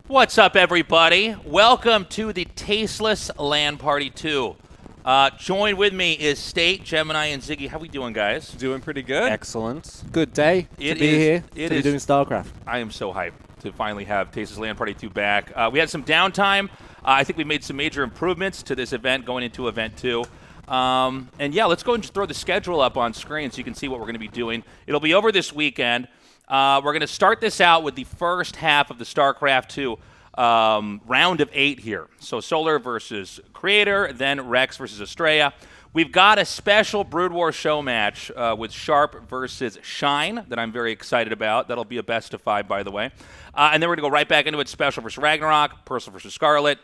What's up, everybody? Welcome to the Tasteless LAN Party 2. Joined with me is State, Gemini, and Ziggy. How we doing, guys? Doing pretty good. Excellent. Good day to be here, to be doing StarCraft. I am so hyped to finally have Tasteless LAN Party 2 back. We had some downtime. I think we made some major improvements to this event going into Event 2. And yeah, let's go and just throw the schedule up on screen so you can see what we're going to be doing. It'll be over this weekend. We're going to start this out with the first half of the StarCraft 2 round of 8 here. So Solar versus Creator, then Rex versus Astrea. We've got a special Brood War show match with Sharp versus Shine that I'm very excited about. That'll be a best of 5, by the way. And then we're going to go right back into it, special versus Ragnarok, Percival versus Scarlett.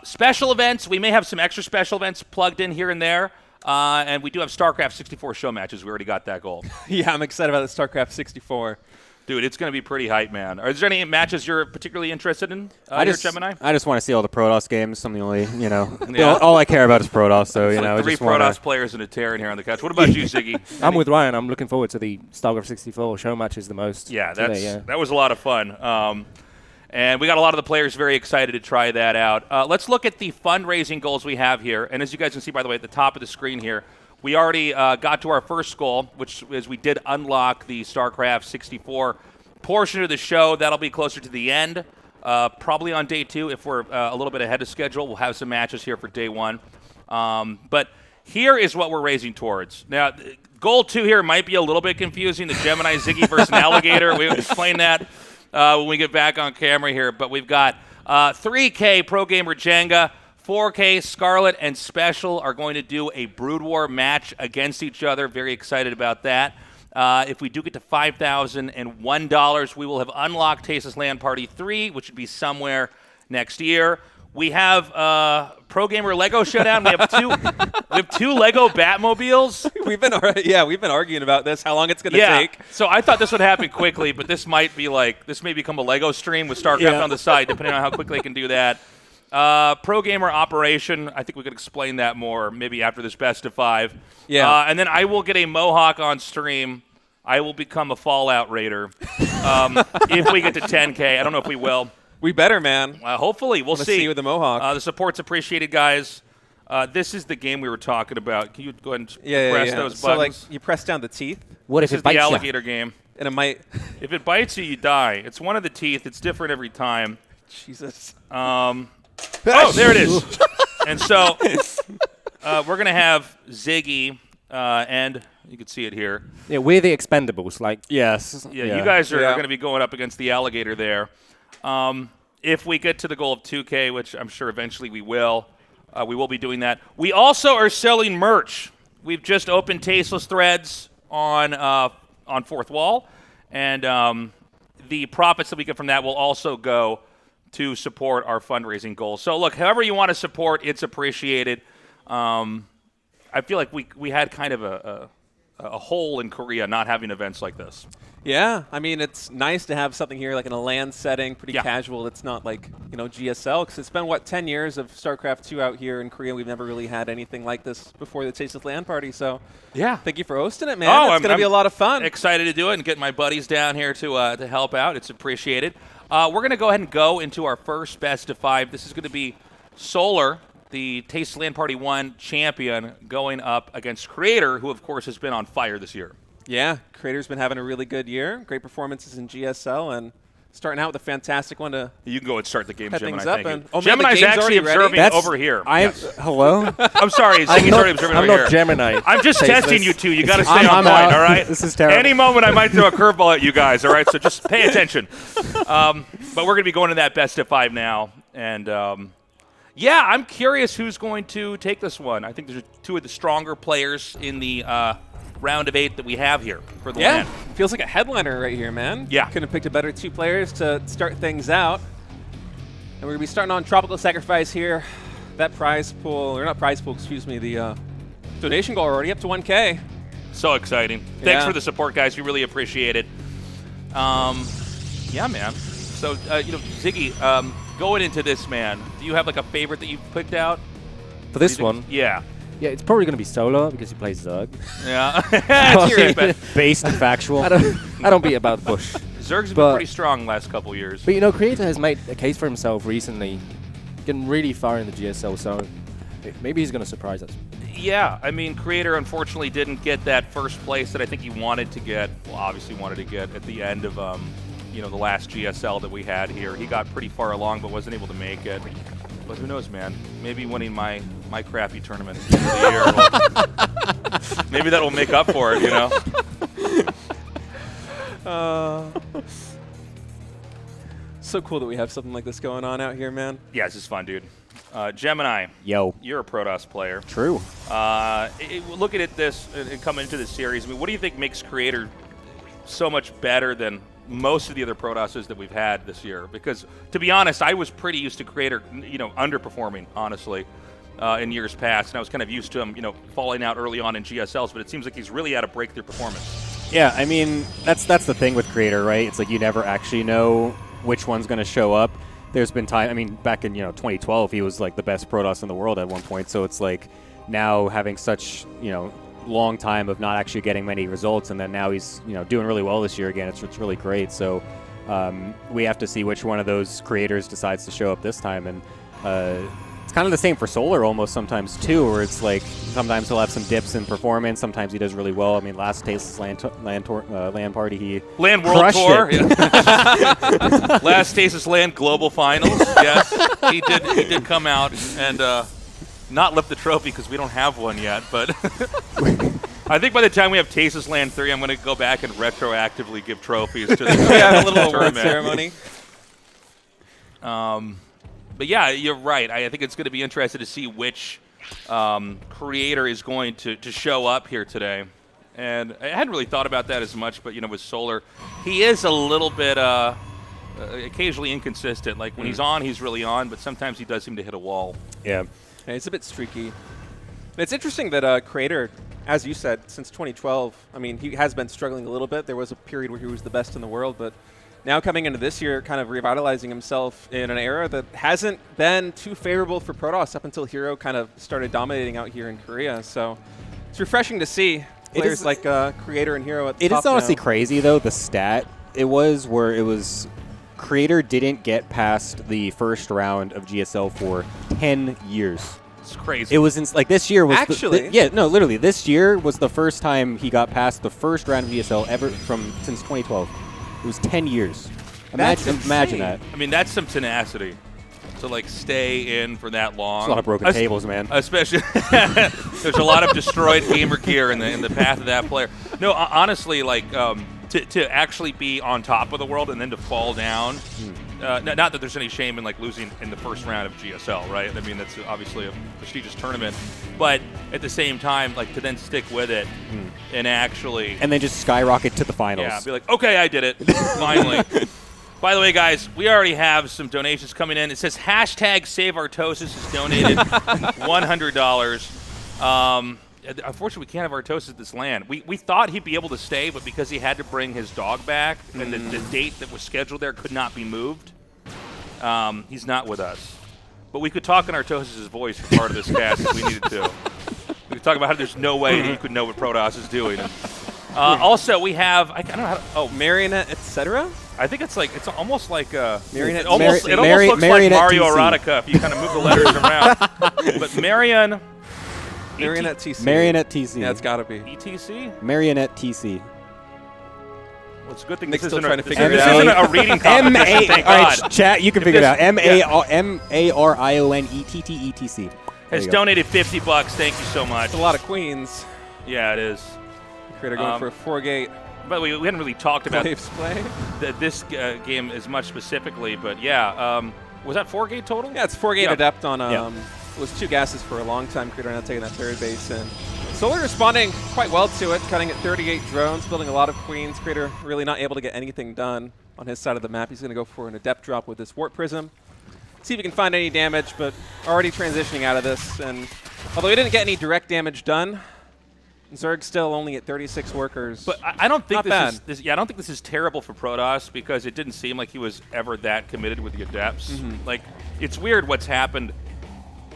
Special events, we may have some extra special events plugged in here and there. And we do have StarCraft 64 show matches. We already got that goal. Yeah, I'm excited about the StarCraft 64. Dude, it's going to be pretty hype, man. Is there any matches you're particularly interested in, Gemini? I just want to see all the Protoss games. I'm the only, all I care about is Protoss. So, like three Protoss players and a Terran here on the couch. What about you, Ziggy? I'm with Ryan. I'm looking forward to the StarCraft 64 show matches the most. Yeah, that was a lot of fun. And we got a lot of the players very excited to try that out. Let's look at the fundraising goals we have here. And as you guys can see, by the way, at the top of the screen here, we already got to our first goal, which is we did unlock the StarCraft 64 portion of the show. That'll be closer to the end, probably on day 2. If we're a little bit ahead of schedule, we'll have some matches here for day 1. But here is what we're raising towards. Now, goal 2 here might be a little bit confusing, the Gemini, Ziggy versus Alligator. We'll explain that when we get back on camera here. But we've got 3K Pro Gamer Jenga, 4K Scarlett and Special are going to do a Brood War match against each other. Very excited about that. If we do get to $5,001, we will have unlocked Tasteless LAN Party 3, which would be somewhere next year. We have Pro Gamer Lego Showdown. We have two Lego Batmobiles. We've been arguing about this, how long it's going to take. So I thought this would happen quickly, but this may become a Lego stream with StarCraft on the side, depending on how quickly they can do that. Pro Gamer Operation, I think we could explain that more maybe after this best of 5. Yeah. And then I will get a Mohawk on stream. I will become a Fallout Raider if we get to 10K. I don't know if we will. We better, man. Hopefully. We'll see. See with the Mohawk. The support's appreciated, guys. This is the game we were talking about. Can you go ahead and press those buttons? So, like, you press down the teeth. What if this it bites the you? Alligator game. And it might... If it bites you, you die. It's one of the teeth. It's different every time. Jesus. Oh, there it is. And so we're going to have Ziggy, and you can see it here. Yeah, we're the Expendables. Yes. Yeah, you guys are going to be going up against the Alligator there. If we get to the goal of 2K, which I'm sure eventually we will be doing that. We also are selling merch. We've just opened Tasteless Threads on Fourth Wall, and the profits that we get from that will also go to support our fundraising goals. So look, however you want to support, it's appreciated. I feel like we had kind of a hole in Korea not having events like this. Yeah, I mean, it's nice to have something here like in a LAN setting, pretty casual. It's not like, GSL, because it's been, 10 years of StarCraft 2 out here in Korea. We've never really had anything like this before the Tasteless LAN Party, so yeah. Thank you for hosting it, man. It's going to be a lot of fun. Excited to do it and get my buddies down here to help out. It's appreciated. We're going to go ahead and go into our first best of 5. This is going to be Solar, the Tasteless LAN Party 1 champion, going up against Creator, who, of course, has been on fire this year. Yeah, Creator's been having a really good year. Great performances in GSL, and starting out with a fantastic one to You can go and start the game, Gemini. Thank you. Gemini's actually observing over here. Hello? I'm sorry, Ziggy's already observing over here. I'm not Gemini. I'm just testing you two. You got to stay on point, all right? This is terrible. Any moment I might throw a curveball at you guys, all right? So just pay attention. But we're going to be going to that best of 5 now. And, I'm curious who's going to take this one. I think there's 2 of the stronger players in the round of 8 that we have here for the LAN. Feels like a headliner right here, man. Yeah. Couldn't have picked a better 2 players to start things out. And we're going to be starting on Tropical Sacrifice here. That prize pool, or not prize pool, excuse me, the donation goal already up to 1K. So exciting. Thanks for the support, guys. We really appreciate it. Yeah, man. So, Ziggy, going into this, man, do you have a favorite that you've picked out? For this one? Yeah. Yeah, it's probably going to be Solar because he plays Zerg. Yeah. Based and factual. I don't beat about the bush. Zerg's been pretty strong the last couple years. But, Creator has made a case for himself recently, getting really far in the GSL, so maybe he's going to surprise us. Yeah, I mean, Creator unfortunately didn't get that first place that I think he wanted to get. Well, obviously wanted to get at the end of, the last GSL that we had here. He got pretty far along, but wasn't able to make it. But who knows, man? Maybe winning my crappy tournament of the year maybe that'll make up for it, So cool that we have something like this going on out here, man. Yeah, this is fun, dude. Gemini. Yo. You're a Protoss player. True. Looking at this and coming into this series, I mean, what do you think makes Creator so much better than most of the other Protosses that we've had this year? Because, to be honest, I was pretty used to Creator, underperforming, honestly, in years past. And I was kind of used to him, falling out early on in GSLs. But it seems like he's really had a breakthrough performance. Yeah, I mean, that's the thing with Creator, right? It's like you never actually know which one's going to show up. There's been time, I mean, back in 2012, he was like the best Protoss in the world at one point. So it's like now having such long time of not actually getting many results, and then now he's doing really well this year again. It's really great. So we have to see which one of those creators decides to show up this time, and it's kind of the same for Solar almost sometimes too, where it's like sometimes he'll have some dips in performance, sometimes he does really well. I mean, last Tasteless LAN party, he LAN World Tour, yeah. Last Tasteless LAN Global Finals, yes, he did come out and not lift the trophy because we don't have one yet, but I think by the time we have Tasteless LAN 3, I'm going to go back and retroactively give trophies to the a little award tournament. ceremony. But yeah, you're right. I think it's going to be interesting to see which creator is going to show up here today. And I hadn't really thought about that as much, but with Solar, he is a little bit occasionally inconsistent. Like when he's on, he's really on, but sometimes he does seem to hit a wall. Yeah. Yeah, it's a bit streaky. It's interesting that Creator, as you said, since 2012, I mean, he has been struggling a little bit. There was a period where he was the best in the world, but now coming into this year, kind of revitalizing himself in an era that hasn't been too favorable for Protoss up until Hero kind of started dominating out here in Korea. So it's refreshing to see players like Creator and Hero at the top. It is honestly now. crazy, though, the stat it was where it was Creator didn't get past the first round of GSL for 10 years. It's crazy. It was like this year was actually literally this year was the first time he got past the first round of GSL ever since 2012. It was 10 years. Imagine that. I mean, that's some tenacity to stay in for that long. There's a lot of broken tables, man. Especially, there's a lot of destroyed gamer gear in the path of that player. No, honestly, to actually be on top of the world and then to fall down. Not that there's any shame in losing in the first round of GSL, right? I mean, that's obviously a prestigious tournament, but at the same time, to then stick with it and actually and then just skyrocket to the finals. Yeah, be like, okay, I did it finally. By the way, guys, we already have some donations coming in. It says #SaveArtosis has donated $100. Unfortunately, we can't have Artosis at this land. We thought he'd be able to stay, but because he had to bring his dog back and the date that was scheduled there could not be moved, he's not with us. But we could talk in Artosis' voice for part of this cast if we needed to. We could talk about how there's no way that he could know what Protoss is doing. Also, we have I don't know how to, Marionette, etc. I think it's almost like Marionette. It almost looks like Marionette Mario TC. Erotica if you kind of move the letters around. But Marionette TC. Marionette TC. Yeah, it's got to be. ETC? Marionette TC. Well, it's a good thing Nick's this still isn't trying to figure this it out. isn't a reading competition, thank All God. right, chat, you can figure it out. MARIONETTETC. Has donated $50. Thank you so much. It's a lot of queens. Yeah, it is. Creator going for a 4-gate. By the way, we hadn't really talked about Slaves play. this game as much specifically, but yeah. Was that 4-gate total? Yeah, it's 4-gate Yeah. Adept on it was 2 gases for a long time. Creator now taking that third base, and Solar responding quite well to it, cutting at 38 drones, building a lot of queens. Creator really not able to get anything done on his side of the map. He's going to go for an Adept drop with this Warp Prism. See if he can find any damage, but already transitioning out of this. And although he didn't get any direct damage done, Zerg's still only at 36 workers. But I don't think Not this is I don't think this is terrible for Protoss because it didn't seem like he was ever that committed with the Adepts. It's weird what's happened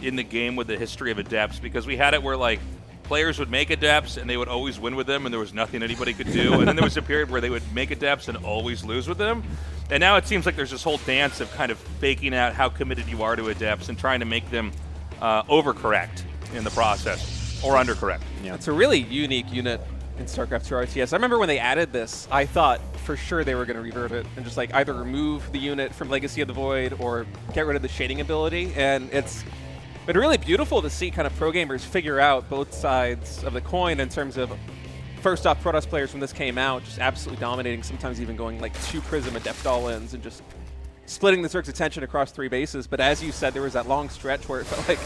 in the game with the history of Adepts because we had it where players would make adepts and they would always win with them, and there was nothing anybody could do. And then there was a period where they would make adepts and always lose with them. And now it seems like there's this whole dance of kind of faking out how committed you are to adepts and trying to make them overcorrect in the process or undercorrect. Yeah, it's a really unique unit in StarCraft 2 RTS. I remember when they added this, I thought for sure they were going to revert it and just like either remove the unit from Legacy of the Void or get rid of the shading ability. And it's been really beautiful to see kind of pro gamers figure out both sides of the coin in terms of first off Protoss players when this came out, just absolutely dominating, sometimes even going like 2 Prism Adept all-ins and just splitting the Zerg's attention across 3 bases. But as you said, there was that long stretch where it felt like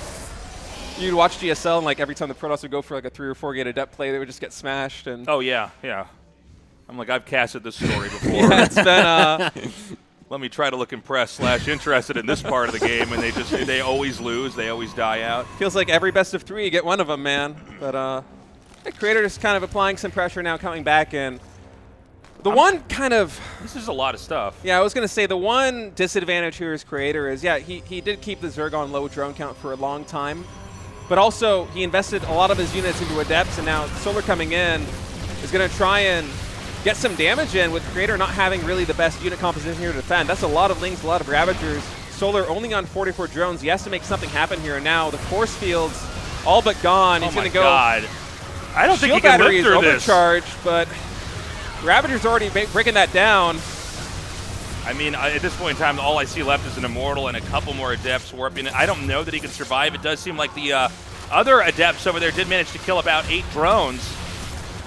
you'd watch GSL and like every time the Protoss would go for like a 3 or 4 gate Adept play, they would just get smashed. And oh, yeah. I'm like, I've casted this story before. yeah, it's been let me try to look impressed / interested in this part of the game, and they always lose, they always die out. feels like every best of 3 you get one of them, man. But the Creator is kind of applying some pressure now, coming back in. This is a lot of stuff. Yeah, I was going to say the one disadvantage here as Creator is, yeah, he did keep the Zerg on low drone count for a long time, but also he invested a lot of his units into Adepts, and now Solar coming in is going to try and get some damage in with Creator not having really the best unit composition here to defend. That's a lot of Lings, a lot of Ravagers. Solar only on 44 drones. He has to make something happen here, and now the force field's all but gone. He's going to go. God. I don't think he Shield can battery live is through this. overcharged, but Ravager's already breaking that down. I mean, at this point in time, all I see left is an Immortal and a couple more Adepts warping. I don't know that he can survive. It does seem like the other Adepts over there did manage to kill about 8 drones.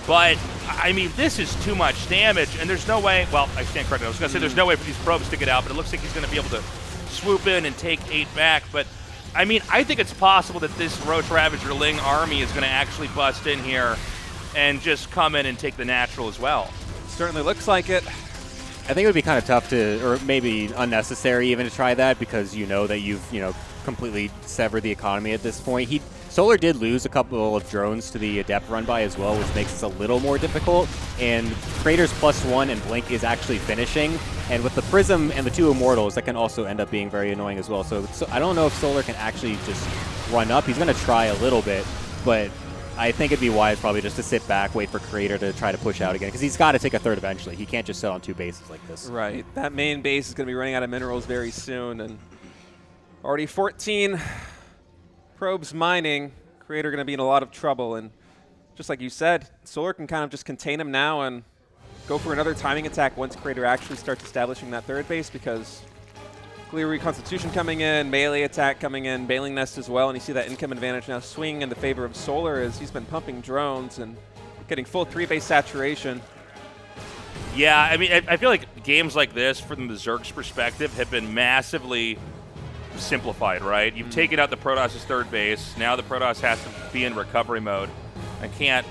But, I mean, this is too much damage, and there's no way, well, I stand corrected. I was going to say there's no way for these probes to get out, but it looks like he's going to be able to swoop in and take 8 back. But, I mean, I think it's possible that this Roach Ravager Ling army is going to actually bust in here and just come in and take the natural as well. Certainly looks like it. I think it would be kind of tough to, or maybe unnecessary even to try that, because you know that you've, completely severed the economy at this point. Solar did lose a couple of drones to the Adept run by as well, which makes this a little more difficult. And Creator's +1 and Blink is actually finishing. And with the Prism and the 2 Immortals, that can also end up being very annoying as well. So I don't know if Solar can actually just run up. He's going to try a little bit, but I think it'd be wise probably just to sit back, wait for Creator to try to push out again, because he's got to take a third eventually. He can't just sit on 2 bases like this. Right. That main base is going to be running out of minerals very soon, and already 14 probes mining. Creator going to be in a lot of trouble, and just like you said, Solar can kind of just contain him now and go for another timing attack once Creator actually starts establishing that third base, because Clear Reconstitution coming in, melee attack coming in, Bailing Nest as well, and you see that income advantage now swinging in the favor of Solar as he's been pumping drones and getting full 3-base saturation. Yeah, I mean, I feel like games like this, from the Zerg's perspective, have been massively simplified, right? You've taken out the Protoss' third base. Now the Protoss has to be in recovery mode. I can't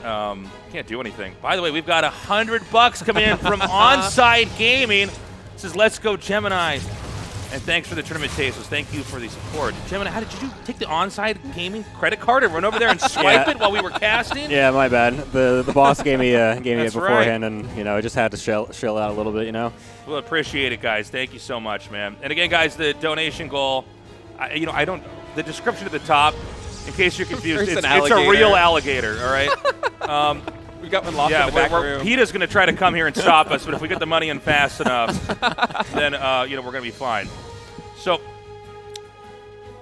do anything. By the way, we've got $100 coming in from Onside Gaming. It says, "Let's go Gemini." And thanks for the tournament Tasteless. Thank you for the support. Gemini, how did you take the Onside Gaming credit card and run over there and swipe it while we were casting? Yeah, my bad. The boss gave me it That's beforehand, and I just had to shell out a little bit, We'll appreciate it, guys. Thank you so much, man. And again, guys, the donation goal, the description at the top, in case you're confused, it's a real alligator, all right? We got one locked in the back room. PETA's going to try to come here and stop us, but if we get the money in fast enough, then we're going to be fine. So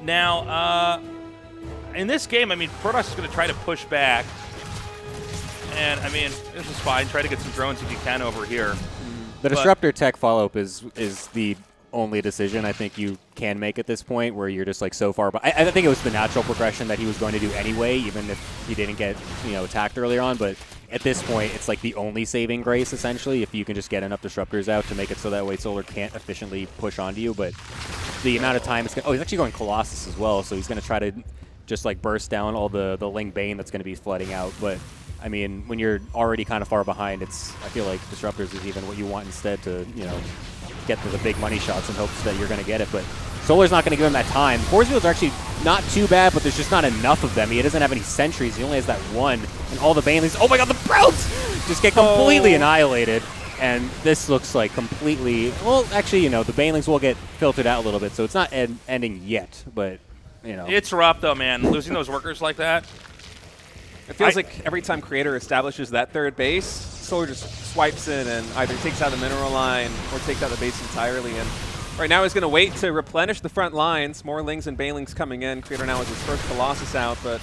now, in this game, I mean, Protoss is going to try to push back, and I mean, this is fine. Try to get some drones if you can over here. The Disruptor tech follow-up is the only decision I think you can make at this point, where you're just like so far. But I think it was the natural progression that he was going to do anyway, even if he didn't get attacked earlier on. But at this point, it's like the only saving grace essentially, if you can just get enough Disruptors out to make it so that way Solar can't efficiently push onto you. But the amount of time it's going, he's actually going Colossus as well, so he's going to try to just like burst down all the Ling Bane that's going to be flooding out. But I mean, when you're already kind of far behind, I feel like Disruptors is even what you want instead to get to the big money shots in hopes that you're going to get it. But Solar's not going to give him that time. Force fields are actually not too bad, but there's just not enough of them. He doesn't have any sentries. He only has that one. And all the Banelings, oh my god, the Brutes just get completely annihilated. And this looks like completely, well, actually, the Banelings will get filtered out a little bit, so it's not ending yet, but, It's rough, though, man. Losing those workers like that. It feels like every time Creator establishes that third base, Solar just swipes in and either takes out the mineral line or takes out the base entirely. And right now he's going to wait to replenish the front lines. More Lings and Banelings coming in. Creator now has his first Colossus out, but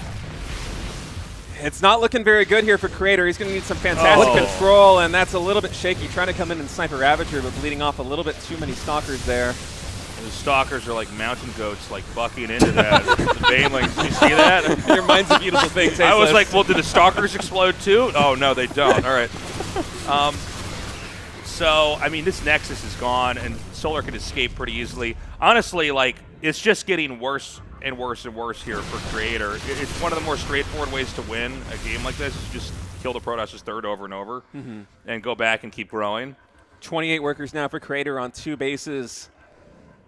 it's not looking very good here for Creator. He's going to need some fantastic control, and that's a little bit shaky. Trying to come in and snipe a Ravager, but bleeding off a little bit too many Stalkers there. The Stalkers are like mountain goats, like bucking into that. The Banelings, did you see that? It reminds a beautiful thing. I was like, well, did the Stalkers explode too? Oh, no, they don't. All right. So, I mean, this Nexus is gone, and Solar can escape pretty easily. Honestly, like, it's just getting worse and worse and worse here for Creator. It's one of the more straightforward ways to win a game like this is just kill the Protoss's third over and over and go back and keep growing. 28 workers now for Creator on 2 bases.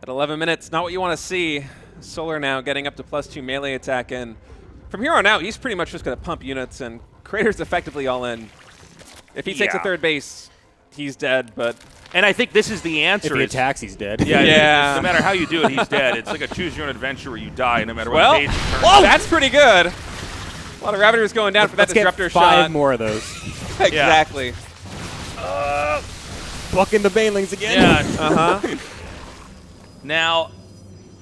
At 11 minutes, not what you want to see. Solar now getting up to +2 melee attack, and from here on out, he's pretty much just going to pump units, and Creator's effectively all in. If he takes a third base, he's dead, but... And I think this is the answer. If he attacks, he's dead. Yeah. No matter how you do it, he's dead. It's like a choose-your-own adventure where you die no matter what page you turn. Whoa, that's pretty good. A lot of Ravagers going down for that disruptor shot. 5 more of those. Exactly. Bucking the Banelings again. Yeah. Now,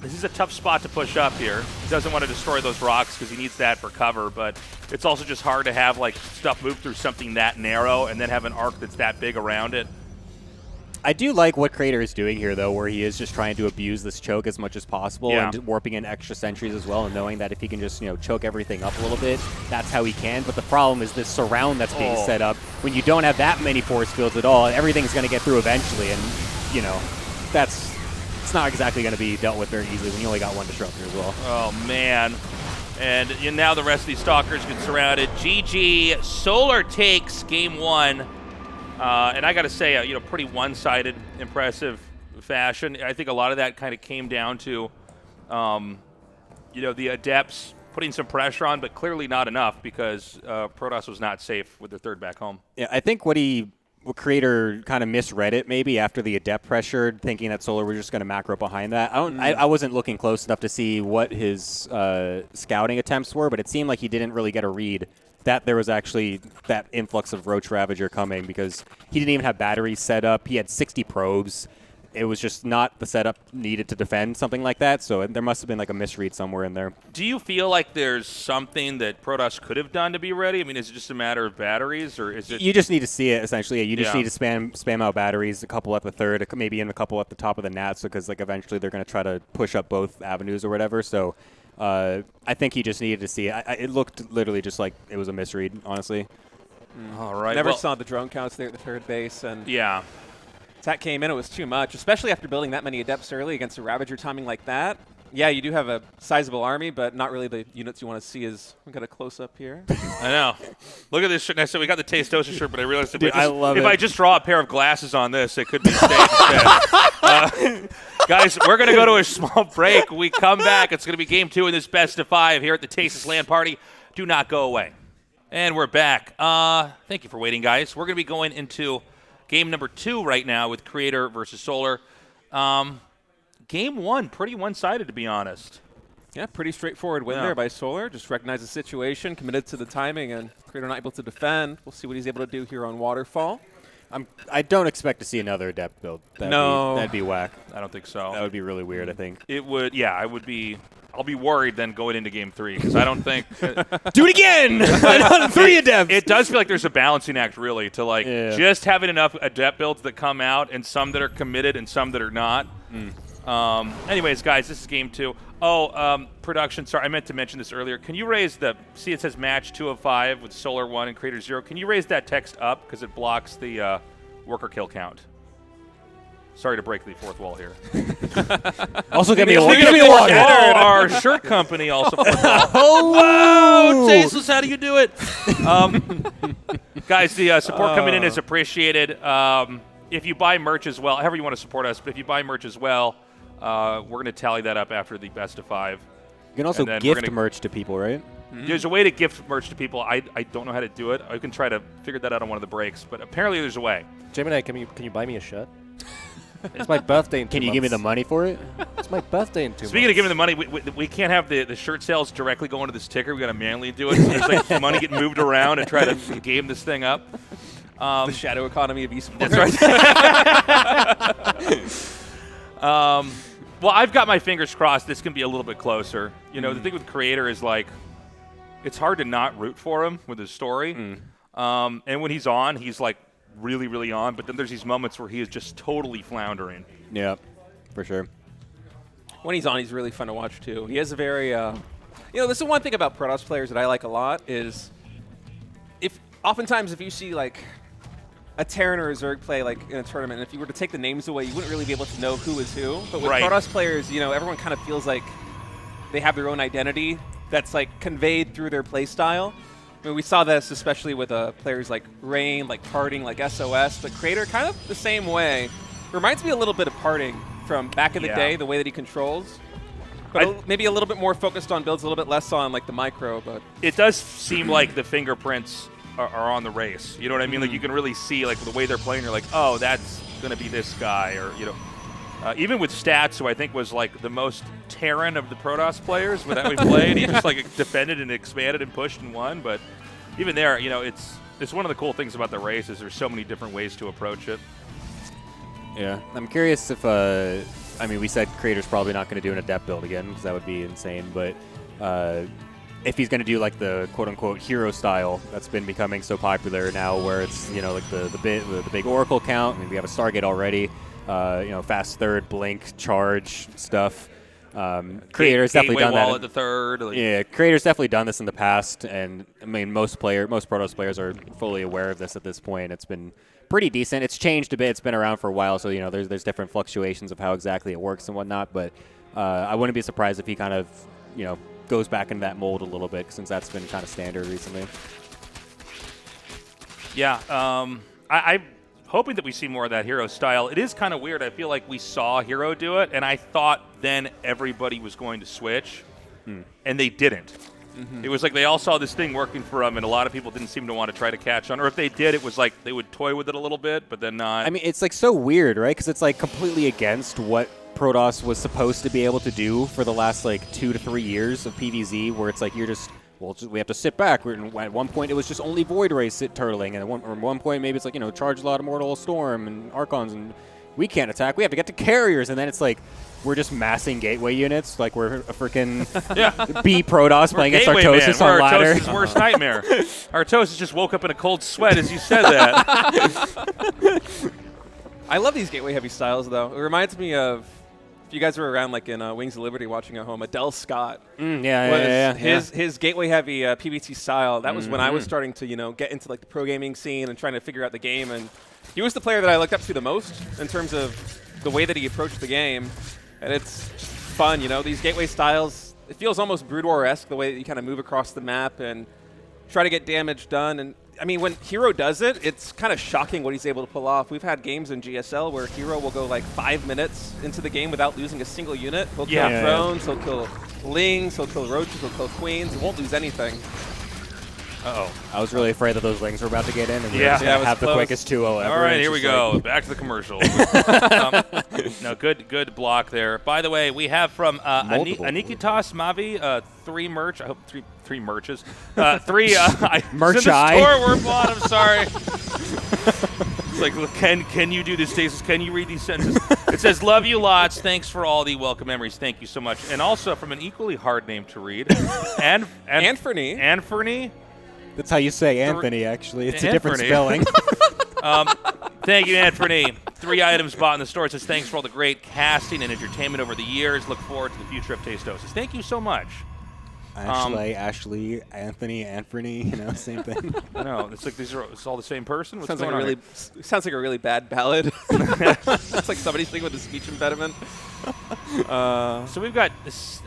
this is a tough spot to push up here. He doesn't want to destroy those rocks because he needs that for cover, but it's also just hard to have like stuff move through something that narrow and then have an arc that's that big around it. I do like what Creator is doing here, though, where he is just trying to abuse this choke as much as possible and warping in extra sentries as well, and knowing that if he can just, choke everything up a little bit, that's how he can. But the problem is this surround that's being set up. When you don't have that many force fields at all, everything's going to get through eventually, and, it's not exactly going to be dealt with very easily when you only got 1 disruptor as well. Oh, man. And now the rest of these Stalkers get surrounded. GG. Solar takes game 1. And I got to say, pretty one-sided, impressive fashion. I think a lot of that kind of came down to, the Adepts putting some pressure on, but clearly not enough because Protoss was not safe with their third back home. Yeah, I think what Creator kind of misread it maybe after the Adept pressured, thinking that Solar was just going to macro behind that. I wasn't looking close enough to see what his scouting attempts were, but it seemed like he didn't really get a read that there was actually that influx of Roach Ravager coming because he didn't even have batteries set up. He had 60 probes. It was just not the setup needed to defend something like that, so there must have been like a misread somewhere in there. Do you feel like there's something that Protoss could have done to be ready? I mean, is it just a matter of batteries, or is it... You just need to see it, essentially. You just need to spam out batteries, a couple at the third, maybe in a couple at the top of the nats, because eventually they're going to try to push up both avenues or whatever, so... I think he just needed to see it. It looked literally just like it was a misread, honestly. All right. Never saw the drone counts there at the third base, and attack came in. It was too much, especially after building that many Adepts early against a Ravager timing like that. Yeah, you do have a sizable army, but not really the units you want to see. We got a close up here. I know. Look at this shirt. I said we got the Tasteless shirt, but I realized if I just draw a pair of glasses on this, it could be stayed instead. Guys, we're going to go to a small break. We come back. It's going to be game 2 in this best of 5 here at the Tasteless LAN party. Do not go away. And we're back. Thank you for waiting, guys. We're going to be going into game number 2 right now with Creator versus Solar. Game 1, pretty one-sided, to be honest. Yeah, pretty straightforward win there by Solar. Just recognized the situation, committed to the timing, and Creator not able to defend. We'll see what he's able to do here on Waterfall. I don't expect to see another Adept build. That'd be whack. I don't think so. That would be really weird, I think. It would, I would be... I'll be worried then going into game 3 because I don't think... Do it again! 3 Adepts! It does feel like there's a balancing act, really, to just having enough Adept builds that come out and some that are committed and some that are not. Anyways, guys, this is game 2. Production, sorry, I meant to mention this earlier. Can you raise see it says match 2 of 5 with Solar 1 and Creator 0. Can you raise that text up because it blocks the worker kill count? Sorry to break the fourth wall here. Also, give me a water. Our shirt company also. Oh, Tasteless, how do you do it? Guys, the support coming in is appreciated. If you buy merch as well, however you want to support us, but if you buy merch as well, we're going to tally that up after the best of 5. You can also gift merch to people, right? There's a way to gift merch to people. I don't know how to do it. I can try to figure that out on one of the breaks, but apparently there's a way. Gemini, can you buy me a shirt? It's my birthday in 2 Can you give me the money for it? It's my birthday in 2 months. Speaking of giving the money, we can't have the shirt sales directly go into this ticker. We got to manually do it. So there's like money getting moved around and try to game this thing up. The shadow economy of esports. That's right. Well, I've got my fingers crossed this can be a little bit closer. You know, the thing with Creator is like, it's hard to not root for him with his story. And when he's on, he's like really, really on. But then there's these moments where he is just totally floundering. Yeah, for sure. When he's on, he's really fun to watch too. He has a very, this is one thing about Protoss players that I like a lot is, oftentimes if you see like a Terran or a Zerg play like in a tournament, and if you were to take the names away, you wouldn't really be able to know who is who. But with Protoss players, everyone kind of feels like they have their own identity that's like conveyed through their play style. I mean, we saw this especially with players like Rain, like Parting, like SOS, but Creator kind of the same way. It reminds me a little bit of Parting from back in the day, the way that he controls. But maybe a little bit more focused on builds, a little bit less on like the micro. But it does seem like the fingerprints are on the race. You know what I mean? Like you can really see like the way they're playing. You're like, oh, that's going to be this guy, or even with Stats, who I think was like the most Terran of the Protoss players that we played. He just like defended and expanded and pushed and won. But even there, it's one of the cool things about the race is there's so many different ways to approach it. Yeah, I'm curious if we said Creator's probably not going to do an Adept build again because that would be insane, but if he's going to do like the quote-unquote hero style that's been becoming so popular now, where it's like the big Oracle count. I mean, we have a Stargate already. Fast third, blink, charge stuff. Creator's definitely done that. At the third. Yeah, Creator's definitely done this in the past, and I mean most Protoss players are fully aware of this at this point. It's been pretty decent. It's changed a bit. It's been around for a while, so there's different fluctuations of how exactly it works and whatnot. But I wouldn't be surprised if he kind of goes back into that mold a little bit, since that's been kind of standard recently. Yeah, I'm hoping that we see more of that hero style. It is kind of weird. I feel like we saw hero do it, and I thought then everybody was going to switch, and they didn't. It was like they all saw this thing working for them, and a lot of people didn't seem to want to try to catch on. Or if they did, it was like they would toy with it a little bit, but then not. I mean, it's like so weird, right? Because it's like completely against what Protoss was supposed to be able to do for the last like 2 to 3 years of PvZ, where it's like we have to sit back. At one point, it was just only Void Ray turtling, and at one point, maybe it's like charge a lot of Mortal Storm and Archons, and we can't attack. We have to get to carriers, and then it's like we're just massing gateway units, like we're a freaking B Protoss playing against Artosis on ladder. Artosis' worst nightmare. Artosis just woke up in a cold sweat as you said that. I love these gateway heavy styles, though. It reminds me of, if you guys were around like in Wings of Liberty watching at home, Adele Scott. His gateway heavy PvT style. That was when I was starting to get into like the pro gaming scene and trying to figure out the game, and he was the player that I looked up to the most in terms of the way that he approached the game. And it's fun, these gateway styles. It feels almost Brood War-esque, the way that you kind of move across the map and try to get damage done. And I mean, when Hero does it, it's kind of shocking what he's able to pull off. We've had games in GSL where Hero will go like 5 minutes into the game without losing a single unit. He'll kill drones, he'll kill lings, he'll kill roaches, he'll kill queens. He won't lose anything. Uh-oh. I was really afraid that those lings were about to get in, and we were going to have the quickest 2-0 ever. All right, here we go. Back to the commercial. No, good block there. By the way, we have from Anikitas Mavi 3 merch. I hope three merches. 3 merch. Store we're bought. I'm sorry. It's like, can you do this, Tasteless? Can you read these sentences? It says, "Love you lots. Thanks for all the welcome memories. Thank you so much." And also from an equally hard name to read, Anthony. That's how you say Anthony, actually. It's a different spelling. Thank you, Anthony. 3 items bought in the store. It says, "Thanks for all the great casting and entertainment over the years. Look forward to the future of Tastosis." Thank you so much. Ashley, Anthony, same thing. No, it's like it's all the same person. What's sounds going like on? Sounds like a really bad ballad. It's like somebody singing with a speech impediment. So we've got this.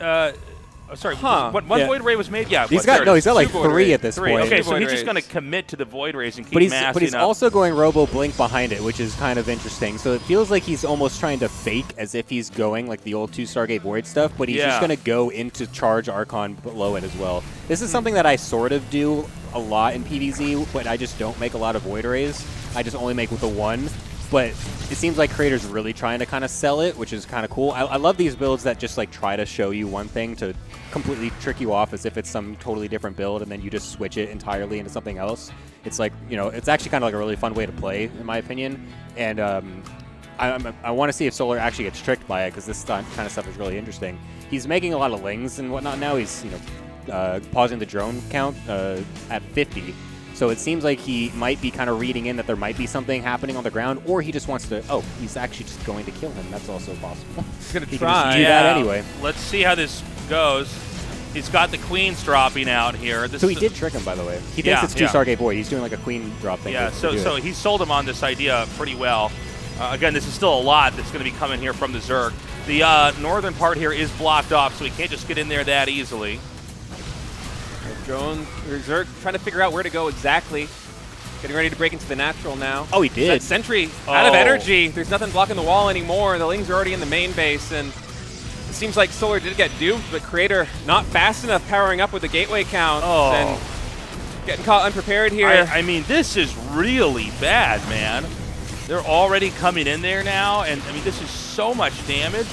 One Void Ray was made? Yeah. He's got like 3 at this point. Okay, so he's just going to commit to the Void Rays and keep massing But he's up. also going Robo Blink behind it, which is kind of interesting. So it feels like he's almost trying to fake as if he's going like the old 2 Stargate Void stuff, but he's just going to go into charge Archon below it as well. This is something that I sort of do a lot in PvZ, but I just don't make a lot of Void Rays. I just only make with the 1. but it seems like Creator's really trying to kind of sell it, which is kind of cool. I love these builds that just like try to show you one thing to completely trick you off as if it's some totally different build, and then you just switch it entirely into something else. It's like, you know, it's actually kind of like a really fun way to play, in my opinion. And I want to see if Solar actually gets tricked by it, because this kind of stuff is really interesting. He's making a lot of lings and whatnot now. He's, you know, pausing the drone count at 50. So it seems like he might be kind of reading in that there might be something happening on the ground, or he just wants to, oh, he's actually just going to kill him. That's also possible. He's going to He try. can just do that anyway. Let's see how this goes. He's got the queens dropping out here. So he did trick him, by the way. He thinks it's 2 Stargate Void. He's doing like a queen drop thing. Yeah, so he sold him on this idea pretty well. Again, this is still a lot that's going to be coming here from the Zerg. The northern part here is blocked off, so he can't just get in there that easily. Drone, or Zerg trying to figure out where to go exactly. Getting ready to break into the natural now. Oh, he did. That sentry out of energy. There's nothing blocking the wall anymore. The Lings are already in the main base, and it seems like Solar did get duped, but Creator not fast enough powering up with the gateway count. Oh. And getting caught unprepared here. I mean, this is really bad, man. They're already coming in there now, and I mean, this is so much damage.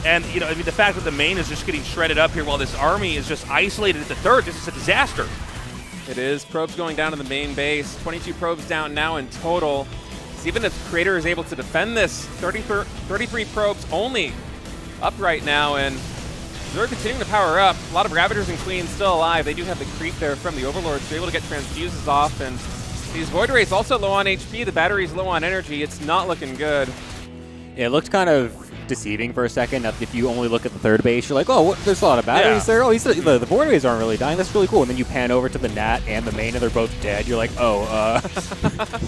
And, you know, I mean, the fact that the main is just getting shredded up here while this army is just isolated at the third, this is a disaster. It is. Probes going down to the main base. 22 probes down now in total. So even if Creator is able to defend this, 33 probes only up right now, and they're continuing to power up. A lot of Ravagers and Queens still alive. They do have the creep there from the Overlords. They're able to get transfuses off, and these Void Rays also low on HP. The battery's low on energy. It's not looking good. It looked kind of deceiving for a second. If you only look at the third base, you're like, oh, there's a lot of batteries there. Oh, the Void Rays aren't really dying. That's really cool. And then you pan over to the Nat and the main, and they're both dead. You're like, oh,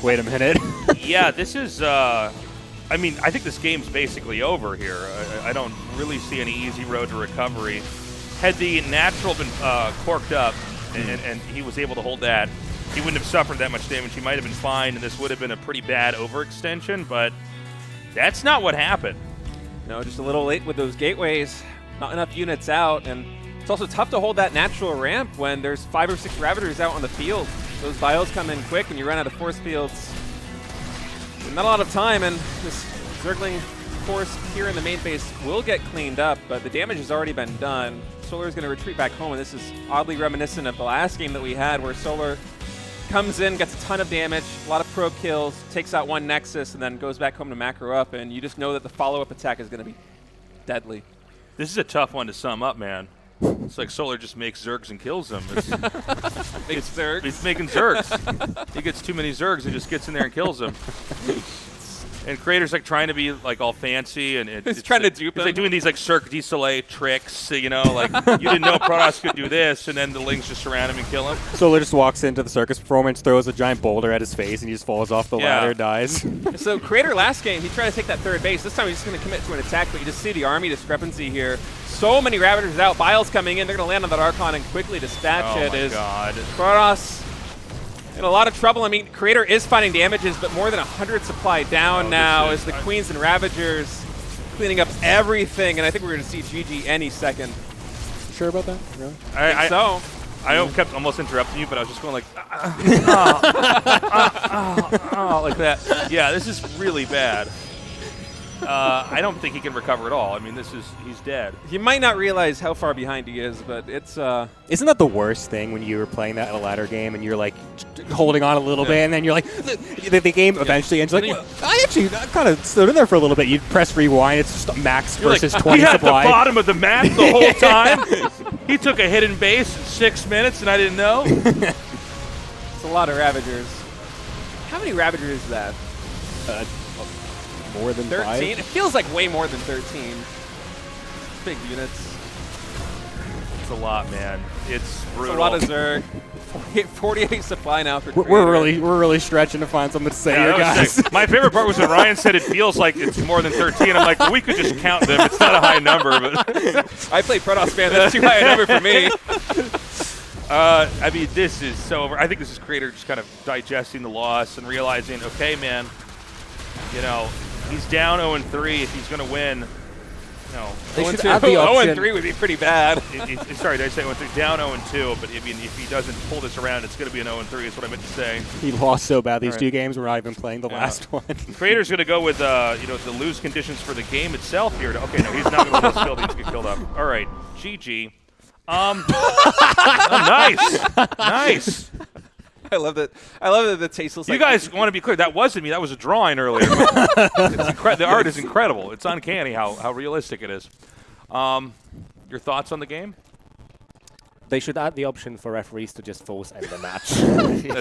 wait a minute. Yeah, this is, I mean, I think this game's basically over here. I don't really see any easy road to recovery. Had the natural been corked up and he was able to hold that, he wouldn't have suffered that much damage. He might have been fine, and this would have been a pretty bad overextension, but that's not what happened. No, just a little late with those gateways. Not enough units out, and it's also tough to hold that natural ramp when there's 5 or 6 Ravagers out on the field. Those bios come in quick, and you run out of force fields. Not a lot of time, and this Zergling force here in the main base will get cleaned up, but the damage has already been done. Solar is going to retreat back home, and this is oddly reminiscent of the last game that we had, where Solar comes in, gets a ton of damage, a lot of probe kills, takes out 1 Nexus, and then goes back home to macro up, and you just know that the follow-up attack is going to be deadly. This is a tough one to sum up, man. It's like Solar just makes Zergs and kills them. It's Zergs. He's making Zergs. He gets too many Zergs and just gets in there and kills them. And Creator's like trying to be like all fancy, and he's trying to dupe He's him. like doing these like Cirque du Soleil tricks, you know, like you didn't know Protoss could do this, and then the Lings just surround him and kill him. Solar just walks into the circus performance, throws a giant boulder at his face, and he just falls off the ladder, dies. So Creator last game, he tried to take that third base. This time he's just going to commit to an attack, but you just see the army discrepancy here. So many Ravagers out. Biles coming in. They're going to land on that Archon and quickly dispatch it. Oh my God. Protoss in a lot of trouble. I mean, Creator is finding damages, but more than 100 supply down now as the Queens and Ravagers cleaning up everything, and I think we're going to see GG any second. You sure about that? Really? I kept almost interrupting you, but I was just going like, like that. Yeah, this is really bad. I don't think he can recover at all. I mean, he's dead. You might not realize how far behind he is, but it's... Isn't that the worst thing when you were playing that in a ladder game and you're like holding on a little bit, and then you're like, the game eventually ends, like, well, I kind of stood in there for a little bit. You press rewind, it's just max versus 20 he had supply. the bottom of the map the whole time. He took a hidden base in 6 minutes, and I didn't know. It's a lot of Ravagers. How many Ravagers is that? More than 13? 5? It feels like way more than 13. Big units. It's a lot, man. It's brutal. It's a lot of Zerg. 48 supply now for We're really stretching to find something to say here, guys. My favorite part was when Ryan said it feels like it's more than 13. I'm like, well, we could just count them. It's not a high number, but I play Protoss fan. That's too high a number for me. I mean, this is so over. I think this is Creator just kind of digesting the loss and realizing, okay, man, you know, he's down 0-3. If he's going to win, No. They should 0-2. add the option. 0-3 would be pretty bad. Sorry, did I say 0-3? Down 0-2, but I mean, if he doesn't pull this around, it's going to be an 0-3 is what I meant to say. He lost so bad these All right. 2 games. We're not even playing the last one. Creator's going to go with, the lose conditions for the game itself here. Okay, no, he's not going to let those buildings get killed up. All right, GG. Oh, nice. Nice. I love that. I love that the Tasteless. You guys want to be clear, that wasn't me. That was a drawing earlier. The art is incredible. It's uncanny how realistic it is. Your thoughts on the game? They should add the option for referees to just force end the match. You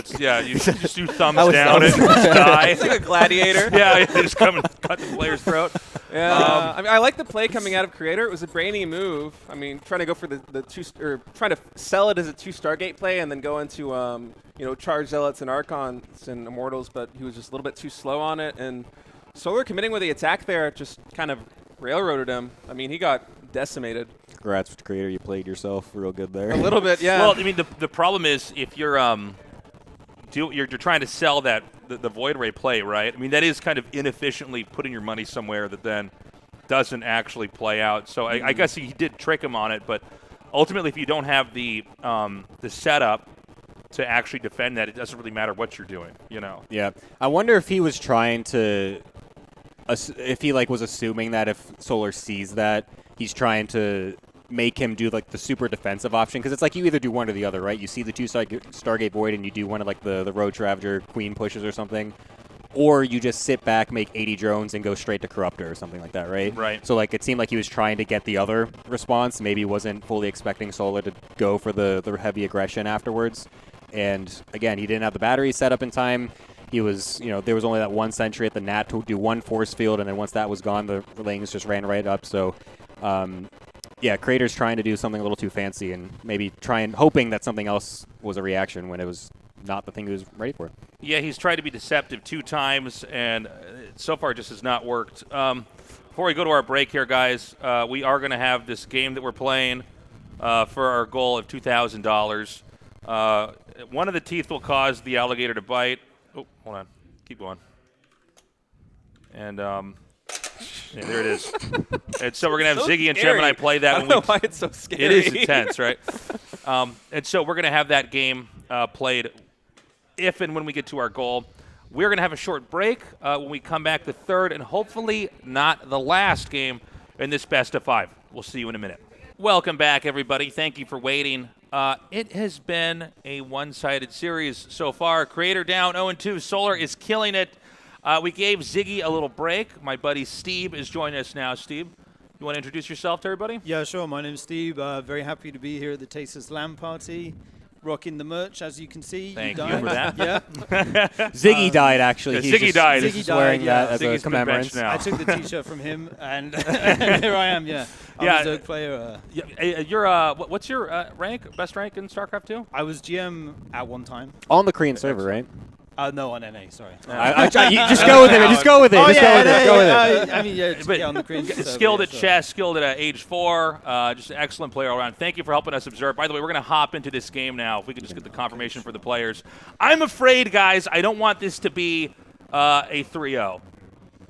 just do thumbs That was down and die. It's like a gladiator. Yeah, they just come and cut the player's throat. Yeah, I mean, I like the play coming out of Creator. It was a brainy move. I mean, trying to go for trying to sell it as a 2 Stargate play and then go into charge zealots and archons and immortals, but he was just a little bit too slow on it. And Solar committing with the attack there just kind of railroaded him. I mean, he got decimated. Congrats to Creator. You played yourself real good there. A little bit, yeah. Well, I mean, the problem is if you're you're trying to sell that the Void Ray play, right? I mean, that is kind of inefficiently putting your money somewhere that then doesn't actually play out. So I guess he did trick him on it, but ultimately, if you don't have the setup to actually defend that, it doesn't really matter what you're doing, Yeah. I wonder if he was trying to, if he was assuming that if Solar sees that, he's trying to make him do the super defensive option, because it's you either do one or the other, right? You see the 2 Stargate Void and you do one of the Road Ravager Queen pushes or something, or you just sit back, make 80 drones, and go straight to Corruptor or something like that, right? Right. So it seemed like he was trying to get the other response. Maybe wasn't fully expecting Solar to go for the heavy aggression afterwards. And again, he didn't have the battery set up in time. He was, there was only that 1 sentry at the Nat to do 1 force field, and then once that was gone, the Lings just ran right up. So, Creator's trying to do something a little too fancy and maybe hoping that something else was a reaction when it was not the thing he was ready for. Yeah, he's tried to be deceptive 2 times, and so far it just has not worked. Before we go to our break here, guys, we are going to have this game that we're playing for our goal of $2,000. One of the teeth will cause the alligator to bite. Oh, hold on. Keep going. And there it is. And so we're going to have Ziggy and Gemini play that. I don't know why it's so scary. It is intense, right? And so we're going to have that game played if and when we get to our goal. We're going to have a short break. When we come back, the third and hopefully not the last game in this best of 5. We'll see you in a minute. Welcome back, everybody. Thank you for waiting. It has been a one-sided series so far. Creator down 0-2. Solar is killing it. We gave Ziggy a little break. My buddy Steve is joining us now. Steve, you want to introduce yourself to everybody? Yeah, sure. My name's Steve. Very happy to be here at the Tasteless LAN party. Rocking the merch, as you can see. Thank you for that. Yeah. Ziggy died, actually. Yeah, He's Ziggy died. He's Ziggy just wearing died, yeah. that as Ziggy's a been benched commemorance. now. I took the T-shirt from him, and here I am. Yeah. I'm a Zerg player. You're what's your rank? Best rank in StarCraft 2? I was GM at one time. On the Korean server, right? No, on NA. Sorry. Just go with it. Just go with it. Just go with it. Go with it. I mean, yeah, But on the Korean server, skilled at so. chess, skilled at age 4, just an excellent player all around. Thank you for helping us observe. By the way, we're going to hop into this game now if we can just get the confirmation for the players. I'm afraid, guys, I don't want this to be a 3-0.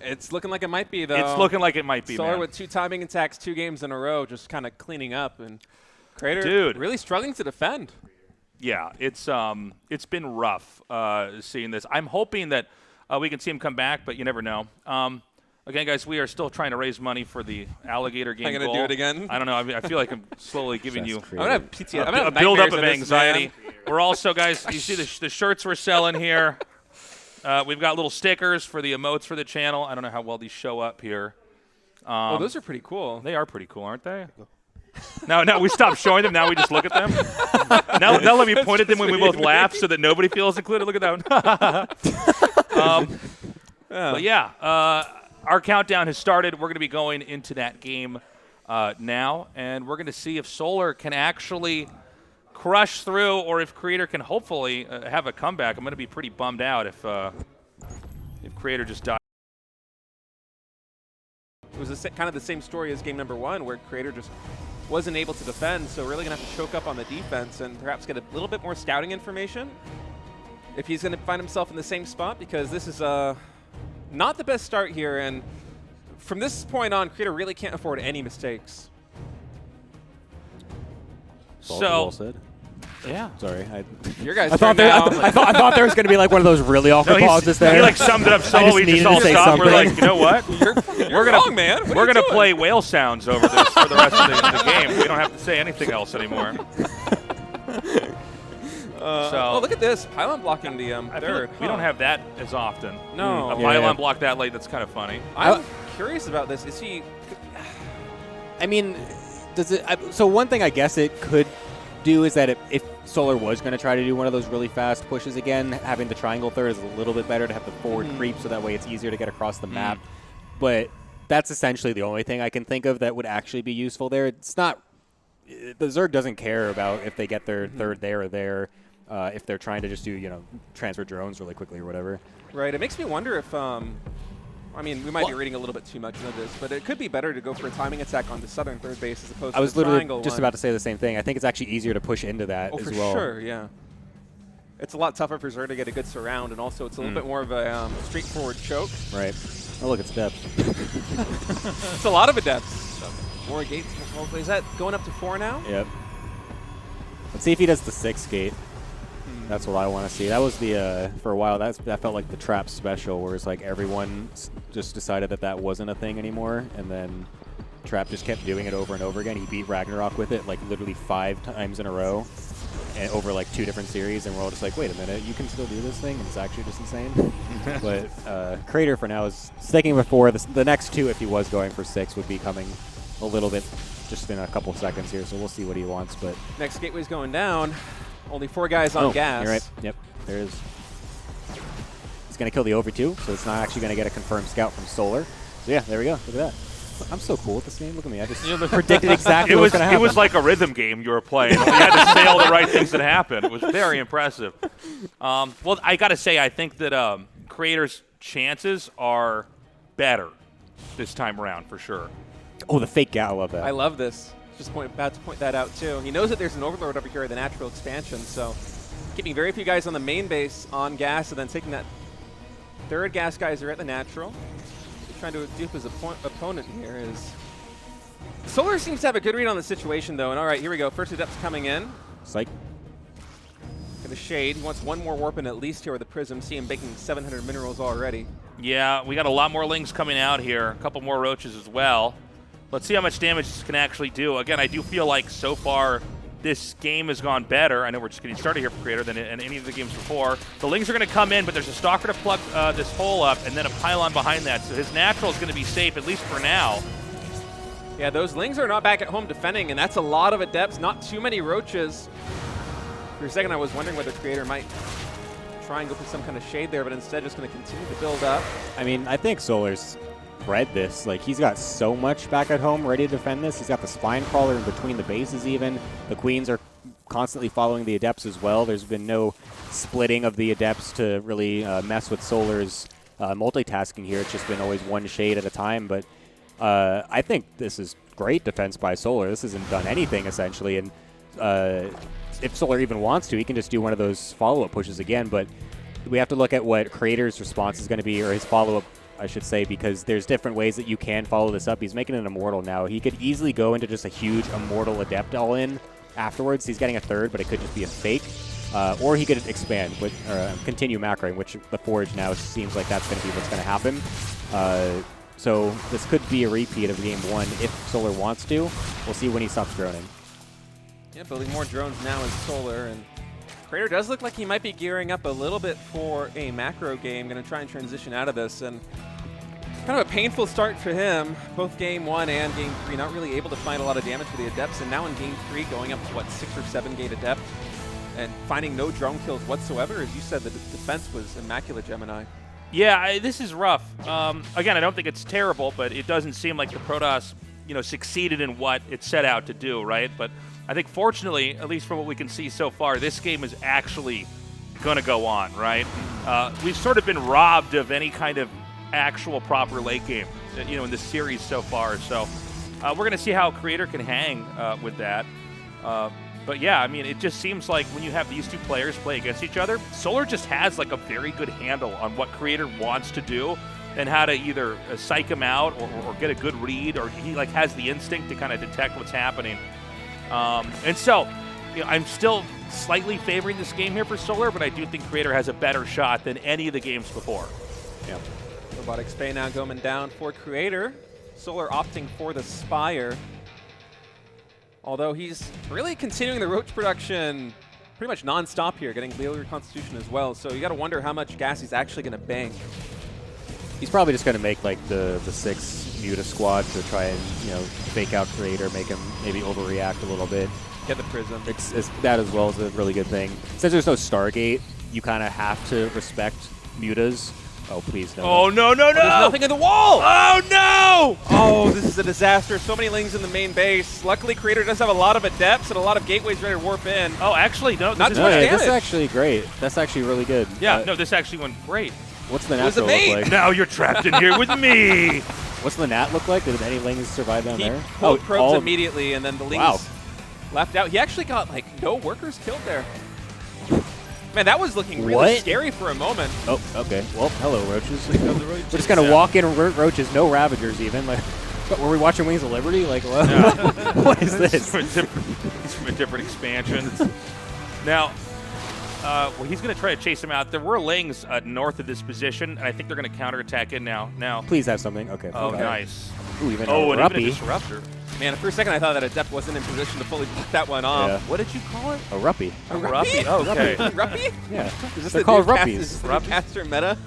It's looking like it might be, though. It's looking like it might be, Solar man. with 2 timing attacks, 2 games in a row, just kind of cleaning up. And Creator Dude. really struggling to defend. Yeah, it's been rough seeing this. I'm hoping that we can see him come back, but you never know. Again, guys, we are still trying to raise money for the Alligator game. Am I going to do it again? I don't know. I feel like I'm slowly giving you I'm gonna have PTSD. I'm gonna a have buildup nightmares of of this, anxiety. man. We're also, guys, you see the shirts we're selling here. We've got little stickers for the emotes for the channel. I don't know how well these show up here. Oh, those are pretty cool. They are pretty cool, aren't they? No, we stopped showing them. Now we just look at them. Now let me point at them when we both laugh so that nobody feels included. Look at that one. But yeah, our countdown has started. We're going to be going into that game now, and we're going to see if Solar can actually crush through or if Creator can hopefully have a comeback. I'm going to be pretty bummed out if Creator just dies. It was kind of the same story as game number 1, where Creator just wasn't able to defend, so really going to have to choke up on the defense and perhaps get a little bit more scouting information if he's going to find himself in the same spot, because this is not the best start here. And from this point on, Creator really can't afford any mistakes. Well said. Yeah. Sorry. Your guys' I thought turn now. I thought there was going to be like one of those really awkward pauses there. He like summed it up so I just we needed just all to say stopped. We're something. like, you know what? You're wrong, man. What are We're you gonna doing? play whale sounds over this for the rest of the game. We don't have to say anything else anymore. Oh, look at this. Pylon blocking the I feel third. like we don't have that as often. No. A Yeah, pylon yeah. block that late, that's kind of funny. I'm curious about this. Is he... I mean, does it? So one thing I guess it could do is that if Solar was going to try to do one of those really fast pushes again, having the triangle third is a little bit better to have the forward creep, so that way it's easier to get across the map. But that's essentially the only thing I can think of that would actually be useful there. It's not. The Zerg doesn't care about if they get their third there or there. If they're trying to just do, transfer drones really quickly or whatever. Right. It makes me wonder if... I mean, we might be reading a little bit too much into this, but it could be better to go for a timing attack on the southern third base as opposed I was to the triangle literally just one. about to say the same thing. I think it's actually easier to push into that as for well. sure, yeah. It's a lot tougher for Zer to get a good surround, and also it's a little bit more of a straightforward choke. Right. Oh, look, it's depth. It's a lot of adepts. More gates. Well, is that going up to 4 now? Yep. Let's see if he does the 6 gate. That's what I want to see. That was the, for a while, that felt like the trap special, where it's like everyone just decided that wasn't a thing anymore, and then Trap just kept doing it over and over again. He beat Ragnarok with it like literally 5 times in a row, and over like 2 different series, and we're all just like, wait a minute, you can still do this thing? And it's actually just insane. But Crater for now is sticking with 4. The next 2, if he was going for 6, would be coming a little bit just in a couple seconds here, so we'll see what he wants. But Next gateway's going down. Only 4 guys on gas. You're right. Yep, there is. He's going to kill the over 2, so it's not actually going to get a confirmed scout from Solar. So yeah, there we go. Look at that. I'm so cool with this game. Look at me. I just predicted exactly what was going to happen. It was like a rhythm game you were playing. You had to say all the right things that happened. It was very impressive. Well, I got to say, I think that Creator's chances are better this time around for sure. Oh, the fake gal. I love that. I love this. Just about to point that out, too. He knows that there's an Overlord over here at the natural expansion, so keeping very few guys on the main base on gas, and then taking that third gas geyser at the natural. Trying to dupe his opponent here is... Solar seems to have a good read on the situation, though, and all right, here we go. First Adept's coming in. Psych. Got the Shade. He wants one more warp in at least here with the Prism. See him baking 700 minerals already. Yeah, we got a lot more Lings coming out here. A couple more Roaches as well. Let's see how much damage this can actually do. Again, I do feel like so far this game has gone better. I know we're just getting started here for Creator than in any of the games before. The Lings are going to come in, but there's a Stalker to plug this hole up, and then a Pylon behind that. So his natural is going to be safe, at least for now. Yeah, those Lings are not back at home defending, and that's a lot of Adepts. Not too many Roaches. For a second, I was wondering whether Creator might try and go for some kind of shade there, but instead just going to continue to build up. I mean, I think Solar's bred this. Like, he's got so much back at home ready to defend this. He's got the Spine Crawler in between the bases even. The Queens are constantly following the Adepts as well. There's been no splitting of the Adepts to really mess with Solar's multitasking here. It's just been always one shade at a time. But I think this is great defense by Solar. This hasn't done anything, essentially. And if Solar even wants to, he can just do one of those follow-up pushes again. But we have to look at what Creator's response is going to be, or his follow-up, I should say, because there's different ways that you can follow this up. He's making an Immortal now. He could easily go into just a huge Immortal Adept all-in afterwards. He's getting a third, but it could just be a fake. Or he could expand with continue macroing, which the Forge now seems like that's going to be what's going to happen. So this could be a repeat of Game 1 if Solar wants to. We'll see when he stops droning. Yeah, building more drones now in Solar, and Creator does look like he might be gearing up a little bit for a macro game. Going to try and transition out of this, and kind of a painful start for him. Both Game 1 and Game 3 not really able to find a lot of damage for the Adepts, and now in Game 3 going up to, what, 6 or 7 gate Adept, and finding no drone kills whatsoever. As you said, the defense was immaculate, Gemini. Yeah, this is rough. Again, I don't think it's terrible, but it doesn't seem like the Protoss, succeeded in what it set out to do, right? But I think fortunately, at least from what we can see so far, this game is actually going to go on, right? We've sort of been robbed of any kind of actual proper late game, in this series so far. So we're going to see how Creator can hang with that. But yeah, I mean, it just seems like when you have these two players play against each other, Solar just has like a very good handle on what Creator wants to do and how to either psych him out or get a good read, or he like has the instinct to kind of detect what's happening. And so, I'm still slightly favoring this game here for Solar, but I do think Creator has a better shot than any of the games before. Yep. Robotic Spay now going down for Creator. Solar opting for the Spire. Although he's really continuing the Roach production pretty much non-stop here, getting Leader Constitution as well. So you got to wonder how much gas he's actually going to bank. He's probably just going to make like the 6 Muta squad to try and fake out Creator, make him maybe overreact a little bit. Get the Prism. It's that as well is a really good thing. Since there's no Stargate, you kind of have to respect Mutas. Oh, please no. Oh, no. There's nothing in the wall! Oh, no! Oh, this is a disaster. So many lings in the main base. Luckily, Creator does have a lot of adepts and a lot of gateways ready to warp in. Oh, actually, no. Not This too is much damage. This is actually great. That's actually really good. Yeah, no, this actually went great. What's the was Nat a look mate. like? Now you're trapped in here with me. What's the Nat look like? Did any lings survive down He there? pulled probes all- immediately, and then the lings Wow. left out. He actually got like no workers killed there. Man, that was looking really What? scary for a moment. Oh, okay. Well, hello, roaches. Roaches. We're just gonna walk in roaches, no Ravagers even. Like, what, were we watching Wings of Liberty? Like, what, what is this? He's from a different expansion. Now, well, he's going to try to chase him out. There were lings north of this position, and I think they're going to counterattack in now. Please have something. Okay. Oh, okay. nice. Ooh, even Oh, a and even a Ruppy. disruptor. Man, for a second I thought that Adept wasn't in position to fully block that one off. Yeah. What did you call it? A Ruppy. A Ruppy? Oh, okay. Ruppy? Yeah. Is this They're the called new Ruppies. Is this the new caster meta?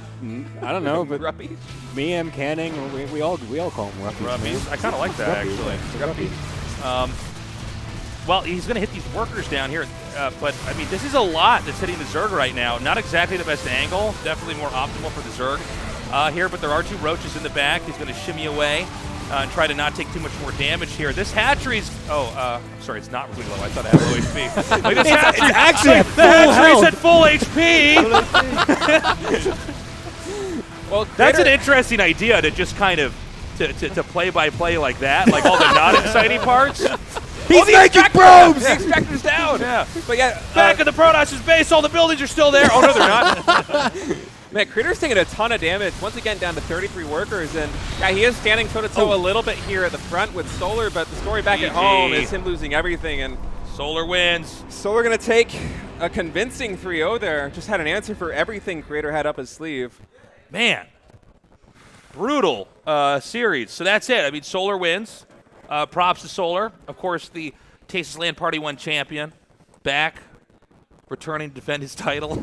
I don't know, but Ruppy? me, M. Canning, we all call them Ruppies. Ruppies. I kind of like that, Ruppy. actually. Ruppy. Well, he's going to hit these workers down here, but, I mean, this is a lot that's hitting the Zerg right now. Not exactly the best angle. Definitely more optimal for the Zerg here, but there are 2 roaches in the back. He's going to shimmy away and try to not take too much more damage here. This hatchery's... sorry, it's not really low. I thought it had low HP. Like, this hatchery, it's actually at the full hatchery's health. at full HP! Well, That's an Creator- interesting idea to just kind of to play-by-play like that, like all the non-exciting parts. He's making probes! The extractor's down! Yeah. But yeah, Back of the Protoss's base, all the buildings are still there. Oh, no, they're not. man, Creator's taking a ton of damage. Once again, down to 33 workers. And yeah, he is standing toe-to-toe a little bit here at the front with Solar, but the story back at GG. home is him losing everything. And Solar wins. Solar going to take a convincing 3-0 there. Just had an answer for everything Creator had up his sleeve. Man, brutal series. So that's it. I mean, Solar wins. Props to Solar. Of course, the Tasteless LAN Party 1 champion. Back. Returning to defend his title.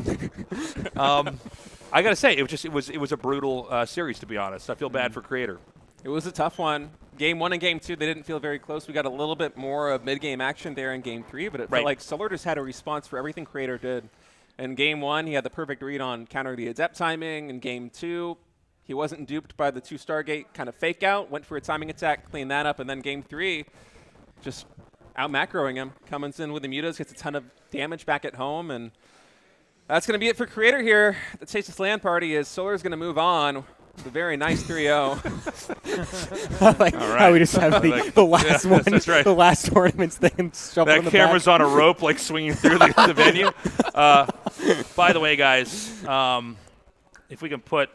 I got to say, it was a brutal series, to be honest. I feel bad for Creator. It was a tough one. Game 1 and Game 2, they didn't feel very close. We got a little bit more of mid-game action there in Game 3, but it felt like Solar just had a response for everything Creator did. In Game 1, he had the perfect read on counter the Adept timing. In Game 2, he wasn't duped by the 2 Stargate kind of fake out, went for a timing attack, cleaned that up, and then Game 3, just out-macroing him. Comes in with the mutas, gets a ton of damage back at home, and that's going to be it for Creator here. The Tasteless LAN Party is Solar's going to move on with a very nice 3-0. Like All right. how we just have the last one, that's right. the last tournaments thing shuffled in That the camera's back. on a rope, like swinging through the venue. By the way, guys, if we can put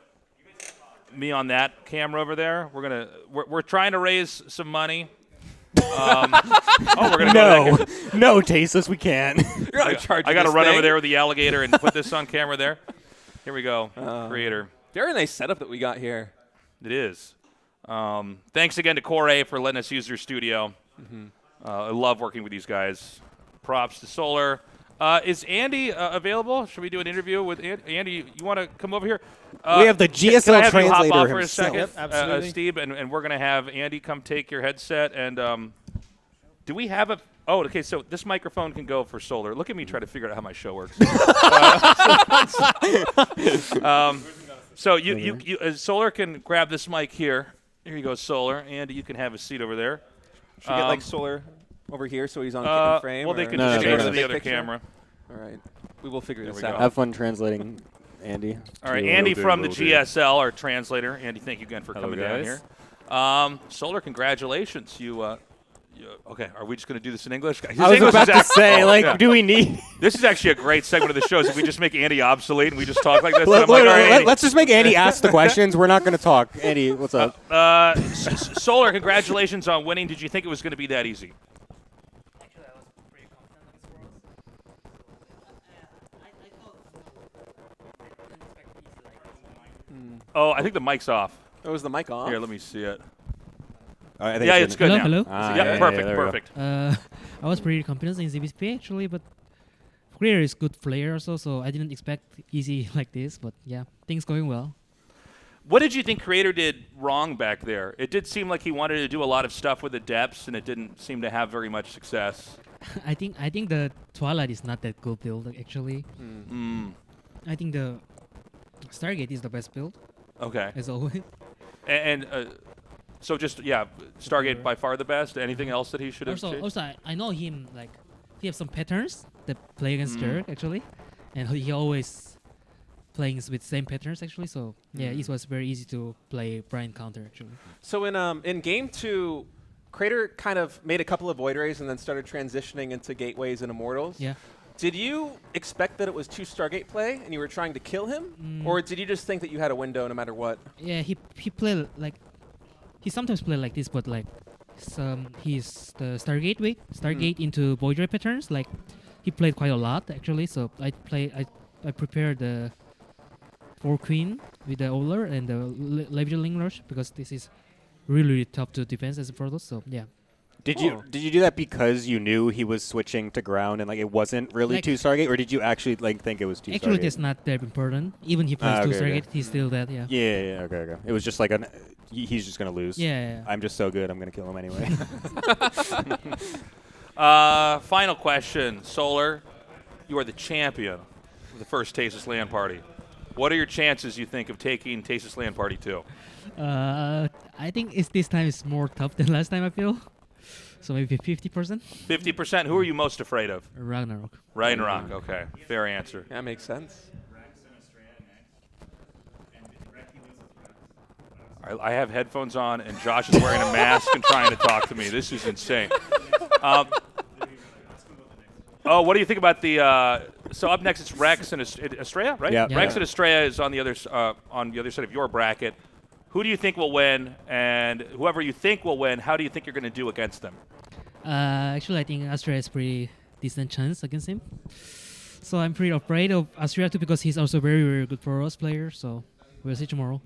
me on that camera over there, we're trying to raise some money. We're gonna go to that No, Tasteless, we can't. You're not in charge I of got to this run thing. over there with the alligator and put this on camera there. Here we go, Creator. Very nice setup that we got here. It is. Thanks again to Core for letting us use their studio. I love working with these guys. Props to Solar. Is Andy available? Should we do an interview with Andy? Andy, you want to come over here? We have the can I GSL have you hop translator off for a himself. second, Yep, absolutely. Steve, and we're going to have Andy come take your headset. And do we have a... Oh, okay, so this microphone can go for Solar. Look at me try to figure out how my show works. So you Solar can grab this mic here. Here you go, Solar. Andy, you can have a seat over there. Should we get like Solar over here so he's on frame? Well, they or- can No, just no, go no, to no. the other Picture? camera. All right. We will figure this we out. go. Have fun translating, Andy. All right, to- Andy do, from the will do. GSL, our translator. Andy, thank you again for Hello, coming down guys. here. Solar, congratulations. Okay, are we just going to do this in English? His I was English about is to say, like, yeah. do we need? This is actually a great segment of the show. If we just make Andy obsolete and we just talk like this, I'm like, all right, Andy. Let's just make Andy ask the questions. We're not going to talk. Andy, what's up? Solar, congratulations on winning. Did you think it was going to be that easy? Actually, I was pretty confident on this world. I thought I didn't expect easy like this. Oh, I think the mic's off. Oh, was the mic on? Here, let me see it. I think Yeah, it's good Hello, now. hello. Yeah, perfect, there we go. perfect. I was pretty confident in ZBSP actually, but Creator is good player also, so I didn't expect easy like this. But yeah, things going well. What did you think Creator did wrong back there? It did seem like he wanted to do a lot of stuff with the depths, and it didn't seem to have very much success. I think the Twilight is not that good build actually. I think the Stargate is the best build Okay. as always. And so just, Stargate by far the best. Anything else that he should have changed? Also, I know him like he has some patterns that play against Jerk actually, and he always playing with same patterns actually. So yeah, it was very easy to play Brian counter actually. So in game 2, Crater kind of made a couple of Void Rays and then started transitioning into Gateways and Immortals. Yeah. Did you expect that it was 2 Stargate play and you were trying to kill him? Or did you just think that you had a window no matter what? Yeah, he play like he sometimes play like this, but like he's the Stargate into Void Ray patterns. Like he played quite a lot actually. So I prepared the 4 Queen with the Oler and the Leviathan Lingrush because this is really tough to defense as a Protoss. So yeah. Did you do that because you knew he was switching to ground and like it wasn't really Like- 2 Stargate, or did you actually like think it was 2 Actually, Stargate? that's not that important. Even he plays Ah, 2 okay, Stargate, okay. he's still that. Yeah. Yeah, okay. It was just like he's just gonna lose. Yeah. I'm just so good. I'm gonna kill him anyway. Final question. Solar, you are the champion of the first Tasteless LAN party. What are your chances, you think, of taking Tasteless LAN party 2? I think this time is more tough than last time. I feel. So maybe 50%. 50%. Who are you most afraid of? Ragnarok. Ragnarok. Okay. Fair answer. That makes sense. I have headphones on, and Josh is wearing a mask and trying to talk to me. This is insane. What do you think about the? So up next, it's Rex and Astrea, right? Yeah. Rex and Astrea is on the other side of your bracket. Who do you think will win? And whoever you think will win, how do you think you're going to do against them? Actually, I think Astrea has pretty decent chance against him. So I'm pretty afraid of Astrea too because he's also very, very good for us player. So we'll see tomorrow.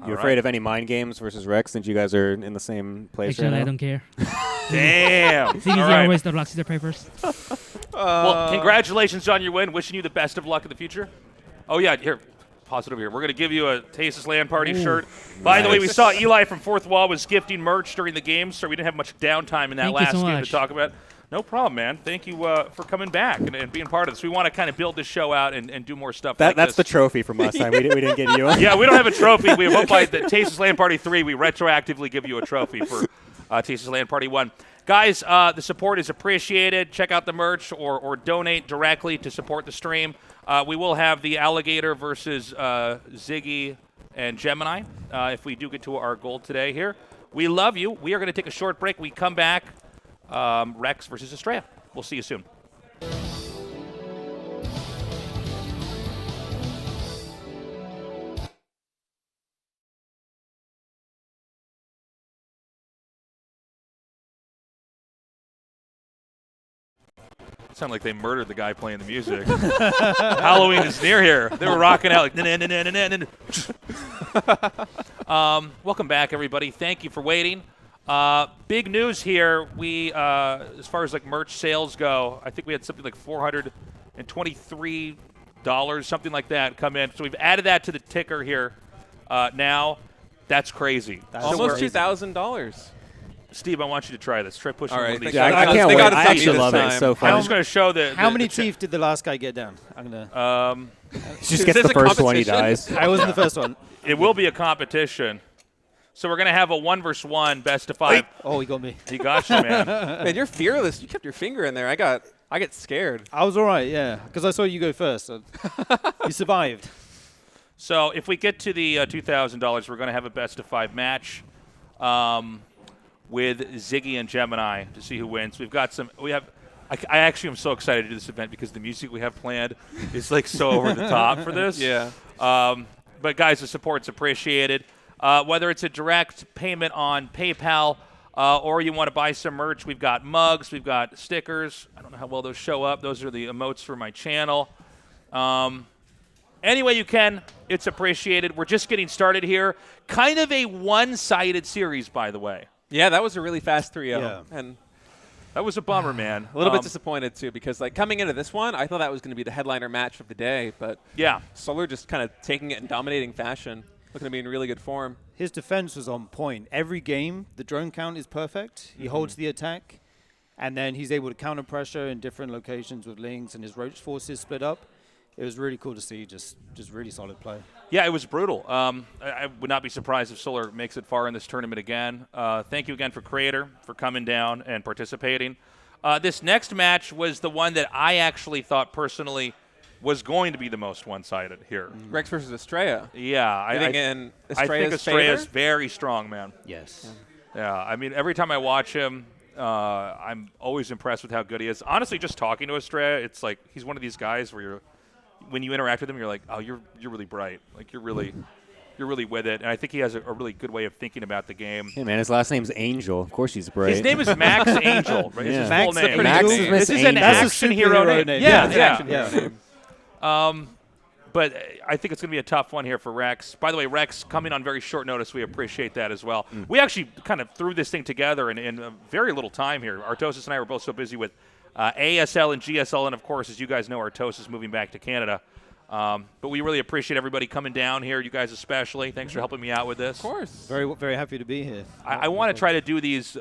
You afraid of any mind games versus Rex since you guys are in the same place Actually, right now? I don't care. Damn. CBC All right. always the blocks their papers. Well, congratulations on your win. Wishing you the best of luck in the future. Oh, yeah, here. Pause it over here. We're going to give you a Tasteless LAN party shirt. By the way, we saw Eli from Fourth Wall was gifting merch during the game, so we didn't have much downtime in that Thank you last so game much. to talk about. No problem, man. Thank you for coming back and being part of this. We want to kind of build this show out and do more stuff like That's this. the trophy from last time. We didn't get you. Yeah, we don't have a trophy. We hope by the Tasteless LAN Party 3, we retroactively give you a trophy for Tasteless LAN Party 1. Guys, the support is appreciated. Check out the merch or donate directly to support the stream. We will have the Alligator versus Ziggy and Gemini if we do get to our goal today here. We love you. We are going to take a short break. We come back. Rex versus Astrea. We'll see you soon. Sound like they murdered the guy playing the music. Halloween is near here. They were rocking out like. Welcome back, everybody. Thank you for waiting. Big news here. We, as far as like merch sales go, I think we had something like $423, something like that, come in. So we've added that to the ticker here. Now, that's crazy. Almost $2,000. Steve, I want you to try this. Try pushing All one right, of these. thank you. I can't They wait. gotta I stop me actually this love it. time. It's so I'm fun. just going to show the. How many the cha- teeth did the last guy get down? I'm gonna. Just gets this the a first one, he competition? dies. I wasn't the first one. It will be a competition. So we're going to have a 1-versus-1 best of 5. Oh, he got me. He got you, man. Man, you're fearless. You kept your finger in there. I get scared. I was all right, yeah, because I saw you go first. So you survived. So if we get to the $2,000, we're going to have a best of 5 match. with Ziggy and Gemini to see who wins. I actually am so excited to do this event because the music we have planned is like so over the top for this. Yeah. But guys, the support's appreciated. Whether it's a direct payment on PayPal or you want to buy some merch, we've got mugs, we've got stickers. I don't know how well those show up. Those are the emotes for my channel. Any way you can, it's appreciated. We're just getting started here. Kind of a one-sided series, by the way. Yeah, that was a really fast 3-0. Yeah. And That was a bummer, man. a little bit disappointed, too, because like coming into this one, I thought that was going to be the headliner match of the day. But Yeah. Solar just kind of taking it in dominating fashion, looking to be in really good form. His defense was on point. Every game, the drone count is perfect. He holds the attack, and then he's able to counter pressure in different locations with links, and his roach forces split up. It was really cool to see, just really solid play. Yeah, it was brutal. I would not be surprised if Solar makes it far in this tournament again. Thank you again for Creator for coming down and participating. This next match was the one that I actually thought personally was going to be the most one-sided here. Rex versus Astrea. Yeah, I think Astrea's very strong, man. Yes. Yeah, I mean, every time I watch him, I'm always impressed with how good he is. Honestly, just talking to Astrea, it's like he's one of these guys where when you interact with him, you're like, oh, you're really bright. Like you're really with it. And I think he has a really good way of thinking about the game. Hey, man, his last name's Angel. Of course he's bright. His name is Max Angel. Right? Yeah. His Max full the name. pretty Max cool. is Miss This is an Angel. That's a action hero superhero name. name. Yeah, Yeah, yeah. yeah. But I think it's going to be a tough one here for Rex. By the way, Rex coming on very short notice. We appreciate that as well. We actually kind of threw this thing together in a very little time here. Artosis and I were both so busy with ASL and GSL, and of course, as you guys know, Artosis moving back to Canada. But we really appreciate everybody coming down here, you guys especially. Thanks for helping me out with this. Of course. Very, very happy to be here. I want to try to do these,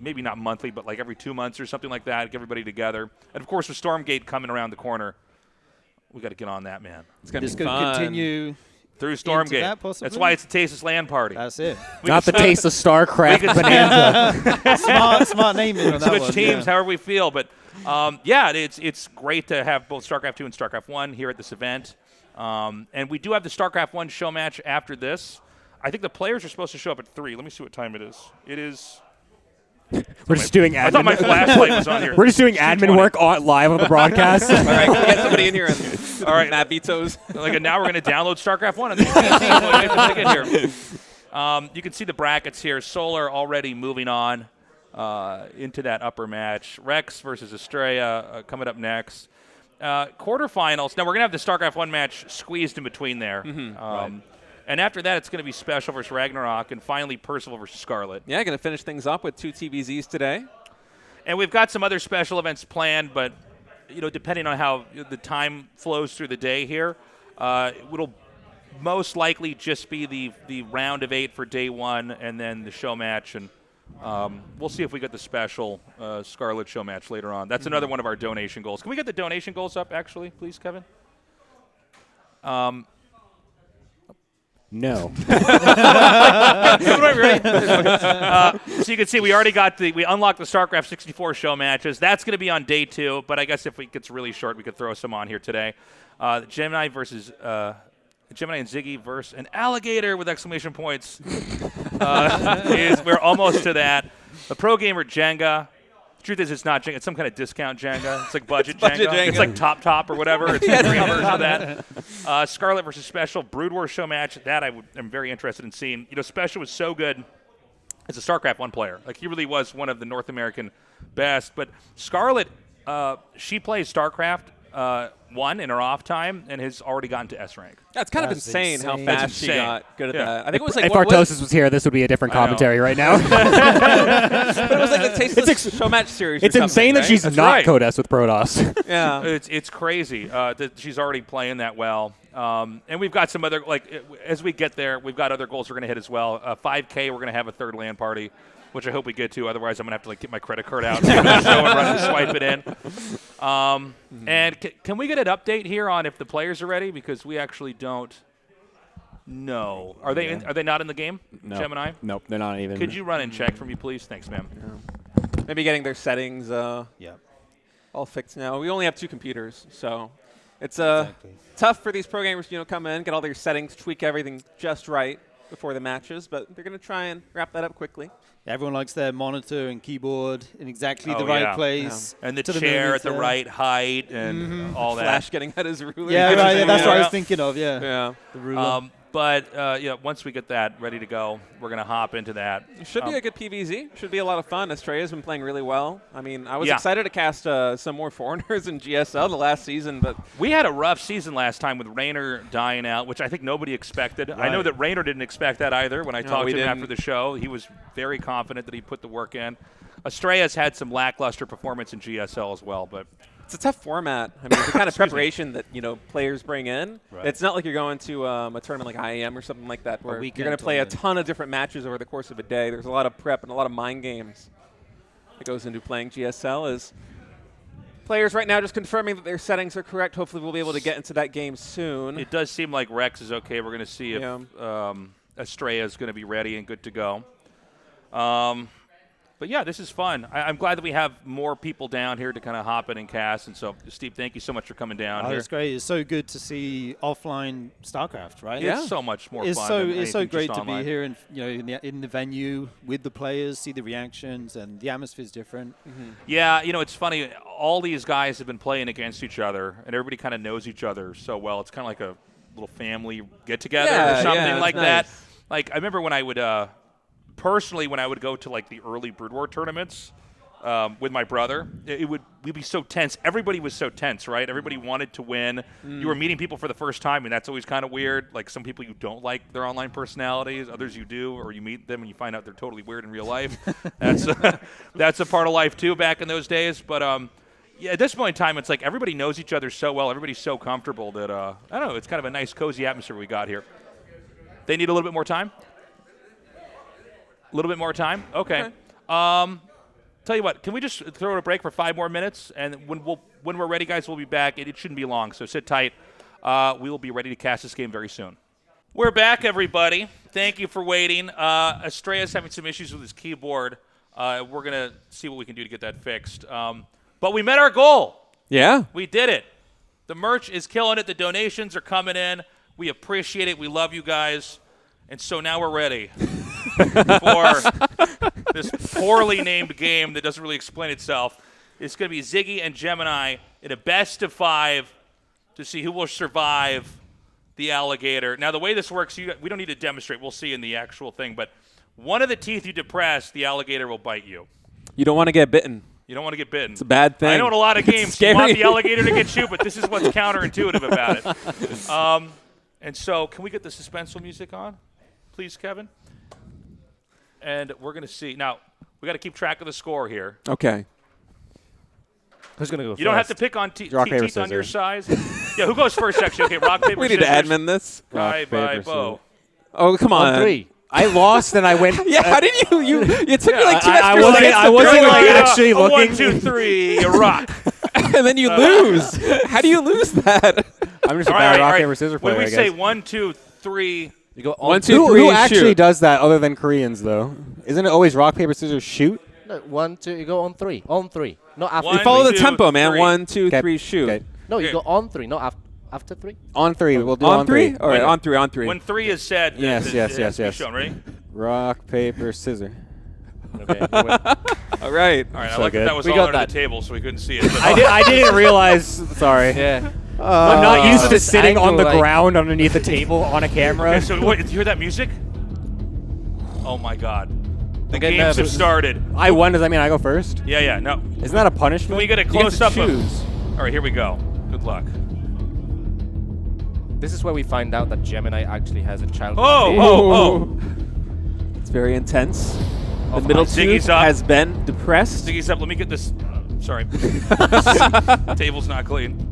maybe not monthly, but like every 2 months or something like that, get everybody together. And, of course, with Stormgate coming around the corner, we got to get on that, man. It's going to Just be going fun. to continue. Through Into Stormgate. that, possibly? That's why it's a Tasteless LAN party. That's it. Not the taste of StarCraft we could- Bonanza. smart naming on that Switch one. teams, yeah. however we feel. But, yeah, it's great to have both StarCraft 2 and StarCraft 1 here at this event. And we do have the StarCraft 1 show match after this. I think the players are supposed to show up at 3. Let me see what time it is. It is... We're just doing admin. I thought my flashlight was on here. We're just doing It's admin 2:20. work live on the broadcast. All right, can we get somebody in here and All right. Matt Betos? Like, now we're going to download StarCraft 1 on the PC. Get here. You can see the brackets here. Solar already moving on into that upper match. Rex versus Astrea coming up next. Quarterfinals. Now, we're going to have the StarCraft 1 match squeezed in between there. And after that, it's going to be Special versus Ragnarok, and finally Percival versus Scarlett. Yeah, going to finish things up with 2 TVZs today. And we've got some other special events planned, but depending on how the time flows through the day here, it'll most likely just be the round of 8 for day 1, and then the show match, and we'll see if we get the special Scarlett show match later on. That's another one of our donation goals. Can we get the donation goals up, actually, please, Kevin? No. So you can see we already got we unlocked the StarCraft 64 show matches. That's going to be on day 2, but I guess if it gets really short, we could throw some on here today. Gemini and Ziggy versus an Alligator with exclamation points. We're almost to that. The Pro Gamer Jenga. The truth is, it's not Jenga. It's some kind of discount Jenga. It's like budget Jenga. It's like Top or whatever. It's a version of that. Scarlett versus Special Brood War show match. That I'm very interested in seeing. Special was so good as a StarCraft 1 player. Like, he really was one of the North American best. But Scarlett, she plays StarCraft 1 in her off time and has already gotten to S rank. That's kind of That's insane how insane. fast That's she insane. got good at Yeah. that. I think it was like If what Artosis was here, this would be a different I know. commentary right now. but it was like the Tasteless show match series. It's or something, insane that right? she's That's not right. Codes with Protoss. Yeah. It's crazy that she's already playing that well. And we've got some other, as we get there, we've got other goals we're going to hit as well. 5K, we're going to have a third LAN party, which I hope we get to. Otherwise, I'm going to have to get my credit card out and run and swipe it in. And can we get an update here on if the players are ready? Because we actually don't know. Are they are they not in the game, No. Gemini? Nope, they're not even. Could you run and check for me, please? Thanks, ma'am. Maybe getting their settings Yeah. all fixed now. We only have 2 computers, so it's Exactly. tough for these pro gamers to come in, get all their settings, tweak everything just right before the matches, but they're going to try and wrap that up quickly. Everyone likes their monitor and keyboard in exactly the right place. And the to chair at the millimeter. right height and all that. Flash getting at his ruler. Yeah, right, that's what I was Yeah. thinking of, yeah. Yeah. The ruler. But once we get that ready to go, we're going to hop into that. Should be a good PVZ. Should be a lot of fun. Astrea's been playing really well. I mean, I was Yeah. excited to cast some more foreigners in GSL the last season, but We had a rough season last time with Raynor dying out, which I think nobody expected. I know Right. that Raynor didn't expect that either. When I talked we to him didn't. after the show, he was very confident that he put the work in. Astrea's had some lackluster performance in GSL as well, but it's a tough format. I mean, the kind of preparation that players bring in. Right. It's not like you're going to a tournament like IAM or something like that, where you're weekend going to play a tournament. ton of different matches over the course of a day. There's a lot of prep and a lot of mind games that goes into playing GSL. As players right now just confirming that their settings are correct. Hopefully, we'll be able to get into that game soon. it does seem like Rex is okay. We're going to see if Yeah. Astrea is going to be ready and good to go. But yeah, this is fun. I'm glad that we have more people down here to kind of hop in and cast. And so, Steve, thank you so much for coming down here. It's great. It's so good to see offline StarCraft, right? Yeah. It's so much more It's fun. so than it's so anything great just to be online. here in the venue with the players, see the reactions, and the atmosphere's different. Yeah, it's funny. All these guys have been playing against each other, and everybody kind of knows each other so well. It's kind of like a little family get-together Yeah, or something yeah, like it's that. nice. Like, I remember when I would personally, when I would go to like the early Brood War tournaments with my brother, we'd be so tense. Everybody was so tense, right? Everybody wanted to win. You were meeting people for the first time, and that's always kind of weird. Like, some people you don't like their online personalities, others you do, or you meet them and you find out they're totally weird in real life. That's a part of life too back in those days. But yeah, at this point in time, it's like everybody knows each other so well. Everybody's so comfortable that I don't know. It's kind of a nice, cozy atmosphere we got here. They need a little bit more time. A little bit more time. Okay. Tell you what, can we just throw it a break for 5 more minutes? And when we're ready, guys, we'll be back. It shouldn't be long, so sit tight. We will be ready to cast this game very soon. We're back, everybody. Thank you for waiting. Astrea's having some issues with his keyboard. We're going to see what we can do to get that fixed. But we met our goal. Yeah. We did it. The merch is killing it. The donations are coming in. We appreciate it. We love you guys. And so now we're ready for this poorly named game that doesn't really explain itself. It's going to be Ziggy and Gemini in a best of 5 to see who will survive the alligator. Now, the way this works, we don't need to demonstrate. We'll see in the actual thing. But one of the teeth you depress, the alligator will bite you. You don't want to get bitten. You don't want to get bitten. It's a bad thing. I know in a lot of It's games you want scary. the alligator to get you, but this is what's counterintuitive about it. And so can we get the suspenseful music on, please, Kevin? And we're going to see. Now, we got to keep track of the score here. Okay. Who's gonna go? You don't have to pick on Rock, paper, teeth on your scissors. size. Yeah, who goes first, actually? Okay, rock, paper, We need scissors. to admin this. Bye, Rock, bye, paper, Bo. Oh, come on. On 3. I lost and I went. Yeah, how did you it took you like 2 I extra wasn't- seconds I to wasn't, throw like, it, actually looking. 1, 2, 3, you rock. and then you lose. How do you lose that? I'm just a All bad right, rock, all right. paper, scissors player, When we I say guess. 1, 2, 3, You go on 1, 2, Who 3, actually shoot. does that other than Koreans, though? Isn't it always rock, paper, scissors, shoot? No, 1, 2. You go on 3. On 3. Not after. One, You follow the 2, tempo, man. 3. 1, 2, Okay. 3, shoot. Okay. No, you Okay. go on 3. Not after 3. On 3. We'll do On 3? All right, Wait. on 3, on 3. when 3 is said, Yes, it yes, has yes, to be yes. shown. Ready? Rock, paper, scissors. Okay. All right. All right, I So like that good. that was We all got under that. the table, so we couldn't see it. But I didn't realize. Sorry. yeah. I'm not used to this sitting on the angle, like- ground underneath the table on a camera. Okay, so wait, did you hear that music? Oh my God. The getting games have nervous. started. I won. Does that mean I go first? Yeah, no. Isn't that a punishment? Can we get a You get close to up of choose. All right, here we go. Good luck. This is where we find out that Gemini actually has a child. Oh. It's very intense. The Oh, middle Ziggy's tooth up. has been depressed. Ziggy's up. Let me get this. Sorry. Table's not clean.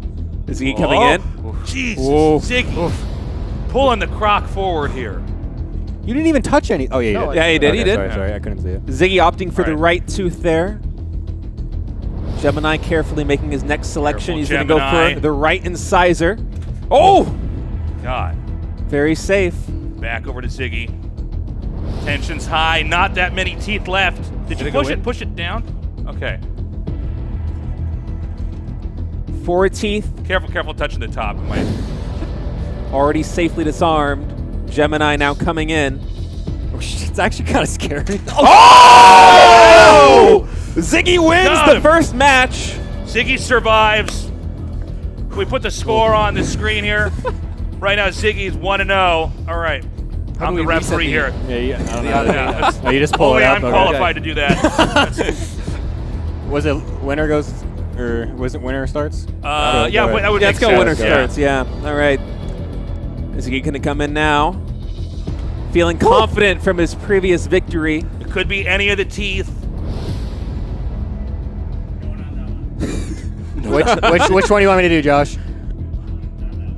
Is he coming Oh, in? Jesus. Whoa. Ziggy. Pulling the croc forward here. You didn't even touch any. Oh yeah, you No, did. Yeah, he did. Okay, He did. Sorry, I couldn't see it. Ziggy opting for All the right. right tooth there. Gemini carefully making his next selection. Careful, He's going to go Gemini. for the right incisor. Oh! God. Very safe. Back over to Ziggy. Tension's high. Not that many teeth left. Did you it go push it? in? Push it down? Okay. 4 teeth. Careful touching the top. It might. Already safely disarmed. Gemini now coming in. It's actually kind of scary. Oh! Ziggy wins Got the him. first match. Ziggy survives. We put the score on the screen here. Right now, Ziggy's 1-0. All right. I'm the referee here. Yeah, I don't know. Yeah, Oh, you just pull only it up. I'm okay. qualified to do that. Was it winner goes, or was it winner starts? Yeah, Go ahead. that would Let's make go sense. winner Yeah. starts. Yeah. All right. Ziggy going to come in now. Feeling confident from his previous victory. It could be any of the teeth. Which one do you want me to do, Josh?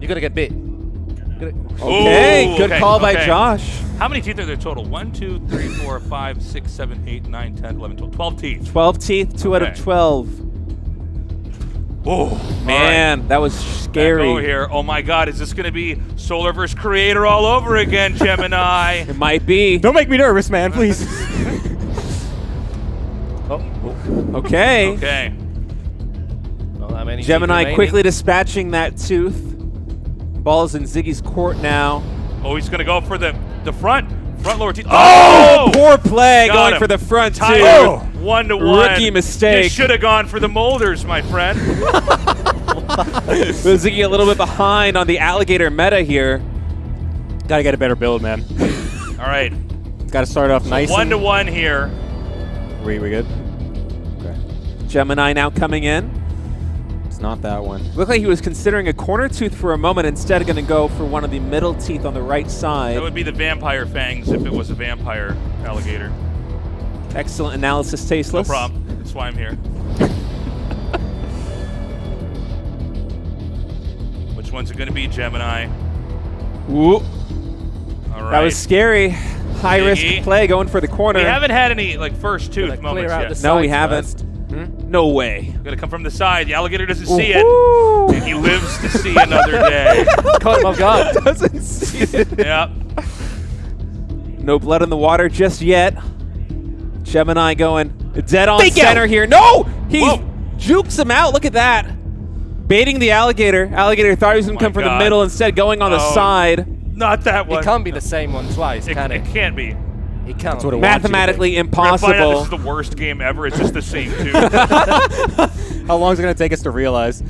You're gonna get bit. Okay, Ooh, good okay, call by okay. Josh. How many teeth are there total? 1, 2, 3, 4, 5, 6, 7, 8, 9, 10, 11, 12. 12 teeth. 12 teeth, 2 out of Okay. 12. Oh, Man, that was scary. Over here. Oh my God, is this going to be Solar vs. Creator all over again, Gemini? It might be. Don't make me nervous, man, please. Okay. Okay. Not that many teeth Gemini remaining. quickly dispatching that tooth. Ball's in Ziggy's court now. Oh, he's going to go for the front lower teeth. Oh, poor play Got going him. for the front Tied tooth. up 1-1. Rookie mistake. You should have gone for the molders, my friend. But Ziggy a little bit behind on the alligator meta here. Gotta get a better build, man. All right. Gotta start off nice. 1-1 here. We good? Okay. Gemini now coming in. It's not that one. Looked like he was considering a corner tooth for a moment. Instead, going to go for one of the middle teeth on the right side. That would be the vampire fangs if it was a vampire alligator. Excellent analysis, No Tasteless. problem. That's why I'm here. Which one's it going to be, Gemini? Ooh, All right. that was scary. High risk Ziggy. play going for the corner. We haven't had any first tooth Gonna moments clear out yet. the No, we sides haven't. first. No way. Gonna come from the side. The alligator doesn't see it. Ooh. And he lives to see another day. Caught him off guard. Doesn't see it. Yep. No blood in the water just yet. Gemini going dead on Fake center out. here. No! He Whoa. jukes him out. Look at that. Baiting the alligator. Alligator thought he was going to my come from the God. middle, instead going on the Oh. side. Not that one. It can't be the same one twice, can It it? can't be. It can't. what it was. Mathematically We're gonna find out impossible. this is the worst game ever. It's just the same tooth. How long is it gonna take us to realize?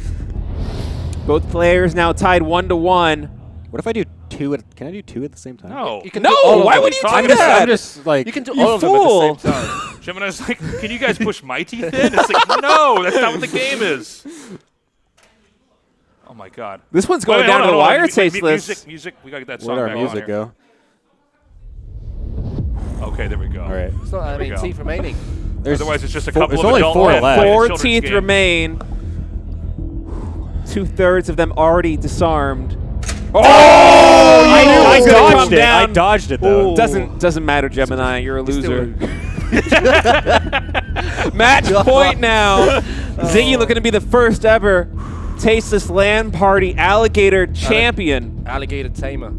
Both players now tied 1-1. What if I do two? Can I do two at the same time? No. You can No, do all of why them. would you I'm do just- that? I'm just like You can do You all of them fool. at the same time. Gemini's like, can you guys push my teeth in? It's like, no, that's not what the game is. Oh my God. This one's going Wait, down to hold the on, wire, wait, Tasteless. Music. We gotta get that where song did back our music on here. go? Okay, there we go. All right. It's not that There we many go. teeth remaining. There's Otherwise, it's just a four- couple there's of only adult four men left. playing a Four children's teeth game. remain. 2/3 of them already disarmed. I it's gonna come dodged it. I down. dodged it though. Doesn't matter, Gemini. You're a loser. Still- Match point now. Ziggy looking to be the first ever Tasteless LAN Party Alligator champion. Alligator tamer.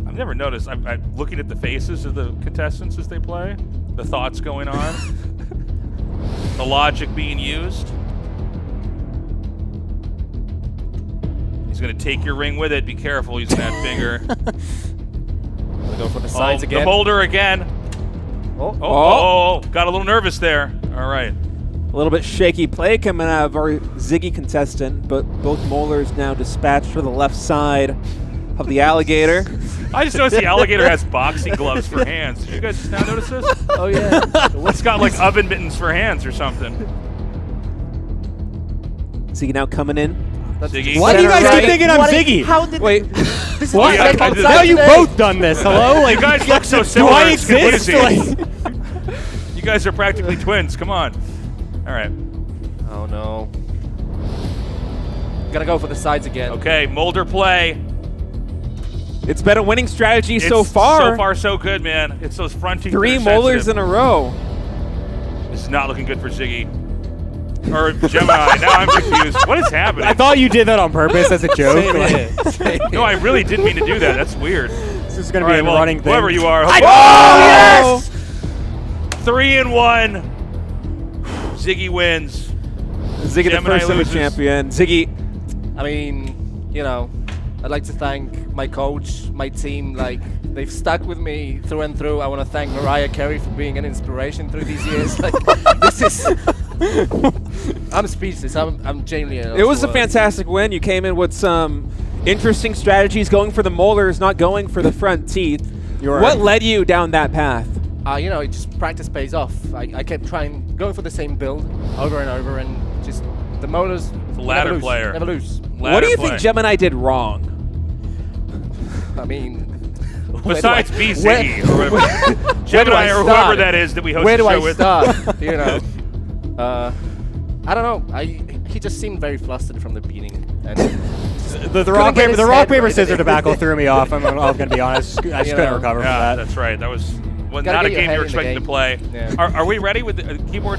I've never noticed. I'm looking at the faces of the contestants as they play, the thoughts going on, the logic being used. He's going to take your ring with it. Be careful using that finger. Gonna go for the sides The again. holder again. Oh. Got a little nervous there. All right. A little bit shaky play coming out of our Ziggy contestant, but both molars now dispatched to the left side of the alligator. I just noticed the alligator has boxing gloves for hands. Did you guys just now notice this? Oh yeah. It's got like oven mittens for hands or something. Ziggy now coming in. Ziggy. Why do you guys Center keep right. thinking I'm Ziggy? How did Wait, this is What? Yeah, the second I did- Now time you today. both done this. Hello? Like You guys look so do similar. I It's good. What is exist? he? Like, You guys are practically twins. Come on. All right. Oh no. Gotta go for the sides again. Okay, Molder play. it's been a winning strategy It's so far. So far, so good, man. It's those front teeth. 3 that are molars in sensitive. a row. This is not looking good for Ziggy. Or Gemini. Now I'm confused. What is happening? I thought you did that on purpose as a joke. Same Like, here. Same No, I really didn't mean to do that. That's weird. this is gonna All be right, a well, running thing. whoever you are. Oh, yes! 3-1. Ziggy wins. Ziggy the Gemini first ever loses. champion. Ziggy, I mean, you know, I'd like to thank my coach, my team. Like, they've stuck with me through and through. I want to thank Mariah Carey for being an inspiration through these years. Like, this is... I'm speechless. I'm genuinely... It was a fantastic win. You came in with some interesting strategies, going for the molars, not going for the front teeth. What led you down that path? You know, just practice pays off. I kept going for the same build over and over, and just the molars. The ladder player. Never lose. What do you think Gemini did wrong? I mean, besides be Ziggy or whatever, Gemini or whoever that is that we host where the do show I with. start? You know, I don't know. He just seemed very flustered from the beginning. And the rock paper scissors debacle threw me off. I'm gonna be honest. I just couldn't recover from Yeah, that. that's right. That was not a game you were expecting to play. Yeah. Are we ready with the keyboard?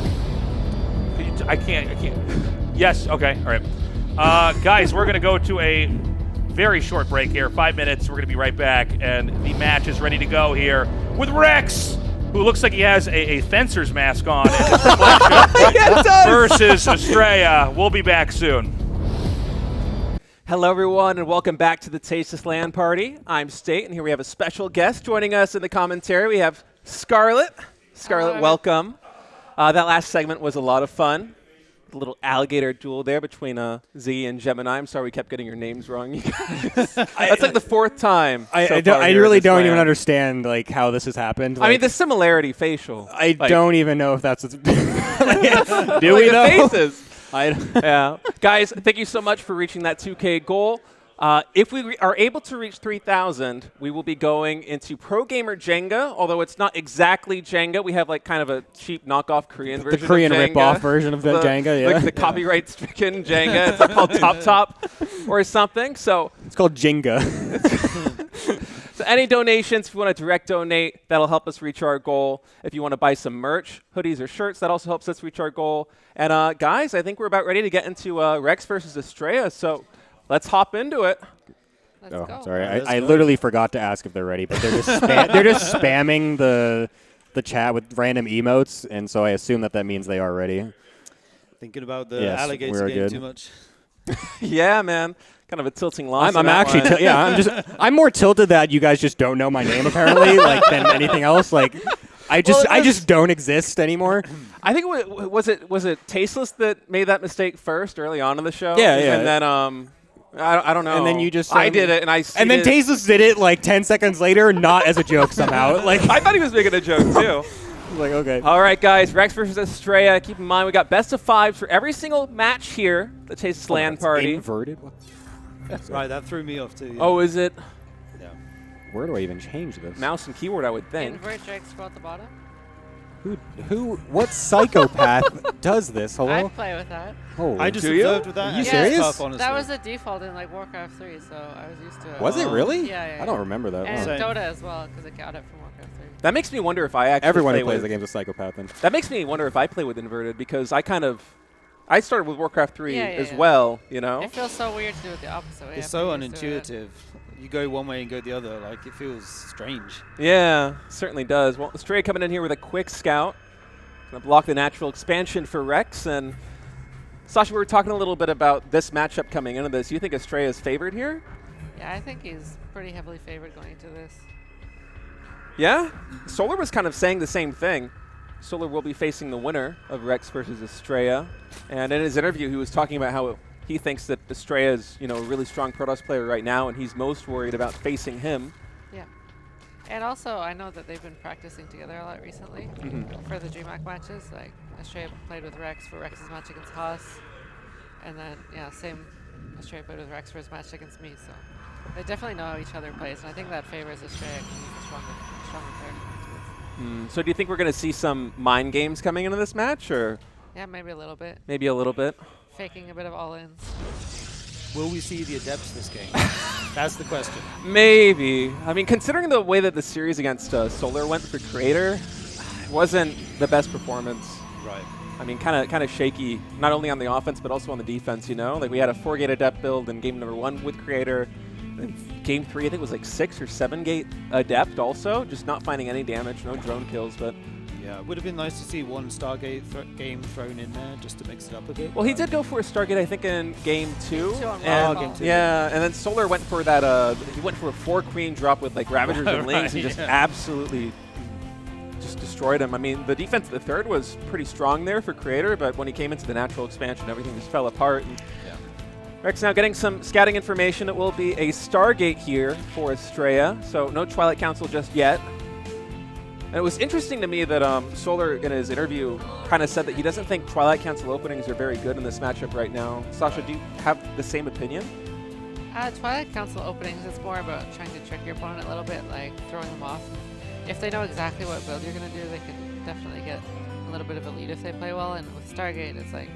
I can't. Yes. Okay. All right. Guys, we're gonna go to a very short break here. 5 minutes. We're gonna be right back, and the match is ready to go here with Rex, who looks like he has a fencer's mask on, and his reflection versus Astrea. We'll be back soon. Hello, everyone, and welcome back to the Tasteless LAN party. I'm State, and here we have a special guest joining us in the commentary. We have Scarlett. Scarlett, welcome. That last segment was a lot of fun. A little alligator duel there between Ziggy and Gemini. I'm sorry we kept getting your names wrong. You guys. That's like the fourth time. I really don't even understand like how this has happened. I mean, the similarity facial. I don't even know if that's do we the though? faces. Yeah. Guys, thank you so much for reaching that 2K goal. If we are able to reach 3,000, we will be going into Pro Gamer Jenga, although it's not exactly Jenga. We have like kind of a cheap knockoff Korean version The Korean of Jenga. rip-off version of the Jenga, yeah. Like the copyright-stricken Jenga. It's like called Top Top or something. So It's called Jenga. So any donations, if you want to direct donate, that'll help us reach our goal. If you want to buy some merch, hoodies or shirts, that also helps us reach our goal. And guys, I think we're about ready to get into Rex versus Astrea. So let's hop into it. Let's Oh, go. sorry. I literally forgot to ask if they're ready, but they're just spamming the chat with random emotes, and so I assume that means they are ready. Thinking about the Yes, alligator we're game good. too much. Yeah, man. Kind of a tilting loss. I'm actually I'm more tilted that you guys just don't know my name apparently, like than anything else. Like I just don't exist anymore. I think was it Tasteless that made that mistake first early on in the show? Yeah, yeah. And then I don't know. And then you just I did it, and and then Tasteless did it like 10 seconds later, not as a joke somehow. Like I thought he was making a joke too. like okay. All right, guys. Rex versus Astrea. Keep in mind, we got best of 5s for every single match here. The Tasteless LAN party. Inverted. What? Right, that threw me off too. Yeah. Oh, is it Yeah. Where do I even change this? mouse and keyboard? I would think. Invert drag scroll at the bottom. What psychopath does this? Hello? I'd play with that. Holy. I just Do you? observed with that. Are you and serious? it's tough, honestly. That was the default in like Warcraft 3, so I was used to it. Was it really? Yeah. I don't remember that. And Wow. Same. Dota as well, because it got it from Warcraft 3. That makes me wonder if I actually Everyone play who plays with, the game's a psychopath then. That makes me wonder if I play with inverted because I started with Warcraft 3 as yeah. well. You know. It feels so weird to do it the opposite way. It's I'm so pretty used to it. unintuitive. You go one way and go the other. Like it feels strange. Yeah, certainly does. Well, Astrea coming in here with a quick scout. Gonna block the natural expansion for Rex. And Sasha, we were talking a little bit about this matchup coming into this. You think Astrea is favored here? Yeah, I think he's pretty heavily favored going into this. Yeah? Solar was kind of saying the same thing. Solar will be facing the winner of Rex versus Astrea. And in his interview, he was talking about how he thinks that Astrea is, a really strong Protoss player right now, and he's most worried about facing him. Yeah. And also, I know that they've been practicing together a lot recently for the DreamHack matches. Like, Astrea played with Rex for Rex's match against Haas. And then, same Astrea played with Rex for his match against me. So they definitely know how each other plays. And I think that favors Astrea because he's a stronger player. So do you think we're going to see some mind games coming into this match, or Yeah, maybe a little bit. maybe a little bit? Faking a bit of all-ins. Will we see the Adepts this game? That's the question. Maybe. I mean, considering the way that the series against Solar went for Creator, it wasn't the best performance. Right. I mean, kind of shaky, not only on the offense, but also on the defense, Like, we had a 4-gate Adept build in game number 1 with Creator. In game 3, I think it was like 6 or 7-gate Adept also, just not finding any damage, no drone kills, but Yeah, it would have been nice to see one Stargate game thrown in there just to mix it up a bit. Well, he did go for a Stargate, I think, in game 2. Game 2 on and Waterfall. yeah, and then Solar went for that. He went for a 4-queen drop with like Ravagers and Lings, and just absolutely just destroyed him. I mean, the defense of the third was pretty strong there for Creator, but when he came into the natural expansion, everything just fell apart. And Rex now getting some scouting information. It will be a Stargate here for Astrea, so no Twilight Council just yet. And it was interesting to me that Solar, in his interview, kind of said that he doesn't think Twilight Council openings are very good in this matchup right now. Sasha, do you have the same opinion? Twilight Council openings, it's more about trying to trick your opponent a little bit, like throwing them off. If they know exactly what build you're going to do, they can definitely get a little bit of a lead if they play well. And with Stargate, it's like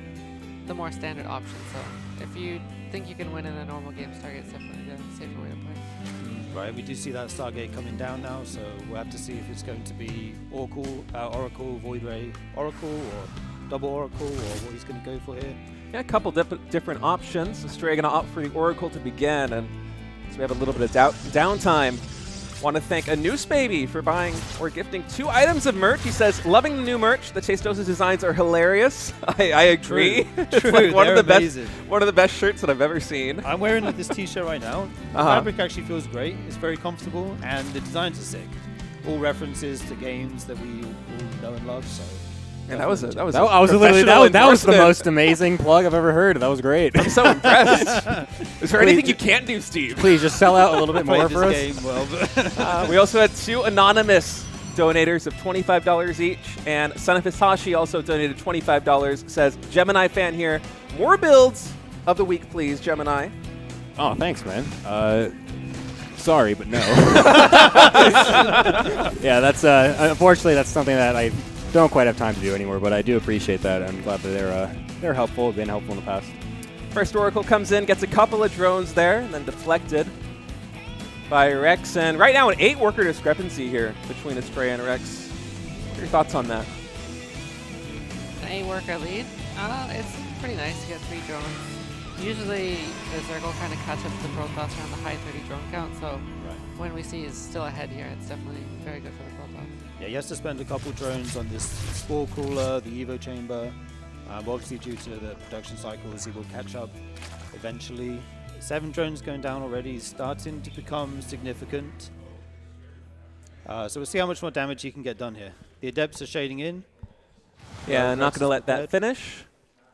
the more standard option. So if you think you can win in a normal game, Stargate's definitely the safer way to play. Right, we do see that Stargate coming down now, so we'll have to see if it's going to be Oracle, Void Ray, Oracle, or double Oracle, or what he's going to go for here. Yeah, a couple different options. Astrea going to opt for the Oracle to begin, and so we have a little bit of downtime. Want to thank a Noose Baby for buying or gifting 2 items of merch. He says, loving the new merch. The Tasteless designs are hilarious. I agree. It's like one of the best shirts that I've ever seen. I'm wearing this t-shirt right now. The fabric actually feels great. It's very comfortable, and the designs are sick. All references to games that we all know and love. So. And that was the most amazing plug I've ever heard. That was great. I'm so impressed. Is there anything you can't do, Steve? Please just sell out a little bit more for us. Game well. We also had 2 anonymous donators of $25 each, and Son of Hisashi also donated $25. Says, Gemini fan here. More builds of the week, please, Gemini. Oh, thanks, man. Sorry, but no. Yeah, that's unfortunately that's something that I don't quite have time to do anymore, but I do appreciate that. I'm glad that they're helpful, been helpful in the past. First Oracle comes in, gets a couple of drones there, and then deflected by Rex. And right now an 8 worker discrepancy here between Astrea and Rex. What are your thoughts on that? An 8 worker lead? It's pretty nice to get 3 drones. Usually the Zergle kind of catch up to the Protoss around the high 30 drone count, so when we see he's still ahead here, it's definitely very good for the Protoss. Yeah, he has to spend a couple drones on this Spore Crawler, the Evo Chamber. Obviously, due to the production cycles, he will catch up eventually. 7 drones going down already, starting to become significant. So we'll see how much more damage he can get done here. The Adepts are shading in. Yeah, not going to let that finish.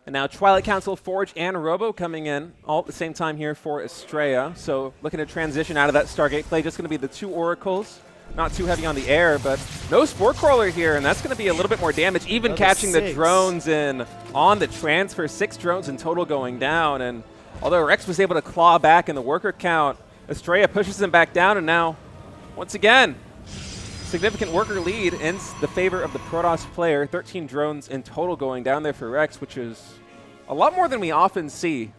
And now Twilight Council, Forge, and Robo coming in all at the same time here for Astrea. So looking to transition out of that Stargate play, just going to be the 2 Oracles. Not too heavy on the air, but no Spore Crawler here, and that's going to be a little bit more damage, even catching the drones in on the transfer. 6 drones in total going down, and although Rex was able to claw back in the worker count, Astrea pushes him back down, and now, once again, significant worker lead in the favor of the Protoss player. 13 drones in total going down there for Rex, which is a lot more than we often see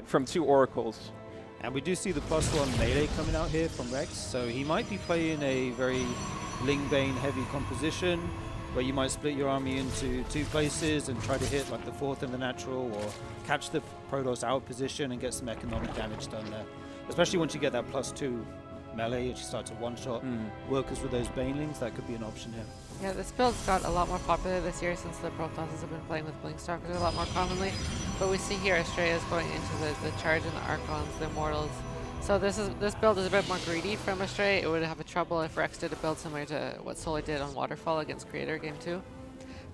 from 2 Oracles. And we do see the +1 melee coming out here from Rex, so he might be playing a very Lingbane heavy composition where you might split your army into 2 places and try to hit like the 4th and the natural, or catch the Protoss out of position and get some economic damage done there. Especially once you get that +2 melee, if you start to one-shot workers with those Banelings, that could be an option here. Yeah, this build's got a lot more popular this year since the Protosses have been playing with Blinkstalkers a lot more commonly. But we see here Astrea is going into the Charge and the Archons, the Immortals. So this build is a bit more greedy from Astrea. It would have a trouble if Rex did a build similar to what Solar did on Waterfall against Creator Game 2.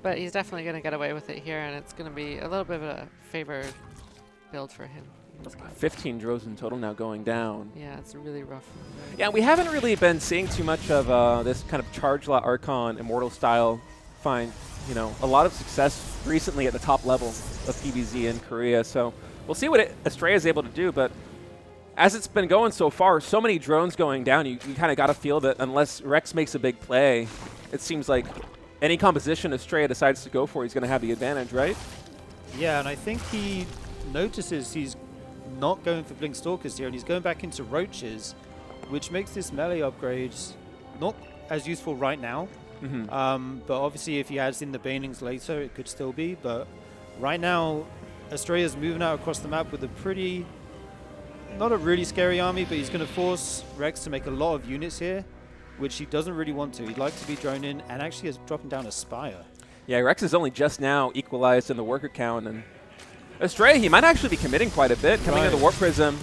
But he's definitely going to get away with it here, and it's going to be a little bit of a favored build for him. 15 drones in total now going down. Yeah, it's really rough. Yeah, we haven't really been seeing too much of this kind of Charge La Archon Immortal style find, a lot of success recently at the top level of PBZ in Korea. So we'll see what Astrea is able to do, but as it's been going so far, so many drones going down, you kind of got to feel that unless Rex makes a big play, it seems like any composition Astrea decides to go for, he's going to have the advantage, right? Yeah, and I think he notices he's not going for Blink Stalkers here, and he's going back into Roaches, which makes this melee upgrade not as useful right now. But obviously if he adds in the Banelings later, it could still be. But right now, Astrea's moving out across the map with a pretty, not a really scary army, but he's going to force Rex to make a lot of units here. which he doesn't really want to. He'd like to be drone in, and actually is dropping down a Spire. Yeah, Rex is only just now equalized in the worker count, and Astrea, he might actually be committing quite a bit coming into the Warp Prism.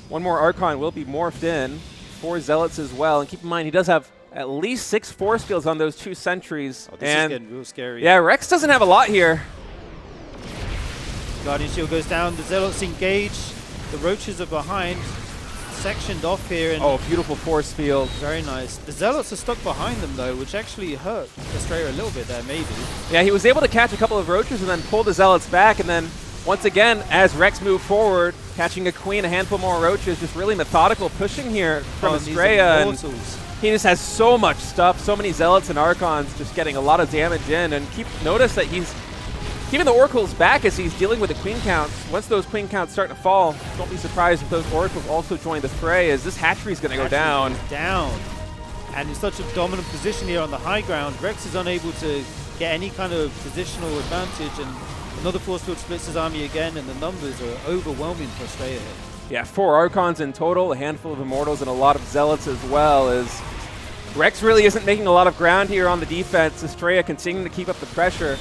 One more Archon will be morphed in. 4 Zealots as well, and keep in mind he does have at least 6 force fields on those 2 sentries. Oh, this is getting real scary. Yeah, Rex doesn't have a lot here. Guardian Shield goes down, the Zealots engage, the Roaches are behind, sectioned off here. And oh, beautiful force field. very nice. The Zealots are stuck behind them though, which actually hurt Astrea a little bit there, maybe. Yeah, he was able to catch a couple of Roaches and then pull the Zealots back, and then once again, as Rex moved forward, catching a Queen, a handful more Roaches, just really methodical pushing here from Astrea. And he just has so much stuff, so many Zealots and Archons just getting a lot of damage in. And notice that he's keeping the Oracles back as he's dealing with the Queen counts. Once those Queen counts start to fall, don't be surprised if those Oracles also join the fray, as this hatchery is going to go down. And in such a dominant position here on the high ground, Rex is unable to get any kind of positional advantage, and another force field splits his army again, and the numbers are overwhelming for Astrea here. Yeah, 4 Archons in total, a handful of Immortals, and a lot of Zealots as well, as Rex really isn't making a lot of ground here on the defense. Astrea continuing to keep up the pressure.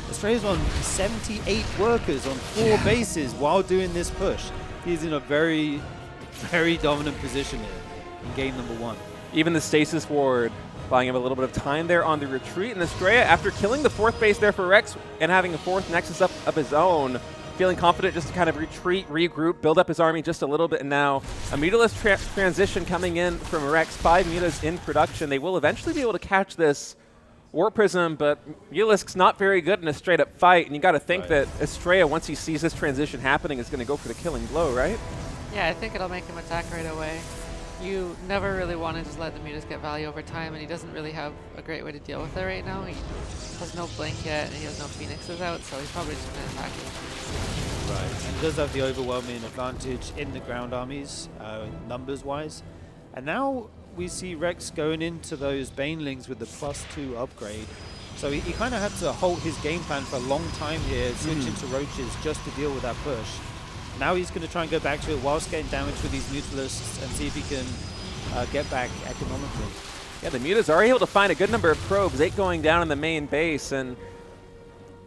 Astrea's on 78 workers on 4 bases while doing this push. He's in a very, very dominant position here in game number 1. Even the Stasis Ward buying him a little bit of time there on the retreat. And Astrea, after killing the 4th base there for Rex and having a 4th Nexus up of his own, feeling confident just to kind of retreat, regroup, build up his army just a little bit. And now a mutalist transition coming in from Rex. 5 mutas in production. They will eventually be able to catch this Warp Prism, but Mutalisk's not very good in a straight-up fight. And you got to think that Astrea, once he sees this transition happening, is going to go for the killing blow, right? Yeah, I think it'll make him attack right away. You never really want to just let the mutas get value over time, and he doesn't really have a great way to deal with it right now. He has no blink yet, and he has no Phoenixes out, so he's probably just going to attack you. Right, and he does have the overwhelming advantage in the ground armies, numbers-wise. And now we see Rex going into those Banelings with the +2 upgrade. So he kind of had to halt his game plan for a long time here, switch into Roaches just to deal with that push. Now he's going to try and go back to it whilst getting damage with these Mutalists and see if he can get back economically. Yeah, the mutas are able to find a good number of probes, 8 going down in the main base, and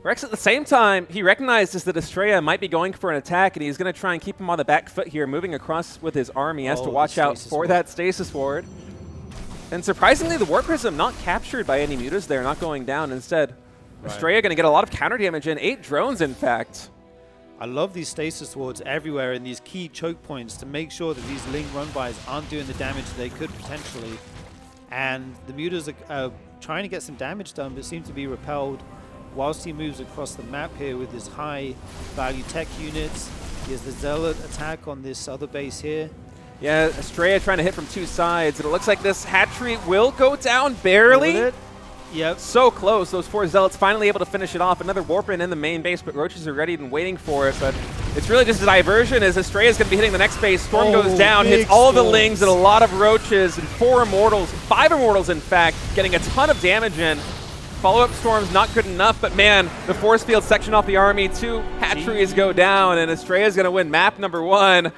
Rex at the same time, he recognizes that Astrea might be going for an attack, and he's going to try and keep him on the back foot here, moving across with his army. He has to watch out for that Stasis Ward. And surprisingly, the Warp Prism not captured by any mutas there, not going down. Instead, Astrea going to get a lot of counter damage in, 8 drones in fact. I love these Stasis Wards everywhere in these key choke points to make sure that these Ling run-bys aren't doing the damage they could potentially. And the mutas are trying to get some damage done, but seem to be repelled whilst he moves across the map here with his high-value tech units. He has the Zealot attack on this other base here. Yeah, Astrea trying to hit from 2 sides, and it looks like this hatchery will go down barely. Yep. So close. Those 4 Zealots finally able to finish it off. Another Warp in the main base, but Roaches are ready and waiting for it. But it's really just a diversion as Astrea is going to be hitting the next base. Storm goes down, hits all of the Lings and a lot of Roaches, and 4 Immortals, 5 Immortals in fact, getting a ton of damage in. Follow-up Storm's not good enough, but man, the force field section off the army. 2 hatcheries go down, and Astrea is going to win map number 1.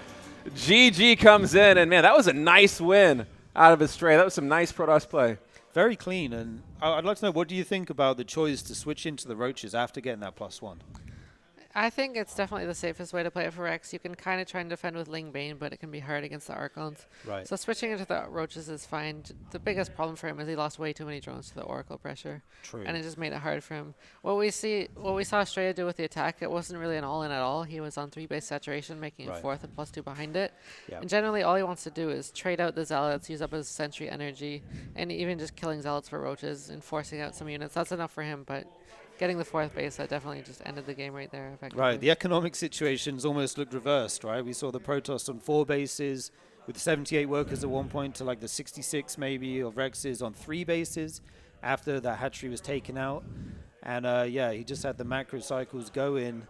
GG comes in, and man, that was a nice win out of Astrea. That was some nice Protoss play. Very clean, and I'd like to know, what do you think about the choice to switch into the Roaches after getting that +1? I think it's definitely the safest way to play it for Rex. You can kind of try and defend with Ling Bane, but it can be hard against the Archons. Right. So switching into the Roaches is fine. The biggest problem for him is he lost way too many drones to the Oracle pressure. True. And it just made it hard for him. What we saw Astrea do with the attack, it wasn't really an all-in at all. He was on 3 base saturation, making a 4th and +2 behind it. Yep. And generally all he wants to do is trade out the Zealots, use up his sentry energy, and even just killing Zealots for Roaches and forcing out some units. That's enough for him, but getting the 4th base, that definitely just ended the game right there. Effectively. Right, the economic situations almost looked reversed, right? We saw the Protoss on 4 bases with 78 workers at one point to like the 66 maybe of Rex's on 3 bases after that hatchery was taken out. And yeah, he just had the macro cycles go in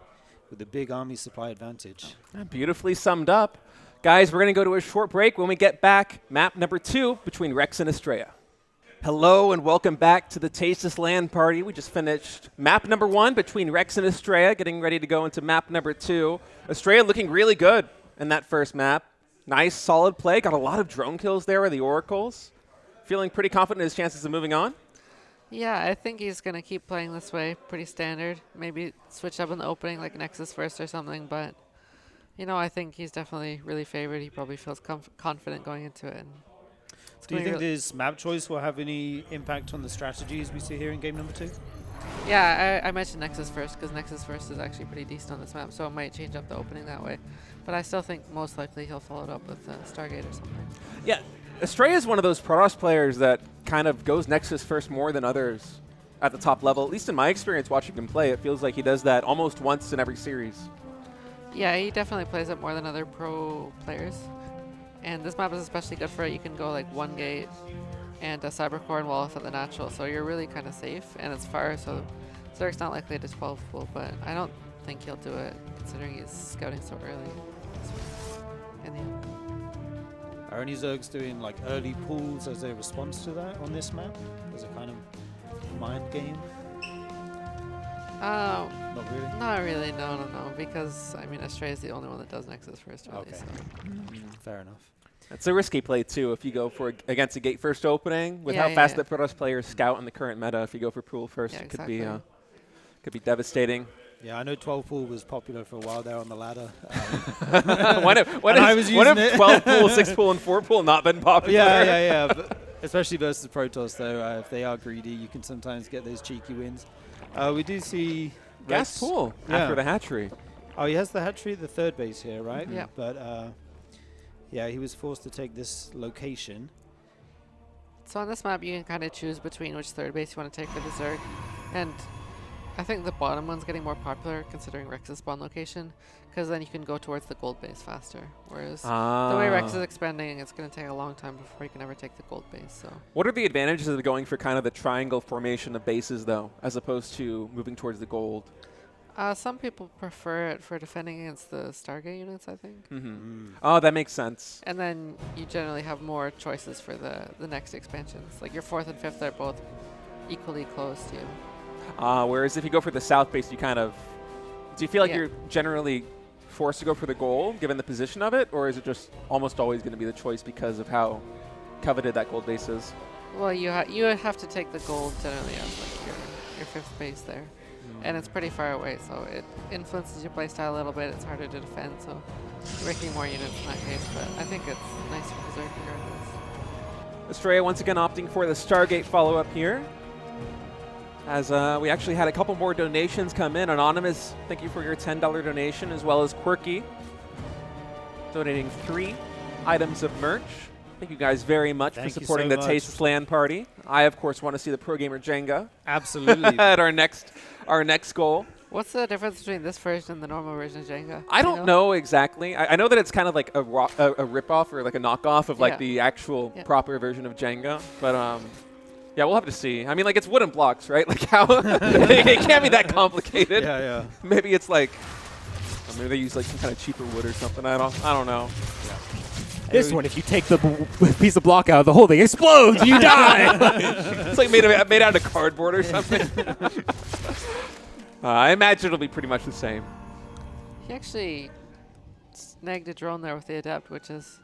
with a big army supply advantage. Beautifully summed up. Guys, we're going to go to a short break. When we get back, map number 2 between Rex and Astrea. Hello and welcome back to the Tasteless LAN party. We just finished map number 1 between Rex and Astrea, getting ready to go into map number 2. Astrea looking really good in that first map. Nice, solid play. Got a lot of drone kills there with the Oracles. feeling pretty confident in his chances of moving on? Yeah, I think he's going to keep playing this way, pretty standard. Maybe switch up in the opening, like Nexus first or something. But, you know, I think he's definitely really favored. He probably feels confident going into it. And do you think this map choice will have any impact on the strategies we see here in game number 2? Yeah, I mentioned Nexus first because Nexus first is actually pretty decent on this map, so it might change up the opening that way. But I still think most likely he'll follow it up with Stargate or something. Yeah, Astrea is one of those Protoss players that kind of goes Nexus first more than others at the top level. At least in my experience watching him play, it feels like he does that almost once in every series. Yeah, he definitely plays it more than other pro players. And this map is especially good for it. You can go like 1 gate and a Cybercore and wall off at the natural, so you're really kind of safe, and it's far, so Zerg's not likely to 12 pool, but I don't think he'll do it, considering he's scouting so early. In the end. Are any Zergs doing like early pools as a response to that on this map? As a kind of mind game? Not really? Not really, no, because, I mean, Astrea is the only one that does Nexus first, really, Okay. so. Fair enough. It's a risky play, too, if you go for against a gate first opening. With Yeah, how fast yeah. the Protoss players scout in the current meta, if you go for pool first, Yeah, it exactly. could be devastating. Yeah, I know 12 pool was popular for a while there on the ladder. When have 12 pool, 6 pool, and 4 pool not been popular? Yeah. But especially versus Protoss, though, if they are greedy, you can sometimes get those cheeky wins. We do see Gas pool after the hatchery. Oh, he has the hatchery at the third base here, right? Yeah. But yeah, he was forced to take this location. So on this map, you can kind of choose between which third base you want to take for the Zerg. And I think the bottom one's getting more popular considering Rex's spawn location, because then you can go towards the gold base faster. Whereas the way Rex is expanding, it's going to take a long time before you can ever take the gold base. So What are the advantages of going for kind of the triangle formation of bases, though, as opposed to moving towards the gold? some people prefer it for defending against the Stargate units, I think. Oh, that makes sense. And then you generally have more choices for the next expansions. Like your 4th and 5th are both equally close to you. Whereas if you go for the south base, you kind of... Do you feel like Yeah. you're generally forced to go for the gold, given the position of it? Or is it just almost always going to be the choice because of how coveted that gold base is? Well, you have to take the gold generally as like your 5th base there. And it's pretty far away, so it influences your playstyle a little bit. It's harder to defend, so you're making more units in that case. But I think it's nice for Berserk regardless. Astrea once again opting for the Stargate follow-up here. As we actually had a couple more donations come in. Anonymous, thank you for your $10 donation, as well as Quirky, donating 3 items of merch. Thank you guys very much Thank for you supporting so the much. Tasteless LAN party. I, of course, want to see the Pro Gamer Jenga Absolutely. at our next goal. What's the difference between this version and the normal version of Jenga? I Do you don't know exactly. I know that it's kind of like a rip-off or like a knockoff of like Yeah. the actual Yeah. proper version of Jenga. But yeah, we'll have to see. I mean, like it's wooden blocks, right? Like how it can't be that complicated. yeah. Maybe it's like maybe they use like some kind of cheaper wood or something. I don't know. This one, if you take the piece of block out, the whole thing explodes. You die. It's like made out of cardboard or something. I imagine it'll be pretty much the same. He actually snagged a drone there with the Adept, which is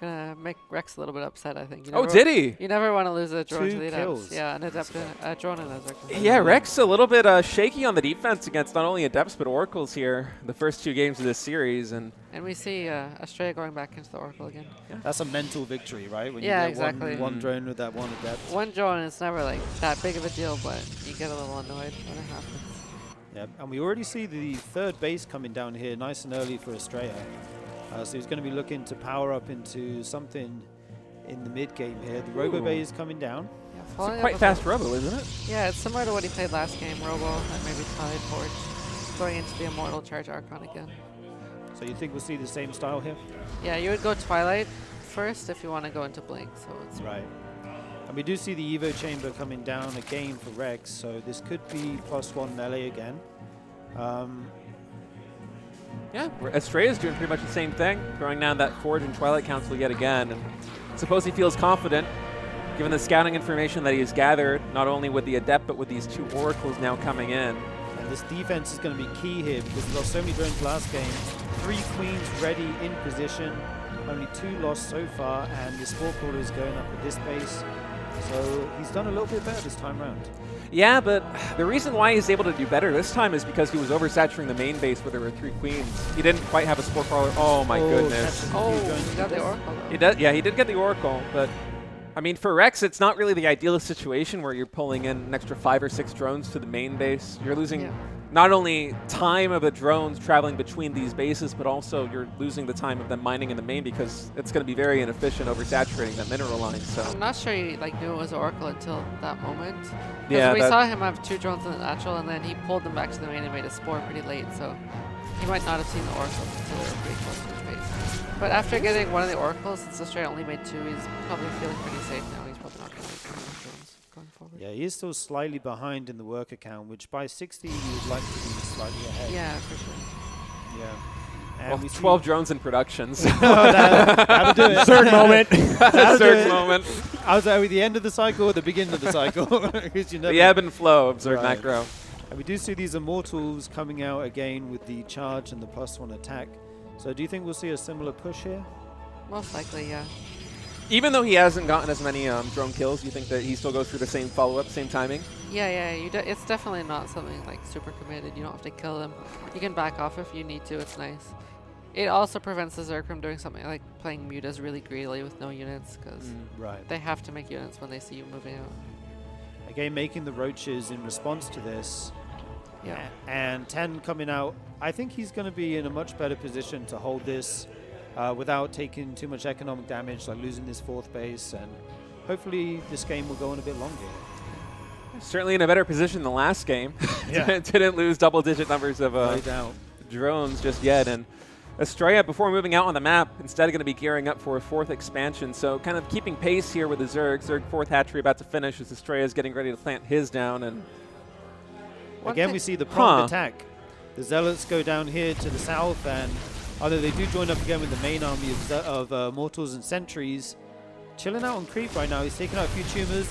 going to make Rex a little bit upset, I think. Oh, did he? You never want to lose a drone to 2 the kills. Adepts. Yeah, an Adept, a drone and a Zerg. Yeah, Rex a little bit shaky on the defense against not only Adepts but Oracles here. The first 2 games of this series, and And we see Astrea going back into the Oracle again. That's a mental victory, right? When Yeah, you get exactly. one drone with that one adept. One drone is never like that big of a deal, but you get a little annoyed when it happens. Yeah, and we already see the third base coming down here nice and early for Astrea. So he's going to be looking to power up into something in the mid game here. The Robo Bay is coming down. Yeah, it's following a up quite with fast Robo, isn't it? Yeah, it's similar to what he played last game, Robo, and maybe Twilight Forge, going into the Immortal Charge Archon again. So you think we'll see the same style here? Yeah, you would go Twilight first if you want to go into Blink. So it's Right. And we do see the Evo Chamber coming down again for Rex, so this could be +1 melee again. Yeah, Astrea is doing pretty much the same thing, throwing down that Forge and Twilight Council yet again. And suppose he feels confident, given the scouting information that he has gathered, not only with the Adept, but with these 2 Oracles now coming in. And this defense is going to be key here because we lost so many drones last game. 3 Queens ready in position, only 2 lost so far, and the Spore Crawler is going up at this base. So he's done a little bit better this time round. Yeah, but the reason why he's able to do better this time is because he was oversaturating the main base where there were 3 queens. He didn't quite have a spore crawler. Oh my goodness. Oh, he got the Oracle. He does. Yeah, he did get the Oracle, but I mean, for Rex, it's not really the ideal situation where you're pulling in an extra 5 or 6 drones to the main base. You're losing not only time of the drones traveling between these bases, but also you're losing the time of them mining in the main because it's going to be very inefficient oversaturating that mineral line. So I'm not sure he knew it was Oracle until that moment. Yeah, we saw him have 2 drones in the natural, and then he pulled them back to the main and made a spore pretty late. So he might not have seen the Oracle until they were pretty close to his base. But after getting one of the Oracles, since Astrea only made 2, he's probably feeling pretty safe now. He's probably not going to make any more drones going forward. Yeah, he is still slightly behind in the worker count, which by 60 you would like to be slightly ahead. Yeah, for sure. Yeah. And well, we see 12 drones in production. So that'll do it. Third moment. That'll do Zerg's it. moment. I was at the end of the cycle or the beginning of the cycle? 'Cause you never The ebb and flow of Zerg Right. macro. And we do see these Immortals coming out again with the charge and the +1 attack. So do you think we'll see a similar push here? Most likely, yeah. Even though he hasn't gotten as many drone kills, you think that he still goes through the same follow-up, same timing? Yeah. It's definitely not something super committed. You don't have to kill them. You can back off if you need to. It's nice. It also prevents the Zerg from doing something like playing mutas really greedily with no units, because Right. they have to make units when they see you moving out. Again, making the roaches in response to this. Yeah. And 10 coming out. I think he's going to be in a much better position to hold this without taking too much economic damage, like losing this 4th base. And hopefully this game will go on a bit longer. Certainly in a better position than the last game. Yeah. Didn't lose double-digit numbers of No doubt. drones just yet. And Astrea, before moving out on the map, instead going to be gearing up for a 4th expansion. So kind of keeping pace here with the Zerg. Zerg 4th hatchery about to finish as Astrea is getting ready to plant his down. And Again, we see the prompt attack. The Zealots go down here to the south, and although they do join up again with the main army of Mortals and Sentries, chilling out on creep right now. He's taking out a few tumors.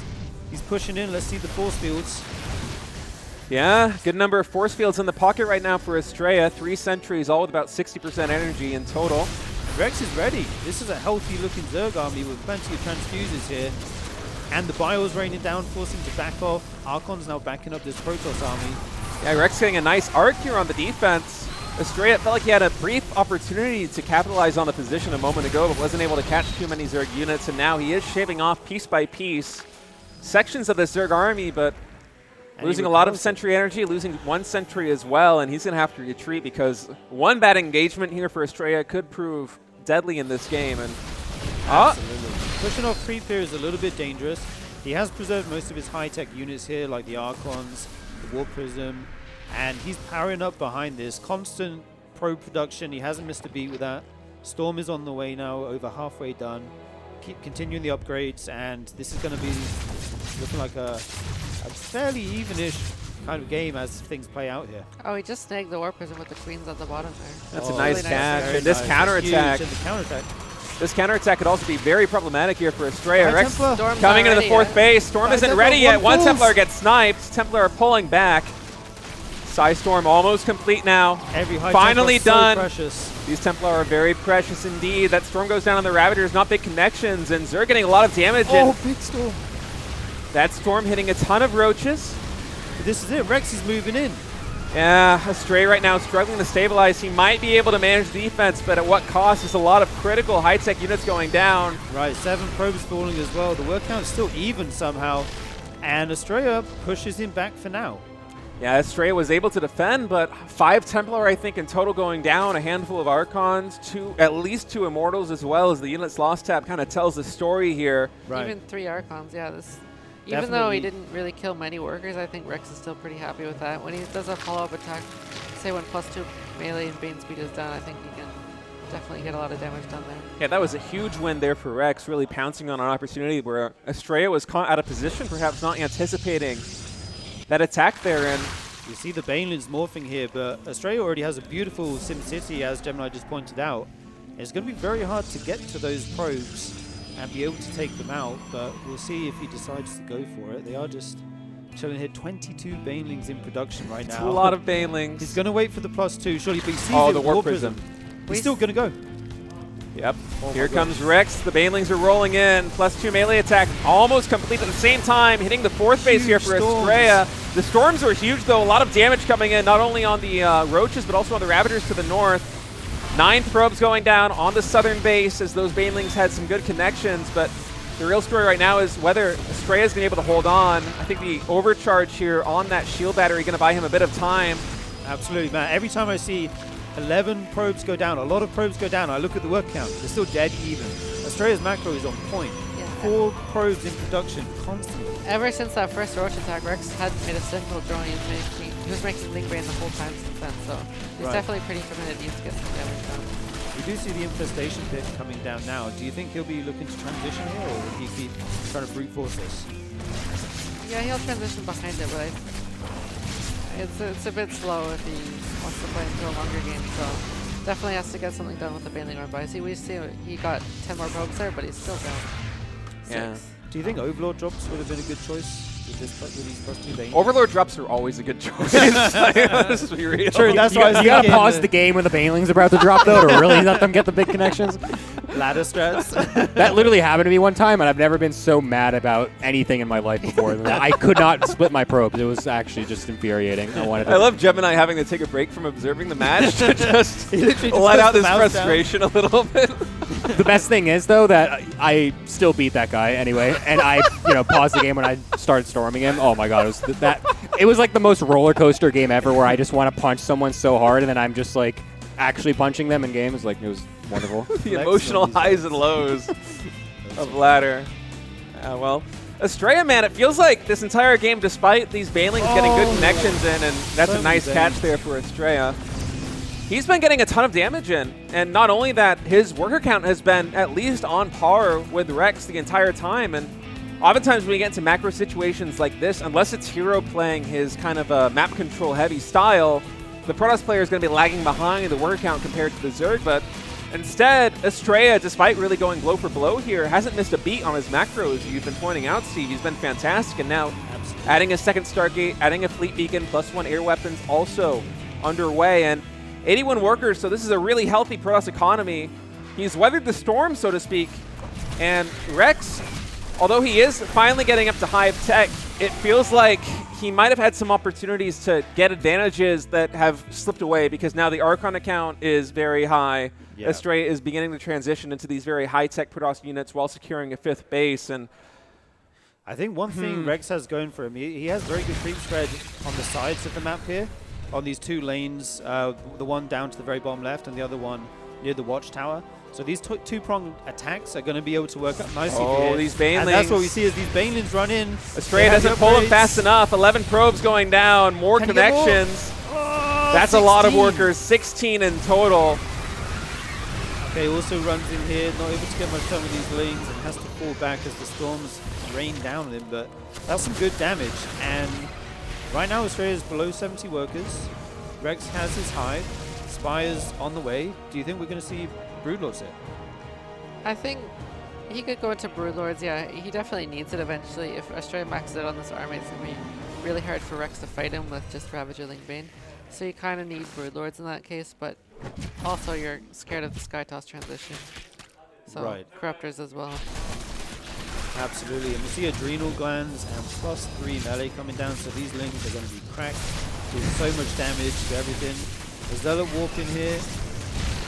He's pushing in. Let's see the force fields. yeah, good number of force fields in the pocket right now for Astrea. 3 sentries, all with about 60% energy in total. Rex is ready. This is a healthy-looking Zerg army with plenty of transfusers here. And the Bio's raining down, forcing to back off. Archon's now backing up this Protoss army. Yeah, Rex getting a nice arc here on the defense. Astrea felt like he had a brief opportunity to capitalize on the position a moment ago, but wasn't able to catch too many Zerg units, and now he is shaving off piece by piece sections of the Zerg army, but losing a lot of sentry energy, losing 1 sentry as well, and he's going to have to retreat because one bad engagement here for Astrea could prove deadly in this game. And Absolutely. Pushing off creep here is a little bit dangerous. He has preserved most of his high-tech units here, like the Archons, the War Prism, and he's powering up behind this. Constant probe production. He hasn't missed a beat with that. Storm is on the way now, over halfway done. Keep continuing the upgrades, and this is going to be looking like a fairly even-ish kind of game as things play out here. Oh, he just snagged the War Prism with the queens at the bottom there. that's a nice really catch. Very And this nice. counterattack. Huge, and the counterattack. This counterattack could also be very problematic here for Astrea. High Rex Templar. Storm's coming not into the ready 4th yet. base. Storm High isn't Templar, ready yet. one One Templar pulls. gets sniped. Templar are pulling back. Storm almost complete now. Every high Finally Templar done. So precious. These Templar are very precious indeed. That Storm goes down on the Ravagers, not big connections, and Zerg getting a lot of damage. And Big Storm. that Storm hitting a ton of roaches. This is it. Rex is moving in. Yeah, Astrea right now struggling to stabilize. He might be able to manage the defense, but at what cost? There's a lot of critical high-tech units going down. Right, 7 probes falling as well. The work count's still even somehow. And Astrea pushes him back for now. Yeah, Astrea was able to defend, but 5 Templar, I think, in total going down, a handful of Archons, at least 2 Immortals as well, as the units lost tab kind of tells the story here. Right. Even 3 Archons, yeah. Even though Definitely. he didn't really kill many workers, I think Rex is still pretty happy with that. When he does a follow-up attack, say when +2 melee and Bane speed is done, I think he can definitely get a lot of damage done there. Yeah, that was a huge win there for Rex, really pouncing on an opportunity where Astrea was caught out of position, perhaps not anticipating that attack there. And You see the Banelings morphing here, but Astrea already has a beautiful Sim City, as Gemini just pointed out. It's going to be very hard to get to those probes and be able to take them out, but we'll see if he decides to go for it. They are just chilling here. 22 Banelings in production right now. a lot of Banelings. He's going to wait for the +2, surely, but he sees Oh, it the with War War Prism. He's still going to go. Yep. Here comes Rex. The Banelings are rolling in. +2 melee attack, almost complete at the same time, hitting the 4th base here for Astrea. The storms are huge, though. A lot of damage coming in, not only on the Roaches, but also on the Ravagers to the north. 9 probes going down on the southern base as those Banelings had some good connections, but the real story right now is whether Astrea is going to be able to hold on. I think the overcharge here on that shield battery going to buy him a bit of time. Absolutely, man. Every time I see 11 probes go down, a lot of probes go down, I look at the work count. They're still dead even. Astrea's macro is on point. Yeah. 4 probes in production constantly. Ever since that first Roach attack, Rex hadn't made a single drone. He was making Link Brain the whole time since then, so he's definitely pretty committed. He needs to get some damage done. We do see the infestation pit coming down now. Do you think he'll be looking to transition here, or will he keep trying to brute force this? Yeah, he'll transition behind it, but it's a bit slow if he wants to play into a longer game, so definitely has to get something done with the Baneling run. But we see he got 10 more probes there, but he's still down. Yeah. Do you think Overlord drops would have been a good choice with these +2 Banelings? Overlord drops are always a good choice. Let's be real. Sure, that's why You gotta pause the game when the Baneling's about to drop, though, to really let them get the big connections. ladder strats. That literally happened to me one time, and I've never been so mad about anything in my life before. I could not split my probes. It was actually just infuriating. I love Gemini having to take a break from observing the match to just let out this frustration a little bit. The best thing is, though, that I still beat that guy anyway, and I, paused the game when I started storming him. Oh my god, it was like the most roller coaster game ever, where I just want to punch someone so hard, and then I'm just like actually punching them in games. Like, it was wonderful. The emotional highs and lows of ladder. Well, Astrea, man, it feels like this entire game, despite these Banelings getting good connections in, and that's a nice catch there for Astrea. He's been getting a ton of damage in, and not only that, his worker count has been at least on par with Rex the entire time, and oftentimes when we get into macro situations like this, unless it's Hero playing his kind of a map control heavy style, the Protoss player is going to be lagging behind the worker count compared to the Zerg, but instead, Astrea, despite really going blow for blow here, hasn't missed a beat on his macros. You've been pointing out, Steve. He's been fantastic, and now adding a second Stargate, adding a Fleet Beacon, +1 air weapons also underway, and 81 workers, so this is a really healthy Protoss economy. He's weathered the storm, so to speak, and Rex, although he is finally getting up to Hive Tech, it feels like he might have had some opportunities to get advantages that have slipped away because now the Archon account is very high. Yeah. Astrea is beginning to transition into these very high-tech Protoss units while securing a 5th base, and I think one thing Rex has going for him, he has very good creep spread on the sides of the map here, on these 2 lanes, the one down to the very bottom left and the other one near the watchtower. So these 2-pronged attacks are going to be able to work up nicely here. These Banelings. And that's what we see as these Banelings run in. Astrea doesn't pull him fast enough. 11 probes going down, more connections. That's 16. A lot of workers, 16 in total. Okay, also runs in here, not able to get much time with these lanes and has to fall back as the storms rain down on him, but that's some good damage. And right now, Astrea is below 70 workers. Rex has his hive. Spire's on the way. Do you think we're going to see Broodlords here? I think he could go into Broodlords, yeah. He definitely needs it eventually. If Astrea maxes out on this army, it's going to be really hard for Rex to fight him with just Ravager Link Bane. So you kind of need Broodlords in that case, but also you're scared of the Skytoss transition. So Corruptors as well. Absolutely, and we see Adrenal Glands and +3 melee coming down, so these Lings are going to be cracked, doing so much damage to everything. The Zealot Warp in here,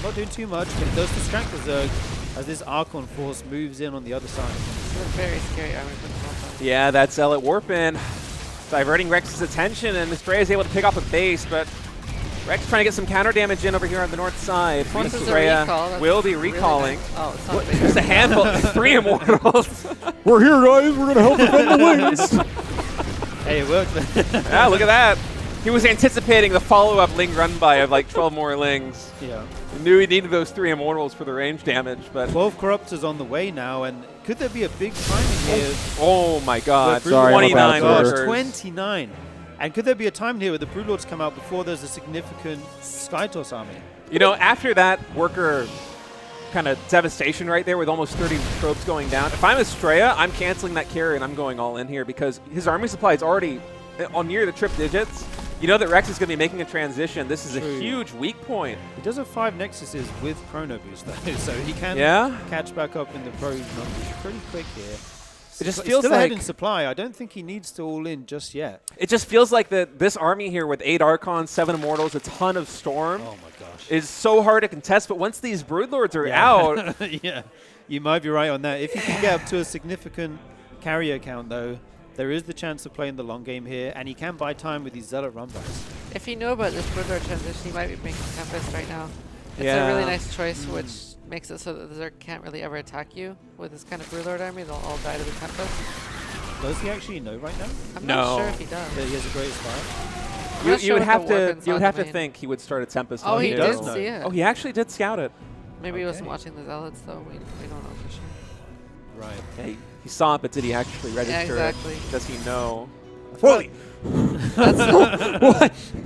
not doing too much, but it does distract the Zerg as this Archon Force moves in on the other side. It's a very scary army for the Protoss. Yeah, that Zealot Warp in, diverting Rex's attention, and Astrea is able to pick off a base, but Rex trying to get some counter damage in over here on the north side. Astrea will be recalling. Really nice. Oh, it's not There's a handful, 3 Immortals. We're here, guys. We're going to help defend the wings. Hey, it worked. Yeah, look at that. He was anticipating the follow-up Ling run by of like 12 more Lings. Yeah. He knew he needed those 3 Immortals for the range damage, but 12 Corruptors on the way now, and could there be a big timing here? Oh my god. Sorry, 29 workers. 29. And could there be a time here where the Broodlords come out before there's a significant Skytoss army? You know, after that worker kind of devastation right there with almost 30 probes going down, if I'm Astrea, I'm canceling that carry and I'm going all in here because his army supply is already on near the trip digits. You know that Rex is going to be making a transition. This is True. a huge weak point. He does have 5 Nexuses with Chrono Boost, though, so he can catch back up in the pro numbers pretty quick here. It just He's feels still ahead like in supply. I don't think he needs to all in just yet. it just feels like that this army here with 8 Archons, 7 Immortals, a ton of Storm Oh my gosh. is so hard to contest. But once these Broodlords are out, Yeah, you might be right on that. If you can get up to a significant carrier count, though, there is the chance of playing the long game here, and he can buy time with these Zealot runbacks. If you know about this Broodlord transition, he might be making Tempest right now. It's Yeah. a really nice choice, which makes it so that the Zerg can't really ever attack you with this kind of Broodlord army. They'll all die to the Tempest. Does he actually know right now I'm No. not sure if he does. that he has a great spot? I'm not you sure would what have the to weapons on the main. think he would start a Tempest. Oh, on he you. does did know. see it. Oh, he actually did scout it. Maybe he wasn't Okay. watching the Zealots, though. We don't know for sure. Right. Yeah, he saw it, but did he actually register exactly. it? Does he know? What?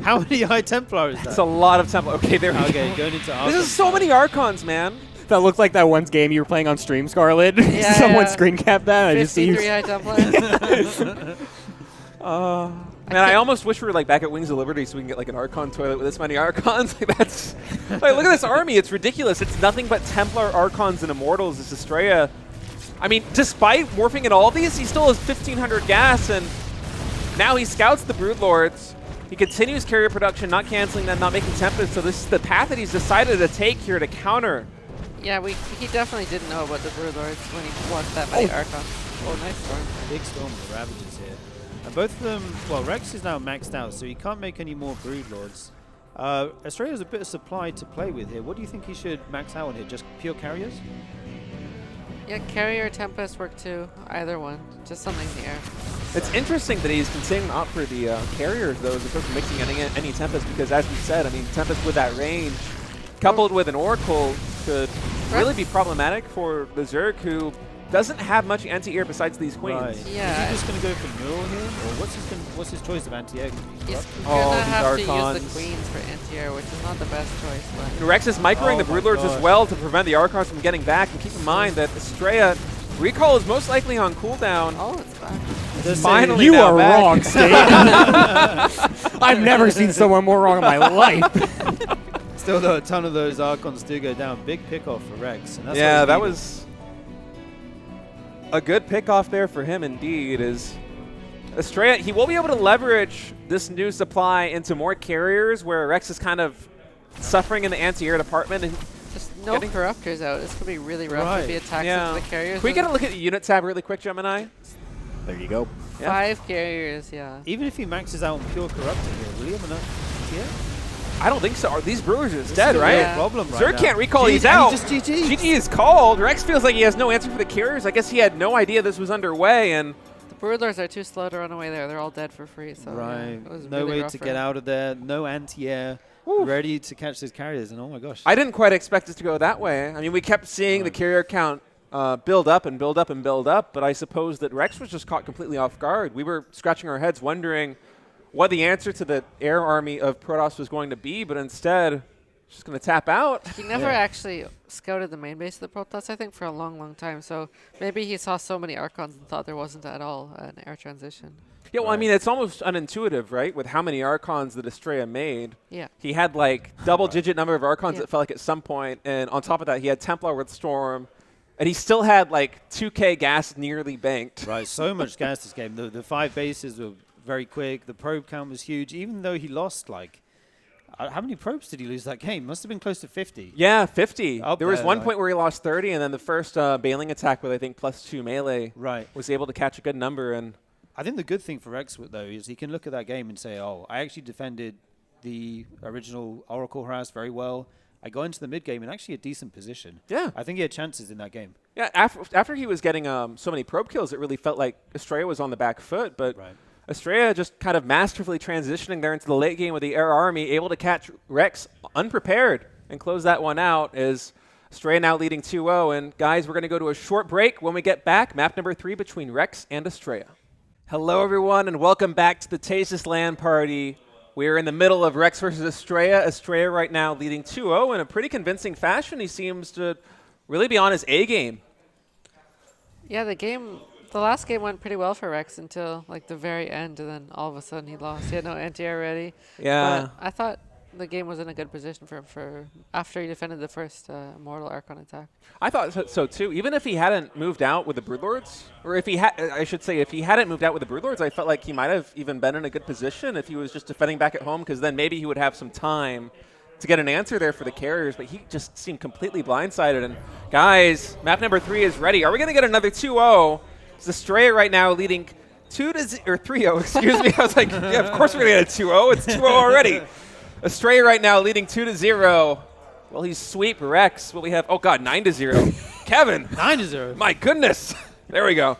How many High Templar is that? It's a lot of Templar. Okay, there we Okay, go. going into This Archon is so side. many Archons, man. That looked like that one game you were playing on stream, Scarlett. Yeah, Someone yeah. screen capped that. I just see 53 you. High Templar. Man, I almost wish we were like back at Wings of Liberty so we can get like an Archon toilet with this many Archons. Like that's like look at this army. It's ridiculous. It's nothing but Templar, Archons, and Immortals. This Astrea. I mean, despite morphing in all these, he still has 1,500 gas, and now he scouts the Broodlords. He continues carrier production, not canceling them, not making Tempest. So this is the path that he's decided to take here to counter. Yeah, he definitely didn't know about the Broodlords when he watched that many Archons. Oh, nice storm. Big storm with the Ravagers here. And both of them, well, Rex is now maxed out, so he can't make any more Broodlords. Astrea has a bit of supply to play with here. What do you think he should max out on here? Just pure carriers? Yeah, Carrier or Tempest work too. Either one. Just something in the air. It's interesting that he's considering to opt for the carriers, though, as opposed to mixing any Tempest, because as we said, I mean, Tempest with that range, coupled with an Oracle, could really be problematic for the Zerg, who doesn't have much anti-air besides these queens. Right. Yeah. Is he just going to go for Neural here? Or what's his choice of anti-air going to be? He's Corrupt? Oh, gonna these have to use Archons. the Queens for anti-air, which is not the best choice. And But Rex is microing the Oh my Broodlords as gosh. well to prevent the Archons from getting back, and keep in mind that Astrea recall is most likely on cooldown. oh, it's back. Does Finally You now are back. wrong, State. I've never seen someone more wrong in my life. Still, though, a ton of those Archons do go down. Big pick-off for Rex. And that's Yeah, what he that needed. was a good pick off there for him indeed. Is Astrea, he will be able to leverage this new supply into more carriers where Rex is kind of suffering in the anti-air department. And Just no Getting- Corruptors out. This could be really rough to be Right. attacked yeah. with the Carriers. Can we get a look at the unit tab really quick, Gemini? There you go. Yeah. 5 Carriers, yeah. Even if he maxes out on pure Corruptor here, will he have enough? Yeah. I don't think so. These Brewers are just dead, This is a right? real Yeah. problem right Zerg now. can't recall. Gee, He's and he out. just GG. GG is called. Rex feels like he has no answer for the carriers. I guess he had no idea this was underway, and The Broodlords are too slow to run away there. They're all dead for free. So yeah, Right. it was No really way rough to for get him. out of there. No anti-air. Woo. Ready to catch those carriers. And oh my gosh. I didn't quite expect it to go that way. I mean, we kept seeing the Right. carrier count build up and build up and build up, but I suppose that Rex was just caught completely off guard. We were scratching our heads wondering what the answer to the air army of Protoss was going to be, but instead, just going to tap out. He never Yeah. actually scouted the main base of the Protoss, I think, for a long, long time. So maybe he saw so many Archons and thought there wasn't at all an air transition. Yeah, well, I Right. mean, it's almost unintuitive, right? With how many Archons that Astrea made. Yeah. He had like double-digit number of Archons, Yeah. it felt like at some point, and on top of that, he had Templar with Storm, and he still had like 2K gas nearly banked. Right, so much gas this game. The 5 bases were very quick. The probe count was huge. Even though he lost, like, how many probes did he lose that game? Must have been close to 50. Yeah, 50. Up There was there, one like- point where he lost 30, and then the first bailing attack with, I think, +2 melee Right. was able to catch a good number. And I think the good thing for Rex, though, is he can look at that game and say, oh, I actually defended the original Oracle harass very well. I got into the mid game in actually a decent position. yeah, I think he had chances in that game. yeah. After he was getting so many probe kills, it really felt like Astrea was on the back foot. But Right. Astrea just kind of masterfully transitioning there into the late game with the air army, able to catch Rex unprepared and close that one out. Is Astrea now leading 2-0. And guys, we're going to go to a short break. When we get back, map number 3 between Rex and Astrea. Hello, everyone, and welcome back to the Tasteless LAN party. We're in the middle of Rex versus Astrea. Astrea right now leading 2-0 in a pretty convincing fashion. He seems to really be on his A game. Yeah, the game The last game went pretty well for Rex until like the very end, and then all of a sudden he lost. He had no anti-air ready. Yeah. But I thought the game was in a good position for him for after he defended the first Immortal Archon attack. I thought so too. Even if he hadn't moved out with the Broodlords, or if he had, I should say, if he hadn't moved out with the Broodlords, I felt like he might have even been in a good position if he was just defending back at home, because then maybe he would have some time to get an answer there for the carriers. But he just seemed completely blindsided. And guys, map number 3 is ready. Are we going to get another 2-0? It's Astrea right now leading 3-0. Excuse me. I was like, yeah, of course we're going to get a 2-0. It's 2-0 already. Astrea right now leading 2-0. Well, he's sweep Rex. What we have? Oh God, 9-0. Kevin. 9-0. My goodness. There we go.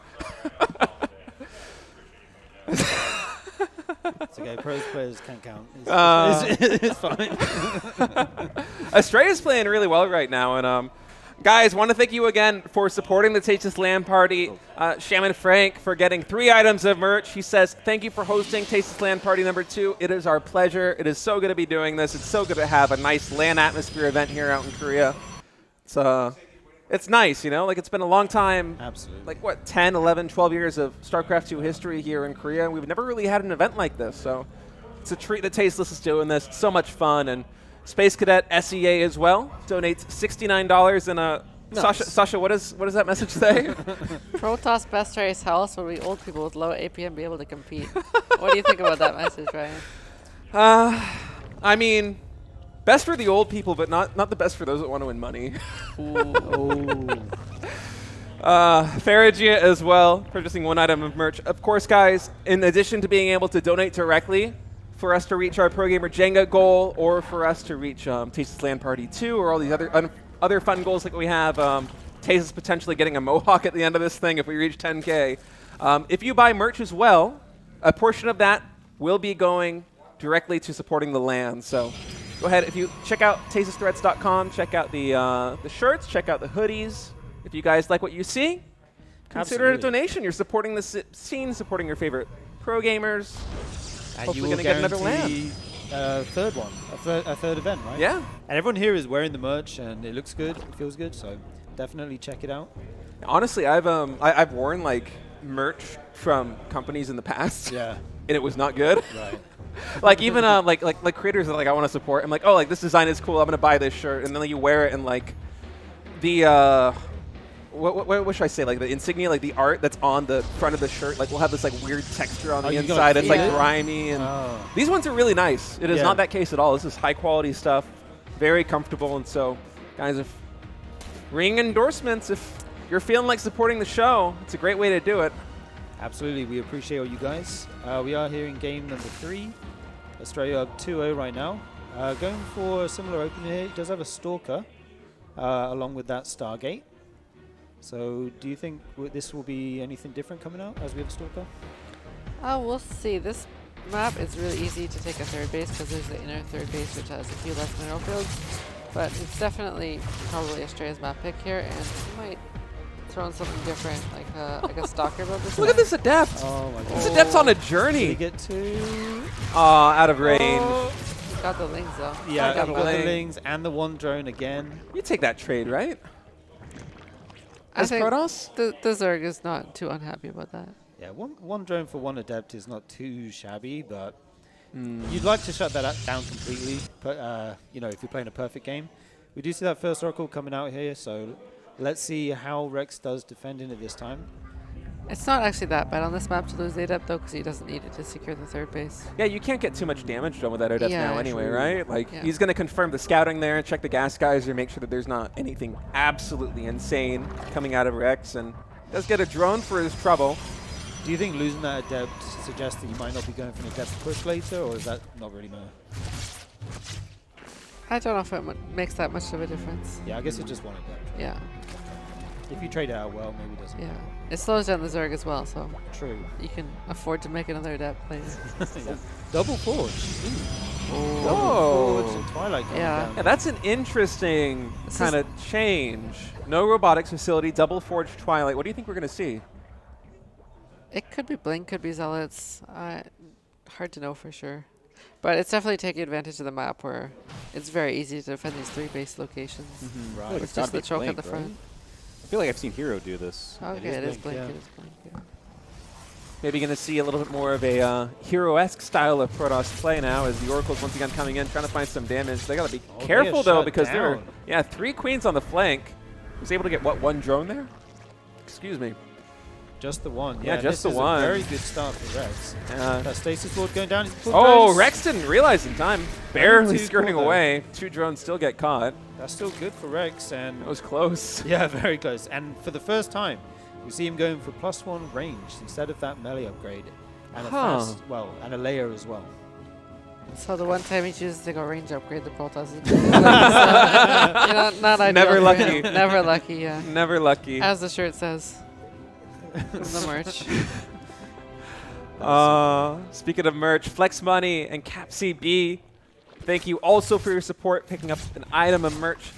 It's okay. Pros players can't count. It's fine. Astrea's playing really well right now, and guys, want to thank you again for supporting the Tasteless LAN party. Shaman Frank for getting 3 items of merch. He says, thank you for hosting Tasteless LAN party number 2. It is our pleasure. It is so good to be doing this. It's so good to have a nice LAN atmosphere event here out in Korea. It's nice, you know? Like, it's been a long time. Absolutely. Like, what, 10, 11, 12 years of StarCraft 2 history here in Korea. We've never really had an event like this, so it's a treat that Tasteless is doing this. It's so much fun. And Space Cadet SEA as well donates $69 in a Nice. Sasha, what does that message say? Protoss best race house would we old people with low APM be able to compete. What do you think about that message, Ryan? I mean, best for the old people, but not the best for those that want to win money. Faragia as well, purchasing 1 item of merch. Of course, guys, in addition to being able to donate directly for us to reach our Pro Gamer Jenga goal, or for us to reach Tasteless LAN Party 2, or all these other fun goals like we have, Tasteless potentially getting a mohawk at the end of this thing if we reach 10K. If you buy merch as well, a portion of that will be going directly to supporting the LAN. So go ahead, if you check out tastelessthreads.com, check out the shirts, check out the hoodies. If you guys like what you see, consider it a donation. You're supporting the scene, supporting your favorite pro gamers. And Hopefully you will going to get another guarantee LAN. third one, a third event, right? Yeah. And everyone here is wearing the merch, and it looks good, it feels good, so definitely check it out. Honestly, I've worn like merch from companies in the past. Yeah. And it was not good. Right. Like even like creators that like I want to support. I'm like, oh, like this design is cool. I'm gonna buy this shirt, and then you wear it, and like the what should I say? Like the insignia, like the art that's on the front of the shirt, like will have this like weird texture on the you gotta inside. It's feel like it? grimy, and these ones are really nice. It is Yeah. not that case at all. This is high quality stuff, very comfortable, and so guys, if ring endorsements, if you're feeling like supporting the show, it's a great way to do it. Absolutely, we appreciate all you guys. We are here in game number 3. Astrea up 2-0 right now. Going for a similar opening here. It does have a Stalker, along with that Stargate. So do you think this will be anything different coming out as we have a Stalker? We'll see. This map is really easy to take a third base because there's the inner third base, which has a few less mineral fields. But it's definitely probably Astrea's map pick here, and he might throw in something different, like a Stalker build this Look at time. this Adept. Oh my god. This Adept's on a Did he journey. get to... Out of range. He's got the lings, though. Yeah, got got the the Ling. Lings and the 1 drone again. You take that trade, right? I As think Protoss? the Zerg is not too unhappy about that. Yeah, one drone for 1 Adept is not too shabby, but you'd like to shut that down completely. But you know, if you're playing a perfect game, we do see that first Oracle coming out here. So let's see how Rex does defending it this time. It's not actually that bad on this map to lose the Adept, though, because he doesn't need it to secure the third base. Yeah, you can't get too much damage done with that Adept Yeah, now anyway, true. right? Like, Yeah. he's going to confirm the scouting there, check the gas geyser, make sure that there's not anything absolutely insane coming out of Rex, and does get a drone for his trouble. Do you think losing that Adept suggests that you might not be going for an Adept push later, or is that not really matter? I don't know if it makes that much of a difference. Yeah, I guess it's just 1 Adept. Yeah, If you trade it out well, maybe it doesn't. yeah. It slows down the Zerg as well, so True. you can afford to make another Adept later. Yeah. Double Forge. Oh. Double Forge and Twilight coming Yeah. down. Yeah, that's an interesting This kind of change. No robotics facility, double forged Twilight. What do you think we're going to see? It could be Blink, could be Zealots. Hard to know for sure. But it's definitely taking advantage of the map where it's very easy to defend these 3 base locations. Right. With just the choke at the front. I feel like I've seen Hero do this. Okay, it is blink. It is blink. Yeah. Maybe going to see a little bit more of a hero-esque style of Protoss play now as the Oracle's once again coming in, trying to find some damage. They got to be careful, though, because there are 3 queens on the flank. Was able to get, what, 1 drone there? Excuse me. Just the one. Yeah, just the one. A very good start for Rex. That Stasis Lord going down. Oh, Rex didn't realize in time. Barely skirting away. 2 drones still get caught. That's still good for Rex. And it was close. Yeah, very close. And for the first time, we see him going for +1 range instead of that melee upgrade. And a fast, and a layer as well. So the one time he chooses to go range upgrade, the Protoss is not ideal. Never lucky. Never lucky, yeah. Never lucky. As the shirt says. The merch. Speaking of merch, Flex Money and CapCB, thank you also for your support, picking up an item of merch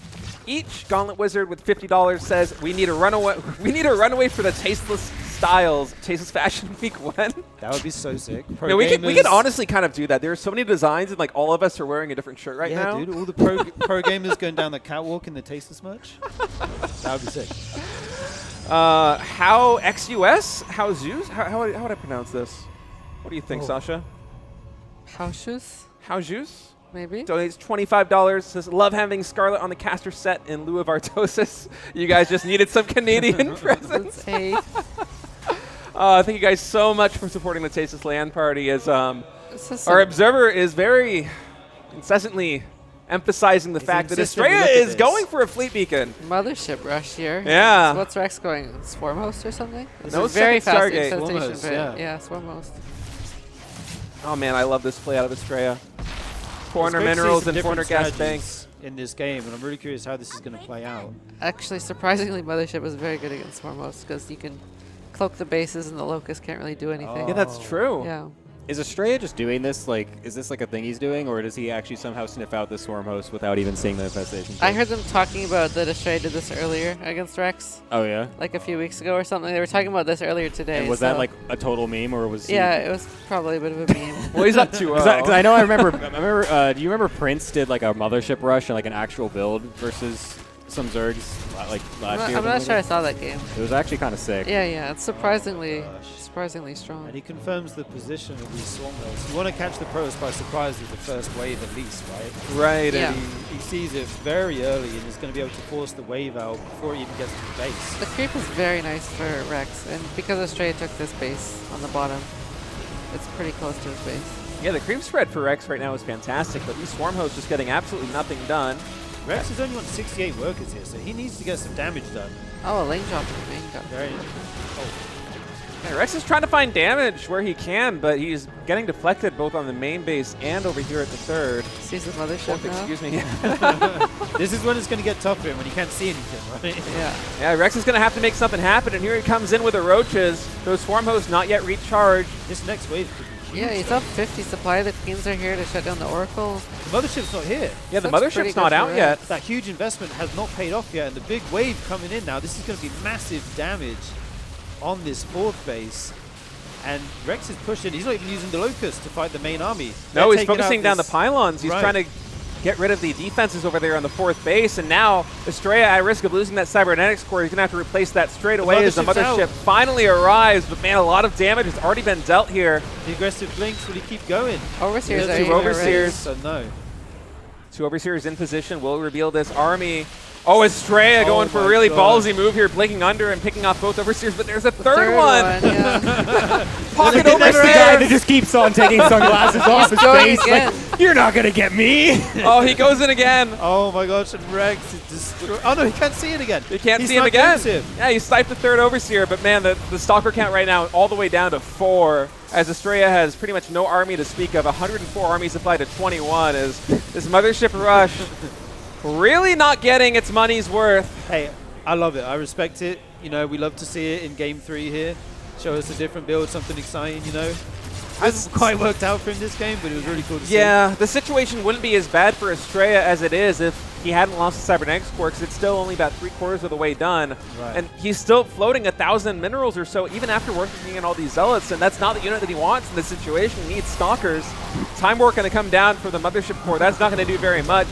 each. Gauntlet Wizard with $50 says we need a runaway. We need a runaway for the Tasteless styles. Tasteless Fashion Week 1. That would be so sick. No, we could honestly kind of do that. There are so many designs, and like all of us are wearing a different shirt right now. Yeah, dude. All the pro gamers going down the catwalk in the Tasteless merch. That would be sick. How XUS? How Zeus? How would I pronounce this? What do you think, Sasha? House shoes? How Zeus? Maybe. Donates $25. Says, love having Scarlett on the caster set in lieu of Artosis. You guys just needed some Canadian presence. Thank you guys so much for supporting the Tasteless LAN party. As our observer is very incessantly emphasizing the fact that Astrea is going for a fleet beacon. Mothership rush here. Yeah. So what's Rex going? Swarm host or something? No, very fast Stargate. infestation. Yeah, Swarm host. Oh man, I love this play out of Astrea. 400 minerals and 400 gas banks in this game, and I'm really curious how this is going to play out. Actually, surprisingly, Mothership is very good against Swarm host because you can cloak the bases and the Locust can't really do anything. Yeah, that's true. Yeah. Is Astrea just doing this? Like, is this like a thing he's doing, or does he actually somehow sniff out the Swarm host without even seeing the infestation? I heard them talking about that Astrea did this earlier against Rex. Oh yeah. Like a few weeks ago or something. They were talking about this earlier today. And was that like a total meme, or was? Yeah, it was probably a bit of a meme. Well, he's up to. Because I know I remember. Do you remember Prince did like a Mothership rush and like an actual build versus some Zergs like last year? I'm not sure I saw that game. It was actually kind of sick. Yeah, it's surprisingly strong. And he confirms the position of these Swarm hosts. You want to catch the pros by surprise with the first wave at least, right? Right. Yeah. And he sees it very early and is going to be able to force the wave out before it even gets to the base. The creep is very nice for Rex, and because Astrea took this base on the bottom, it's pretty close to his base. Yeah, the creep spread for Rex right now is fantastic, but these Swarm hosts just getting absolutely nothing done. Rex has only got 68 workers here, so he needs to get some damage done. Oh, a lane drop in the main gun. Yeah, Rex is trying to find damage where he can, but he's getting deflected both on the main base and over here at the third. Sees the mothership now. Excuse me. This is when it's going to get tougher when you can't see anything, right? Yeah. Yeah, Rex is going to have to make something happen, and here he comes in with the roaches. Those Swarm hosts not yet recharged. This next wave could be huge. Yeah, he's up 50 supply. The queens are here to shut down the Oracle. The mothership's not here. Yeah, the That's pretty mothership's not good out for yet. That huge investment has not paid off yet, and the big wave coming in now, this is going to be massive damage on this fourth base. And Rex is pushing. He's not even using the Locust to fight the main army. No, he's focusing down the pylons. He's Right. trying to get rid of the defenses over there on the fourth base. And now Astrea, at risk of losing that cybernetics core, he's going to have to replace that straight away as the mothership finally arrives. But man, a lot of damage has already been dealt here. The aggressive blinks, will he keep going? Overseers Yeah, are two here Overseers. already. So no. 2 Overseers in position will reveal this army. Oh, Astrea going for a my really God. ballsy move here, blinking under and picking off both Overseers, but there's a third one. Yeah. Pocket The guy that Overseers. just keeps on taking sunglasses off his going face. again. Like, you're not gonna get me. Oh, he goes in again. Oh my gosh, and Rex is destroyed. Oh no, he can't see it again. You can't He's see him not again. defensive. Yeah, he sniped the third Overseer, but man, the Stalker count right now all the way down to 4. As Astrea has pretty much no army to speak of, 104 army supply to 21. As this mothership rush really not getting its money's worth. Hey, I love it. I respect it. You know, we love to see it in Game 3 here. Show us a different build, something exciting, you know. Hasn't quite worked out for him this game, but it was really cool to see. Yeah, the situation wouldn't be as bad for Astrea as it is if he hadn't lost the Cybernetics core, because it's still only about 3/4 of the way done. Right. And he's still floating 1,000 minerals or so, even after working in all these Zealots, and that's not the unit that he wants in this situation. He needs Stalkers. Time War going to come down for the Mothership core. That's not going to do very much.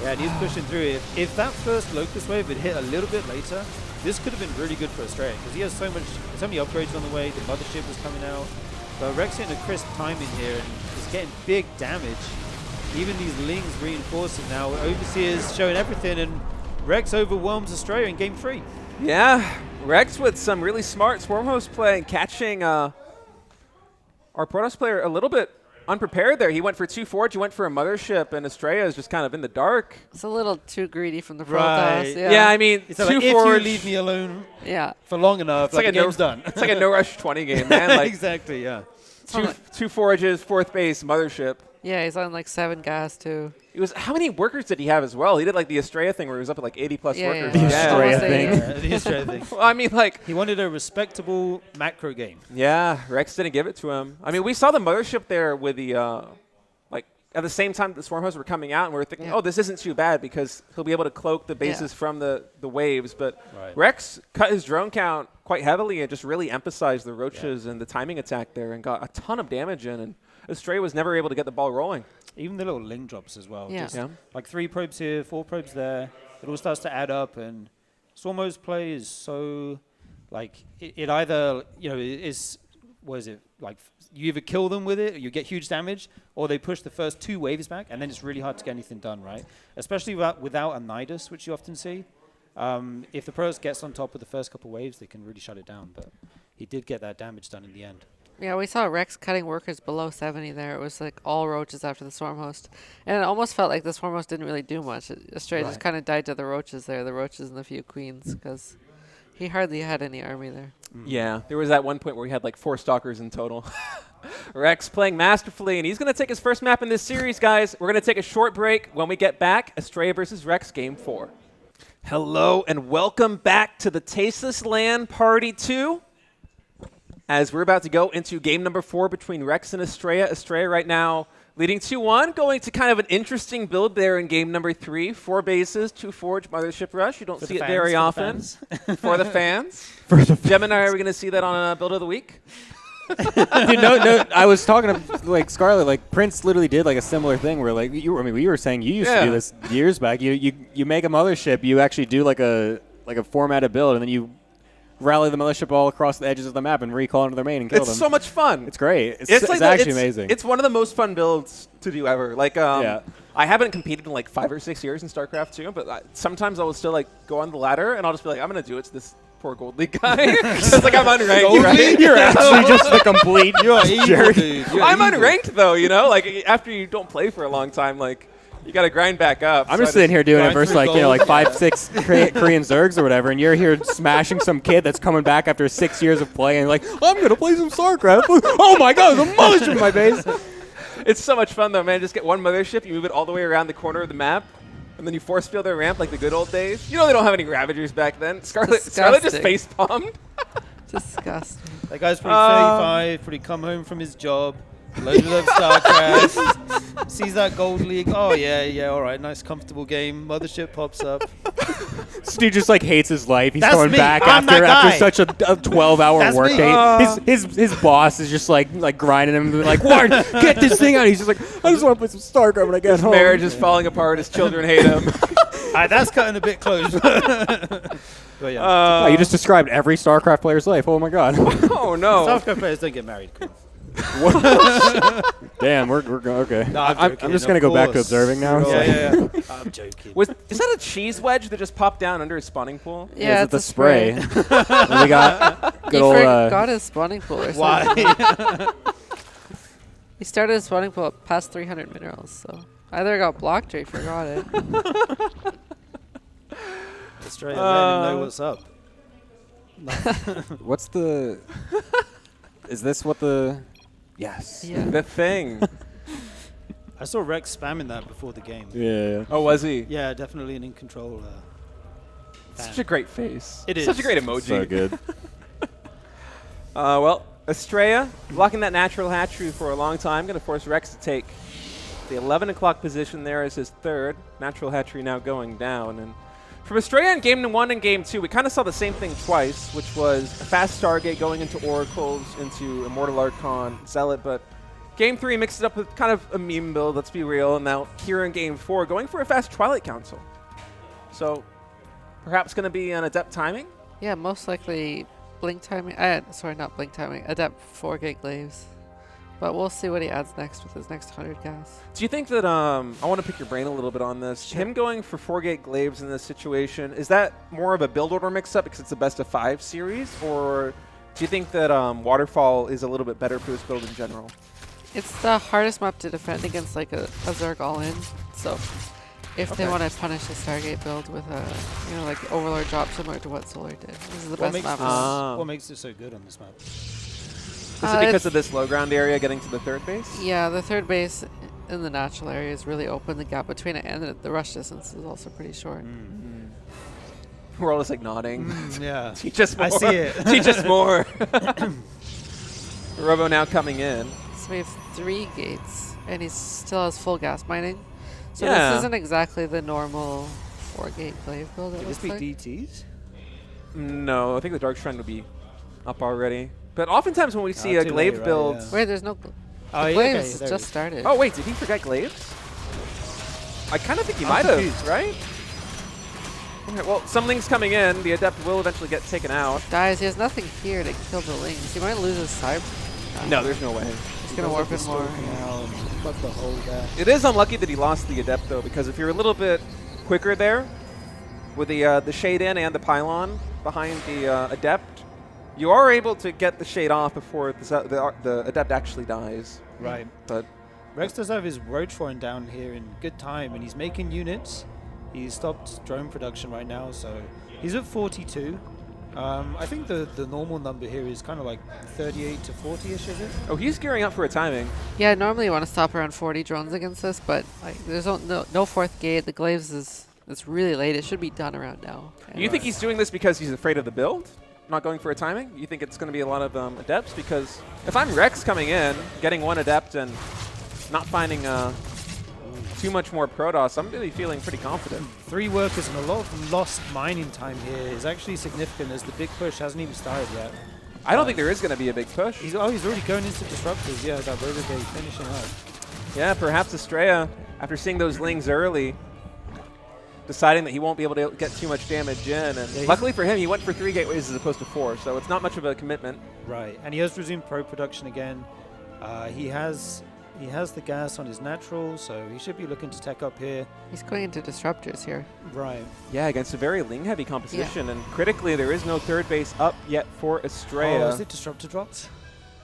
Yeah, and he's pushing through. If that first Locust Wave had hit a little bit later, this could have been really good for Astrea, because he has so many upgrades on the way. The Mothership was coming out. But Rex hitting a crisp timing here and is getting big damage. Even these Lings reinforcing now. Overseer's showing everything, and Rex overwhelms Astrea in game 3. Yeah, Rex with some really smart Swarm Host play and catching our Protoss player a little bit unprepared there. He went for 2 Forge, he went for a Mothership, and Astrea is just kind of in the dark. It's a little too greedy from the Right. Protoss. Yeah, I mean, It's 2 like, if Forge. you leave me alone Yeah. for long enough, It's like the a no- game's done. It's like a no rush 20 game, man. Like exactly, yeah. two Forges, 4th base, Mothership. Yeah, he's on like 7 gas too. It was how many workers did he have as well? He did like the Astrea thing where he was up at like 80 plus Yeah, workers. yeah, The yeah. Astrea Almost thing. 80. Yeah, the Astrea thing. Well, I mean, like, He wanted a respectable macro game. yeah, Rex didn't give it to him. I mean, we saw the Mothership there with the like at the same time the Swarm Hosts were coming out, and we were thinking, Yeah. oh, this isn't too bad because he'll be able to cloak the bases Yeah. from the waves. But Right. Rex cut his drone count quite heavily and just really emphasized the roaches and the timing attack there and got a ton of damage in. And Astrea was never able to get the ball rolling. Even the little Ling drops as well. Yeah. Just Yeah. like 3 probes here, 4 probes there. It all starts to add up, and Swarmo's play is so, like, it either, you know, is, what is it, like, you either kill them with it, you get huge damage, or they push the first 2 waves back, and then it's really hard to get anything done, right? Especially without a Nidus, which you often see. If the Protoss gets on top of the first couple waves, they can really shut it down, but he did get that damage done in the end. Yeah, we saw Rex cutting workers below 70 there. It was like all roaches after the Swarm Host. And it almost felt like the Swarm Host didn't really do much. Astrea just kind of died to the roaches there, the roaches and the few queens, because he hardly had any army there. Yeah, there was that one point where we had like 4 stalkers in total. Rex playing masterfully, and he's going to take his first map in this series, guys. We're going to take a short break. When we get back, Astrea versus Rex, Game 4. Hello, and welcome back to the Tasteless LAN Party 2. As we're about to go into game number 4 between Rex and Astrea. Astrea right now leading 2-1, going to kind of an interesting build there in game number 3. 4 bases, 2 Forge, Mothership Rush. You don't see it very often. For the fans. Gemini, are we going to see that on Build of the Week? Dude, no. I was talking to like Scarlett. Like Prince literally did like a similar thing where like we were saying you used to do this years back. You make a mothership. You actually do like a formatted build, and then you rally the mothership all across the edges of the map and recall into their main and kill them. It's so much fun. It's great. It's like actually amazing. It's one of the most fun builds to do ever. Like, I haven't competed in like 5 or 6 years in StarCraft 2, but sometimes I will still like go on the ladder and I'll just be like, I'm gonna do it to this poor Gold League guy. It's like I'm unranked, right? You're actually just the complete jerk. I'm unranked though, you know. Like after you don't play for a long time, like you got to grind back up. I'm so just sitting here doing it grind versus through like gold. 5-6 Korean Zergs or whatever, and you're here smashing some kid that's coming back after 6 years of playing. And like, I'm gonna play some StarCraft. Oh my God, there's a mothership in my base. It's so much fun though, man. Just get one mothership, you move it all the way around the corner of the map, and then you force field their ramp like the good old days. You know they don't have any Ravagers back then. Scarlett just face palmed. Disgusting. That guy's probably 35, probably come home from his job, loaded up StarCraft, sees that Gold League. Oh, yeah, all right, nice, comfortable game. Mothership pops up. This dude just like hates his life. He's That's coming me. back I'm after that guy. such a 12-hour That's me. workday. His boss is just like grinding him, like, Warren, get this thing out. He's just like, I just want to play some StarCraft when I get His home. marriage is falling apart. His children hate him. That's cutting a bit close. But yeah, Oh, you just described every StarCraft player's life. Oh my God. Oh no. StarCraft players don't get married. Cool. Damn, we're going okay. No, I'm joking, just of gonna go back to course. observing now. Yeah, So- yeah. I'm joking. Is that a cheese wedge that just popped down under his spawning pool? Yeah, Is it's it the a spray. And we got He good old. forgot his spawning pool or something. Why? He started his spawning pool at past 300 minerals, so either it got blocked or he forgot it. Australia, let him know what's up. What's the? Is this what the? Yes. Yeah. The thing. I saw Rex spamming that before the game. Yeah. Oh, was he? Yeah, definitely an in control. Such a great face. It is. Such a great emoji. So good. Well, Astrea blocking that natural hatchery for a long time. Going to force Rex to take the 11 o'clock position there as his third. Natural hatchery now going down. And from Astrea in game 1 and game 2, we kind of saw the same thing twice, which was a fast Stargate going into Oracles, into Immortal Archon, Zealot, but Game 3 mixed it up with kind of a meme build, let's be real, and now here in Game 4, going for a fast Twilight Council. So perhaps going to be an Adept timing? Yeah, most likely blink timing. Sorry, not blink timing. Adept 4-gate glaives. But we'll see what he adds next with his next 100 gas. Do you think that, I want to pick your brain a little bit on this, him going for 4-gate glaives in this situation, is that more of a build order mix-up because it's a best of 5 series, or do you think that Waterfall is a little bit better for this build in general? It's the hardest map to defend against like a Zerg all-in. So if they want to punish the Stargate build with a, like Overlord drop similar to what Solar did. This is the best map. What makes it so good on this map? Is it because of this low ground area getting to the third base? Yeah, the third base in the natural area is really open. The gap between it and the rush distance is also pretty short. We're all just like nodding. Yeah. Teach us more. I see it. Teach us more. Robo now coming in. So we have 3 gates, and he still has full gas mining. So Yeah. this isn't exactly the normal 4-gate glaive build. Could this be DTs? No, I think the Dark Shrine would be up already. But oftentimes when we see a too glaive late, right, build... yeah. Wait, there's no... Oh, yeah, glaives okay, just started. Oh, wait, did he forget glaives? I kind of think he I'm might have, confused. right? Okay, well, some Lings coming in. The Adept will eventually get taken out. Dies. He has nothing here to kill the Lings. He might lose his side. No, there's no way. He's going to warp it more. Fuck the hole there. It is unlucky that he lost the Adept, though, because if you're a little bit quicker there, with the shade in and the pylon behind the Adept, you are able to get the shade off before the Adept actually dies. Right. But Rex does have his Roach Foreign down here in good time, and he's making units. He's stopped drone production right now, so he's at 42. I think the normal number here is kind of like 38 to 40-ish, is it? oh, he's gearing up for a timing. Yeah, normally you want to stop around 40 drones against this, but like, there's no fourth gate. The glaives it's really late. It should be done around now. You think he's doing this because he's afraid of the build? Not going for a timing? You think it's going to be a lot of Adepts? Because if I'm Rex coming in, getting 1 Adept and not finding too much more Protoss, I'm really feeling pretty confident. 3 workers and a lot of lost mining time here is actually significant, as the big push hasn't even started yet. I don't think there is going to be a big push. He's already going into disruptors. Yeah, that Rotogate finishing up. Yeah, perhaps Astrea, after seeing those Lings early, deciding that he won't be able to get too much damage in. And Yeah, luckily for him, he went for 3 gateways as opposed to 4, so it's not much of a commitment. Right, and he has resumed pro production again. He has the gas on his natural, so he should be looking to tech up here. He's going into disruptors here. Right. Yeah, against a very Ling-heavy composition, and critically, there is no third base up yet for Astrea. Oh, is it disruptor dropped?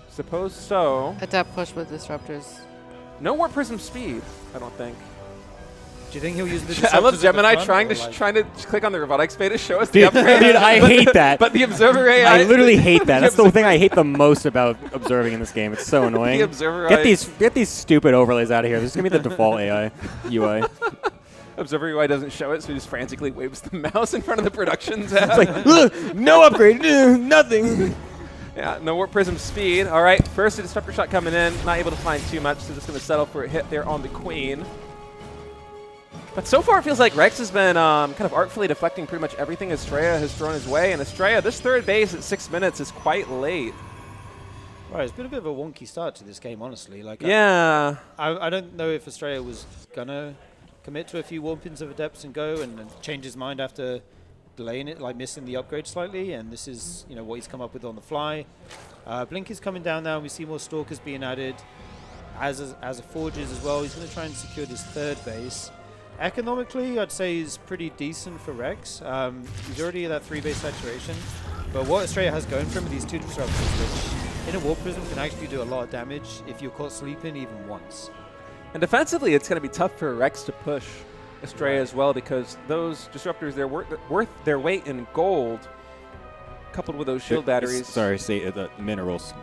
Suppose so. Adept push with disruptors. No Warp Prism speed, I don't think. Do you think he'll use the disruptors I love at the Gemini front, trying or to like- trying to click on the robotics bay to show us Dude, the upgrade. dude, I hate that. But the Observer AI... I literally hate that. That's the thing I hate the most about observing in this game. It's so annoying. The Observer Get these stupid overlays out of here. This is gonna be the default AI UI. Observer UI doesn't show it, so he just frantically waves the mouse in front of the production tab. It's like, look, no upgrade, nothing. Yeah, no Warp Prism speed. All right, first a Disruptor shot coming in. Not able to find too much, so just going to settle for a hit there on the Queen. But so far it feels like Rex has been kind of artfully deflecting pretty much everything Astrea has thrown his way. And Astrea, this third base at 6 minutes is quite late. Right, it's been a bit of a wonky start to this game, honestly. Like, Yeah. I don't know if Astrea was gonna commit to a few warpings of Adepts and go and change his mind after delaying it, like missing the upgrade slightly. And this is, what he's come up with on the fly. Blink is coming down now. We see more Stalkers being added, as a Forges as well. He's going to try and secure this third base. Economically, I'd say he's pretty decent for Rex. He's already at that 3-base saturation. But what Astrea has going for him are these 2 disruptors, which in a Warp Prism can actually do a lot of damage if you're caught sleeping even once. And defensively, it's going to be tough for Rex to push Astrea as well, because those disruptors, they're worth their weight in gold, coupled with those shield batteries. Sorry, say the minerals.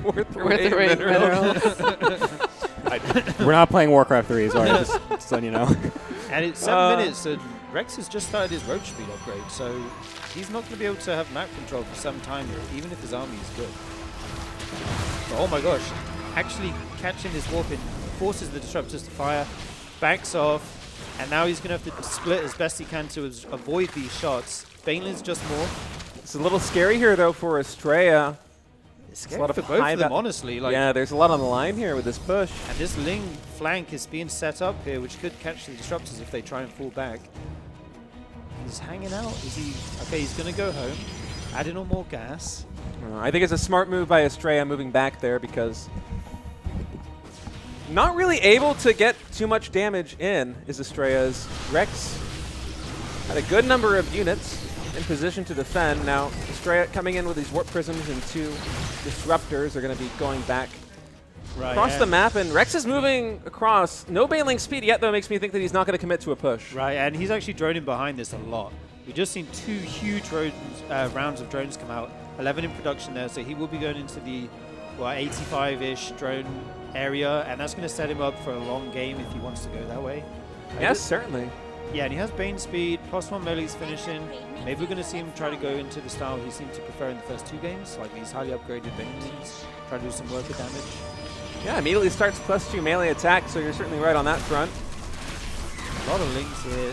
Worth their weight in minerals. We're not playing Warcraft 3, sorry, just letting you know. And it's 7 minutes, and Rex has just started his Roach speed upgrade, so he's not going to be able to have map control for some time here, even if his army is good. But oh my gosh, actually catching this warping forces the disruptors to fire, backs off, and now he's going to have to split as best he can to avoid these shots. Banelin's just more. It's a little scary here, though, for Astrea. It's a scary lot of for both high of them, va- honestly. Like, Yeah, there's a lot on the line here with this push. and this Ling flank is being set up here, which could catch the disruptors if they try and fall back. He's hanging out. Is he? Okay, he's going to go home. Add in on more gas. I think it's a smart move by Astrea moving back there because not really able to get too much damage in is Astrea's. Rex had a good number of units in position to defend. Now, Astrea coming in with these Warp Prisms and 2 Disruptors are going to be going back across the map, and Rex is moving across. No bailing speed yet, though, makes me think that he's not going to commit to a push. Right, and he's actually droning behind this a lot. We've just seen 2 huge rounds of drones come out, 11 in production there, so he will be going into the 85-ish drone area, and that's going to set him up for a long game if he wants to go that way. Yes, certainly. Yeah, and he has Bane speed, +1 melee's finishing. Maybe we're going to see him try to go into the style he seemed to prefer in the first 2 games, like these highly upgraded Banes, try to do some worker damage. Yeah, immediately starts +2 melee attack, so you're certainly right on that front. A lot of links here.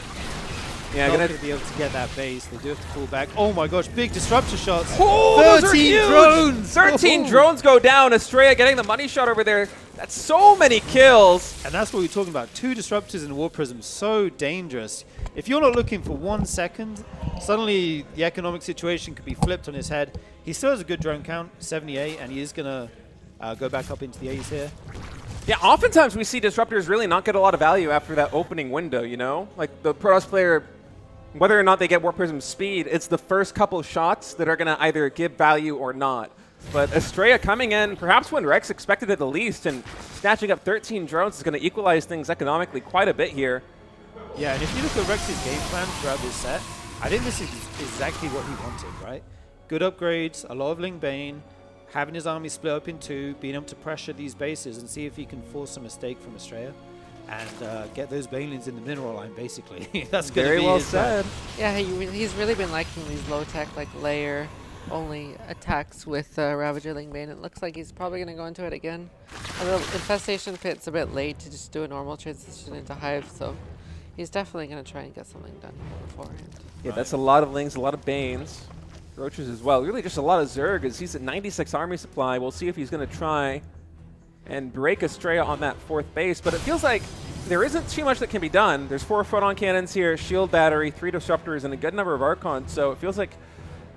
Yeah, Not gonna going to be able to get that base. They do have to pull back. Oh my gosh, big disruptor shots. Oh, those are 13 huge! drones! 13 Oh. drones go down. Astrea getting the money shot over there. That's so many kills. And that's what we're talking about. 2 disruptors and a war prism, so dangerous. If you're not looking for 1 second, suddenly the economic situation could be flipped on his head. He still has a good drone count, 78, and he is going to go back up into the A's here. Yeah, oftentimes we see disruptors really not get a lot of value after that opening window, you know? Like the Protoss player, whether or not they get Warp Prism speed, it's the first couple shots that are going to either give value or not. But Astrea coming in, perhaps when Rex expected it the least, and snatching up 13 drones is going to equalize things economically quite a bit here. Yeah, and if you look at Rex's game plan throughout this set, I think this is exactly what he wanted, right? Good upgrades, a lot of Ling Bane, having his army split up in 2, being able to pressure these bases and see if he can force a mistake from Astrea and get those Banelings in the mineral line, basically. That's going to Very be well his plan. said. Yeah, he's really been liking these low-tech, like layer-only attacks with Ravager Ling Bane. It looks like he's probably going to go into it again. Although Infestation Pit's a bit late to just do a normal transition into Hive, so he's definitely going to try and get something done beforehand. Yeah, that's a lot of Lings, a lot of Banes. Roaches as well. Really just a lot of Zerg as he's at 96 army supply. We'll see if he's going to try and break Astrea on that 4th base, but it feels like there isn't too much that can be done. There's 4 photon cannons here, shield battery, 3 disruptors, and a good number of Archons, so it feels like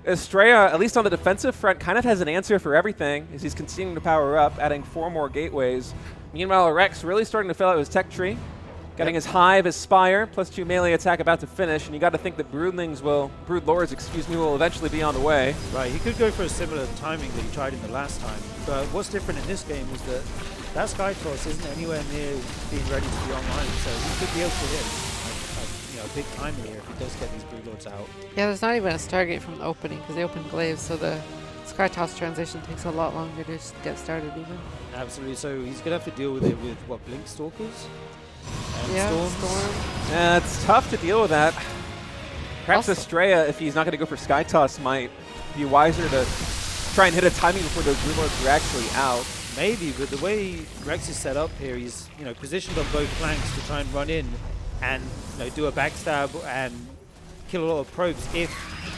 Astrea, at least on the defensive front, kind of has an answer for everything as he's continuing to power up, adding 4 more gateways. Meanwhile, Rex really starting to fill out his tech tree, getting his Hive, his Spire, +2 melee attack about to finish, and you got to think that Brood Lords, will eventually be on the way. Right, he could go for a similar timing that he tried in the last time, but what's different in this game is that Sky Toss isn't anywhere near being ready to be online, so he could be able to hit a big time here if he does get these Brood Lords out. Yeah, there's not even a Stargate from the opening because they opened Glaives, so the Sky Toss transition takes a lot longer to get started even. Absolutely, so he's going to have to deal with it with, Blink Stalkers? And Yeah, Storms? Storm. Yeah, it's tough to deal with that. Perhaps Also- Astrea, if he's not going to go for Sky Toss, might be wiser to try and hit a timing before those Brood Lords are actually out. Maybe, but the way Rex is set up here, he's positioned on both flanks to try and run in and do a backstab and kill a lot of probes if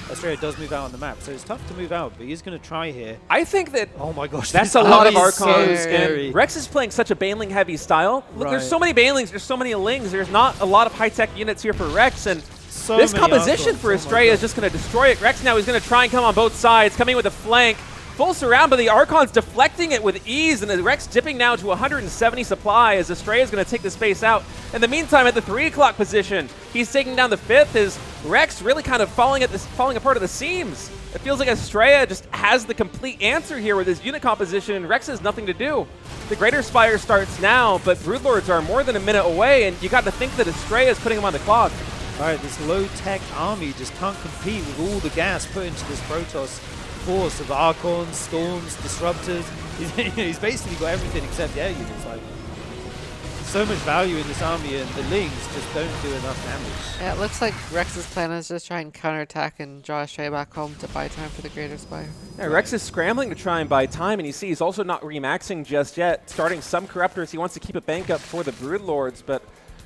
Astrea does move out on the map. So it's tough to move out, but he's going to try here. I think that Oh my gosh, that's this a lot of army is so Archons. scary. And Rex is playing such a Baneling heavy style. Look, Right. there's so many Banelings, there's so many Lings, there's not a lot of high-tech units here for Rex, and So this many composition Archons. for Oh my Astrea is God. just going to destroy it. Rex now is going to try and come on both sides, coming with a flank. Full surround, but the Archon's deflecting it with ease, and the Rex dipping now to 170 supply as Astrea is going to take the space out. In the meantime, at the 3 o'clock position, he's taking down the 5th. As Rex really kind of falling apart at the seams. It feels like Astrea just has the complete answer here with his unit composition. Rex has nothing to do. The Greater Spire starts now, but Broodlords are more than a minute away, and you got to think that Astrea is putting him on the clock. All right, this low-tech army just can't compete with all the gas put into this Protoss force of Archons, Storms, Disruptors. He's basically got everything except the air units. Like, so much value in this army, and the Lings just don't do enough damage. Yeah, it looks like Rex's plan is just try and counterattack and draw Astrea back home to buy time for the Greater Spire. Yeah, Rex is scrambling to try and buy time, and you see he's also not remaxing just yet. Starting some Corruptors, he wants to keep a bank up for the Broodlords, but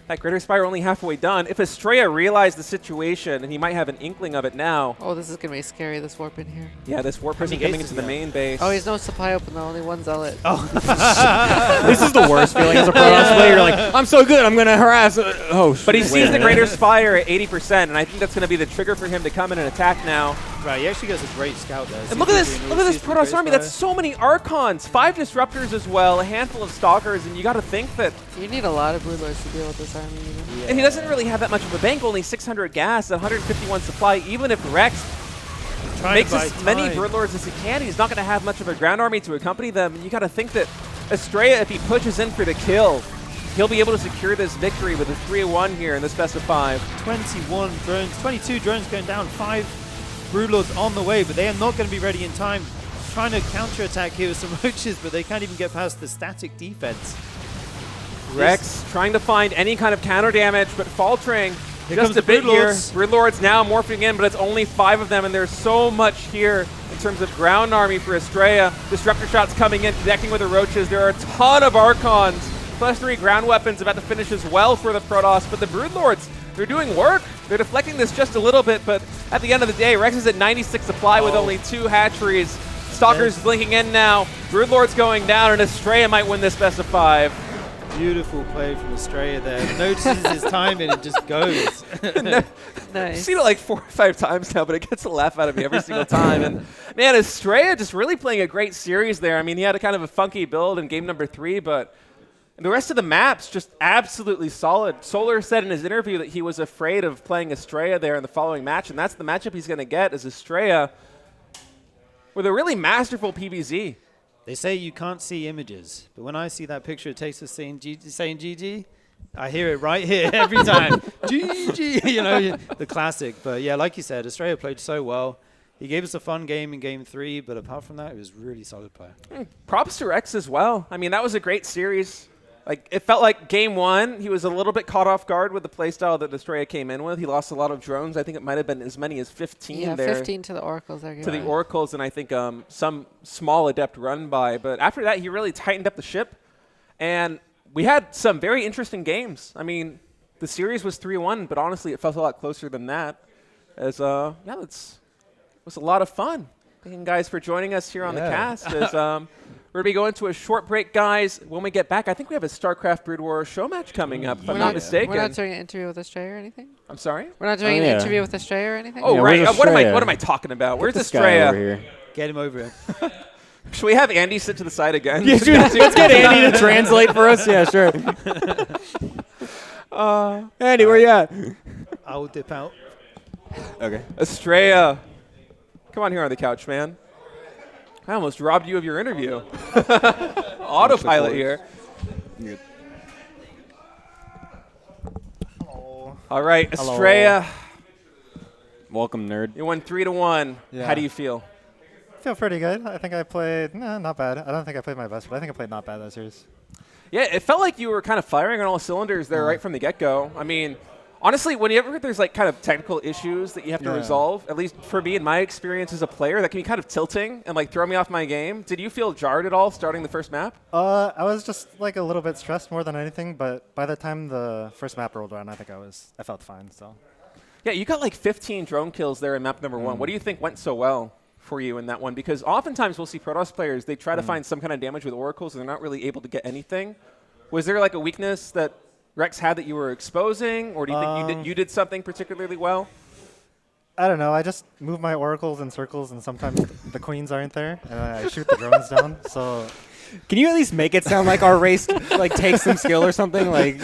That Greater Spire only halfway done. If Astrea realized the situation, and he might have an inkling of it now. Oh, this is going to be scary, this warp in here. Yeah, this warp person coming into the main base. Oh, he's no supply open though, only one zealot. Oh. This is the worst feeling as a Protoss player. You're like, I'm so good, I'm going to harass. But he sees the Greater Spire at 80%, and I think that's going to be the trigger for him to come in and attack now. Right, he actually gets a great scout there. And look at this Protoss army. That's so many Archons, 5 Disruptors as well, a handful of Stalkers, and you got to think that... You need a lot of Broodlords to deal with this army. Yeah. And he doesn't really have that much of a bank, only 600 gas, 151 supply. Even if Rex makes as many Broodlords as he can, he's not going to have much of a ground army to accompany them. And you got to think that Astrea, if he pushes in for the kill, he'll be able to secure this victory with a 3-1 here in this best of 5. 21 drones, 22 drones going down, 5 Broodlords on the way, but they are not going to be ready in time. Trying to counterattack here with some roaches, but they can't even get past the static defense. Rex trying to find any kind of counter damage, but faltering just a bit here. Broodlords. Broodlords now morphing in, but it's only 5 of them, and there's so much here in terms of ground army for Astrea. Disruptor shots coming in, connecting with the roaches. There are a ton of Archons. +3 ground weapons about to finish as well for the Protoss, but the Broodlords, they're doing work. They're deflecting this just a little bit, but at the end of the day, Rex is at 96 supply with only 2 hatcheries. Stalkers blinking in now. Broodlord's going down, and Astrea might win this best of 5. Beautiful play from Astrea there. Notices his time and it just goes. I've Nice. seen it like 4 or 5 times now, but it gets a laugh out of me every single time. And man, Astrea just really playing a great series there. I mean, he had a kind of a funky build in game number 3, but the rest of the maps just absolutely solid. Solar said in his interview that he was afraid of playing Astrea there in the following match, and that's the matchup he's going to get is Astrea with a really masterful PBZ. They say you can't see images, but when I see that picture of Tasteless saying GG, I hear it right here every time. GG, you know, the classic. But yeah, like you said, Astrea played so well. He gave us a fun game in game 3, but apart from that, it was really solid play. Props to Rex as well. I mean, that was a great series. Like, it felt like game 1, he was a little bit caught off guard with the playstyle that Astrea came in with. He lost a lot of drones. I think it might have been as many as 15 there. 15 to the Oracles. To the Oracles, and I think some small adept run by. But after that, he really tightened up the ship. And we had some very interesting games. I mean, the series was 3-1, but honestly, it felt a lot closer than that. As, yeah, it was a lot of fun. Thank you guys for joining us here on the cast. As, we're going to be going to a short break, guys. When we get back, I think we have a StarCraft Brood War show match coming up, if I'm not mistaken. We're not doing an interview with Astrea or anything? I'm sorry? We're not doing an interview with Astrea or anything? Oh, Yeah, right. where's What Astrea? am I talking about? Where's This guy over Astrea? here. Get him over here. Should we have Andy sit to the side again? Yeah, let's get Andy to translate for us. Yeah, sure. Andy, where you at? I will dip out. Okay. Astrea. Come on here on the couch, man. I almost robbed you of your interview. Autopilot here. Good. All right, Astrea. Welcome, nerd. You won 3-1. Yeah. How do you feel? I feel pretty good. I think I played, not bad. I don't think I played my best, but I think I played not bad that series. Yeah, it felt like you were kind of firing on all cylinders there right from the get-go. I mean, honestly, whenever there's like kind of technical issues that you have to resolve, at least for me in my experience as a player, that can be kind of tilting and like throw me off my game. Did you feel jarred at all starting the first map? I was just like a little bit stressed more than anything, but by the time the first map rolled around, I think I felt fine. So. Yeah, you got like 15 drone kills there in map number 1. What do you think went so well for you in that one? Because oftentimes we'll see Protoss players, they try to find some kind of damage with oracles and they're not really able to get anything. Was there like a weakness that Rex had that you were exposing, or do you think you did something particularly well? I don't know. I just move my oracles in circles, and sometimes the queens aren't there, and I shoot the drones down. So. Can you at least make it sound like our race like takes some skill or something? Like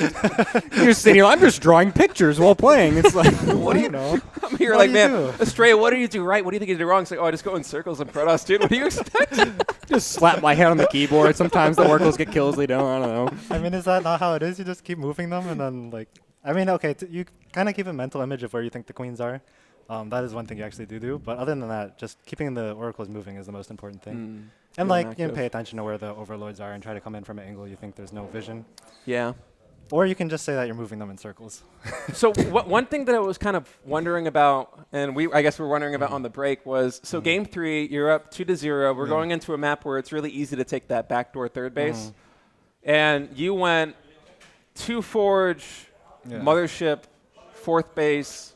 you're sitting here, I'm just drawing pictures while playing. It's like, what do you know? I'm here like, man, Astrea, what do you do right? What do you think you did wrong? It's like, oh, I just go in circles in Protoss, dude. What do you expect? Just slap my head on the keyboard. Sometimes the oracles get kills, they don't. I don't know. I mean, is that not how it is? You just keep moving them, and then like, I mean, okay, you kind of keep a mental image of where you think the queens are. That is one thing you actually do. But other than that, just keeping the oracles moving is the most important thing. And like, pay attention to where the overlords are and try to come in from an angle you think there's no vision. Yeah. Or you can just say that you're moving them in circles. So one thing that I was kind of wondering about, and I guess we're wondering about on the break, was so game 3, you're up 2-0. We're going into a map where it's really easy to take that backdoor third base. And you went 2 Forge, Mothership, 4th base.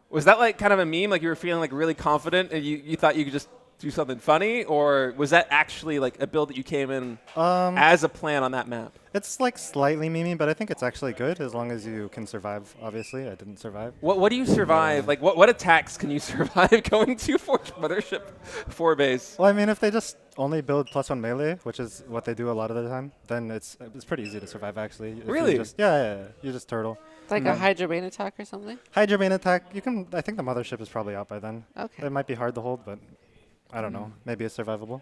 Was that like kind of a meme? Like you were feeling like really confident and you thought you could just do something funny? Or was that actually like a build that you came in as a plan on that map? It's like slightly memey, but I think it's actually good as long as you can survive. Obviously, I didn't survive. What do you survive? Like what attacks can you survive going to Mothership 4 base? Well, I mean, if they just only build +1 melee, which is what they do a lot of the time, then it's pretty easy to survive actually. If Really? you just, yeah. You just turtle. It's like a Hydra Bane attack or something? Hydra main attack, you can. I think the Mothership is probably out by then. Okay. It might be hard to hold, but I don't know. Maybe it's survivable,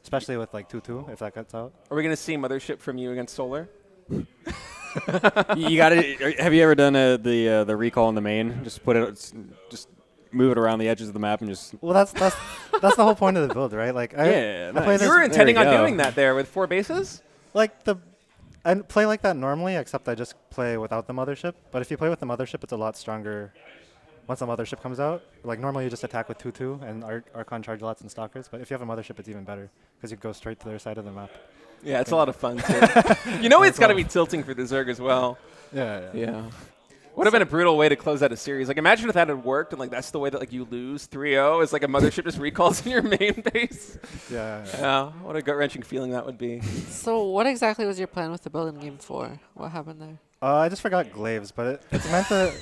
especially with like 2/2 if that gets out. Are we going to see Mothership from you against Solar? You got to. Have you ever done the recall in the main? Just put it. Just move it around the edges of the map and just. Well, that's the whole point of the build, right? Like, I play nice. this You were intending There on you go. doing that there with 4 bases? I play like that normally, except I just play without the Mothership. But if you play with the Mothership, it's a lot stronger. Once the Mothership comes out, like normally you just attack with 2/2 and Archon charge lots and Stalkers. But if you have a Mothership, it's even better because you go straight to their side of the map. Yeah, it's a lot of fun too. You know it's got to be tilting for the Zerg as well. Yeah. Would have been a brutal way to close out a series. Like imagine if that had worked and like that's the way that like you lose 3-0 is like a Mothership just recalls in your main base. Yeah, what a gut-wrenching feeling that would be. So what exactly was your plan with the build in Game 4? What happened there? I just forgot glaives, but it's meant to.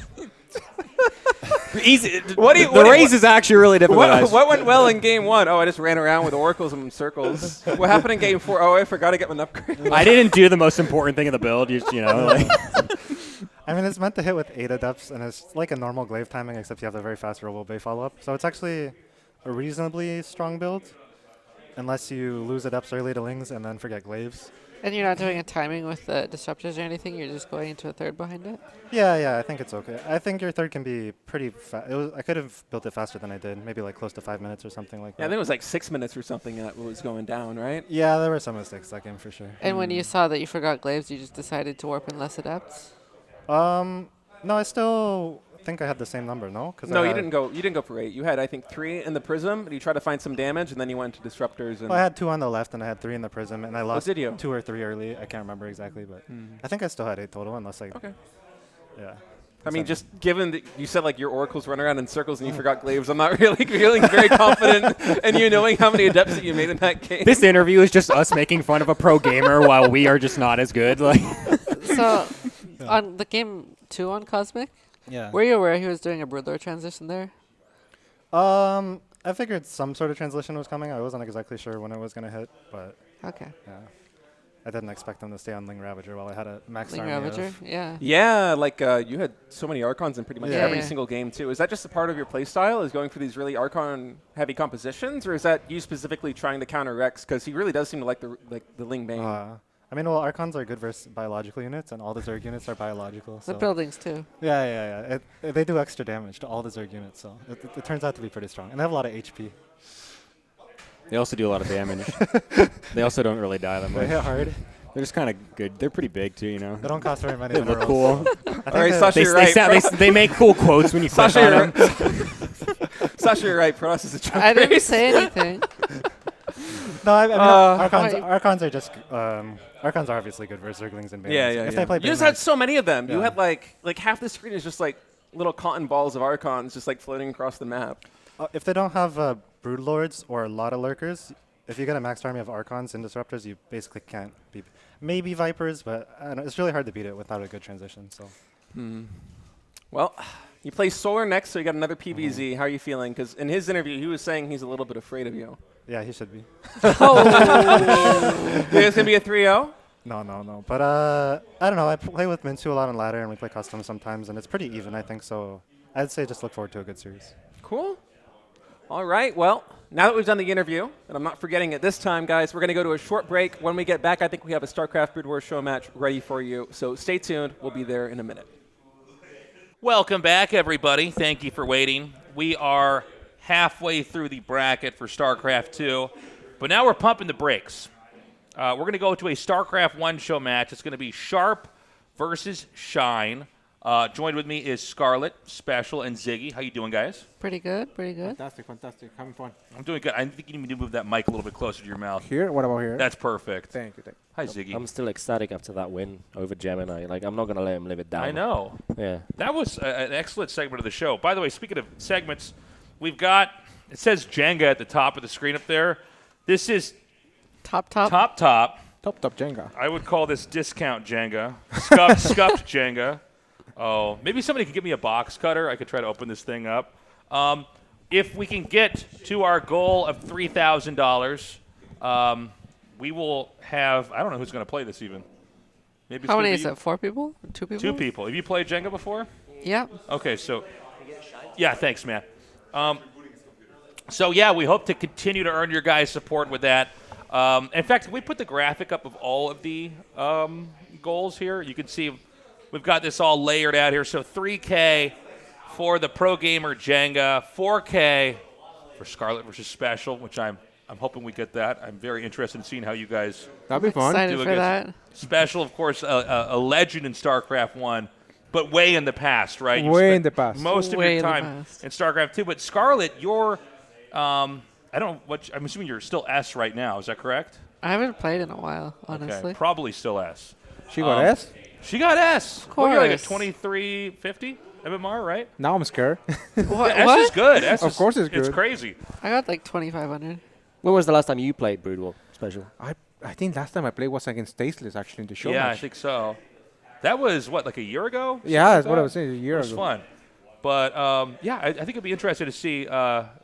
Easy. The raise is actually really difficult. What went well in Game 1? Oh, I just ran around with oracles and circles. What happened in Game 4? Oh, I forgot to get an upgrade. I didn't do the most important thing in the build. You know, like. I mean, it's meant to hit with 8 adepts, and it's like a normal glaive timing, except you have a very fast robo bay follow-up. So it's actually a reasonably strong build, unless you lose adepts early to lings and then forget glaives. And you're not doing a timing with the disruptors or anything? You're just going into a third behind it? Yeah, I think it's okay. I think your third can be pretty fast. I could have built it faster than I did, maybe like close to 5 minutes or something like Yeah, I that. think it was like 6 minutes or something that was going down, right? Yeah, there were some mistakes that game for sure. And when you saw that you forgot glaives, you just decided to warp in less adepts? No, I still think I had the same number, no? No, you didn't go. You didn't go for 8. You had, I think, 3 in the prism. And you tried to find some damage, and then you went to disruptors. And Well, I had 2 on the left, and I had 3 in the prism, and I lost did you? 2 or 3 early. I can't remember exactly, but I think I still had 8 total, unless I. Okay. Yeah. I mean, just given that you said like your oracles run around in circles and you forgot glaives, I'm not really feeling very confident in you knowing how many adepts that you made in that game. This interview is just us making fun of a pro gamer while we are just not as good. Like. So, on the Game 2 on Cosmic, were you aware he was doing a Broodlord transition there? I figured some sort of translation was coming. I wasn't exactly sure when it was going to hit, but Okay. yeah. I didn't expect them to stay on Ling Ravager while I had a max Ling army Ravager? of- Yeah. Yeah, like you had so many Archons in pretty much Yeah. every Yeah. single game too. Is that just a part of your play style, is going for these really Archon-heavy compositions, or is that you specifically trying to counter Rex? Because he really does seem to like the Ling Bane. I mean, well, Archons are good versus biological units, and all the Zerg units are biological. The So buildings, too. yeah. They do extra damage to all the Zerg units, so it turns out to be pretty strong. And they have a lot of HP. They also do a lot of damage. They also don't really die that They much. hit hard. They're just kind of good. They're pretty big too, you know. They don't cost very many They look minerals. cool. I think All right, they- Sasha, They, you're they, right. sound, they make cool quotes when you click Sasha, on you're them. right. Sasha, you're right. Protoss is a chunk I didn't race. say anything. No, I mean, Wait. Archons are just Archons are obviously good versus Zerglings and Banes. Yeah. If they play You just Bane had so many of them. You Yeah. had like half the screen is just like little cotton balls of Archons just like floating across the map. if they don't have Broodlords or a lot of Lurkers, if you get a maxed army of Archons and Disruptors, you basically can't beat. Maybe Vipers, but I don't know, it's really hard to beat it without a good transition. So Well, you play Solar next, so you got another PVZ. How are you feeling? Because in his interview, he was saying he's a little bit afraid of you. yeah, he should be. You think it's gonna be a 3-0? No. But I don't know. I play with Minsu a lot on ladder, and we play custom sometimes, and it's pretty even, I think. So I'd say just look forward to a good series. Cool. All right. Well, now that we've done the interview, and I'm not forgetting it this time, guys, we're going to go to a short break. When we get back, I think we have a StarCraft Brood War show match ready for you. So stay tuned. We'll be there in a minute. Welcome back, everybody. Thank you for waiting. We are halfway through the bracket for StarCraft 2, but now we're pumping the brakes. We're going to go to a StarCraft 1 show match. It's going to be Sharp versus Shine. Joined with me is Scarlett, Special, and Ziggy. How you doing, guys? Pretty good, pretty good. Fantastic. Having fun. I'm doing good. I think you need to move that mic a little bit closer to your mouth. Here? What about here? That's perfect. Thank you. Hi, Ziggy. I'm still ecstatic after that win over Gemini. Like, I'm not going to let him live it down. I know. Yeah. That was an excellent segment of the show. By the way, speaking of segments, we've got, it says Jenga at the top of the screen up there. This is Top. top. Top Jenga. I would call this discount Jenga. Scuffed Jenga. Oh, maybe somebody could give me a box cutter. I could try to open this thing up. If we can get to our goal of $3,000, we will have, I don't know who's going to play this even. Maybe How many is it? 4 people? 2 people? 2 people. Have you played Jenga before? Yeah. Okay, so, yeah, thanks, man. So, yeah, we hope to continue to earn your guys' support with that. In fact, we put the graphic up of all of the goals here. You can see we've got this all layered out here. So $3K for the Pro Gamer Jenga, $4K for Scarlett versus Special, which I'm hoping we get that. I'm very interested in seeing how you guys That'd be fun. Excited do for against that. Special. Of course, a legend in StarCraft 1, but way in the past, right? You Way spent in the past. Most of Way your in the time past. in StarCraft 2. But Scarlett, you're, I don't know what, I'm assuming you're still S right now. Is that correct? I haven't played in a while, honestly. Okay, probably still S. She got S? She got S. Of What, you're like a course. 2350 MMR, right? Now I'm scared. What? S what? is good. S Of is- course it's It's good. crazy. I got like 2,500. When was the last time you played Brood War Special? I think last time I played was against Tasteless, actually, in the show. Yeah, I match. think so. That was, what, like a year ago? Yeah, that's Something what I like was saying, a year It was ago. fun. But, yeah, I think it'd be interesting to see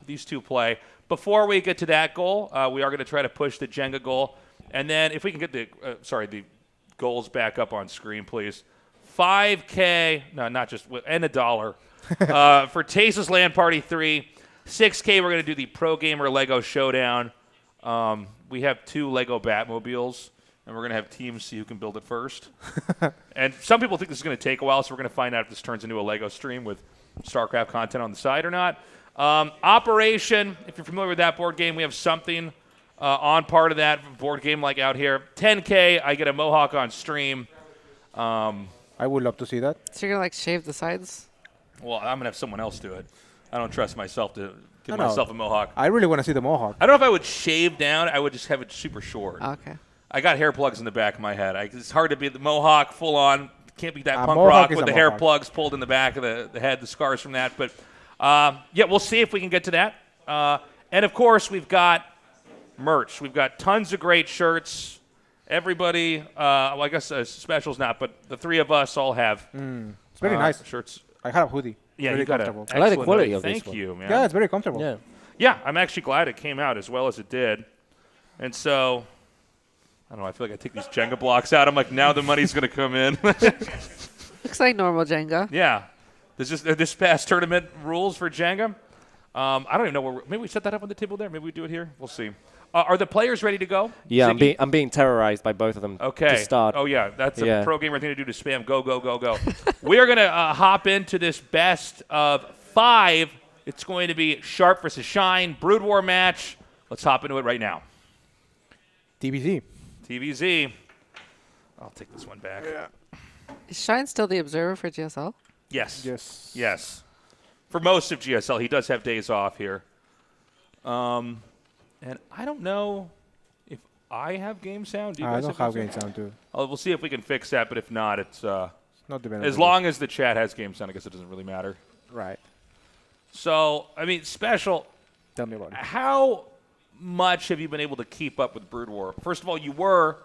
these two play. Before we get to that goal, we are going to try to push the Jenga goal. And then if we can get the goals back up on screen, please. $5K, no, not just, and $1 for Tasteless Land Party 3. $6K, we're going to do the Pro Gamer Lego Showdown. We have 2 Lego Batmobiles, and we're going to have teams see who can build it first. And some people think this is going to take a while, so we're going to find out if this turns into a Lego stream with StarCraft content on the side or not. Operation, if you're familiar with that board game, we have something on part of that board game like out here. $10K, I get a Mohawk on stream. I would love to see that. So you're going to like shave the sides? Well, I'm going to have someone else do it. I don't trust myself to give No, no. myself a Mohawk. I really want to see the Mohawk. I don't know if I would shave down. I would just have it super short. Okay. I got hair plugs in the back of my head. It's hard to be the Mohawk full on. Can't be that A punk Mohawk rock is with a the hair Mohawk. plugs pulled in the back of the head, the scars from that. But, yeah, we'll see if we can get to that. And, of course, we've got merch. We've got tons of great shirts. Everybody, well, I guess Special's not, but the 3 of us all have It's very nice. shirts. I had a hoodie. Yeah, very you got comfortable. I like the excellent quality hoodie. of this Thank one. you, man. Yeah, it's very comfortable. Yeah. Yeah, I'm actually glad it came out as well as it did. And so, I don't know, I feel like I take these Jenga blocks out. I'm like, now the money's going to come in. Looks like normal Jenga. Yeah. This past tournament rules for Jenga. I don't even know where maybe we set that up on the table there. Maybe we do it here. We'll see. Are the players ready to go? Yeah, Ziggy? I'm being terrorized by both of them Okay. to start. Oh, yeah. That's a Yeah. pro gamer thing to do to spam. Go, go, go, go. We are going to hop into this best of 5. It's going to be Sharp versus Shine, Brood War match. Let's hop into it right now. TBZ. TVZ. I'll take this one back. Is Shine still the observer for GSL? Yes. Yes. Yes. For most of GSL, he does have days off here. And I don't know if I have game sound. Do you I guys don't have game sound? sound too. We'll see if we can fix that, but if not, it's Not dependent. as long as the chat has game sound, I guess it doesn't really matter. Right. So, I mean, Special, Tell me about it. how much have you been able to keep up with Brood War? First of all, you were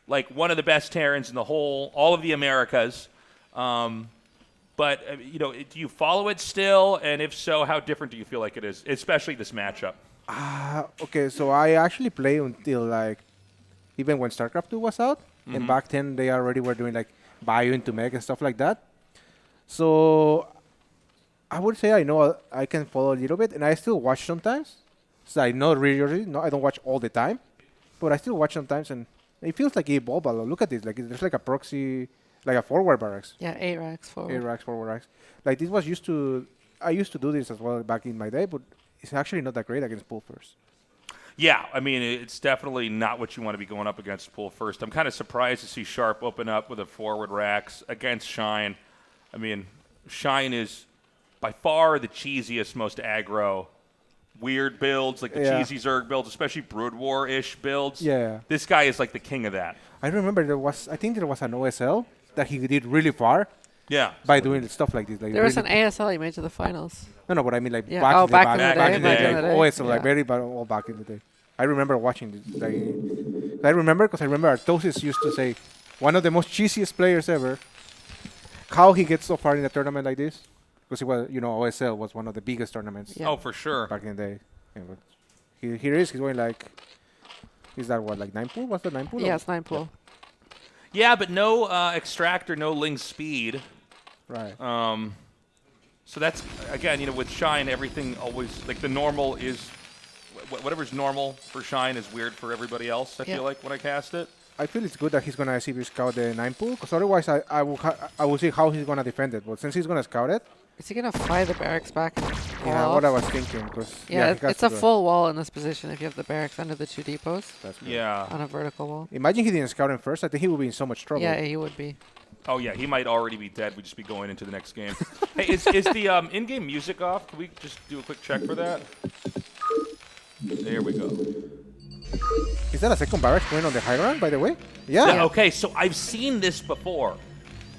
like one of the best Terrans in all of the Americas. But, you know, do you follow it still? And if so, how different do you feel like it is, especially this matchup? Okay, so I actually played until like even when StarCraft 2 was out, and back then they already were doing like bio into mech and stuff like that. So I would say I can follow a little bit, and I still watch sometimes. So I know really, no, I don't watch all the time, but I still watch sometimes, and it feels like it evolved a lot. Look at this, like there's like a proxy, like a forward barracks. Yeah, 8 racks forward. 8 racks, forward racks. Like this was I used to do this as well back in my day, but it's actually not that great against pull first. Yeah, I mean, it's definitely not what you want to be going up against pull first. I'm kind of surprised to see Sharp open up with a forward racks against Shine. I mean, Shine is by far the cheesiest, most aggro, weird builds, like the cheesy Zerg builds, especially Brood War-ish builds. Yeah. This guy is like the king of that. I remember I think there was an OSL that he did really far Yeah. by doing stuff like this. Like There was an really ASL he made to the finals. no, but I mean like Yeah. back, Oh, in the back in the back, day, back in the back day. in the day. OSL, like Yeah. very bad, all back in the day. I remember watching this. Like, I remember because I remember Artosis used to say, one of the most cheesiest players ever, how he gets so far in a tournament like this. Because he was, OSL was one of the biggest tournaments Yeah. Oh, for sure. back in the day. Yeah, but here he's going like, is that what, like 9 pool? What's the 9 pool? Yeah, it's 9 pool. Yeah, but no extractor, no Ling speed. Right. So that's, again, with Shine, everything always, like the normal is, whatever's normal for Shine is weird for everybody else, I feel like, when I cast it. I feel it's good that he's going to SCV scout the 9 pool, because otherwise I will see how he's going to defend it. But since he's going to scout it, Is he going to fly the barracks back? yeah, what I was thinking. Cause, Yeah, he has it's to a do it. full wall in this position if you have the barracks under the 2 depots That's good. Yeah. on a vertical wall. Imagine he didn't scout him first. I think he would be in so much trouble. Yeah, he would be. Oh, yeah, he might already be dead. We'd just be going into the next game. Hey, is the in-game music off? Can we just do a quick check for that? There we go. Is that a second barracks going on the high ground, by the way? Yeah. Yeah, okay, so I've seen this before.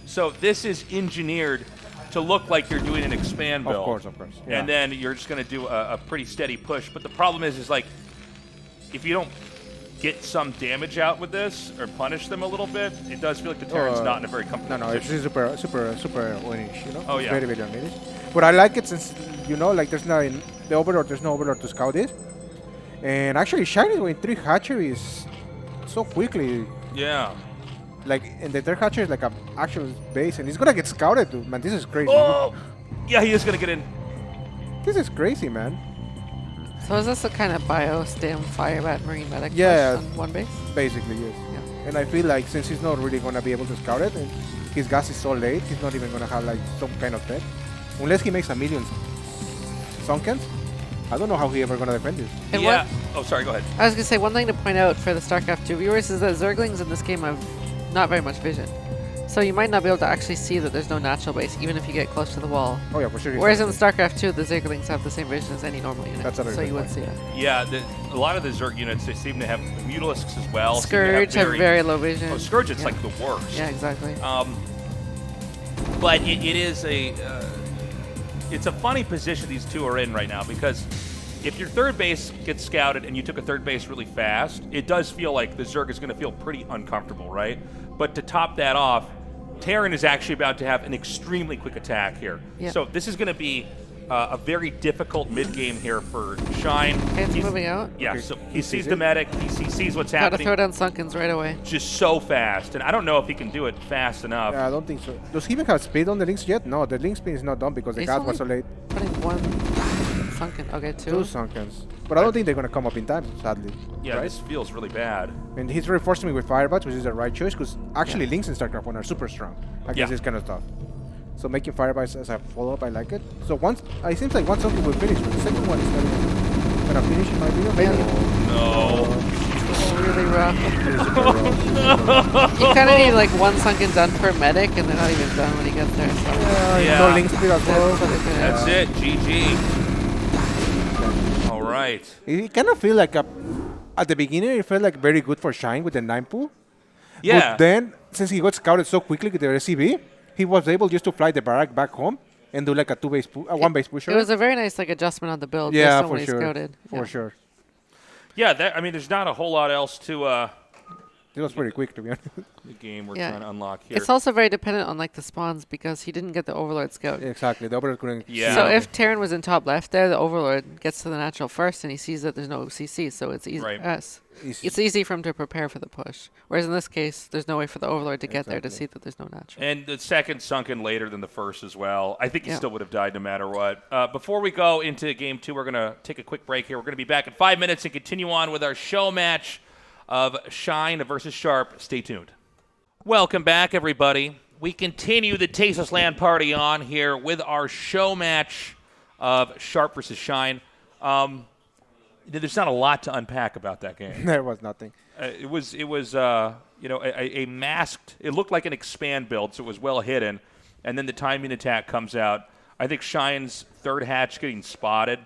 So this is engineered to look like you're doing an expand build. Of course. Yeah. And then you're just going to do a pretty steady push. But the problem is like, if you don't get some damage out with this or punish them a little bit, it does feel like the Terran's not in a very comfortable No, it's position. super winish, Oh, It's yeah. very, very winish. But I like it since, like there's no, in the Overlord, there's no Overlord to scout this. And actually, Shine is going 3 hatcheries so quickly. Yeah. Like, and the 3rd hatchery is like an actual base, and he's going to get scouted, dude. Man, this is crazy. Oh! Yeah, he is going to get in. This is crazy, man. So is this a kind of bio-stem firebat marine medic Yeah. push on one base? Basically, yes. Yeah. And I feel like since he's not really going to be able to scout it, and his gas is so late, he's not even going to have like some kind of tech. Unless he makes a million sunkens, I don't know how he ever going to defend this. And yeah. what, Oh, sorry, go ahead. I was going to say, one thing to point out for the StarCraft 2 viewers is that Zerglings in this game have not very much vision. So you might not be able to actually see that there's no natural base, even if you get close to the wall. Oh yeah, for sure. Whereas in StarCraft 2, the Zerglings have the same vision as any normal unit. That's a very so good you would point. see it. Yeah, a lot of the Zerg units, they seem to have Mutalisks as well. seem to Scourge have very low vision. Oh, Scourge, it's Yeah. like the worst. Yeah, exactly. But it is it's a funny position these two are in right now, because if your third base gets scouted and you took a third base really fast, it does feel like the Zerg is going to feel pretty uncomfortable, right? But to top that off, Terran is actually about to have an extremely quick attack here. Yeah. So this is going to be a very difficult mid-game here for Shine. Okay, it's He's- moving out. Yeah, Okay. so he sees it. the medic, he sees what's Got to happening throw down Sunkens right away. just so fast. And I don't know if he can do it fast enough. Yeah, I don't think so. Does he even have speed on the links yet? No, the link speed is not done because the He's gas only was so late. putting 1 Sunken. Okay, 2. 2 sunkens. But I don't think they're going to come up in time, sadly. Yeah, right? this feels really bad. And he's reinforcing me with Firebats, which is the right choice, because actually links in StarCraft 1 are super strong against Yeah. this kind of stuff. So making Firebats as a follow-up, I like it. So once, it seems like one Sunken will finish, but the second one is not even going to finish in my view. Maybe. No. Oh, really rough. It is super rough. You kind of need like 1 Sunken done per medic, and they're not even done when he gets there. So Yeah. No link speed as well. that's what it is. That's it. GG. All right. It kind of feel like at the beginning, it felt like very good for Shine with the 9 pool. Yeah. But then, since he got scouted so quickly with the SCV, he was able just to fly the barrack back home and do like a 1 base pusher. It was a very nice like adjustment on the build. yeah, based on for when he sure. scouted. For Yeah. sure. Yeah, I mean, there's not a whole lot else to It was pretty quick, to be honest. the game we're Yeah. trying to unlock here. It's also very dependent on like the spawns because he didn't get the Overlord scout. Exactly. The Overlord couldn't. Yeah. So if Terran was in top left there, the Overlord gets to the natural first, and he sees that there's no CC, so it's easy. Right. It's easy for him to prepare for the push. Whereas in this case, there's no way for the Overlord to get there to see that there's no natural. And the second sunk in later than the first as well. I think he Yeah. still would have died no matter what. Before we go into game 2, we're going to take a quick break here. We're going to be back in 5 minutes and continue on with our show match of Shine versus Sharp. Stay tuned. Welcome back, everybody. We continue the Tasteless Land party on here with our show match of Sharp versus Shine. There's not a lot to unpack about that game. There was nothing. It was a masked. It looked like an expand build, so it was well hidden. and then the timing attack comes out. I think Shine's third hatch getting spotted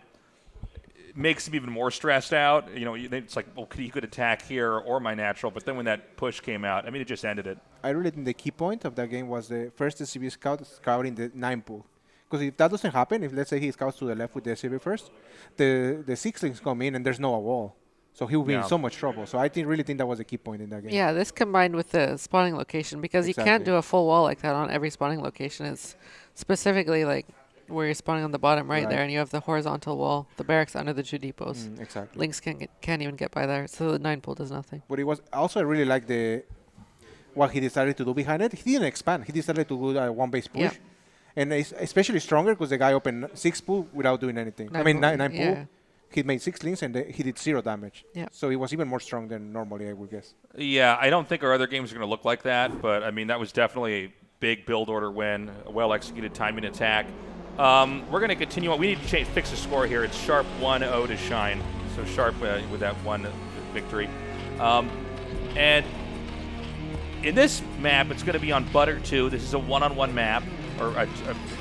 makes him even more stressed out. It's like, well, he could attack here or my natural, but then when that push came out, I mean, it just ended it. I really think the key point of that game was the first SCV scout scouting the 9 pool. Because if that doesn't happen, if let's say he scouts to the left with the SCV first, the 6-lings come in and there's no wall. So he will be in so much trouble. So I really think that was a key point in that game. Yeah, this combined with the spawning location, because you can't do a full wall like that on every spawning location. It's specifically like where you're spawning on the bottom right there, and you have the horizontal wall, the barracks under the 2 depots. Exactly. Lynx can't even get by there, so the 9 pool does nothing. But it was also I really like what he decided to do behind it. He didn't expand. He decided to do a 1 base push. Yeah. And it's especially stronger because the guy opened 6 pool without doing anything. 9 pool. He made 6 links and he did 0 damage. Yeah. So he was even more strong than normally, I would guess. Yeah, I don't think our other games are going to look like that, but I mean, that was definitely a big build order win, a well-executed timing attack. We're going to continue on. We need to fix the score here. It's Sharp 1-0 to Shine. So Sharp with that 1 victory. And in this map, it's going to be on Butter 2. This is a 1-on-1 map, or a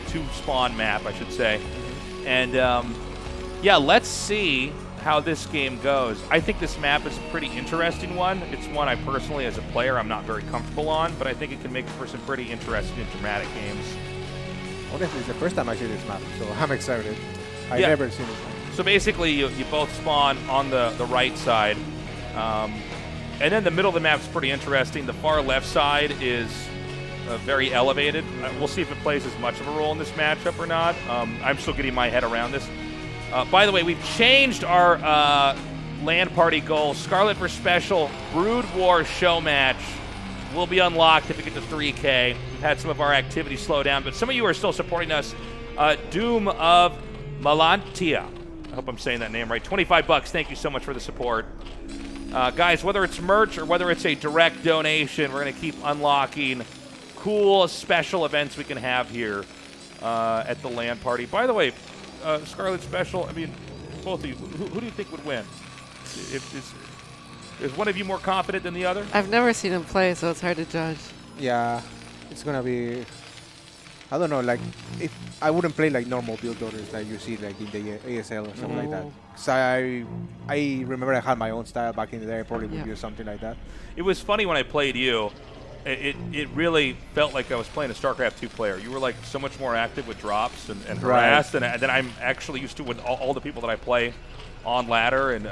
2-spawn map, I should say. And, let's see how this game goes. I think this map is a pretty interesting one. It's one I personally, as a player, I'm not very comfortable on, but I think it can make for some pretty interesting and dramatic games. Honestly, it's the first time I see this map, so I'm excited. I've never seen this map. So basically, you both spawn on the right side. And then the middle of the map is pretty interesting. The far left side is very elevated. We'll see if it plays as much of a role in this matchup or not. I'm still getting my head around this. By the way, we've changed our LAN party goal. Scarlett for special Brood War show match will be unlocked if we get to 3K. We've had some of our activity slow down, but some of you are still supporting us. Doom of Malantia. I hope I'm saying that name right. $25. Thank you so much for the support. Guys, whether it's merch or whether it's a direct donation, we're going to keep unlocking cool special events we can have here at the LAN party. By the way, Scarlett special, I mean, both of you, who do you think would win? Is one of you more confident than the other? I've never seen him play, so it's hard to judge. Yeah, it's going to be... I don't know, like, if I wouldn't play like normal build orders like you see like in the ASL or something like that. So I remember I had my own style back in the day. I probably would use something like that. It was funny when I played you. It really felt like I was playing a StarCraft 2 player. You were like so much more active with drops and harass than I'm actually used to with all the people that I play on ladder, and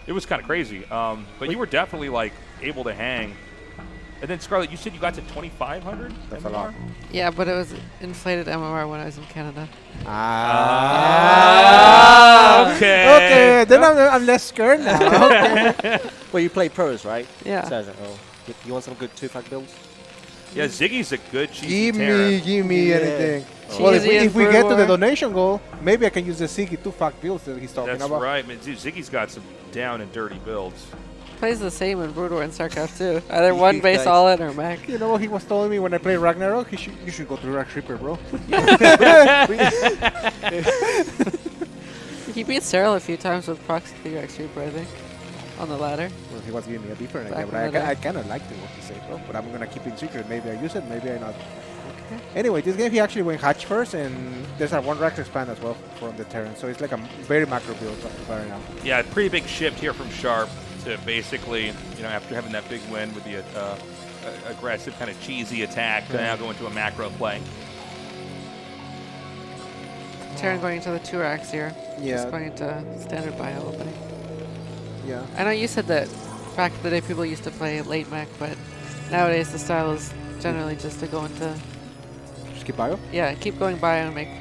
it was kind of crazy. But you were definitely like able to hang. And then Scarlett, you said you got to 2,500? That's a lot. Yeah, but it was inflated MMR when I was in Canada. Okay. Okay, then I'm less scared now. Okay. Well, you play pros, right? Yeah. So, you want some good 2-fact builds? Yeah, Ziggy's a good cheesy Give me anything. Well, if we get to the donation goal, maybe I can use the Ziggy 2-fact builds that he's talking about. That's right. Man, dude, Ziggy's got some down and dirty builds. Plays the same in Brood War and StarCraft too. Either 1 base all in or mech. You know what he was telling me when I play Ragnarok? You should go to Rack Reaper, bro. He beat Cyril a few times with Proxy 3 Rex Reaper, I think, on the ladder. Well, he was giving me a different Back idea, in but the I kind of liked it, what he said, bro. But I'm going to keep it secret. Maybe I use it, maybe I not. Anyway, this game he actually went hatch first, and there's a 1 rack expand as well from the Terran. So it's like a very macro build right now. Yeah, pretty big shift here from Sharp to basically, after having that big win with the aggressive kind of cheesy attack, to now go into a macro play. Terran going into the 2 racks here. Yeah. Just going into standard bio opening. Yeah. I know you said that back in the day people used to play late mech, but nowadays the style is generally just to go into... Just keep bio? Yeah, keep going bio and make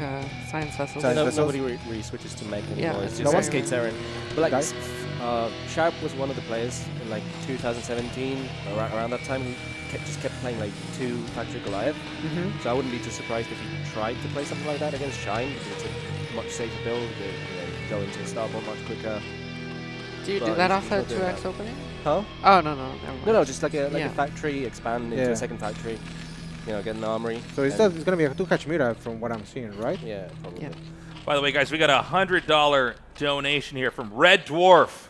science vessels. Nobody really switches to make anymore. Yeah, It's no just one. SK Terran. But like, Sharp was one of the players in like 2017, around that time, who just kept playing like 2 Factory Goliath. So I wouldn't be too surprised if he tried to play something like that against Shine, because it's a much safer build. You go into a starboard much quicker. Do you do that off the 2x opening? Huh? Oh, no, never mind. No, just like a factory, expand into Yeah. a second factory. Get an armory. So it's going to be a 2-hatch mira from what I'm seeing, right? Yeah, probably. Yeah. By the way, guys, we got a $100 donation here from Red Dwarf,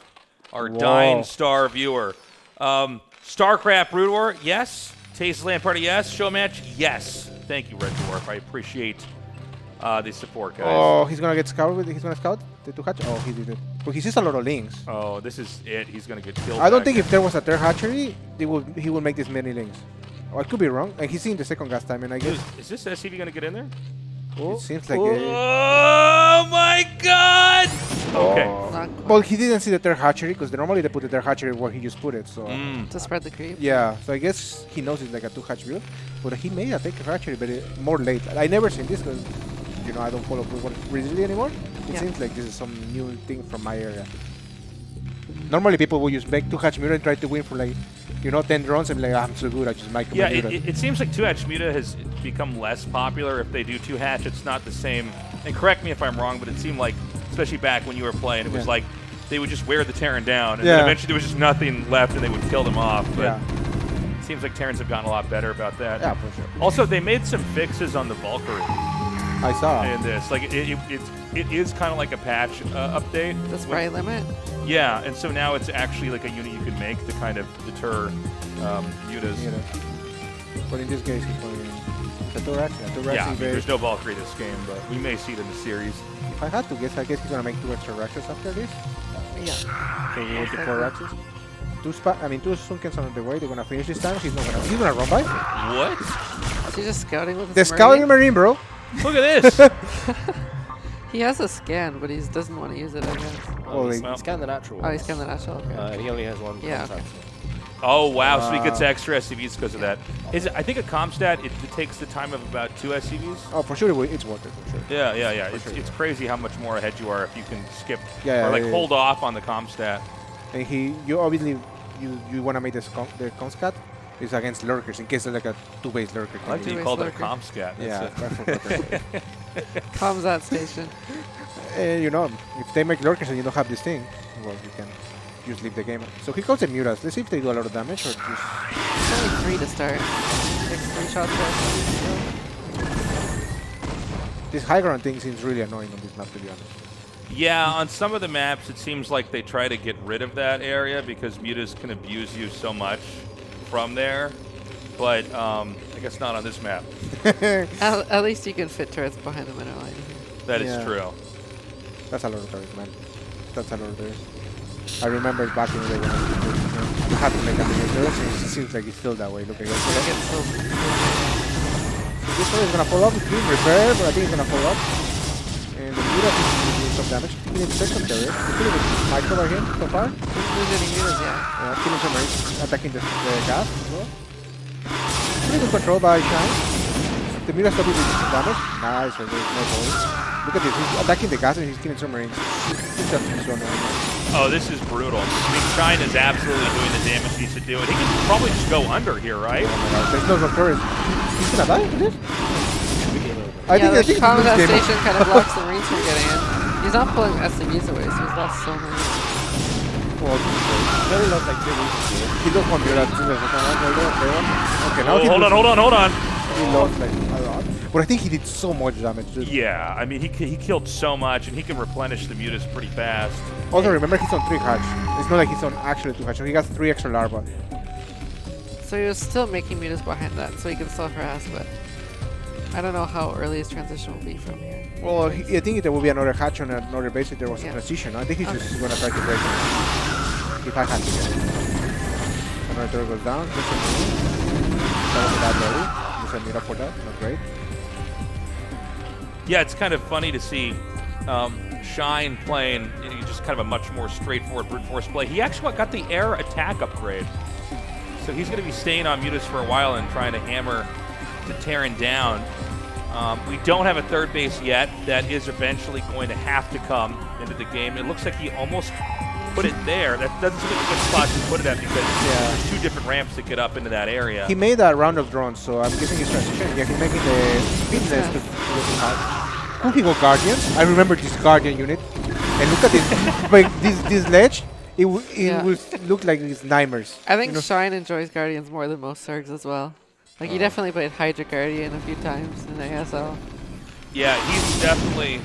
our Dying Star viewer. StarCraft Brood War, yes. Tasteless LAN Party, yes. Showmatch, yes. Thank you, Red Dwarf. I appreciate the support, guys. Oh, he's gonna get scouted. He's gonna scout the 2 hatch. Oh, he did it. But he sees a lot of lings. Oh, this is it. He's gonna get killed. I don't back think there. if there was a third hatchery, he would make this many lings. Oh, I could be wrong. And he's seeing the second gas time, and I guess Is this SCV gonna get in there? it seems like. Oh my God! Okay. Not Well, he didn't see the third hatchery because normally they put the third hatchery where he just put it. So to spread the creep. yeah, so I guess he knows it's like a 2 hatch build, but he made a third hatchery, but more late. I never seen this because I don't follow Blue recently anymore. It Yeah. seems like this is some new thing from my area. Normally people will just make 2 hatch Muta and try to win for like 10 runs and be like, I'm so good, I just make Yeah, a Muta. it seems like 2-hatch Muta has become less popular. If they do 2-hatch, it's not the same. And correct me if I'm wrong, but it seemed like, especially back when you were playing, it was like they would just wear the Terran down, and then eventually there was just nothing left, and they would kill them off. But it seems like Terrans have gotten a lot better about that. Yeah, for sure. Also, they made some fixes on the Valkyrie I saw. in this. Like it is kind of like a patch update. The spray limit. Yeah, and so now it's actually like a unit you can make to kind of deter mutas. But in this case, he's going the Thorax. Yeah, I mean, there's no Valkyrie this game, but we may see it in the series. If I had to guess, I guess he's gonna make 2 extra Raxes after this. Yeah. So we will get 4 Raxes. 2 Sunkens on the way. They're gonna finish this time. He's gonna run by. What? Is he just scouting with The his Scouting Marine, bro. Look at this! He has a scan, but he doesn't want to use it, I guess. Oh, He's they- scanned the natural Oh, ones. he's scanned the natural. Okay. And he only has 1 Yeah, contact. Oh wow! So he gets extra SCVs because of that. Is it, I think a Comstat it takes the time of about 2 SCVs. Oh, for sure, it's worth it, for sure. Yeah. It's crazy how much more ahead you are if you can skip Yeah, or like yeah. hold off on the Comstat. And you obviously, you want to make the Conscat is against lurkers in case there's like a 2-base lurker. I like that thing. you called it a Comscat. Yeah, That's Comes that station. if they make lurkers and you don't have this thing, well, you can just leave the game. So he calls it Mutas. Let's see if they do a lot of damage or just... It's only 3 to start. Takes 3 shots there. This high ground thing seems really annoying on this map, to be honest. Yeah, on some of the maps, it seems like they try to get rid of that area because mutas can abuse you so much from there. But I guess not on this map. At least you can fit turrets behind the mineral line. That is true. That's a lot of turrets, man. That's a lot of turrets. I remember back in the day when I had to make a million turrets, and it seems like it's still that way. Look at it. This turret is gonna fall off. It's being repaired, but I think it's gonna fall off. And the Muta is doing some damage. He needs second turret. He's killing with micro by him so far. Who's any units, yeah. Killing some marines, attacking the gas as well. Pretty good control by Shine. The Muta stopped with some damage. Nice, there's no body. Look at this, he's attacking the gas and he's killing some marines. He's just so annoying. Oh, this is brutal. I mean, Shine is absolutely doing the damage he needs to do, and he can probably just go under here, right? Oh my god, there's no turret. He's gonna die with this? I think it's that this game. station kind of blocks the marines from getting in. He's not pulling SCVs away, so he's lost so many. Well, He only lost like 2 weeks here. he lost one Muta. Okay, now Hold on. He lost like a lot. But I think he did so much damage. Dude. Yeah, I mean, he killed so much, and he can replenish the mutas pretty fast. Also, remember he's on 3 hatch. It's not like he's on actually 2 hatch. So he got 3 extra larvae. So he was still making mutas behind that, so he can still harass, but I don't know how early his transition will be from here. Well, I think there will be another hatch on another base if there was a Yeah. transition. I think he's just going to try to break it. If I had to get it. Another turret goes down. Just a minute. That was a bad rally. Just a Muta for that. Not great. Yeah, it's kind of funny to see Shine playing just kind of a much more straightforward brute force play. He actually got the air attack upgrade. So he's going to be staying on mutas for a while and trying to hammer the Terran down. We don't have a third base yet. That is eventually going to have to come into the game. It looks like he almost put it there. That doesn't seem like a good spot to put it at because there's 2 different ramps to get up into that area. He made a round of drones, so I'm guessing his transition. Yeah, he's making the fitness to the house. Could he go Guardians? I remember this Guardian unit. And look at this. Like, this ledge. It will look like it's nightmares. I think Shine enjoys Guardians more than most Zergs as well. Like, he definitely played Hydra Guardian a few times in ASL. Yeah, he's definitely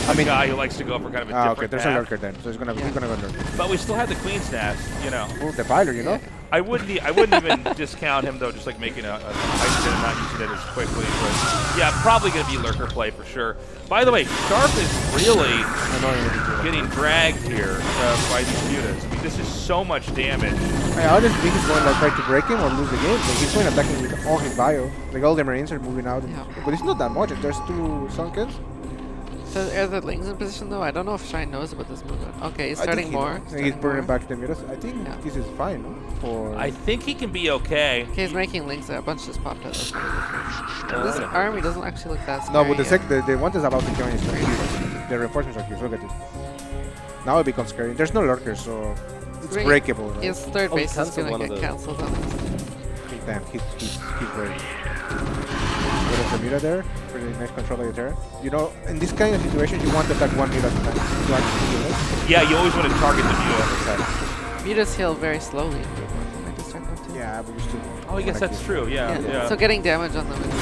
a guy who likes to go for kind of a different okay, there's path. a lurker then, so he's gonna go lurker. But we still have the Queen's Nest, Oh, the Piler, I I wouldn't even discount him though, just like making a hydrogen and not using it as quickly. But yeah, probably going to be lurker play for sure. By the way, Sharp is really getting dragged here by these mutas. I mean, this is so much damage. I honestly think he's going to try to break him or lose the game. Like, he's going attacking with all his bio. Like all the Marines are moving out. Yeah. But it's not that much. There's 2 Sunkens. So are the Lings in position though? I don't know if Shine knows about this movement. Okay, he's I think starting more. He's burning back the mutas. I think Yeah. this is fine, no? For I think he can be okay. Okay, he's making Lings. A bunch just popped out. That's really good. This army doesn't actually look that scary. no, but yet. the one that's about to join is huge. The reinforcements are huge. Look at it. Now it becomes scary. There's no lurkers, so it's Great. breakable. Right? His third Oh, he base is cancelled gonna one of get the- cancelled on this. Damn, he's great. Put a Bermuda there for the nice control of the Terra. You know, in this kind of situation, you want to attack one muta at a time. You want to heal it. Yeah, you always want to target the muta. Mutas heal very slowly. Like this StarCraft too. Yeah, but you still. Oh, I guess that's true. Yeah, yeah. So getting damage on them is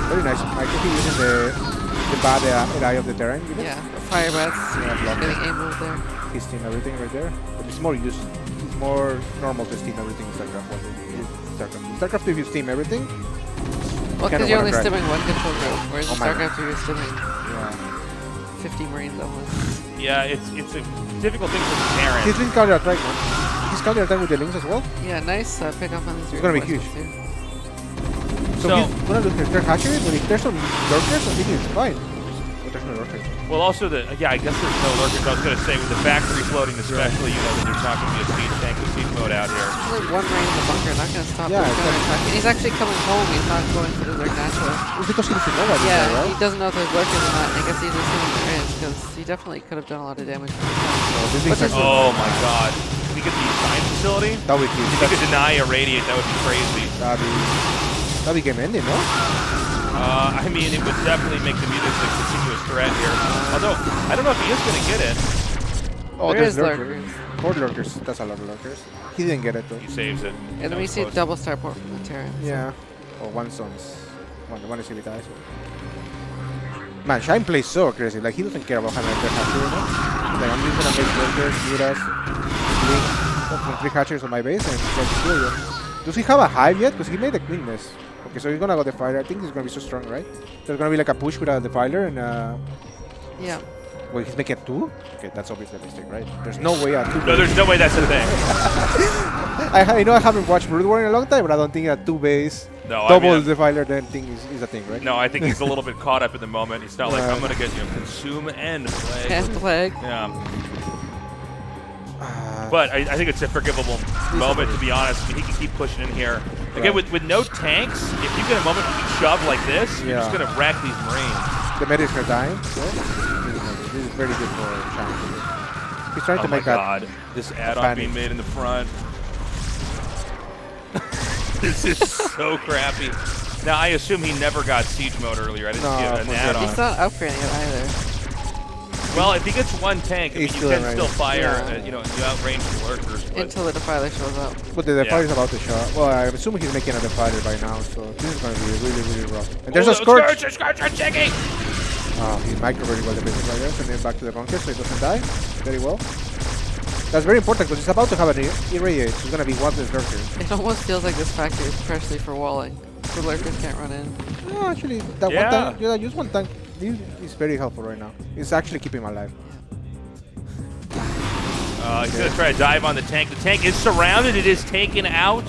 Very nice. I think he's using the bad eye of the terrain. You know? yeah. Fire bats. block. Getting aim move there. He's stealing everything right there. But it's more it's more normal to steam everything in StarCraft. StarCraft, if you steam everything, Well, kinda because you're only wanna stimming one control group, whereas in Oh my StarCraft you're stimming yeah. 50 Marines almost. Yeah, it's a difficult thing for the Terran. He's doing counter attack. He's counter attack with the links as well. Yeah, nice pick up on these. It's gonna be reinforcements, huge. too. So he's gonna look at their hatchery, but if there's some lurkers, I think it's fine. But there's no lurkers. Well, also I guess there's no lurkers. I was going to say with the factory floating, especially, you know, that there's not going to be a siege tank with siege mode out here. There's like one Marine in the bunker, not gonna stop Yeah, him it's counterattacking. He's actually coming home. He's not going for the lurk natural. It's because he doesn't know what Yeah, there, right? he doesn't know if there's lurkers or not. And I guess he's assuming there is because he definitely could have done a lot of damage. So this But is Oh my god. If we get the science facility, that would be if we could deny a radiate, that would be crazy. that be game ending, no? I mean, it would definitely make the mutas a continuous threat here. Although, I don't know if he is going to get it. Oh, There there's is lurkers. lurkers. 4 lurkers. That's a lot of lurkers. He didn't get it though. He saves it. And That then we was see close. double starport from the Terran. Yeah. Oh, one son's. One is if he dies. Man, Shine plays so crazy. Like he doesn't care about having their hatchery, you know? Like I'm just gonna make lurkers, mutas, link, 3 hatcheries on my base and try to kill you. Does he have a hive yet? Because he made a queenness. Okay, so he's gonna go Defiler. I think he's gonna be so strong, right? There's gonna be like a push with a Defiler and Yeah. well, he's making 2? Okay, that's obviously a mistake, right? There's no way a 2 No, there's no way that's a thing. I know I haven't watched Brood War in a long time, but I don't think a 2 base No, I double mean, Defiler then thing is a thing, right? no, I think he's a little bit caught up in the moment. He's not like, Yeah. I'm going to get, consume and play. And plague. Yeah. But I think it's a forgivable moment, to be honest. I mean, he can keep pushing in here. Again, Right. with no tanks, if you get a moment to be shoved like this, you're just Yeah. going to wreck these Marines. The medics are dying, so this is very good for Shine. He's trying Oh to my make that. god, this add-on panic. being made in the front. This is so crappy. Now, I assume he never got siege mode earlier. I didn't No, see an for sure. add-on. He's not upgrading it either. Well, if he gets one tank, I mean, He's you still can right. still fire, Yeah. you outrange the lurkers. But Until the Defiler shows up. But the Defiler is about to show up. Well, I'm assuming he's making a Defiler by now, so this is going to be really, really rough. And there's a Scourge! A Scourge on Ziggy! He's microverting well the business right there, sending him back to the bunker so he doesn't die. Very well. That's very important because he's about to have an irradiate, so it's going to be one less lurker. It almost feels like this factory is partially for walling. The lurkers can't run in. No, actually, that Yeah. one tank, use one tank. He's very helpful right now. It's actually keeping him alive. He's going to try to dive on the tank. The tank is surrounded. It is taken out.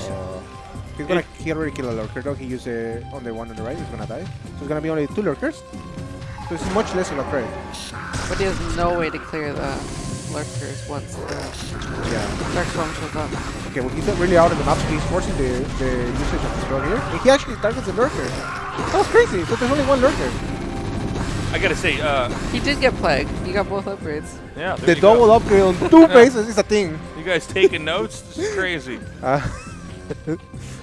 He already killed a lurker though. He used it on the one on the right. He's gonna die. So it's gonna be only 2 lurkers. So it's much less of a threat. But he has no way to clear the lurkers once the Yeah. Dark Swarm shows up. Okay, well he's not really out of the map, so he's forcing the usage of his spell here. And he actually targets the lurker. That was crazy. So there's only 1 lurker. I got to say, He did get Plague. He got both upgrades. yeah, there The you go. double upgrade on 2 bases is a thing. You guys taking notes? This is crazy.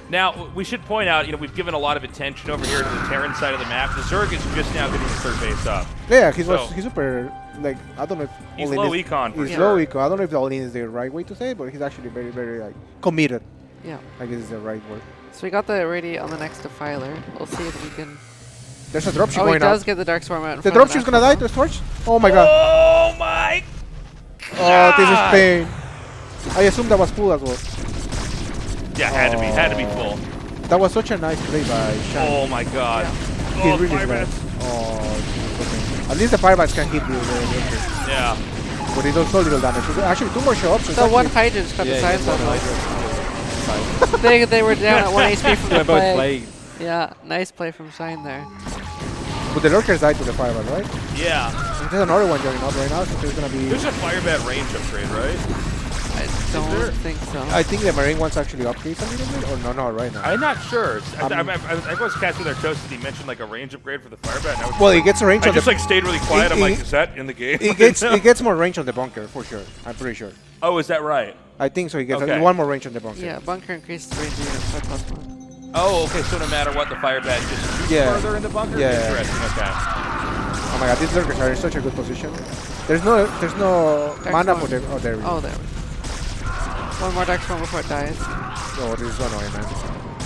Now, we should point out, we've given a lot of attention over here to the Terran side of the map. The Zerg is just now getting his third base up. Yeah, he's super, like, I don't know if He's all-in low is- econ for He's sure. low econ. I don't know if the all-in is the right way to say it, but he's actually very, very, like, committed. Yeah. I guess is the right word. So we got the Irradiate on the next Defiler. We'll see if we can... There's a dropship Oh, he going does out. get the Dark Swarm out in The front of dropship's gonna die to Astrea. the torch? Oh my god. Oh my Oh, this is God. pain. I assume that was full as well. Yeah, had to be full. That was such a nice play by Shine. Oh my God. He Oh, really fire did. bats. Oh, at least the fire bats can hit you. Yeah. But it does so little damage. Actually, 2 more show ups. So one hydrant got the science level. They were down at 1 HP from the both plague. played. Yeah, nice play from Shine there. But the lurkers died to the fire bat, right? Yeah. And there's another one joining up right now, so there's gonna be. There's a fire bat range upgrade, right? I don't think so. I think the marine one's actually upgrades a little bit, or no, not right now. I'm not sure. I was catching their toast and he mentioned like a range upgrade for the fire bat. And I was Well, like, it gets a range I on just the. like stayed really quiet. I'm like, is that in the game? It gets more range on the bunker for sure. I'm pretty sure. Oh, is that right? I think so. He gets Okay. 1 more range on the bunker. Yeah, bunker increases range units by +1. Oh, okay. So no matter what, the fire bat just shoots Yeah. further in the bunker. Yeah. Interesting. Okay. Oh my god, these lurkers are in such a good position. There's no mana one. for them. Oh, there we go. Oh, there we go. One more Dark Spawn before it dies. Oh, this is so annoying, man.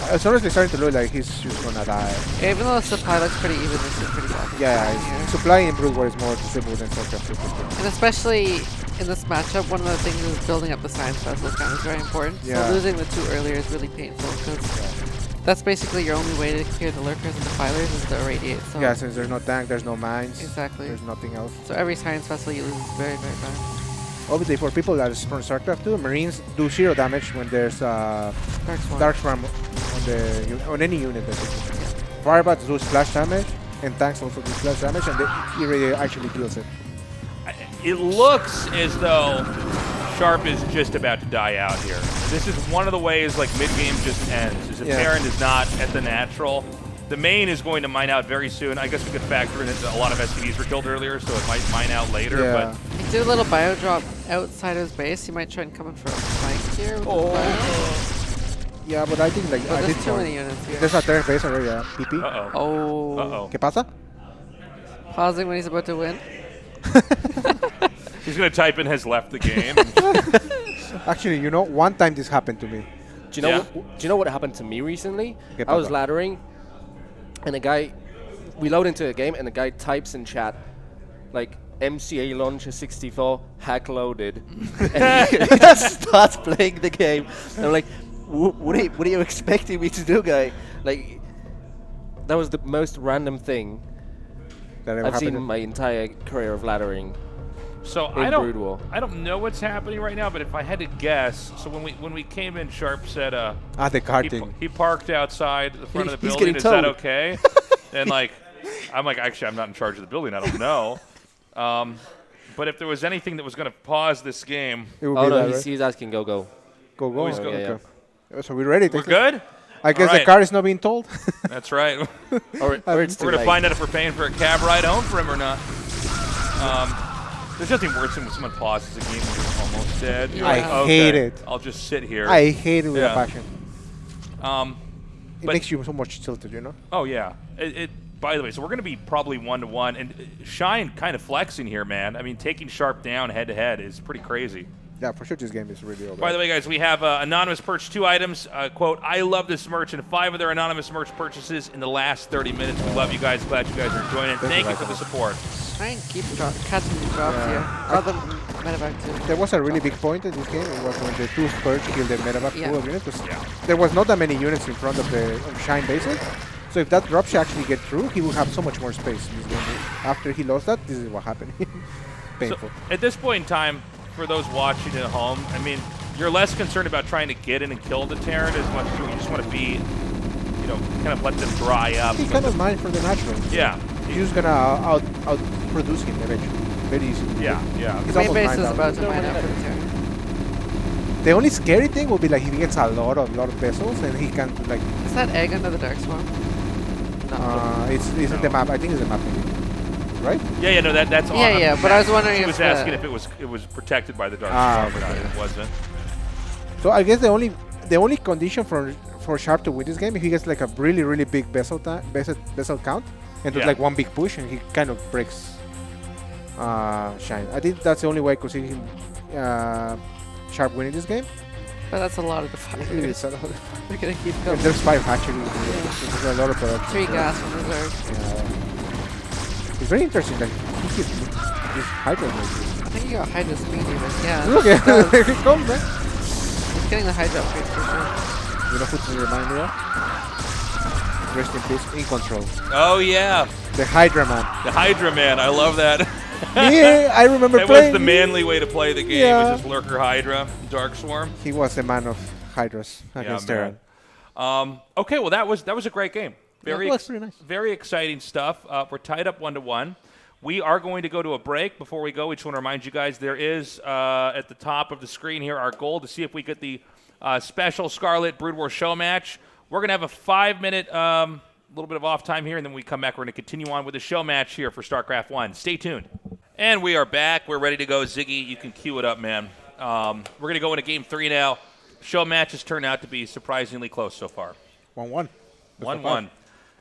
As soon as they started to look like he's just gonna die. Yeah, even though the supply looks pretty even, this is pretty bad. Yeah, Yeah. supply in Brood War is more simple than StarCraft. And especially in this matchup, one of the things is building up the science vessel count is very important. Yeah. So losing the 2 earlier is really painful because that's basically your only way to clear the lurkers and the filers is to irradiate. So Yeah, since there's no tank, there's no mines. Exactly. There's nothing else. So every science vessel you lose is very, very bad. Obviously, for people that is from StarCraft 2, Marines do 0 damage when there's Dark Swarm. Swarm on any unit, basically. Firebats do splash damage, and tanks also do splash damage, and it really actually kills it. It looks as though Sharp is just about to die out here. This is one of the ways like mid-game just ends. Is if Terran is not at the natural. The main is going to mine out very soon. I guess we could factor in that a lot of SCVs were killed earlier, so it might mine out later. Yeah. But He did a little bio drop outside of his base. He might try and come in for a flank here. With the bio. Yeah, but I think like But I there's did too one. many units here. There's a Terran base already, yeah. PP. Uh-oh. Oh. Uh-oh. ¿Qué pasa? Pausing when he's about to win. He's going to type in has left the game. Actually, you know, one time this happened to me. Do you know what happened to me recently? ¿Qué I was pasa? laddering, and a guy, we load into a game, and the guy types in chat, like, MCA launcher 64 hack loaded, and he just starts playing the game. And I'm like, what are you expecting me to do, guy? Like, that was the most random thing That ever I've seen happened. in my entire career of laddering. So In Brood War. I don't know what's happening right now, but if I had to guess, so when we came in, Sharp said The card thing. he parked outside the front of the He's building. getting Is that towed. okay? And like, I'm like, actually, I'm not in charge of the building. I don't know. But if there was anything that was going to pause this game, It would Oh be no, that, right? he's asking go. Go. Oh, he's Okay. go. Yeah, So we're ready. we're good. I guess All the right. car is not being told. That's right. Or it's too We're going to late. find out if we're paying for a cab ride home for him or not. There's nothing worse than when someone pauses a game and you're almost dead. You're I like, okay, hate it. I'll just sit here. I hate it with Yeah. a passion. It But- makes you so much tilted, you know? Oh yeah. By the way, so we're going to be probably 1-1, and Shine kind of flexing here, man. I mean, taking Sharp down head to head is pretty crazy. Yeah, for sure this game is really over. By the way, guys, we have anonymous purchased 2 items. Quote, I love this merch, and 5 of their anonymous merch purchases in the last 30 minutes. We love you guys. Glad you guys are joining. Thank you for the support. Try and keep catching the drops here. Oh, the medevac too. There was a really big point in this game. It was when the 2 Spurs killed the medevac Yeah. pool of units. There was not that many units in front of the Shine bases. So if that drop should actually get through, he would have so much more space in this game. After he lost that, this is what happened. Painful. So, at this point in time, for those watching at home, I mean, you're less concerned about trying to get in and kill the Terran as much as you just want to be, you know, kind of let them dry up. He kind of mined for the natural. Yeah. He's just gonna outproduce him eventually. Very easy. Yeah, yeah. He's Main almost base mined is out. about to mine out for the Terran. The only scary thing will be like if he gets a lot of vessels and he can like Is that egg under the Dark Swarm? No. it's in the map. I think it's the map. Right? Yeah, no, that's on. Yeah, yeah, but I was wondering He if was asking if it was protected by the Dark Ah, Swarm or not, and it wasn't. So I guess the only condition for Sharp to win this game if he gets like a really big vessel count and does Yeah. like one big push and he kind of breaks Shine. I think that's the only way I could see him Sharp winning this game. But that's a lot of the It is fighters. a lot of- They're gonna keep and going. there's 5 hatcheries. There's a lot of production. 3 so- gas from reserve. Yeah. It's very interesting that he keeps this Hydra. I think you got Hydra speed even. Yeah. Look at here it comes, man. getting the Hydra upgrade for sure. You know who to remind me of? Rest in peace, in control. Oh, yeah. The Hydra man. The Hydra Man. I love that. Yeah, I remember It playing. was the manly way to play the game. Yeah. Was just Lurker Hydra, Dark Swarm. He was the man of Hydras against man. Terran. Okay, well that was a great game. Very it was pretty nice. Very exciting stuff. We're tied up 1-1. We are going to go to a break. Before we go, we just want to remind you guys there is at the top of the screen here our goal to see if we get the special Scarlett Brood War show match. We're going to have a 5-minute little bit of off time here, and then when we come back, we're going to continue on with the show match here for StarCraft 1. Stay tuned. And we are back. We're ready to go. Ziggy, you can cue it up, man. We're going to go into Game 3 now. Show match has turned out to be surprisingly close so far. 1-1. 1-1.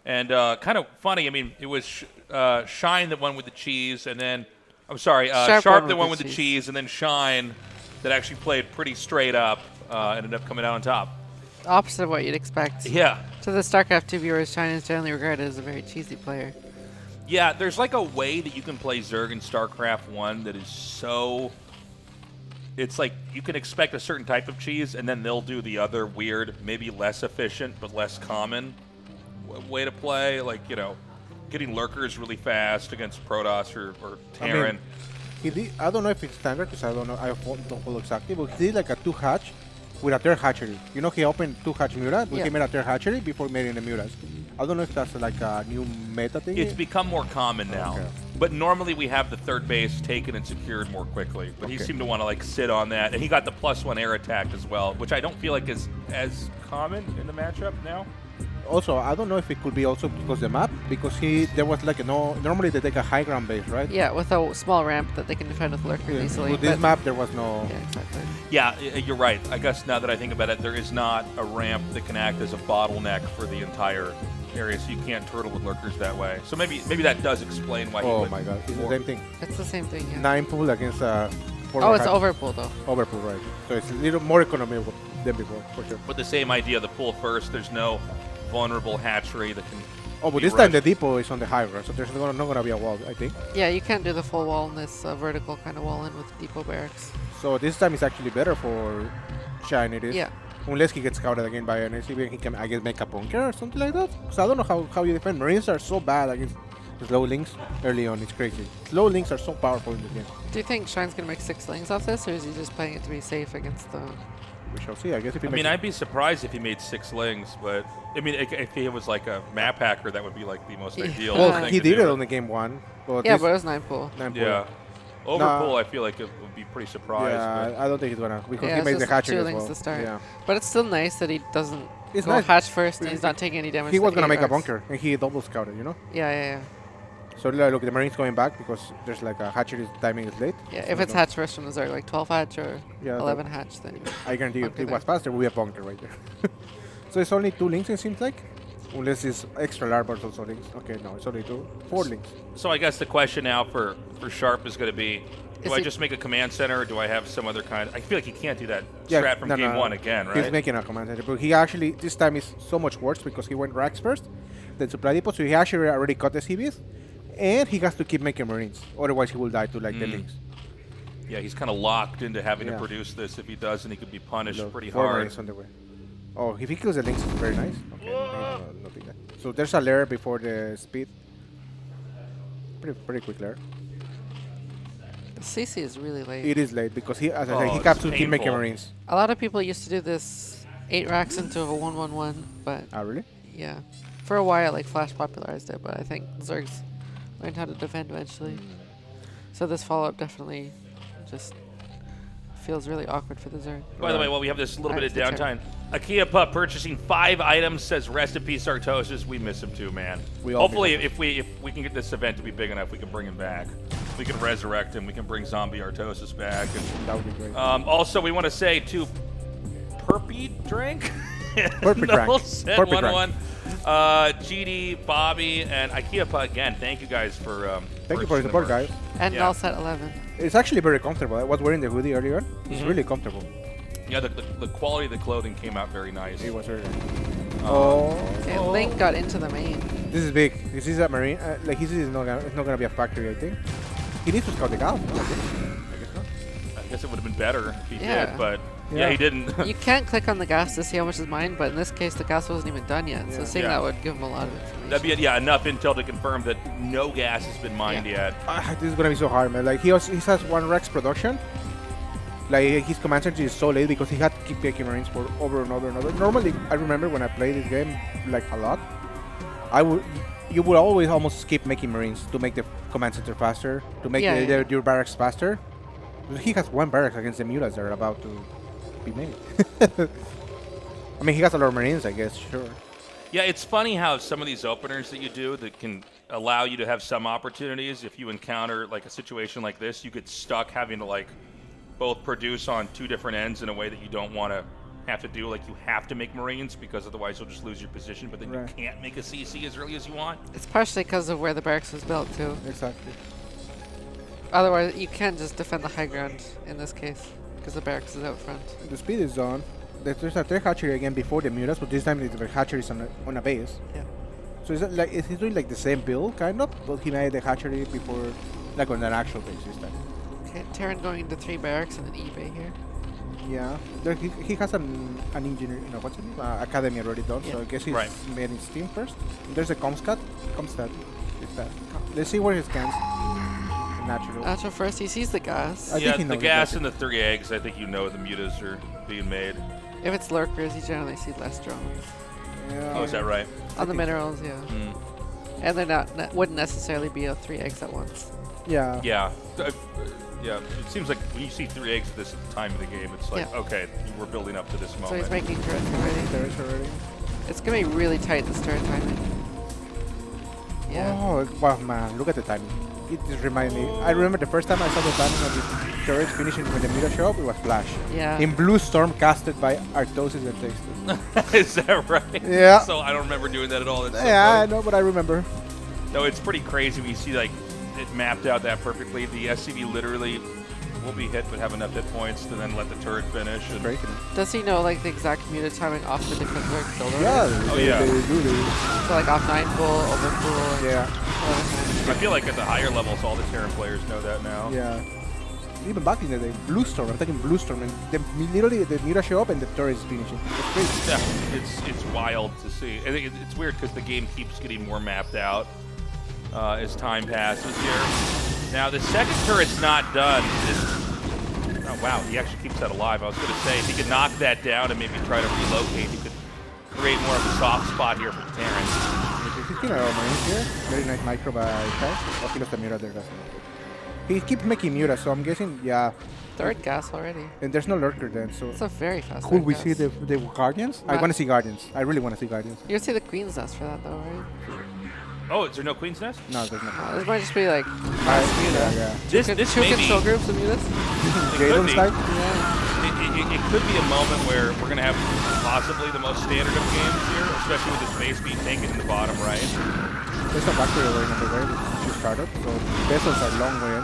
And kind of funny, I mean, it was Shine that won with the cheese, and then, I'm sorry, Sharp that won with the cheese, and then Shine that actually played pretty straight up, ended up coming out on top. Opposite of what you'd expect. Yeah. To the StarCraft 2 viewers, Shine is generally regarded as a very cheesy player. Yeah, there's like a way that you can play Zerg in StarCraft 1 that is so... It's like you can expect a certain type of cheese, and then they'll do the other weird, maybe less efficient, but less common way to play. Like, you know, getting lurkers really fast against Protoss or Terran. I mean, he did, I don't know if it's standard, because I don't know, I don't follow exactly, but he did like a 2-hatch with a third hatchery. You know, he opened 2-hatch Muta, but he made a third hatchery before making the Mutas. I don't know if that's like a new meta thing. It's become more common now. Okay. But normally we have the third base taken and secured more quickly. But he seemed to want to like sit on that. And he got the +1 air attack as well, which I don't feel like is as common in the matchup now. Also, I don't know if it could be also because the map, because there was like normally they take a high ground base, right? Yeah, with a small ramp that they can defend with lurkers easily. With this map, there was no... Yeah, exactly. Yeah, you're right. I guess now that I think about it, there is not a ramp that can act as a bottleneck for the entire area, so you can't turtle with lurkers that way. So maybe that does explain why he Oh would my god, it's the same thing. It's the same thing, yeah. 9 pool against Oh, it's overpool though. Overpool, right. So it's a little more economical than before, for sure. With the same idea, the pull first, there's no vulnerable hatchery that can... Oh, but this time the depot is on the high ground, so there's not going to be a wall, I think. Yeah, you can't do the full wall in this vertical kind of wall in with depot barracks. So this time it's actually better for Shine, it is. Yeah. Unless he gets scouted again by an SCV, he can, I guess, make a bunker or something like that. So I don't know how you defend. Marines are so bad against slow links early on. It's crazy. Slow links are so powerful in this game. Do you think Shine's going to make 6 lings off this, or is he just playing it to be safe against the... We shall see. I guess if he I makes mean, I'd be surprised if he made 6 lings, but I mean, if he was like a map hacker, that would be like the most ideal. Well, thing he to did do. it on the game 1. But Yeah, but it was 9 pool. 9 pool. Yeah. Overpool, I feel like it would be pretty surprised. Yeah, but I don't think he's gonna, because Yeah, he it's made the just hatchery 2 as lings well. to start. Yeah. But it's still nice that he doesn't It's go nice. hatch first and he's not taking any damage. He to was gonna make a ARs. bunker, and he double scouted, you know. Yeah, yeah, yeah. So look, the Marines going back because there's like a hatchery timing is late. Yeah, So if it's no- hatch first from the Zerg, like 12 hatch or Yeah, 11 hatch, then I guarantee you, if bunker it was there. faster, we have bunker right there. So it's only 2 links, it seems like, unless it's extra large, but also links. Okay, no, it's only 4 links. So I guess the question now for Sharp is going to be, do Is I he- just make a command center, or do I have some other kind? I feel like he can't do that Yeah, strat from no, game no, 1 again, right? He's making a command center, but he actually, this time is so much worse because he went racks first, then supply depot, so he actually already cut the CVs, and he has to keep making Marines, otherwise he will die to like the links. Yeah, he's kind of locked into having Yeah. to produce this. If he doesn't, he could be punished Look, pretty 4 hard. Marines on the way. Oh, if he kills the links, it's very nice. Okay, nothing there. So there's a lair before the speed. Pretty quick lair. the CC is really late. It is late because he, as I said, he it's caps to keep making painful. Marines. A lot of people used to do this 8 racks into a 1-1-1, but Ah, really? yeah. For a while, like Flash popularized it, but I think Zergs learned how to defend eventually. So this follow-up definitely just feels really awkward for the Zerg. By the way, while we have this little bit of Alright, it's downtime, IKEA Pup purchasing 5 items, says rest in peace Artosis. We miss him too, man. We all Hopefully, miss if we can get this event to be big enough, we can bring him back. We can resurrect him. We can bring zombie Artosis back. And, That would be great. also, we want to say to Perpy Drink. Perpy Drank. Said Perpy 1-1. GD, Bobby, and IKEA Pup again. Thank you guys for Thank you for the support, guys. And Yeah. null set 11. It's actually very comfortable. I was wearing the hoodie earlier. It's really comfortable. Yeah, the quality of the clothing came out very nice. It was very nice. Oh, Okay, Link got into the main. this is big. This is a Marine. Like, this is not gonna, it's not going to be a factory, I think. He needs to scout the gal. No, I guess not. I guess it would have been better if he Yeah. did, but Yeah, he didn't. You can't click on the gas to see how much is mined, but in this case, the gas wasn't even done yet. So seeing that would give him a lot of information. That'd be enough intel to confirm that no gas has been mined yet. This is gonna be so hard, man. Like he has 1 Rex production. Like his command center is so late because he had to keep making marines for over and over and over. Normally, I remember when I played this game like a lot, you would always almost skip making marines to make the command center faster, to make your barracks faster. He has 1 barracks against the mutas that are about to be made. I mean, he has a lot of marines, I guess, sure. Yeah, it's funny how some of these openers that you do that can allow you to have some opportunities. If you encounter like a situation like this, you get stuck having to like both produce on 2 different ends in a way that you don't want to have to do. Like you have to make marines because otherwise you'll just lose your position, but then you can't make a CC as early as you want. It's partially because of where the barracks was built too. Exactly. Otherwise, you can't just defend the high ground in this case because the barracks is out front. The speed is on. There's a third hatchery again before the mutas, but this time the hatchery is on a base. Yeah. So is he doing like the same build kind of, but he made the hatchery before, like on an actual base this time. Okay, Terran going into 3 barracks and an eBay here. Yeah, there, he has an engineer, what's it name? Academy already done, so I guess he's made his team first. And there's a Comstat. It's that. Let's see where he scans. Natural first, he sees the gas. Yeah, the gas and the 3 eggs, I think the mutas are being made. If it's lurkers, you generally see less drones. Yeah. Oh, is that right? On the minerals, yeah. And they're wouldn't necessarily be 3 eggs at once. Yeah. Yeah. Yeah, it seems like when you see 3 eggs at this time of the game, it's like, okay, we're building up to this moment. So he's making turrets already. It's going to be really tight, this turret timing. Yeah. Oh, wow, man, look at the timing. It just reminded me. I remember the first time I saw the timing of the turrets finishing when the muta show up, it was Flash. Yeah. In Blue Storm, casted by Artosis and Tasteless. Is that right? Yeah. So I don't remember doing that at all. I know, but I remember. No, it's pretty crazy when you see like it mapped out that perfectly. The SCV literally will be hit but have enough hit points to then let the turret finish. And does he know like the exact muta timing off the different build orders? Yeah. They do. So like off 9 full, over full. Yeah. I feel like at the higher levels, all the Terran players know that now. Yeah. Even back in the day, Blue Storm. I'm talking Blue Storm, and literally the muta show up and the turret is finishing. It's crazy. Yeah, it's wild to see. I think it's weird because the game keeps getting more mapped out as time passes here. Now the second turret's not done. Oh wow, he actually keeps that alive. I was going to say if he could knock that down and maybe try to relocate, he could create more of a soft spot here for the Terrans. He's our marines here. Very nice micro by Tess. Oh, he lost the muta there. He keeps making muta, so I'm guessing, yeah. 3rd gas already. And there's no lurker then, so. It's a very fast. Could we see the Guardians? I want to see Guardians. I really want to see Guardians. You'll see the Queen's Nest for that though, right? Oh, is there no Queen's Nest? No, there's not. This might just be like muta. Yeah. This two control groups of mutas. It could be a moment where we're going to have possibly the most standard of games here, especially with this base being taken in the bottom right. There's a factory over in the way to start up, so vessels are long way in.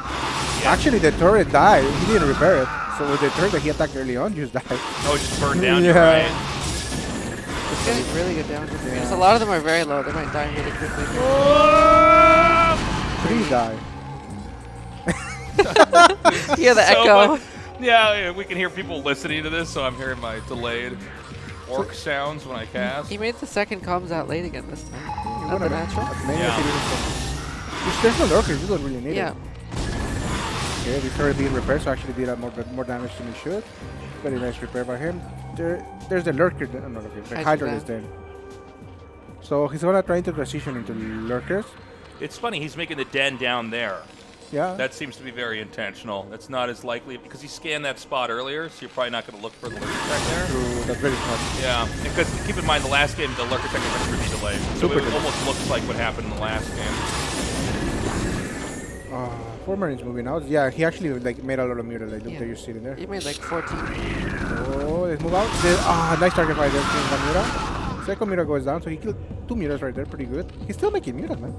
Yeah. Actually, the turret died. He didn't repair it, so with the turret that he attacked early on just died. Oh, it just burned down, you're right. It's getting really good damage. Because a lot of them are very low. They might die really quickly. 3 die. Yeah, the echo. Yeah, we can hear people listening to this, so I'm hearing my delayed orc sounds when I cast. He made the second comms out late again this time. Not the natural. There's no lurkers, you don't really need it. Yeah. Okay, this turret being repaired, so actually did more damage than he should. Very nice repair by him. There's the lurker, the Hydra is there. So he's gonna try to transition into lurkers. It's funny, he's making the den down there. Yeah. That seems to be very intentional. That's not as likely because he scanned that spot earlier, so you're probably not going to look for the lurker tech there. True, that's very smart. Yeah, because keep in mind the last game the lurker tech was pretty delayed, so it almost looks like what happened in the last game. 4 marines moving out. Yeah, he actually like made a lot of muta. Like look that you're sitting there. He made like 14. Oh, let's move out. Nice target by there. One muta. Second muta goes down, so he killed 2 mutas right there. Pretty good. He's still making mutas, man.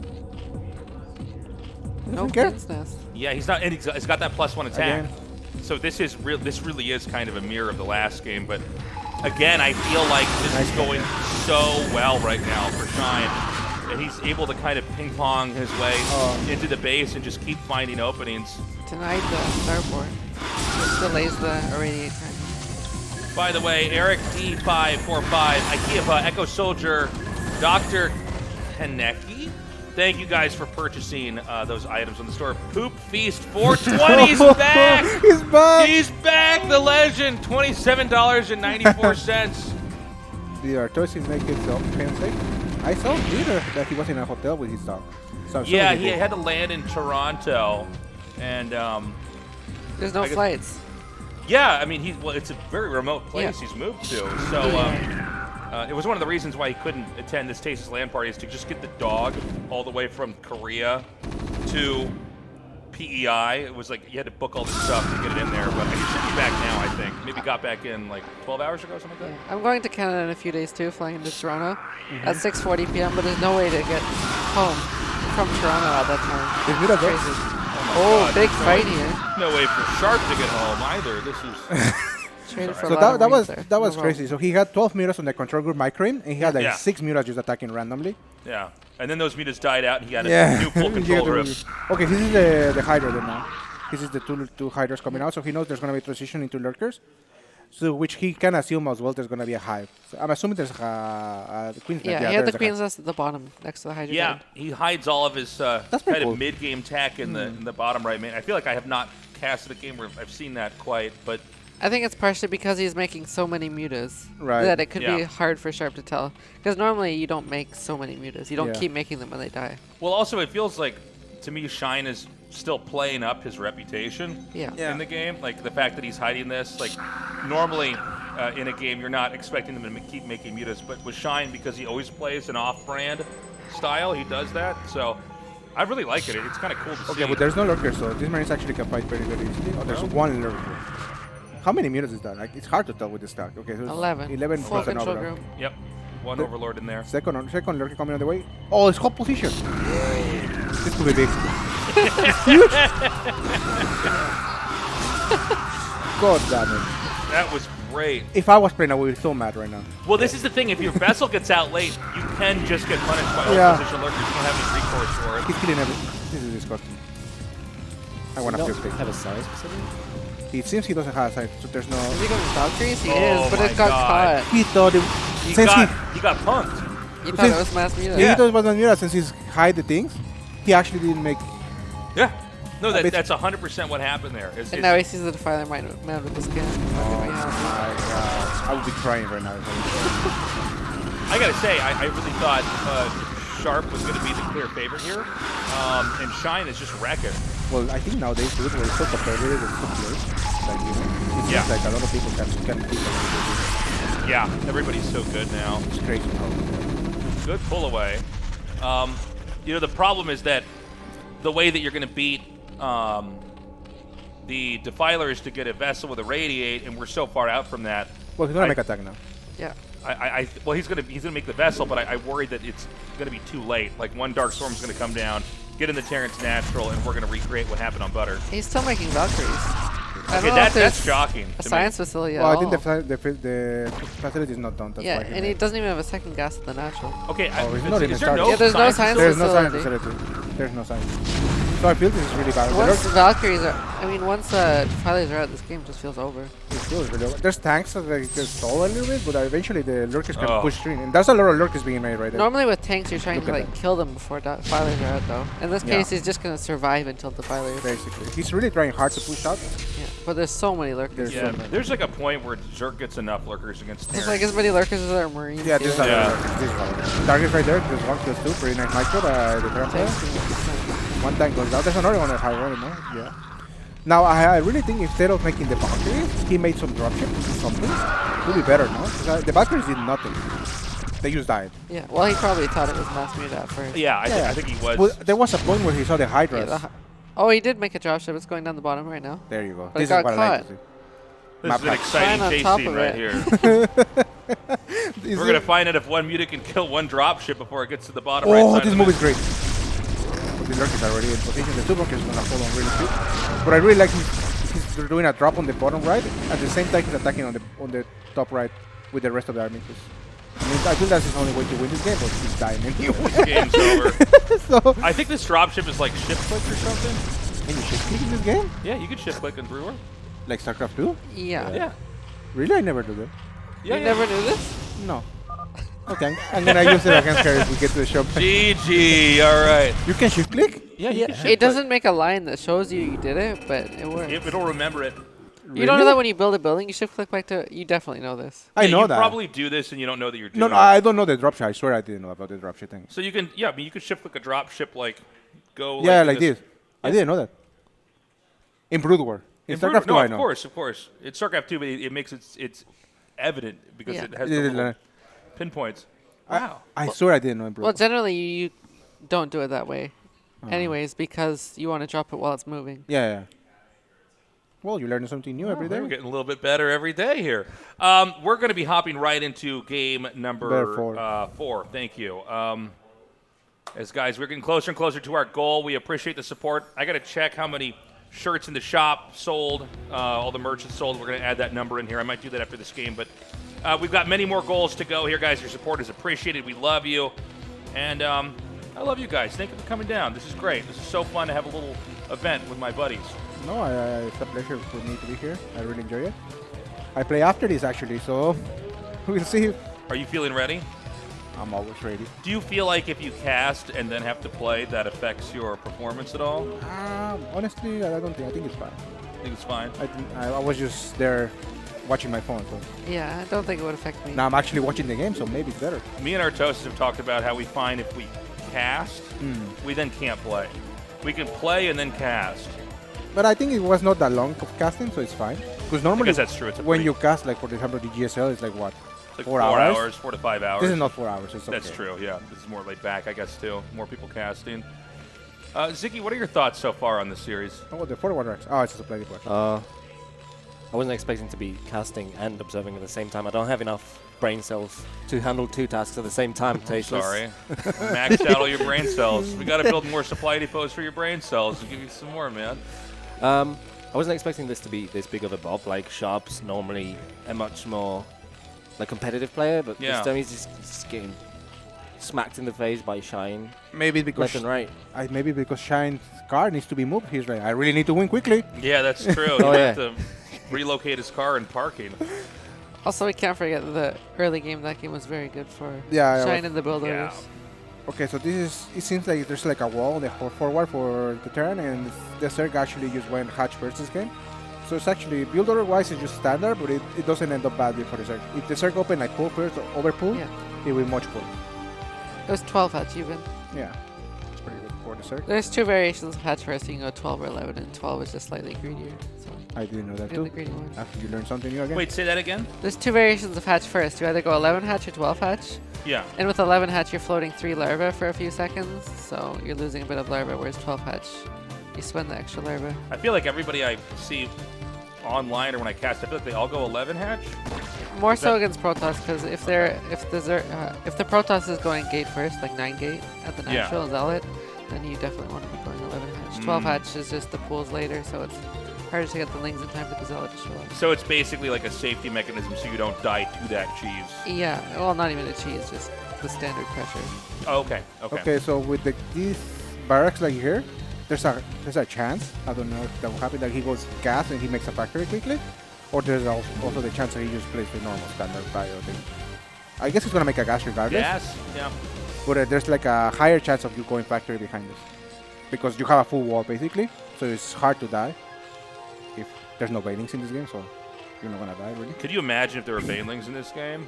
No Queen's Nest. Yeah, he's not. And he's got that +1 attack. Again. So this is real. This really is kind of a mirror of the last game. But again, I feel like this is going so well right now for Shine, and he's able to kind of ping pong his way into the base and just keep finding openings. Denied the starport. Just delays the irradiate time. By the way, Eric D545, IKEA Echo Soldier, Dr. Kaneki. Thank you guys for purchasing those items on the store. Poop Feast 420's back. He's back. He's back. The legend. $27.94. The Artosis make it so fancy. I saw later that he was in a hotel with his dog. So Yeah, he had to land in Toronto, and There's no flights. yeah, I mean, it's a very remote place Yeah. he's moved to. So it was one of the reasons why he couldn't attend this Tasteless LAN party is to just get the dog all the way from Korea to PEI. It was like you had to book all this stuff to get it in there, but he should be back now, I think. Maybe got back in like 12 hours ago, something like that. I'm going to Canada in a few days too, flying into Toronto at 6:40 p.m. But there's no way to get home from Toronto at that time. Is it a dog? Crazy. Oh, Oh, big fight here. No way for Sharp to get home either. This is Traded for a So lot of that Marines was there. that was No crazy. So he had 12 mutas on the control group microwave, and he had like Yeah. 6 mutas just attacking randomly. yeah. And then those mutas died out, and he had a Yeah. new full He control had to- group. Okay, this is the Hydra then now. This is the two Hydras coming out, so he knows there's going to be transition into lurkers. So which he can assume as well there's going to be a hive. So I'm assuming there's a Queen's Nest. Yeah, he had there's the a Queen's hive. Nest at the bottom next to the Hydra. Yeah, Den. he hides all of his That's kind pretty of cool. mid-game tech in the bottom right. Man, I feel like I have not casted a game where I've seen that quite, but I think it's partially because he's making so many mutas Right. that it could be Yeah. hard for Sharp to tell. Because normally you don't make so many mutas. You don't Yeah. keep making them when they die. well, also it feels like to me Shine is still playing up his reputation Yeah. in the game. Like the fact that he's hiding this. Like normally in a game you're not expecting them to keep making mutas, but with Shine because he always plays an off-brand style, he does that. So I really like it. It's kind of cool to see. Okay, but there's no lurkers, so these Marines actually can fight very, very easily. Oh, there's one lurker. How many mutas is that? Like, it's hard to tell with the stack. Okay, so it's 11. 11 Full plus an control overlord. group. Yep, one The- Overlord in there. Second lurker coming on the way. Oh, it's hot position. This could be big. It's huge. God damn it. That was great. If I was playing, I would be so mad right now. Well, this is the thing. If your vessel gets out late, you can just get punished by Yeah. all position lurkers. You don't have any recourse for it. He's killing everything. This is disgusting. I want to Not feel big. have a size specifically? It seems he doesn't have a sight, so there's no... Is he going Valkyries? He Oh is, but my it got God. caught. He thought it... He since got punked. He thought it was mass muta. he thought it was Mira, since he's hide the things, he actually didn't make... Yeah. No, bit- that's 100% what happened there. And now he sees the Defiler man with the skin. I would be crying right now. I gotta say, I really thought Sharp was gonna be the clear favorite here, and Shine is just wrecking. Well, I think nowadays, dude, we're so competitive and so close. Like, you know, it Yeah. seems like a lot of people can beat them. Yeah, everybody's so good now. It's crazy how... Good pull away. You know, the problem is that the way that you're gonna beat the Defiler is to get a vessel with a radiate, and we're so far out from that. Well, he's going to make attack now. Yeah. Well, he's gonna make the vessel, but I worry that it's gonna be too late. Like one Dark Storm's gonna come down, get in the Terrence Natural, and we're gonna recreate what happened on Butter. He's still making Valkyries. I Okay, don't know if that's there's shocking. a to science me. facility at Well, I all. think the facility is not done. That's yeah, why and he doesn't even have a second gas at the natural. Okay, Oh, it's not even is there started. no Yeah, there's no science There's no science facility. facility. There's no science. So I feel this is really bad. Once the Valkyries are, I mean, once Defilers are out, this game just feels over. There's tanks that they stall a little bit, but eventually the lurkers can Oh. push through. And there's a lot of lurkers being made right there. Normally with tanks, you're trying Look to at like that. kill them before Defilers are out, though. In this Yeah. case, he's just gonna survive until Defilers. Basically. He's really trying hard to push out. Yeah, but there's so many lurkers. There's Yeah, so many. there's like a point where Zerg gets enough lurkers against There's Terrence. like as many lurkers as there are Marines. Yeah, this is here. this is how targets right there. There's 1 kills 2. Pretty nice micro by the current player. One tank goes down. There's another one at high roll, no? Yeah. Now, I really think instead of making the Valkyries, he made some dropship or something. It would be better, no? 'Cause, the Valkyries did nothing. They just died. Yeah, well, he probably thought it was mass muta at first. Yeah, I think he was. Well, there was a point where he saw the Yeah, Hydras. oh, he did make a dropship. It's going down the bottom right now. There you go. But it This is got what I like to caught. see. This Map is an hack. exciting Flying on chase top scene of right it. here. We're gonna find out if one muta can kill one dropship before it gets to the bottom right Oh, side. this of move it. is great. But the lurkers are already in position. The 2 bunkers are gonna fall on really quick. But I really like he's doing a drop on the bottom right. At the same time, he's attacking on the top right with the rest of the army. 'Cause, I mean, I think that's his only way to win this game, but he's dying anyway. Game's over. So, I think this dropship is like shift click or something. can you shift click in this game? Yeah, you can shift click in Brewer. Like StarCraft 2? Yeah. Yeah. Really? I never do that. You never knew this? No. Okay. I'm going to use it against her if we get to the shop. GG. All right. You can shift click? Yeah, you can shift It doesn't make a line that shows you did it, but it works. It'll remember it. You don't know that when you build a building, you shift click back to. You definitely know this. I know you that. probably do this and you don't know that you're doing No, it. I don't know the drop ship. I swear I didn't know about the drop ship thing. So you can, I mean, you could shift click a drop ship like go. Yeah, in like this. I didn't know that. In Brood War. In StarCraft 2, no, I know. of course. It's StarCraft 2, but it makes it's evident because Yeah. it has the little pinpoints. Wow. I swear I didn't know in Brood Well, War. generally you don't do it that way, anyways, because you want to drop it while it's moving. Yeah. Well, you learn something new every day. We're getting a little bit better every day here. We're going to be hopping right into game number 4. Thank you. As guys, we're getting closer and closer to our goal. We appreciate the support. I got to check how many shirts in the shop sold, all the merchants sold. We're going to add that number in here. I might do that after this game, but we've got many more goals to go here, guys. Your support is appreciated. We love you, and I love you guys. Thank you for coming down. This is great. This is so fun to have a little event with my buddies. No, it's a pleasure for me to be here. I really enjoy it. I play after this, actually, so we'll see. Are you feeling ready? I'm always ready. Do you feel like if you cast and then have to play, that affects your performance at all? Honestly, I don't think. I think it's fine. I think it's fine. I was just there watching my phone. So. Yeah, I don't think it would affect me. Now I'm actually watching the game, so maybe it's better. Me and Artosis have talked about how we find if we cast, we then can't play. We can play and then cast. But I think it was not that long of casting, so it's fine. Because normally, that's true. It's when you cast, like for example, the GSL, it's like what? like 4 hours? 4 to 5 hours. This is not 4 hours. It's That's okay. true, yeah. This is more laid back, I guess, too. More people casting. Ziggy, what are your thoughts so far on this series? Oh, the forward racks. Oh, it's just a play watch. I wasn't expecting to be casting and observing at the same time. I don't have enough brain cells to handle 2 tasks at the same time. Tasteless. Sorry. Maxed out all your brain cells. We got to build more supply depots for your brain cells. We'll give you some more, man. I wasn't expecting this to be this big of a bob. Like Sharp's normally a much more like competitive player, but this time he's just getting smacked in the face by Shine. Maybe because left and right. Maybe because Shine's car needs to be moved. He's like, I really need to win quickly. Yeah, that's true. Oh, He yeah. have to relocate his car in parking. Also, we can't forget the early game. That game was very good for Yeah, Shine and the builders. Yeah. Okay, so this is. It seems like there's like a wall on the forward for the turn, and the Zerg actually just went hatch first this game. So it's actually build order wise, it's just standard, but it doesn't end up badly for the Zerg. If the Zerg open like pull first or over pull, it will much pull. It was 12 hatch even. Yeah, it's pretty good for the Zerg. There's 2 variations of hatch first. You can go 12 or 11, and 12 is just slightly greedier. So I didn't know that get too. the greedy one. After you learn something new again. Wait, say that again? There's 2 variations of hatch first. You either go 11 hatch or 12 hatch. Yeah. And with 11 hatch, you're floating 3 larvae for a few seconds, so you're losing a bit of larvae, whereas 12 hatch, you spend the extra larvae. I feel like everybody I see online or when I cast, I feel like they all go 11 hatch. More so against Protoss, because if the Protoss is going gate first, like 9 gate at the natural and Zealot, then you definitely want to be going 11 hatch. 12 hatch is just the pools later, so it's harder to get the lings in time for the Zealot to show up. So it's basically like a safety mechanism so you don't die to that cheese. Yeah, well, not even a cheese, just the standard pressure. Oh, okay. Okay, so with these barracks like here, there's a chance. I don't know if that will happen that he goes gas and he makes a factory quickly, or there's also the chance that he just plays the normal standard bio thing. I guess he's gonna make a gas regardless. Gas, yeah. But there's like a higher chance of you going factory behind this, because you have a full wall basically, so it's hard to die if there's no banelings in this game. So you're not gonna die really. Could you imagine if there were banelings in this game?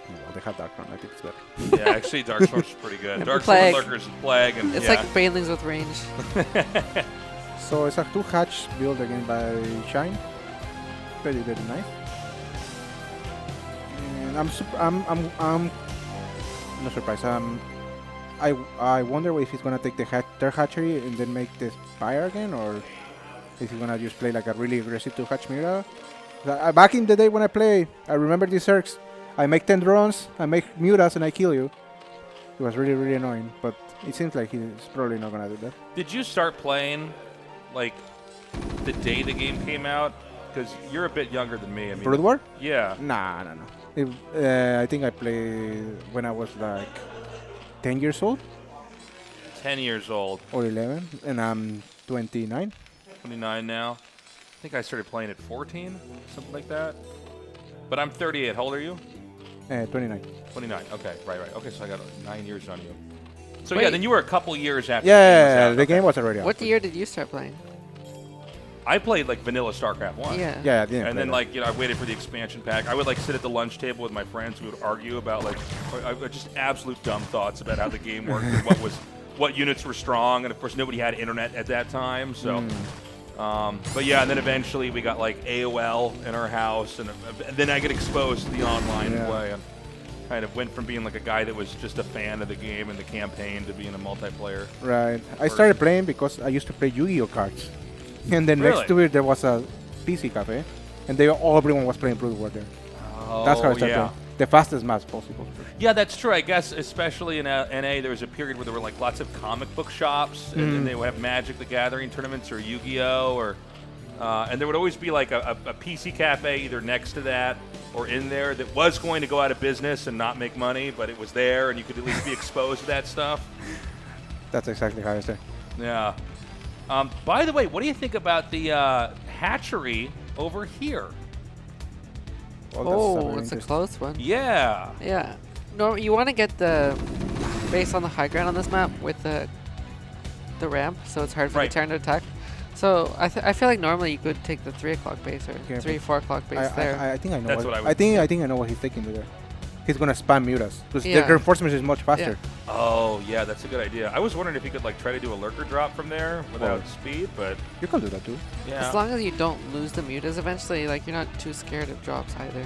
Well, they have Darkron. I think it's better. Yeah, actually, Dark Storm's pretty good. Dark Storm Plague. Lurkers and Plague. And, It's like banelings with range. So it's a 2 hatch build again by Shine. Very very nice. And I'm not surprised. I wonder if he's gonna take the third hatchery and then make the spire again, or is he gonna just play like a really aggressive 2 hatch Mira? Back in the day when I play, I remember these Zergs. I make 10 drones, I make mutas, and I kill you. It was really, really annoying, but it seems like he's probably not gonna do that. Did you start playing like the day the game came out? Because you're a bit younger than me. I mean, Brood War? Yeah. Nah. I think I played when I was like 10 years old. 10 years old. Or 11, and I'm 29. 29 now. I think I started playing at 14, something like that. But I'm 38. How old are you? 29. 29. Okay, right. Okay, so I got 9 years on you. So Wait. yeah, then you were a couple years after. Yeah, the the game game was already out. What year did you start playing? I played like vanilla StarCraft 1. Yeah. Yeah, I didn't And play then that. like I waited for the expansion pack. I would like sit at the lunch table with my friends. We would argue about like just absolute dumb thoughts about how the game worked and what units were strong. And of course nobody had internet at that time. So, but yeah, and then eventually we got like AOL in our house, and then I get exposed to the online play and kind of went from being like a guy that was just a fan of the game and the campaign to being a multiplayer. Right. I started playing because I used to play Yu-Gi-Oh cards. And then Really? next to it, there was a PC cafe. And everyone was playing Brood War there. Oh, That's how I started yeah. playing. The fastest match possible. Yeah, that's true. I guess especially in NA, there was a period where there were like lots of comic book shops, and then they would have Magic the Gathering tournaments or Yu-Gi-Oh, or and there would always be like a PC cafe either next to that or in there that was going to go out of business and not make money, but it was there, and you could at least be exposed to that stuff. That's exactly how I started. Yeah. By the way, what do you think about the hatchery over here? Well, that's Oh, very it's a interesting. close one. Yeah. Yeah. No, you want to get the base on the high ground on this map with the ramp, so it's hard for Right. the Terran to attack. So I feel like normally you could take the 3 o'clock base or Okay, 3, 4 o'clock base there. I think I know. That's what I would I think I know what he's taking there. He's gonna spam mutas because Yeah. the reinforcement is much faster. Oh, yeah, that's a good idea. I was wondering if you could like try to do a lurker drop from there without speed, but You can do that too. yeah. As long as you don't lose the mutas eventually, like you're not too scared of drops either.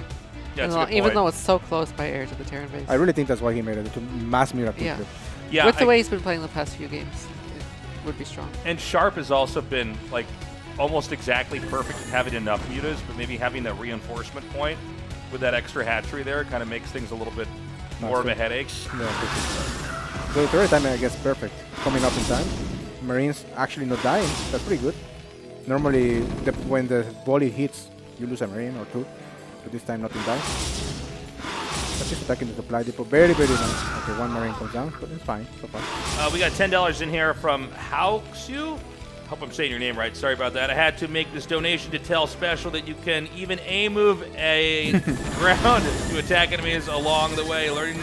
Yeah, it's a good Even point. though it's so close by air to the Terran base. I really think that's why he made it to mass muta. Yeah. quickly. Yeah, With the way he's been playing the past few games, it would be strong. And Sharp has also been like almost exactly perfect at having enough mutas, but maybe having that reinforcement point with that extra hatchery there kind of makes things a little bit more of a headache. Yeah, so the third time I guess perfect. Coming up in time. Marines actually not dying. That's pretty good. Normally, when the volley hits, you lose a Marine or two. But this time, nothing dies. That's just attacking the supply depot. Very, very nice. Okay, one Marine comes down, but it's fine so far. We got $10 in here from Hauxu. Hope I'm saying your name right. Sorry about that. I had to make this donation to tell Special that you can even move a ground to attack enemies along the way. Learning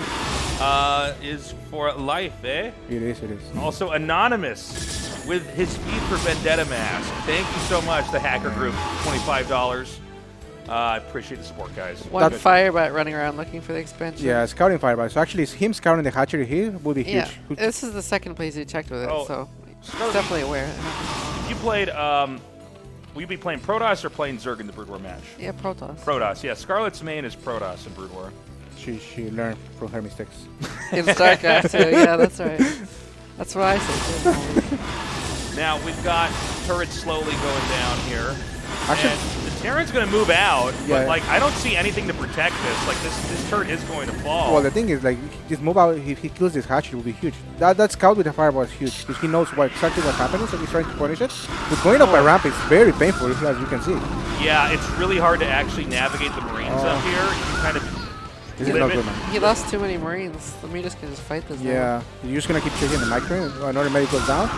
is for life, eh? It is, it is. Also, Anonymous with his Speed for Vendetta mask. Thank you so much, the hacker group. $25. I appreciate the support, guys. One Good. Firebite running around looking for the expansion. Yeah, scouting fireball. So actually, him scouting the hatchery here would be Yeah, huge. this is the second place he checked with it, Oh, so Scarlett, he's definitely aware. You played, will you be playing Protoss or playing Zerg in the Brood War match? Yeah, Protoss. Protoss, yeah. Scarlett's main is Protoss in Brood War. She learned from her mistakes. In StarCraft too, yeah, that's right. That's what I said too. Now, we've got turrets slowly going down here. Actually- And the Terran's going to move out, Yeah. but, like, I don't see anything to protect this. Like, this turret is going to fall. Well, the thing is, like, this move out, if he kills this hatchery, will be huge. That scout with the fireball is huge because he knows exactly what's happening, so he's trying to punish it. But going up a ramp is very painful, as you can see. Yeah, it's really hard to actually navigate the Marines up here. You kind of This is not limit. good, man. He lost too many Marines. The Mutas can just fight this now. Yeah, you're just gonna keep checking the micro. Another medic goes down.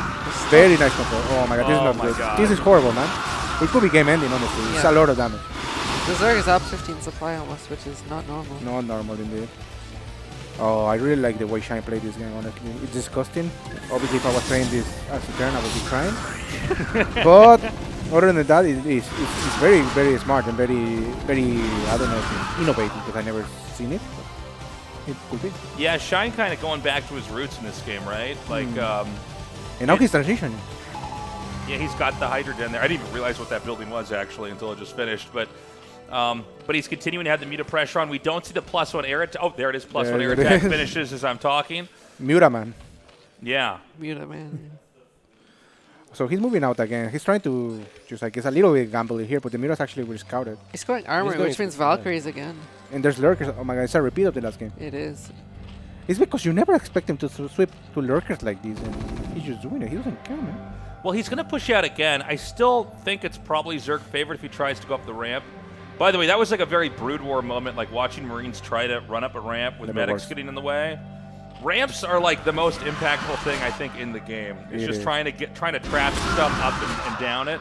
Very nice control. Oh my god, this Oh is my not good. God. This is horrible, man. It could be game ending, honestly. It's Yeah. a lot of damage. The Zerg is up 15 supply almost, which is not normal. Not normal indeed. Oh, I really like the way Shine played this game, honestly. It's disgusting. Obviously, if I was playing this as a turn, I would be crying. But other than that, it's very, very smart and very, very, I don't know, innovative because I never seen it. It could be. Yeah, Shine kind of going back to his roots in this game, right? Like, And now he's transitioning. yeah, he's got the Hydra den there. I didn't even realize what that building was, actually, until it just finished. But he's continuing to have the Muta pressure on. We don't see the +1 air attack. Oh, there it is. +1 There air it attack is. finishes as I'm talking. Muta, man. Yeah. Muta, man. So he's moving out again. He's trying to just like it's a little bit gambly here, but the Mutas actually were scouted. He's going armor, going which for- means Valkyries again. And there's lurkers. Oh my god, it's a repeat of the last game. It is. It's because you never expect him to sweep to lurkers like this, and he's just doing it. He doesn't care, man. Well, he's going to push out again. I still think it's probably Zerg favorite if he tries to go up the ramp. By the way, that was like a very Brood War moment, like watching Marines try to run up a ramp with Never medics works. getting in the way. Ramps are like the most impactful thing I think in the game. It's It just is. trying to trap stuff up and down it.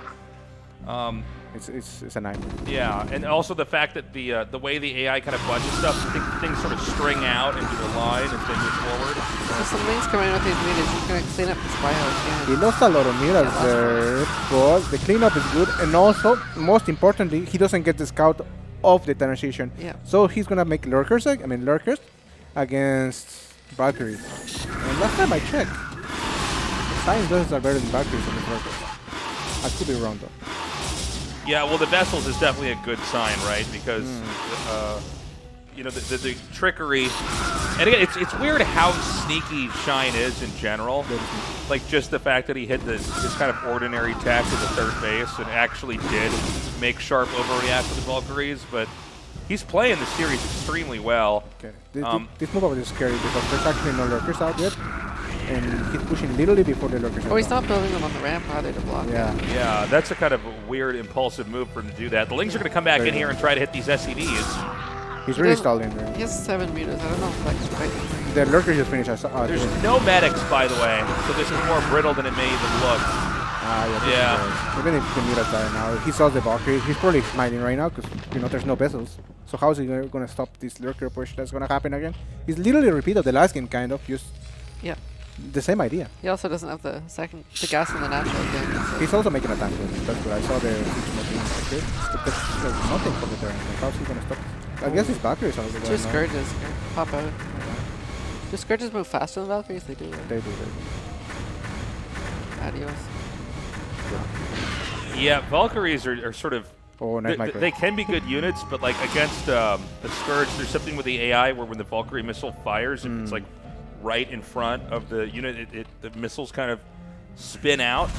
It's a nightmare. Yeah, and also the fact that the way the AI kind of budgets stuff, things sort of string out into a line as they move forward. So some things coming with these meters. He's going to clean up his bio again. He lost a lot of meters there, but the cleanup is good, and also, most importantly, he doesn't get the scout of the transition. Yeah. So he's gonna make lurkers against Valkyries. And last time I checked, Science doses are better than Valkyries on the lurkers. I could be wrong though. Yeah, well, the vessels is definitely a good sign, right? Because you know the trickery, and again, it's weird how sneaky Shine is in general. Like just the fact that he hit this kind of ordinary attack to the third base and actually did make Sharp overreact to the Valkyries, but he's playing the series extremely well. Okay. This move over is scary because there's actually no lurkers out yet, and he's pushing literally before the lurkers. Oh, he's not building them on the ramp either to block. Yeah, that's a kind of a weird, impulsive move for him to do that. The Lings are going to come back in here and try to hit these SCVs. He's really stalling there. He has 7 meters. I don't know if that's right. The lurker just finished. There's no medics, by the way, so this is more brittle than it may even look. Yeah. Even if the meters die now, he saw the Valkyrie. He's probably smiling right now because there's no vessels. So how is he going to stop this lurker push that's going to happen again? He's literally repeated the last game, kind of. Just the same idea. He also doesn't have the gas in the natural again. So. He's also making a tank. That's what I saw the okay. But there's nothing for the turn. Like, how's he going to stop? I guess his Valkyries are the 2 Scourges pop out. Do Scourges move faster than Valkyries? They do. Right? They do. Adios. Yeah, Valkyries are sort of... Oh, nice they can be good units, but like against the Scourge, there's something with the AI where when the Valkyrie missile fires, if it's like right in front of the unit, the missiles kind of spin out.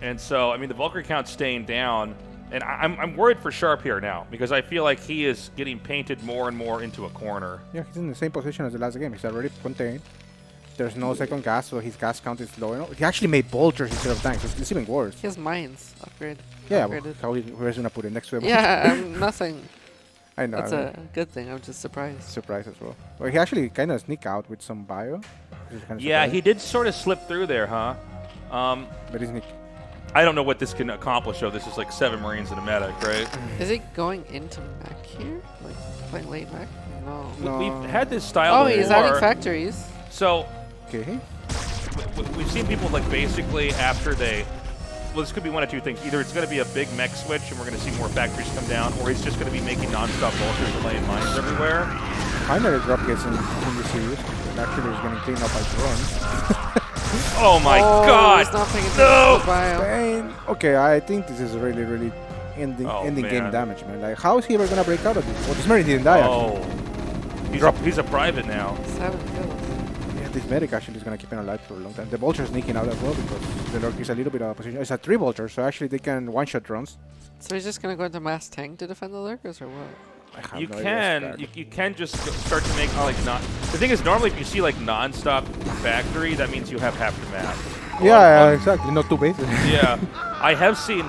And so, I mean, the Valkyrie count's staying down. And I'm worried for Sharp here now because I feel like he is getting painted more and more into a corner. Yeah, he's in the same position as the last game. He's already contained. There's no second gas, so his gas count is low enough. He actually made bolters instead of tanks. It's even worse. He has mines upgrade. Yeah, where's gonna put it next to him? Yeah, nothing. I know. That's a good thing. I'm just surprised. Surprised as well. Well, he actually kind of sneak out with some bio. Yeah, he did sort of slip through there, huh? But he's sneak. I don't know what this can accomplish, though. This is like 7 Marines and a medic, right? Is he going into mech here? Like playing late mech? No. We've had this style before. before. He's adding factories. So, okay. We've seen people like basically after they... Well, this could be one of two things. Either it's going to be a big mech switch and we're going to see more factories come down, or he's just going to be making non-stop vultures and laying mines everywhere. Finally, drop gets in the series. Actually, he's getting cleaned up by drones. Oh my God! He's not paying attention to the bio. Pain. Okay, I think this is really, really ending game damage, man. Like, how is he ever gonna break out of this? Well, this Marine didn't die. He's a private now. 7 kills. Yeah, this medic actually is gonna keep him alive for a long time. The vulture is sneaking out as well because the Lurk is a little bit out of position. It's a 3 vulture, so actually they can one-shot drones. So he's just gonna go into mass tank to defend the lurkers, or what? You can just start to make the thing is normally if you see like non-stop factory, that means you have half the map. Yeah, exactly. Not 2 bases. Yeah, I have seen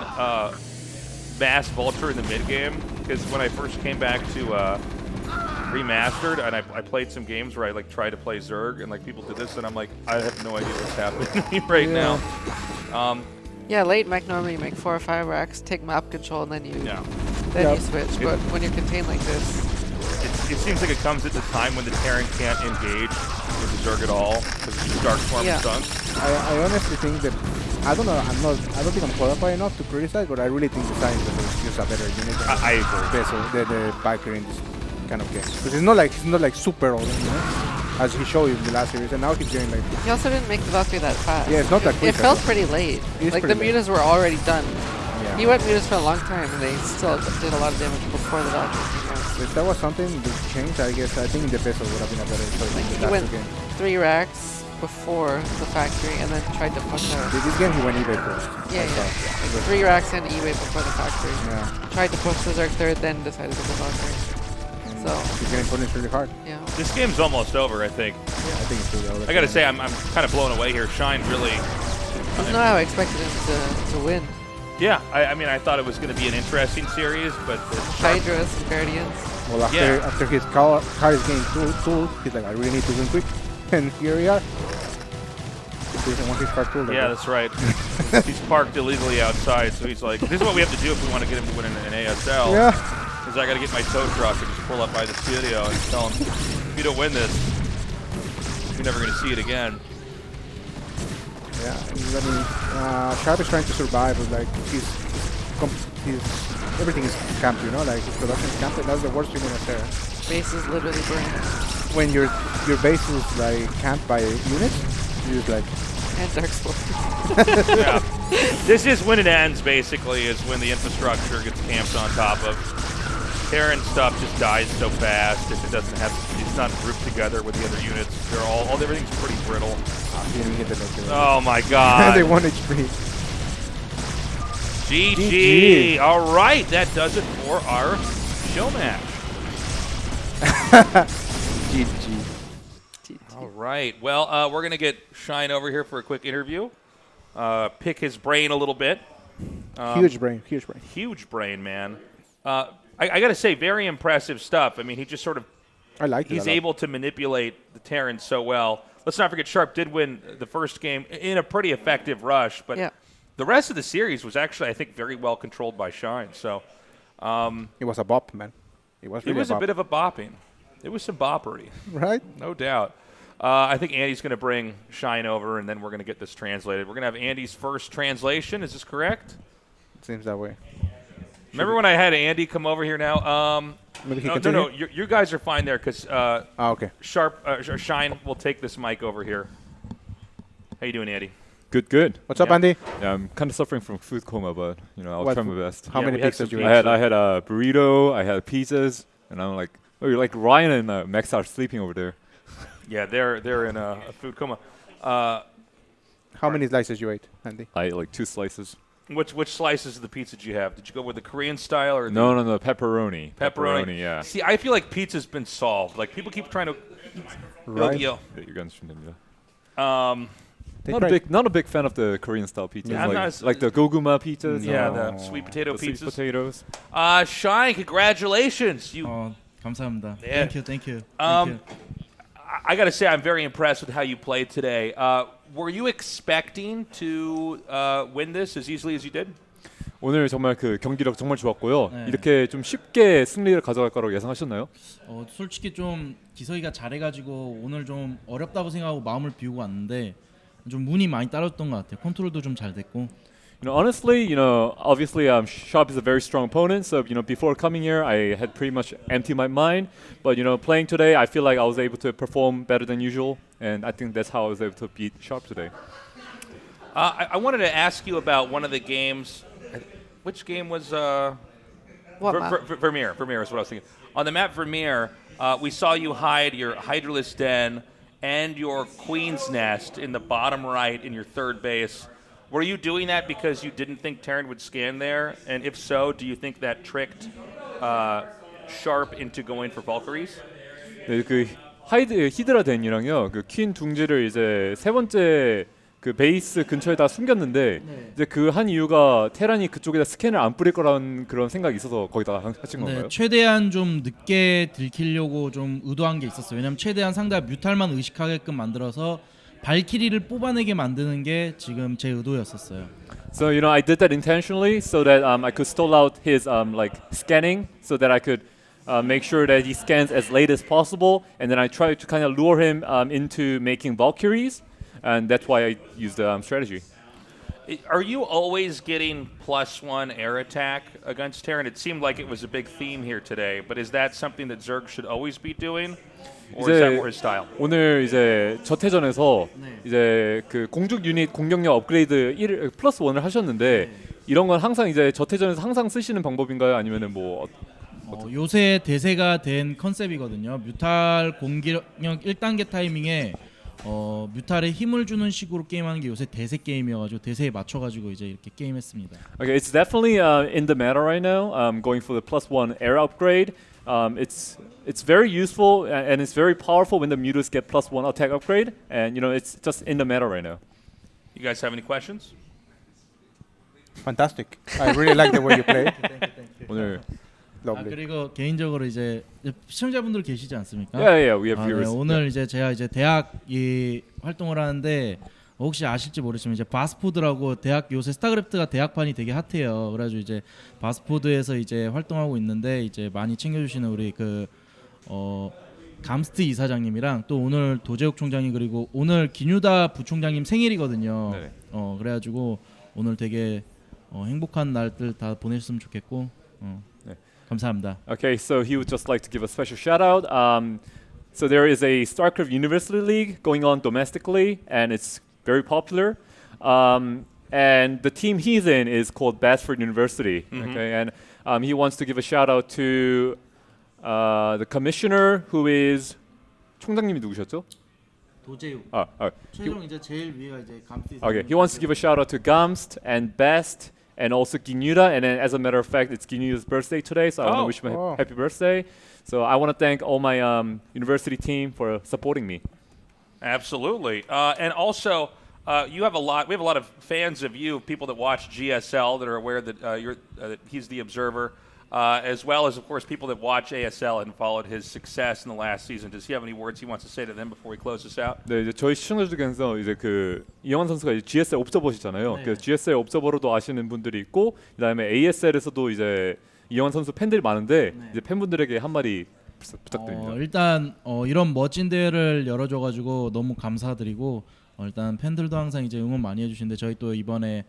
mass vulture in the mid game because when I first came back to remastered and I played some games where I like tried to play Zerg and like people did this and I'm like I have no idea what's happening right now. Yeah, late mech normally you make 4 or 5 racks, take map control, and then you you switch. But when you're contained like this, it seems like it comes at the time when the Terran can't engage with the Zerg at all because the Dark Swarm is sunk. I honestly think that I don't think I'm qualified enough to criticize, but I really think the Science is just a better unit. I agree. The Viper in this kind of game because it's not like super old, as he showed you in the last series, and now he's getting like... He also didn't make the Valkyrie that fast. Yeah, it's not that quick. It felt pretty late. Like, the mutas were already done. Yeah. He went mutas for a long time, and they still did a lot of damage before the Valkyrie came out. If that was something that changed, I think the Vessel would have been a better choice. Like, he went 3 racks before the factory, and then tried to push out. This game, he went eBay first. Yeah. Like 3 racks and eBay before the factory. Yeah. Tried to push the Zerg third, then decided to go Valkyrie. So he's getting punished really hard. Yeah. This game's almost over, I think. Yeah, I think it's really over. I gotta say, I'm kind of blown away here. Shine really... This is not how I expected him to win. Yeah, I mean, I thought it was going to be an interesting series, but... Hydras and Guardians. Well, after his car is getting tooled, he's like, I really need to win quick. And here we are. He doesn't want his car cooled. Yeah, that's right. He's parked illegally outside, so he's like, this is what we have to do if we want to get him to win an ASL. Yeah. Is I got to get my tow truck and just pull up by the studio and tell him, if you don't win this, you're never going to see it again. Yeah, and then Sharp is trying to survive, but like he's everything is camped, you know, like his production is camped, and that's the worst thing in Astrea. Base is literally burned. When your base is like camped by units, you just like And Dark Sport. Yeah. This is when it ends, basically, is when the infrastructure gets camped on top of. Terran stuff just dies so fast if it doesn't have, it's not grouped together with the other units. They're all everything's pretty brittle. Oh my god. they won HP. GG. All right, that does it for our show match. GG. All right. Well, we're going to get Shine over here for a quick interview. Pick his brain a little bit. Huge brain. Huge brain, man. I got to say, very impressive stuff. I mean, he just sort of, I like it. he's able to manipulate the Terrans so well. Let's not forget, Sharp did win the first game in a pretty effective rush, but the rest of the series was actually, I think, very well controlled by Shine. So it was a bop, man. It was a bit of a bopping. It was some boppery. Right? No doubt. I think Andy's going to bring Shine over, and then we're going to get this translated. We're going to have Andy's first translation. Is this correct? It seems that way. Remember when I had Andy come over here now? Maybe he no. You guys are fine there because okay. Shine will take this mic over here. How you doing, Andy? Good. What's up, Andy? Yeah, I'm kind of suffering from food coma, but I'll try my best. How many pizzas did you eat? I had a burrito. I had pizzas, and I'm like, oh, you're like Ryan and Max are sleeping over there. Yeah, they're in a food coma. How many slices you ate, Andy? I ate like 2 slices. Which slices of the pizza did you have? Did you go with the Korean style or no, pepperoni? Pepperoni, yeah. See, I feel like pizza's been solved. Like people keep trying to. Right. Not a big fan of the Korean style pizzas. Yeah, like the goguma pizzas. Yeah, the sweet potato the pizzas. Sweet potatoes. Shine, congratulations! 감사합니다. Yeah. Thank you. I got to say, I'm very impressed with how you played today. Were you expecting to win this as easily as you did? 오늘 정말 그 경기력 정말 좋았고요. 네. 이렇게 좀 쉽게 승리를 가져갈 거라고 예상하셨나요? 솔직히 좀 기석이가 잘해가지고 오늘 좀 어렵다고 생각하고 마음을 비우고 왔는데 좀 운이 많이 따랐던 것 같아요. 컨트롤도 좀 잘 됐고. Honestly, obviously, Sharp is a very strong opponent. So, before coming here, I had pretty much emptied my mind. But, playing today, I feel like I was able to perform better than usual. And I think that's how I was able to beat Sharp today. I wanted to ask you about one of the games. Which game was Vermeer? Vermeer is what I was thinking. On the map Vermeer, we saw you hide your Hydralisk Den and your Queen's Nest in the bottom right in your third base. Were you doing that because you didn't think Terran would scan there? And if so, do you think that tricked Sharp into going for Valkyries? 네, 그 히드라 덴이랑요, 그 퀸 둥지를 이제 세 번째 그 베이스 근처에다 숨겼는데 이제 그 한 이유가 테란이 그쪽에다 스캔을 안 뿌릴 거라는 그런 생각이 있어서 거기다가 하신 건가요? 네, 최대한 좀 늦게 들키려고 좀 의도한 게 있었어요. 왜냐면 최대한 상대가 뮤탈만 의식하게끔 만들어서 발키리를 뽑아내게 만드는 게 지금 제 의도였었어요. So I did that intentionally so that I could stall out his like scanning so that I could make sure that he scans as late as possible, and then I tried to kind of lure him into making Valkyries, and that's why I used the strategy. Are you always getting +1 air attack against Terran? It seemed like it was a big theme here today, but is that something that Zerg should always be doing? Or is that more his style? 오늘 이제 저태전에서 이제 그 공중 유닛 공격력 업그레이드 +1을 하셨는데 이런 건 항상 이제 저태전에서 항상 쓰시는 방법인가요? 아니면은 뭐 요새 대세가 된 컨셉이거든요. 뮤탈 공격력 1단계 타이밍에 뮤탈에 힘을 주는 식으로 게임하는 게 요새 대세 게임이어가지고 대세에 맞춰가지고 이제 이렇게 게임했습니다. Okay, it's definitely in the meta right now. Going for the +1 air upgrade. It's very useful and it's very powerful when the mutas get +1 attack upgrade, and it's just in the meta right now. You guys have any questions? Fantastic. I really like the way you play. 오늘 그리고 개인적으로 이제 시청자분들 계시지 않습니까? Yeah, we have viewers. 네, 오늘 이제 제가 이제 대학 활동을 하는데 혹시 아실지 모르지만 이제 바스포드라고 대학 요새 스타크래프트가 대학판이 되게 핫해요. 그래가지고 이제 바스포드에서 이제 활동하고 있는데 이제 많이 챙겨주시는 우리 감스트 이사장님이랑 또 오늘 도재욱 총장이 그리고 오늘 기뉴다 부총장님 생일이거든요. 네네. 그래가지고 오늘 되게 행복한 날들 다 보내셨으면 좋겠고 네. 감사합니다. Okay, so he would just like to give a special shout out. So there is a StarCraft University League going on domestically, and it's very popular. And the team he's in is called Basford University. Okay, and he wants to give a shout out to the commissioner, who is 총장님이 누구셨죠? 도재욱. 최종 이제 제일 위가 이제 감스트. Okay, he wants to give a shout out to Gamst and Best and also Ginuda. And then, as a matter of fact, it's Ginuda's birthday today, so I want to wish him a happy birthday. So I want to thank all my university team for supporting me. Absolutely, and also we have a lot of fans of you, people that watch GSL that are aware that he's the observer, as well as of course people that watch ASL and followed his success in the last season. Does he have any words he wants to say to them before we close this out? 네, 이제 저희 시청자들께서 이제 이영환 선수가 이제 GSL 옵저버시잖아요. 그래서 GSL 옵저버로도 아시는 분들이 있고, 그다음에 ASL에서도 이제 이영환 선수 팬들이 많은데 이제 팬분들에게 한마디 부탁드립니다. 일단 이런 멋진 대회를 열어줘가지고 너무 감사드리고 일단 팬들도 항상 이제 응원 많이 해주시는데 저희 또 이번에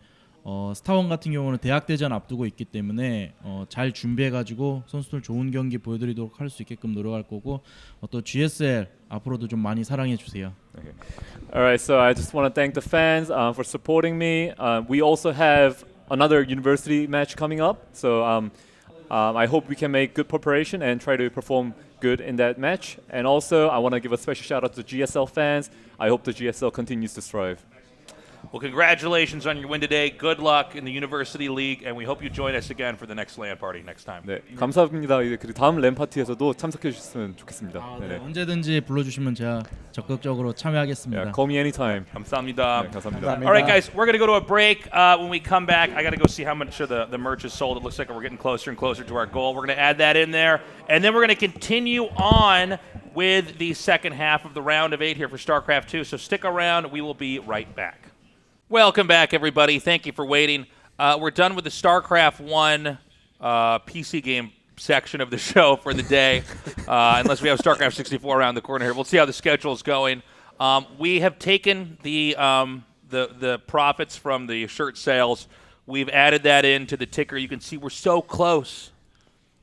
스타원 같은 경우는 대학대전 앞두고 있기 때문에 잘 준비해가지고 선수들 좋은 경기 보여드리도록 할 수 있게끔 노력할 거고 또 GSL 앞으로도 좀 많이 사랑해 주세요. Okay. All right, so I just want to thank the fans for supporting me. We also have another university match coming up, so I hope we can make good preparation and try to perform good in that match. And also, I want to give a special shout out to GSL fans. I hope the GSL continues to strive. Well, congratulations on your win today. Good luck in the University League, and we hope you join us again for the next LAN party next time. 네, 감사합니다. 그리고 다음 램 파티에서도 참석해 주셨으면 좋겠습니다. 네, 언제든지 불러주시면 제가 적극적으로 참여하겠습니다. Yeah, call me anytime. 감사합니다. 네, 감사합니다. All right, guys, we're going to go to a break. When we come back, I got to go see how much of the merch is sold. It looks like we're getting closer and closer to our goal. We're going to add that in there, and then we're going to continue on with the second half of the round of 8 here for StarCraft 2. So stick around. We will be right back. Welcome back, everybody. Thank you for waiting. We're done with the StarCraft 1 PC game section of the show for the day, unless we have StarCraft 64 around the corner here. We'll see how the schedule is going. We have taken the profits from the shirt sales. We've added that into the ticker. You can see we're so close.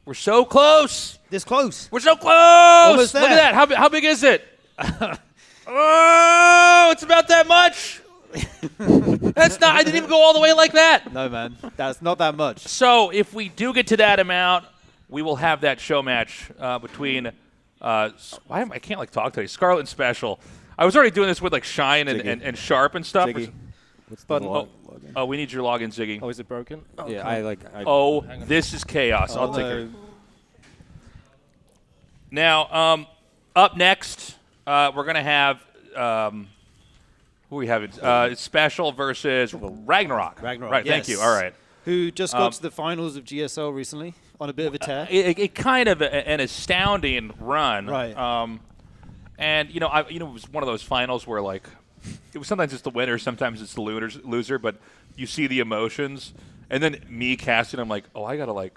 We're so close. This close. We're so close. Almost there. Look at that. How big is it? Oh, it's about that much. That's not. I didn't even go all the way like that. No, man, that's not that much. So if we do get to that amount, we will have that show match between. I can't talk today. Scarlett and Special. I was already doing this with Shine and Sharp and stuff. Ziggy. What's the login? We need your login, Ziggy. Oh, is it broken? Oh, yeah, this is chaos. I'll take it. Now, up next, we're gonna have. Who we have? It's Special versus Ragnarok. Right, yes. Thank you. All right. Who just got to the finals of GSL recently on a bit of a tear. It kind of an astounding run. Right. And, it was one of those finals where, it was sometimes it's the winner, sometimes it's the loser, but you see the emotions. And then me casting, I'm like, oh, I'm going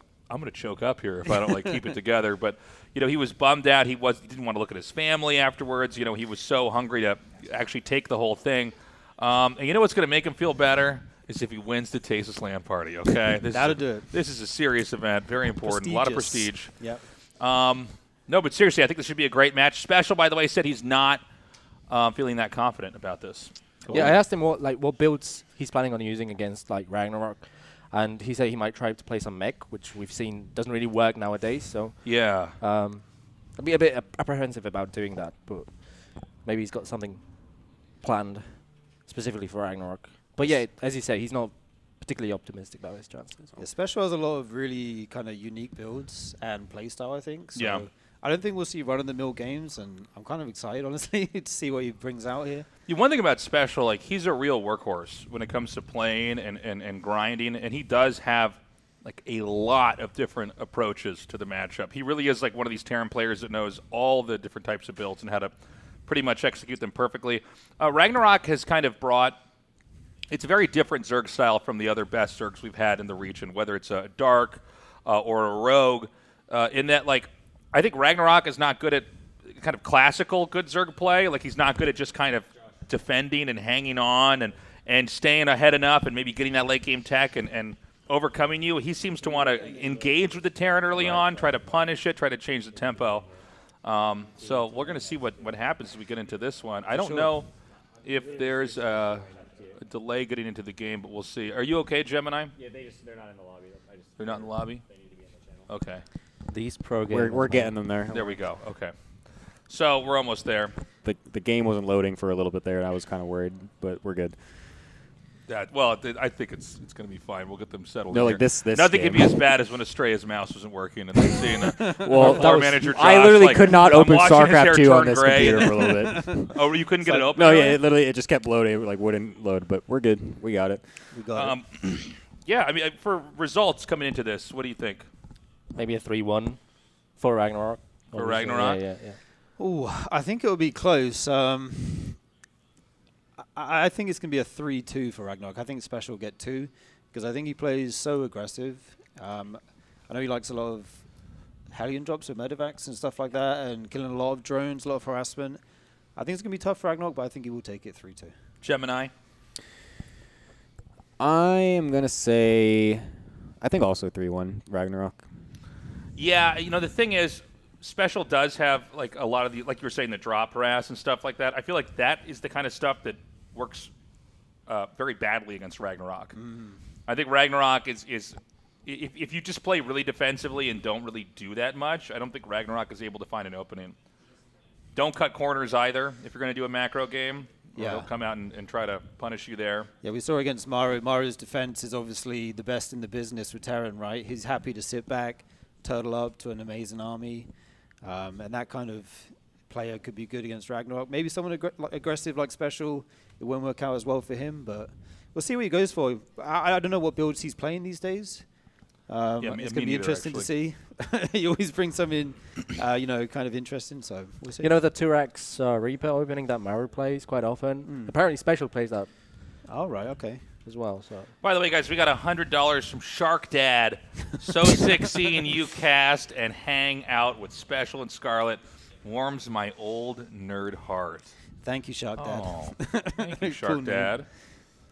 to choke up here if I don't, keep it together. But, he was bummed out. He didn't want to look at his family afterwards. He was so hungry to actually take the whole thing. And you know what's going to make him feel better? Is if he wins the Tasteless LAN party, okay? That'll do it. This is a serious event, very important, a lot of prestige. Yep. No, but seriously, I think this should be a great match. Special, by the way, said he's not feeling that confident about this. Cool. Yeah, I asked him what builds he's planning on using against Ragnarok, and he said he might try to play some mech, which we've seen doesn't really work nowadays. So yeah, I'd be a bit apprehensive about doing that, but maybe he's got something planned specifically for Ragnarok. But yeah, as you say, he's not particularly optimistic about his chances. Yeah, Special has a lot of really kind of unique builds and playstyle, I think. So yeah. I don't think we'll see run-of-the-mill games, and I'm kind of excited, honestly, to see what he brings out here. One thing about Special, he's a real workhorse when it comes to playing and grinding, and he does have a lot of different approaches to the matchup. He really is one of these Terran players that knows all the different types of builds and how to pretty much execute them perfectly. Ragnarok has kind of brought. It's a very different Zerg style from the other best Zergs we've had in the region, whether it's a Dark or a Rogue. In that, like, I think Ragnarok is not good at kind of classical good Zerg play. Like, he's not good at just kind of defending and hanging on and staying ahead enough and maybe getting that late game tech and overcoming you. He seems to want to engage with the Terran early on, try to punish it, try to change the tempo. So we're going to see what happens as we get into this one. I don't know if there's a delay getting into the game, but we'll see. Are you okay, Gemini? Yeah, they're not in the lobby. They're not in the lobby? They need to get in the channel. Okay. These pro games. We're getting them there. There we go. Okay. So we're almost there. The game wasn't loading for a little bit there, and I was kind of worried, but we're good. I think it's going to be fine. We'll get them settled. No, here. like this Nothing game. can be as bad as when Astrea's mouse wasn't working and then seeing our manager Josh, I literally like, could not I'm open watching his hair StarCraft 2 on turn this gray. computer for a little bit. Oh, you couldn't get it open? No, really? it just kept loading. It wouldn't load, but we're good. We got it. We got it. Yeah, I mean, for results coming into this, what do you think? Maybe a 3-1 for Ragnarok. For Ragnarok? Yeah. Ooh, I think it will be close. I think it's going to be a 3-2 for Ragnarok. I think Special will get 2 because I think he plays so aggressive. I know he likes a lot of Hellion drops with medevacs and stuff like that and killing a lot of drones, a lot of harassment. I think it's going to be tough for Ragnarok, but I think he will take it 3-2. Gemini? I am going to say, I think also 3-1 Ragnarok. Yeah, the thing is, Special does have like a lot of the, like you were saying, the drop harass and stuff like that. I feel like that is the kind of stuff that works very badly against Ragnarok. I think Ragnarok is if you just play really defensively and don't really do that much, I don't think Ragnarok is able to find an opening. Don't cut corners either if you're going to do a macro game. Yeah. They'll come out and try to punish you there. Yeah, we saw against Maru. Maru's defense is obviously the best in the business with Terran, right? He's happy to sit back, turtle up to an amazing army. And that kind of player could be good against Ragnarok. Maybe someone aggressive like Special, it won't work out as well for him, but we'll see what he goes for. I don't know what builds he's playing these days. It's going to be interesting to see. He always brings something, kind of interesting, so we'll see. The 2x Reaper opening that Maru plays quite often. Apparently Special plays that All right, okay. as well. So By the way, guys, we got $100 from Shark Dad. So sick seeing you cast and hang out with Special and Scarlett. Warms my old nerd heart. Thank you, Shark Dad. Oh, thank you, Shark Cool name. Dad.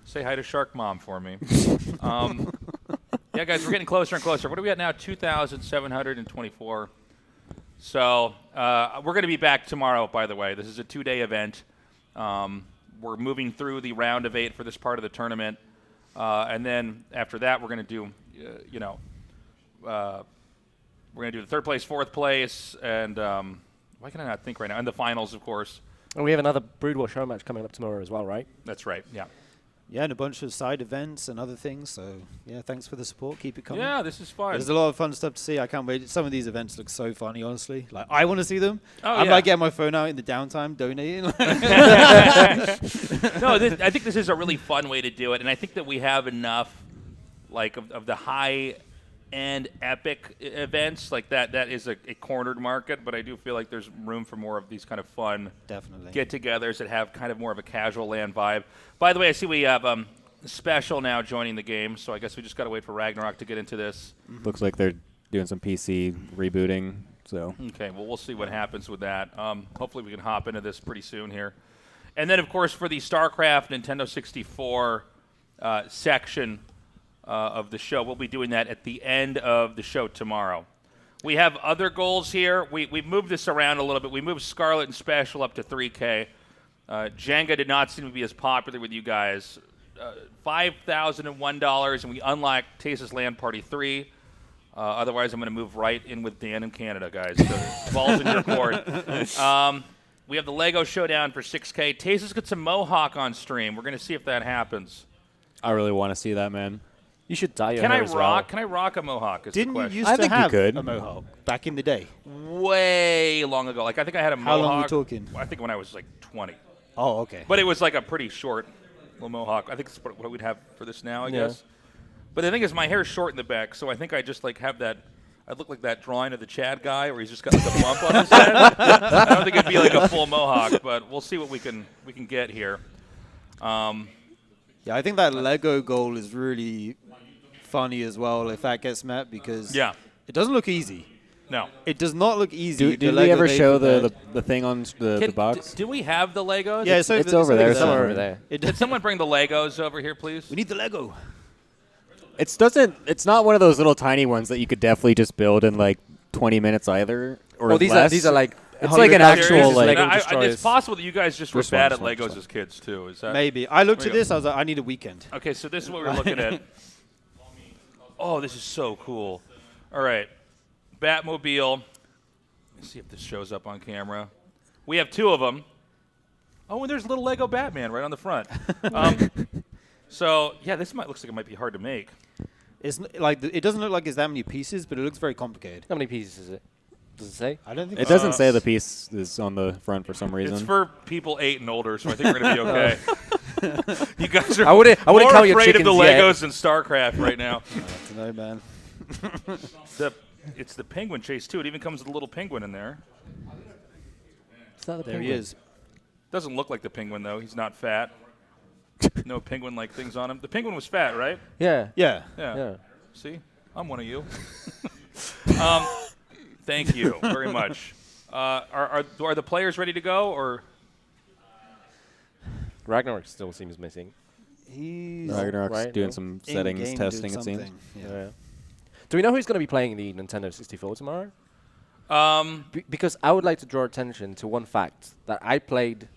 Say hi to Shark Mom for me. Yeah, guys, we're getting closer and closer. What are we at now? 2,724. So we're going to be back tomorrow, by the way. This is a 2-day event. We're moving through the round of 8 for this part of the tournament. And then after that, we're going to do, we're going to do the third place, fourth place, and why can I not think right now? And the finals, of course. and we have another Brood War show match coming up tomorrow as well, right? That's right, yeah. Yeah, and a bunch of side events and other things. So, yeah, thanks for the support. Keep it coming. Yeah, this is fun. There's a lot of fun stuff to see. I can't wait. Some of these events look so funny, honestly. Like, I want to see them. Oh, I'm yeah. like getting my phone out in the downtime, donating. No, I think this is a really fun way to do it, and I think that we have enough, like, of the high-end epic events. Like, that is a cornered market, but I do feel like there's room for more of these kind of fun Definitely. get-togethers that have kind of more of a casual land vibe. By the way, I see we have Special now joining the game, so I guess we just got to wait for Ragnarok to get into this. Looks like they're doing some PC rebooting. So Okay, well, we'll see what happens with that. Hopefully we can hop into this pretty soon here. And then, of course, for the StarCraft Nintendo 64 section of the show, we'll be doing that at the end of the show tomorrow. We have other goals here. We've moved this around a little bit. We moved Scarlett and Special up to 3K. Jenga did not seem to be as popular with you guys. $5,001, and we unlocked Tasteless Land Party 3. Otherwise, I'm going to move right in with Dan in Canada, guys. So balls in your court. We have the Lego Showdown for 6K. Tasteless got some Mohawk on stream. We're going to see if that happens. I really want to see that, man. You should dye your Can hair I as rock? well. Can I rock a Mohawk? Is the Didn't you question. used I to think you have could. a Mohawk back in the day? Way long ago. Like, I think I had a Mohawk. How long are we talking? I think when I was like 20. Oh, okay. But it was like a pretty short little Mohawk. I think it's what we'd have for this now, I guess. But the thing is, my hair is short in the back, so I think I just like have that. I'd look like that drawing of the Chad guy where he's just got like a bump on his head. I don't think it'd be like a full mohawk, but we'll see what we can get here. Yeah, I think that Lego goal is really funny as well if that gets met because it doesn't look easy. No. It does not look easy. Did we ever show the thing on the box? Do we have the Legos? Yeah, it's over there. Somewhere over there. Did someone bring the Legos over here, please? We need the Lego. It's not one of those little tiny ones that you could definitely just build in like 20 minutes either. Or well, less. these are like it's like an actual like. It's possible that you guys just were bad at Legos as kids too. Is that maybe? I looked at this. I was like, I need a weekend. Okay, so this is what we're looking at. Oh, this is so cool. All right, Batmobile. Let's see if this shows up on camera. We have 2 of them. Oh, and there's a little Lego Batman right on the front. So yeah, looks like it might be hard to make. It's like it doesn't look like it's that many pieces, but it looks very complicated. How many pieces is it? Does it say? I don't think it doesn't say the piece is on the front for some reason. It's for people 8 and older, so I think we're gonna be okay. You guys are I wouldn't more count your afraid of the chickens yet. Legos than StarCraft right now. I don't know, man. It's the penguin chase too. It even comes with a little penguin in there. Is that the There penguin? he is. Doesn't look like the penguin though. He's not fat. No penguin-like things on him. The penguin was fat, right? Yeah. Yeah. Yeah. See, I'm one of you. Thank you very much. Are the players ready to go or? Ragnarok still seems missing. Ragnarok's doing some settings testing. It seems. Yeah. Do we know who's going to be playing the Nintendo 64 tomorrow? Because I would like to draw attention to one fact that I played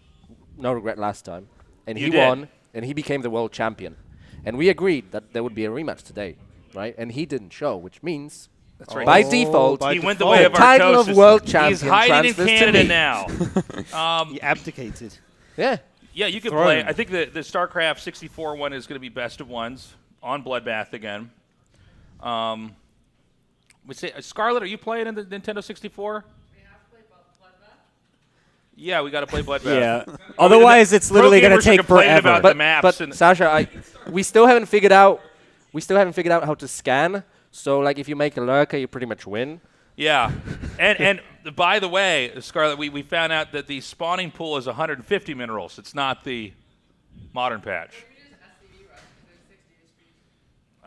No Regret last time, and he won, and he became the world champion. And we agreed that there would be a rematch today, right? And he didn't show, which means that's right. by default, he went the way of the title Arctos. of world champion. He's hiding in Canada now. He abdicated. Yeah. Yeah, you can play. I think the StarCraft 64 one is going to be best of ones on Bloodbath again. We say, Scarlett, are you playing in the Nintendo 64? Yeah, we got to play Bloodbath. Yeah. Otherwise, it's literally going to take forever. About the maps but Sasha, we still haven't figured out. We still haven't figured out how to scan. So, like, if you make a lurker, you pretty much win. Yeah, and by the way, Scarlett, we found out that the spawning pool is 150 minerals. It's not the modern patch.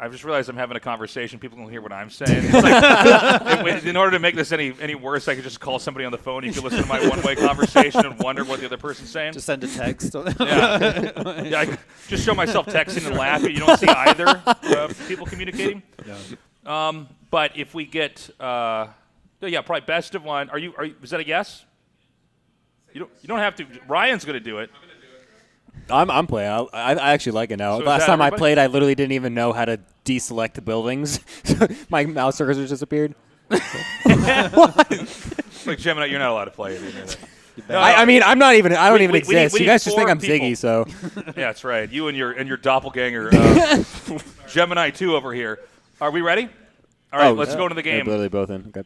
I've just realized I'm having a conversation. People don't hear what I'm saying. It's like, in order to make this any worse, I could just call somebody on the phone. You could listen to my one-way conversation and wonder what the other person's saying. Just send a text. Yeah, I just show myself texting and laughing. You don't see either people communicating. Yeah. But if we get, probably best of one. Are you? Is that a yes? You don't have to. Ryan's going to do it. I'm playing. I actually like it now. So Last time I played, I literally didn't even know how to deselect the buildings. My mouse cursor disappeared. Like Gemini, you're not allowed to play it. I mean, I'm not even. I don't even exist. We You guys just think 4 I'm Ziggy, so. Yeah, that's right. You and your doppelganger, Gemini 2 over here. Are we ready? All right, let's go into the game. They're literally both in. Okay.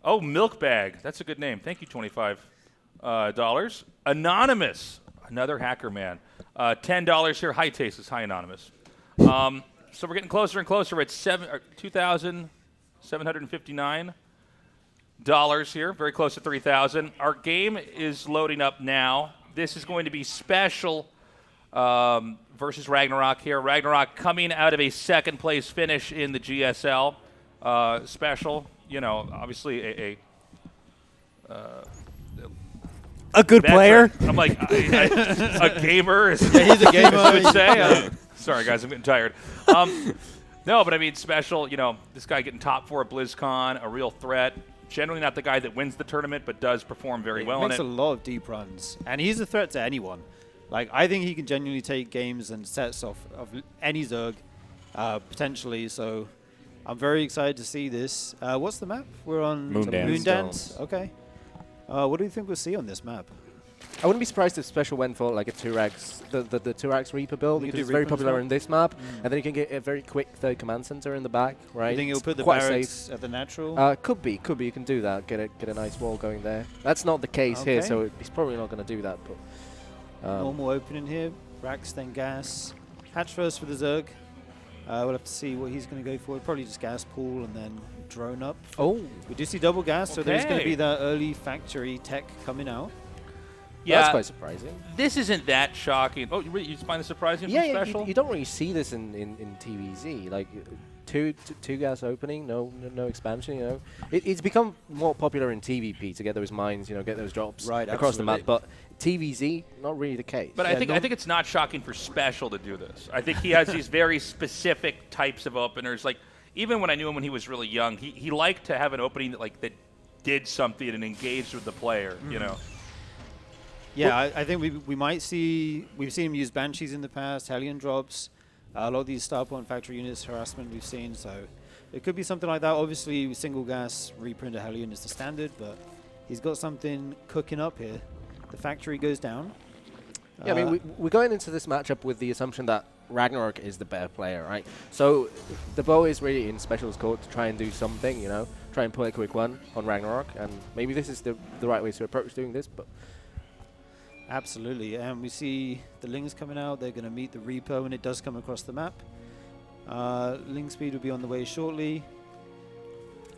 Oh, Milk Bag. That's a good name. Thank you, $25. Anonymous. Another hacker man. $10 here. Hi, Tasteless. Hi, Anonymous. So we're getting closer and closer. We're at $2,759 here. Very close to $3,000. Our game is loading up now. This is going to be special versus Ragnarok here. Ragnarok coming out of a second-place finish in the GSL. Special. You know, obviously a good player. I'm like a gamer. He's a gamer. I would say. Sorry, guys, I'm getting tired. No, but I mean special. You know, this guy getting top 4 at BlizzCon, a real threat. Generally not the guy that wins the tournament, but does perform very well in it. Makes a lot of deep runs, and he's a threat to anyone. Like I think he can genuinely take games and sets off of any Zerg, potentially. So I'm very excited to see this. What's the map? We're on Moondance. Okay. What do you think we'll see on this map? I wouldn't be surprised if Special went for like a Turax, the Turax Reaper build, because it's very popular in this map, and then you can get a very quick third command center in the back, right? You think he'll put the quite barracks safe. at the natural? Could be. You can do that. Get a nice wall going there. That's not the case here, so he's probably not going to do that. But normal opening here. Rax then gas. Hatch first for the Zerg. We'll have to see what he's going to go for. Probably just gas pool and then drone up. Oh, We do see double gas, so there's going to Okay. be that early factory tech coming out. Yeah, that's quite surprising. this isn't that shocking. Oh, you just find it surprising Yeah, from yeah, special? you don't really see this in TVZ. Like two gas opening, no expansion. You know, it's become more popular in TVP to get those mines. You know, get those drops across the map. But TVZ, not really the case. But I think it's not shocking for special to do this. I think he has these very specific types of openers. Like even when I knew him when he was really young, he liked to have an opening that did something and engaged with the player. You know. Yeah, I think we might see, we've seen him use Banshees in the past, Hellion drops, a lot of these Star Point factory units harassment we've seen, so it could be something like that. Obviously, single gas reprint of Hellion is the standard, but he's got something cooking up here. The factory goes down. Yeah, I mean, we're going into this matchup with the assumption that Ragnarok is the better player, right? So the bow is really in Special's court to try and do something, you know, try and play a quick one on Ragnarok, and maybe this is the right way to approach doing this, but... Absolutely, and we see the Lings coming out. They're going to meet the Reaper when it does come across the map. Ling speed will be on the way shortly.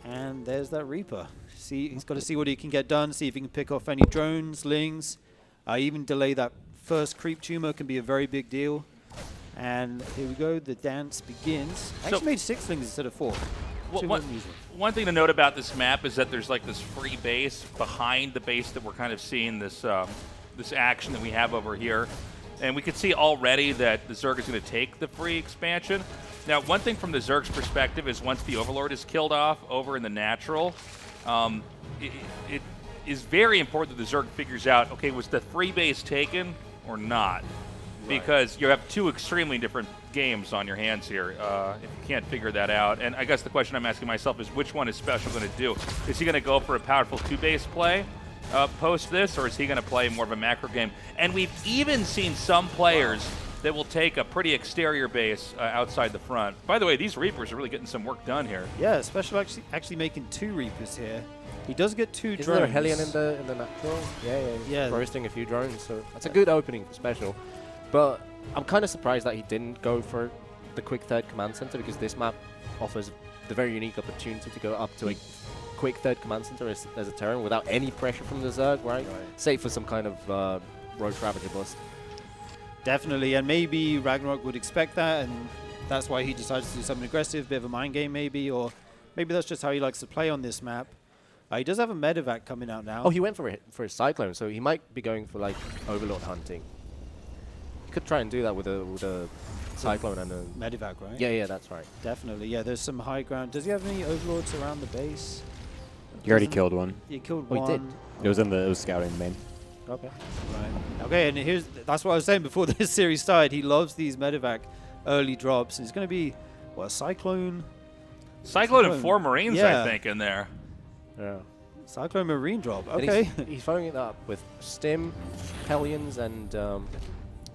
And there's that Reaper. See, he's got to see what he can get done, see if he can pick off any drones, Lings. Even delay that first creep tumor can be a very big deal. And here we go, the dance begins. I actually made 6 Lings instead of 4. One thing to note about this map is that there's like this free base behind the base that we're kind of seeing this this action that we have over here. And we can see already that the Zerg is going to take the free expansion. Now, one thing from the Zerg's perspective is once the Overlord is killed off over in the natural, it is very important that the Zerg figures out, okay, was the free base taken or not? Right. Because you have 2 extremely different games on your hands here if you can't figure that out. And I guess the question I'm asking myself is which one is Special going to do? Is he going to go for a powerful 2-base play post this, or is he going to play more of a macro game? And we've even seen some players that will take a pretty exterior base outside the front. By the way, these Reapers are really getting some work done here. Yeah, Special actually making 2 Reapers here. He does get 2 drones. Is there a Hellion in the natural? Yeah. Roasting a few drones, so that's a good opening for Special. But I'm kind of surprised that he didn't go for the quick third command center, because this map offers the very unique opportunity to go up to a quick third command center as a turn without any pressure from the Zerg, right? Save for some kind of Roach Ravager bust. Definitely, and maybe Ragnarok would expect that, and that's why he decides to do something aggressive, bit of a mind game maybe, or maybe that's just how he likes to play on this map. He does have a medevac coming out now. Oh, he went for a Cyclone, so he might be going for like Overlord hunting. He could try and do that with a Cyclone and a medevac, right? Yeah, that's right. Definitely, yeah. There's some high ground. Does he have any Overlords around the base? You already killed one. You killed one. He did. It was scouting the main. Okay. Right. Okay, and that's what I was saying before this series started. He loves these medevac early drops. And it's going to be, what, a Cyclone? Cyclone and 4 Marines, I think, in there. Yeah. Cyclone Marine drop. Okay. He's following it up with Stim, Hellions, and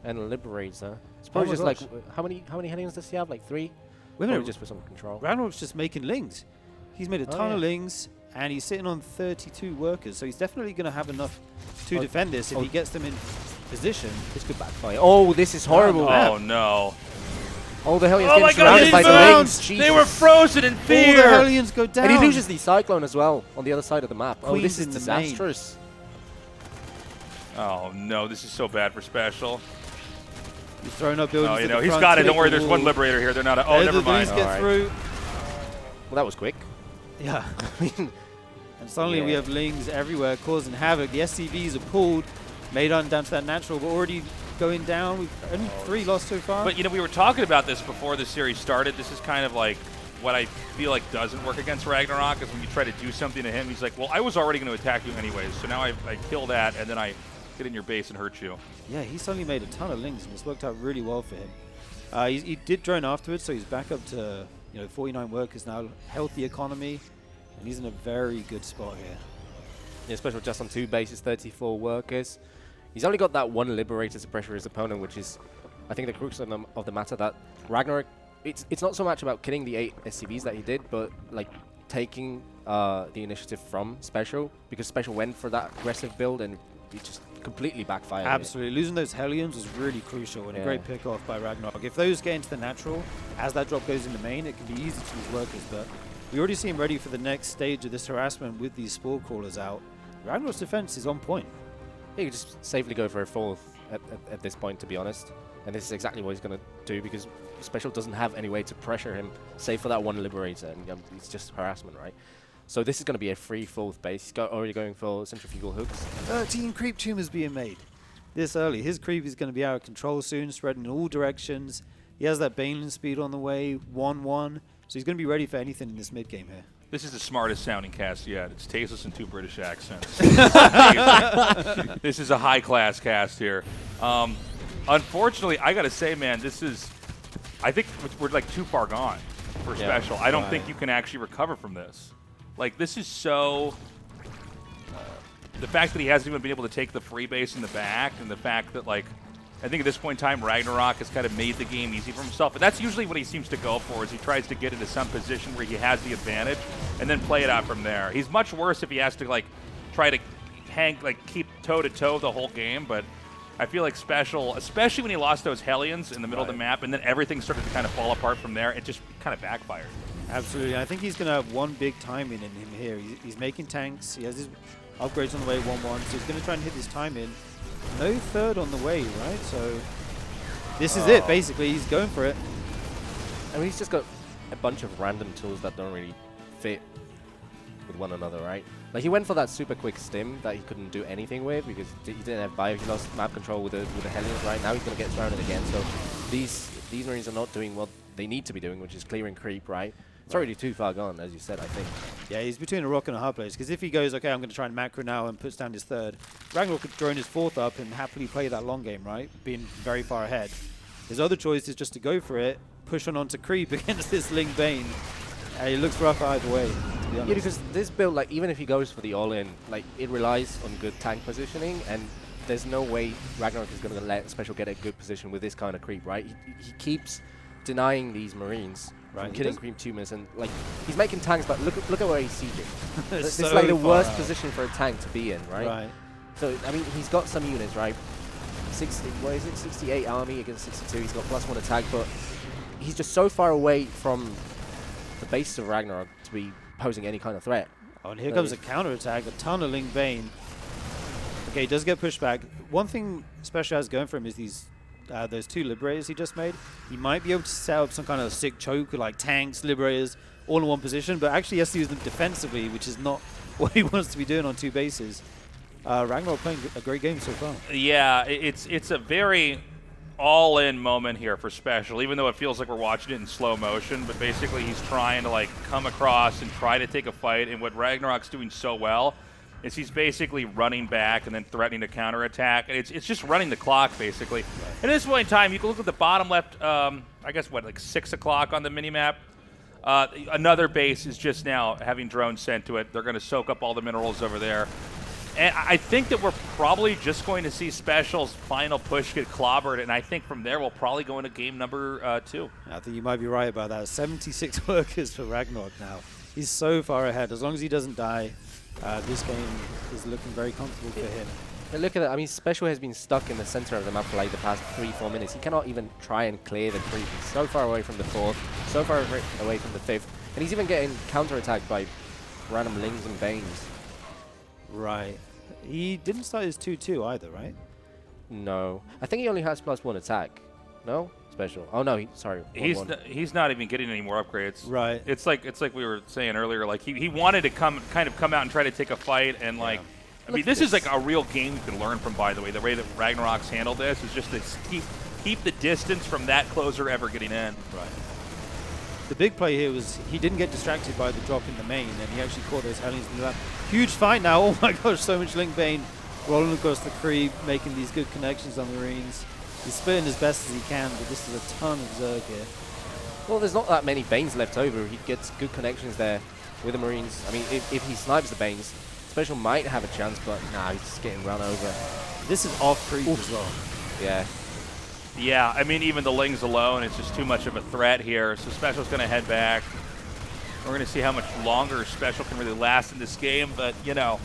Liberator. It's probably just like how many Hellions does he have? Like 3? Maybe just for some control. Ragnarok's just making Lings. He's made a ton of Lings, and he's sitting on 32 workers, so he's definitely going to have enough to defend this if he gets them in position. This could backfire. Oh, this is horrible. Oh, no. Oh, the Hellions getting surrounded by the Lings. They were frozen in fear. All the Hellions go down. And he loses the Cyclone as well on the other side of the map. Queen's this is disastrous. Oh, no. This is so bad for Special. He's throwing up buildings. Oh, you know, he's got it. Don't worry. There's one Liberator here. They're not. Oh, never mind. Get through. Well, that was quick. Yeah. And suddenly we have Lings everywhere causing havoc. The SCVs are pulled, made on down to that natural, but already going down. We've only 3 lost so far. But, you know, we were talking about this before the series started. This is kind of like what I feel like doesn't work against Ragnarok is when you try to do something to him. He's like, well, I was already going to attack you anyways, so now I kill that, and then I get in your base and hurt you. Yeah, he suddenly made a ton of Lings, and it's worked out really well for him. He did drone afterwards, so he's back up to 49 workers now, healthy economy, and he's in a very good spot here. Yeah, especially just on 2 bases, 34 workers. He's only got that 1 Liberator to pressure his opponent, which is, I think, the crux of the matter. That Ragnarok, it's not so much about killing the 8 SCVs that he did, but like taking the initiative from Special, because Special went for that aggressive build and he just completely backfired. Absolutely. Losing those Hellions was really crucial and a great pick off by Ragnarok. If those get into the natural, as that drop goes into main, it can be easy to use workers, but we already seem ready for the next stage of this harassment with these Spore Crawlers out. Ragnarok's defense is on point. He could just safely go for a 4th at this point, to be honest. And this is exactly what he's going to do, because Special doesn't have any way to pressure him, save for that one Liberator, and it's just harassment, right? So this is going to be a free 4th base. He's already going for centrifugal hooks. 13 creep tumors being made this early. His creep is going to be out of control soon, spreading in all directions. He has that Baneland speed on the way, 1-1. So he's going to be ready for anything in this mid game here. This is the smartest sounding cast yet. It's Tasteless and 2 British accents. This is a high-class cast here. Unfortunately, I got to say, man, I think we're like too far gone for Special. I don't think you can actually recover from this. Like, this is so... the fact that he hasn't even been able to take the free base in the back, and the fact that, like, I think at this point in time, Ragnarok has kind of made the game easy for himself. And that's usually what he seems to go for, is he tries to get into some position where he has the advantage and then play it out from there. He's much worse if he has to, like, try to keep toe-to-toe the whole game. But I feel like Special, especially when he lost those Hellions in the middle of the map, and then everything started to kind of fall apart from there, it just kind of backfired. Absolutely. I think he's going to have one big timing in him here. He's making tanks. He has his upgrades on the way, 1-1. So he's going to try and hit his time in. No 3rd on the way, right? So this is it, basically. He's going for it. I mean, he's just got a bunch of random tools that don't really fit with one another, right? Like, he went for that super quick stim that he couldn't do anything with because he didn't have bio. He lost map control with the Hellions, right? Now he's going to get surrounded again. So these Marines are not doing what they need to be doing, which is clearing creep, right? It's already too far gone, as you said, I think. Yeah, he's between a rock and a hard place, because if he goes, okay, I'm going to try and macro now and puts down his 3rd, Ragnarok could drone his 4th up and happily play that long game, right? Being very far ahead. His other choice is just to go for it, push on to creep against this Ling Bane. It looks rough either way, to be honest. Yeah, because this build, like, even if he goes for the all-in, like, it relies on good tank positioning, and there's no way Ragnarok is going to let Special get a good position with this kind of creep, right? He keeps denying these Marines. Right, killing cream tumors, and like he's making tanks, but look at where he's sieging. It's like the worst position for a tank to be in, right? Right. So I mean, he's got some units, right? 68 army against 62. He's got +1 attack, but he's just so far away from the base of Ragnarok to be posing any kind of threat. Oh, and here comes a counter attack. A ton of Ling Bane. Okay, he does get pushed back. One thing Special has going for him is those 2 Liberators he just made. He might be able to set up some kind of sick choke with like tanks, Liberators, all in one position, but actually he has to use them defensively, which is not what he wants to be doing on 2 bases. Ragnarok playing a great game so far. Yeah, it's a very all-in moment here for Special, even though it feels like we're watching it in slow motion, but basically he's trying to like come across and try to take a fight, and what Ragnarok's doing so well is he's basically running back and then threatening to counterattack. And it's just running the clock, basically. Right. And at this point in time, you can look at the bottom left, I guess, what, like 6 o'clock on the minimap? Another base is just now having drones sent to it. They're going to soak up all the minerals over there. And I think that we're probably just going to see Special's final push get clobbered, and I think from there we'll probably go into game number 2. I think you might be right about that. 76 workers for Ragnarok now. He's so far ahead. As long as he doesn't die, this game is looking very comfortable for him. And look at that. I mean, Special has been stuck in the center of the map for like the past 3-4 minutes. He cannot even try and clear the creep. He's so far away from the 4th, so far away from the 5th. And he's even getting counterattacked by random Lings and Banes. Right. He didn't start his 2-2 either, right? No. I think he only has +1 attack. No? Special. Oh, no. Sorry. He's not even getting any more upgrades. Right. It's like we were saying earlier. Like he wanted to come out and try to take a fight, and like I mean, this is like a real game you can learn from. By the way, the way that Ragnarok's handled this is just to keep the distance from that closer ever getting in. Right. The big play here was he didn't get distracted by the drop in the main, and he actually caught those Hellions in the lap. Huge fight now. Oh my gosh, so much Ling Bane rolling across the creep, making these good connections on Marines. He's splitting as best as he can, but this is a ton of Zerg here. Well, there's not that many Banes left over. He gets good connections there with the Marines. I mean, if he snipes the Banes, Special might have a chance, but nah, he's just getting run over. This is off creep as well. Yeah. Yeah, I mean, even the Lings alone, it's just too much of a threat here. So Special's going to head back. We're going to see how much longer Special can really last in this game, but, you know,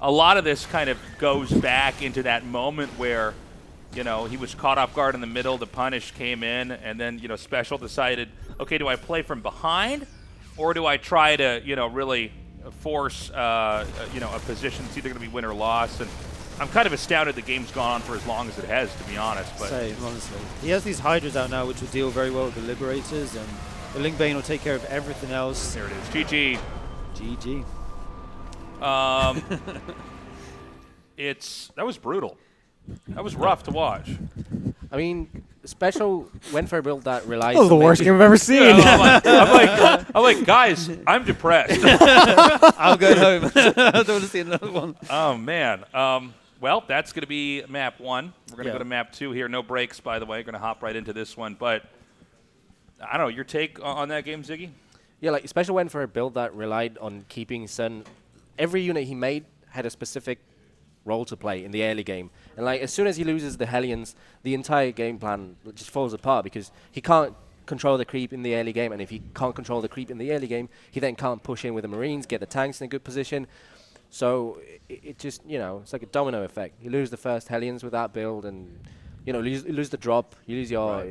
a lot of this kind of goes back into that moment where, you know, he was caught off guard in the middle. The punish came in, and then, you know, Special decided, okay, do I play from behind, or do I try to, you know, really force, you know, a position? It's either going to be win or loss. And I'm kind of astounded the game's gone on for as long as it has, to be honest. But same, honestly. He has these Hydras out now, which will deal very well with the Liberators, and the Link Bane will take care of everything else. there it is. GG. GG. That was brutal. That was rough to watch. I mean, Special went for a build that relies That was the on worst maybe- game I've ever seen. I'm like, guys, I'm depressed. I'll go home. I don't want to see another one. Oh, man. Well, that's going to be map 1. We're going to Yeah. go to map 2 here. No breaks, by the way. Going to hop right into this one. But I don't know. Your take on that game, Ziggy? Yeah, like Special went for a build that relied on keeping every unit he made had a specific role to play in the early game. And like as soon as he loses the Hellions, the entire game plan just falls apart because he can't control the creep in the early game, and if he can't control the creep in the early game, he then can't push in with the Marines, get the tanks in a good position. So it just, you know, it's like a domino effect. You lose the first Hellions with that build, and you know, you lose the drop, you lose your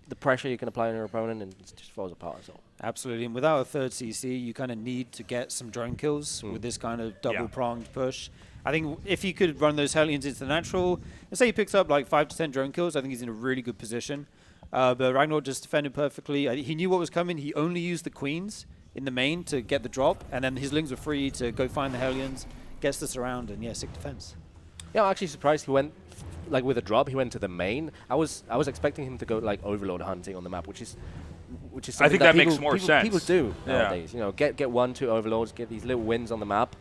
the pressure you can apply on your opponent, and it just falls apart. So. Absolutely, and without a third CC, you kind of need to get some drone kills with this kind of double-pronged push. I think if he could run those Hellions into the natural, let's say he picks up like 5 to 10 drone kills, I think he's in a really good position. But Ragnarok just defended perfectly. He knew what was coming. He only used the Queens in the main to get the drop, and then his Lings were free to go find the Hellions, gets the surround, and sick defense. Yeah, I'm actually surprised he went like with a drop. He went to the main. I was expecting him to go like Overlord hunting on the map, which is I think that people, makes more people, sense. People do nowadays. You know, get 1-2 Overlords, get these little wins on the map.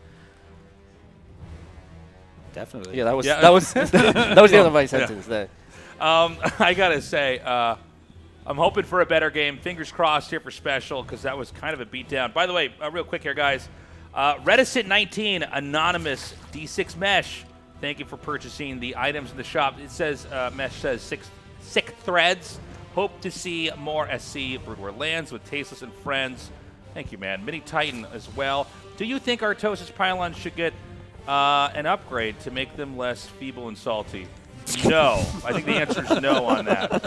Definitely. Yeah, that was that was that was the end of my sentence there. I gotta say, I'm hoping for a better game. Fingers crossed here for Special, because that was kind of a beatdown. By the way, real quick here, guys. Reticent19, anonymous D6 Mesh. Thank you for purchasing the items in the shop. It says Mesh says sick threads. Hope to see more SC Brood War lands with Tasteless and friends. Thank you, man. Mini Titan as well. Do you think Artosis pylons should get an upgrade to make them less feeble and salty? No. I think the answer is no on that.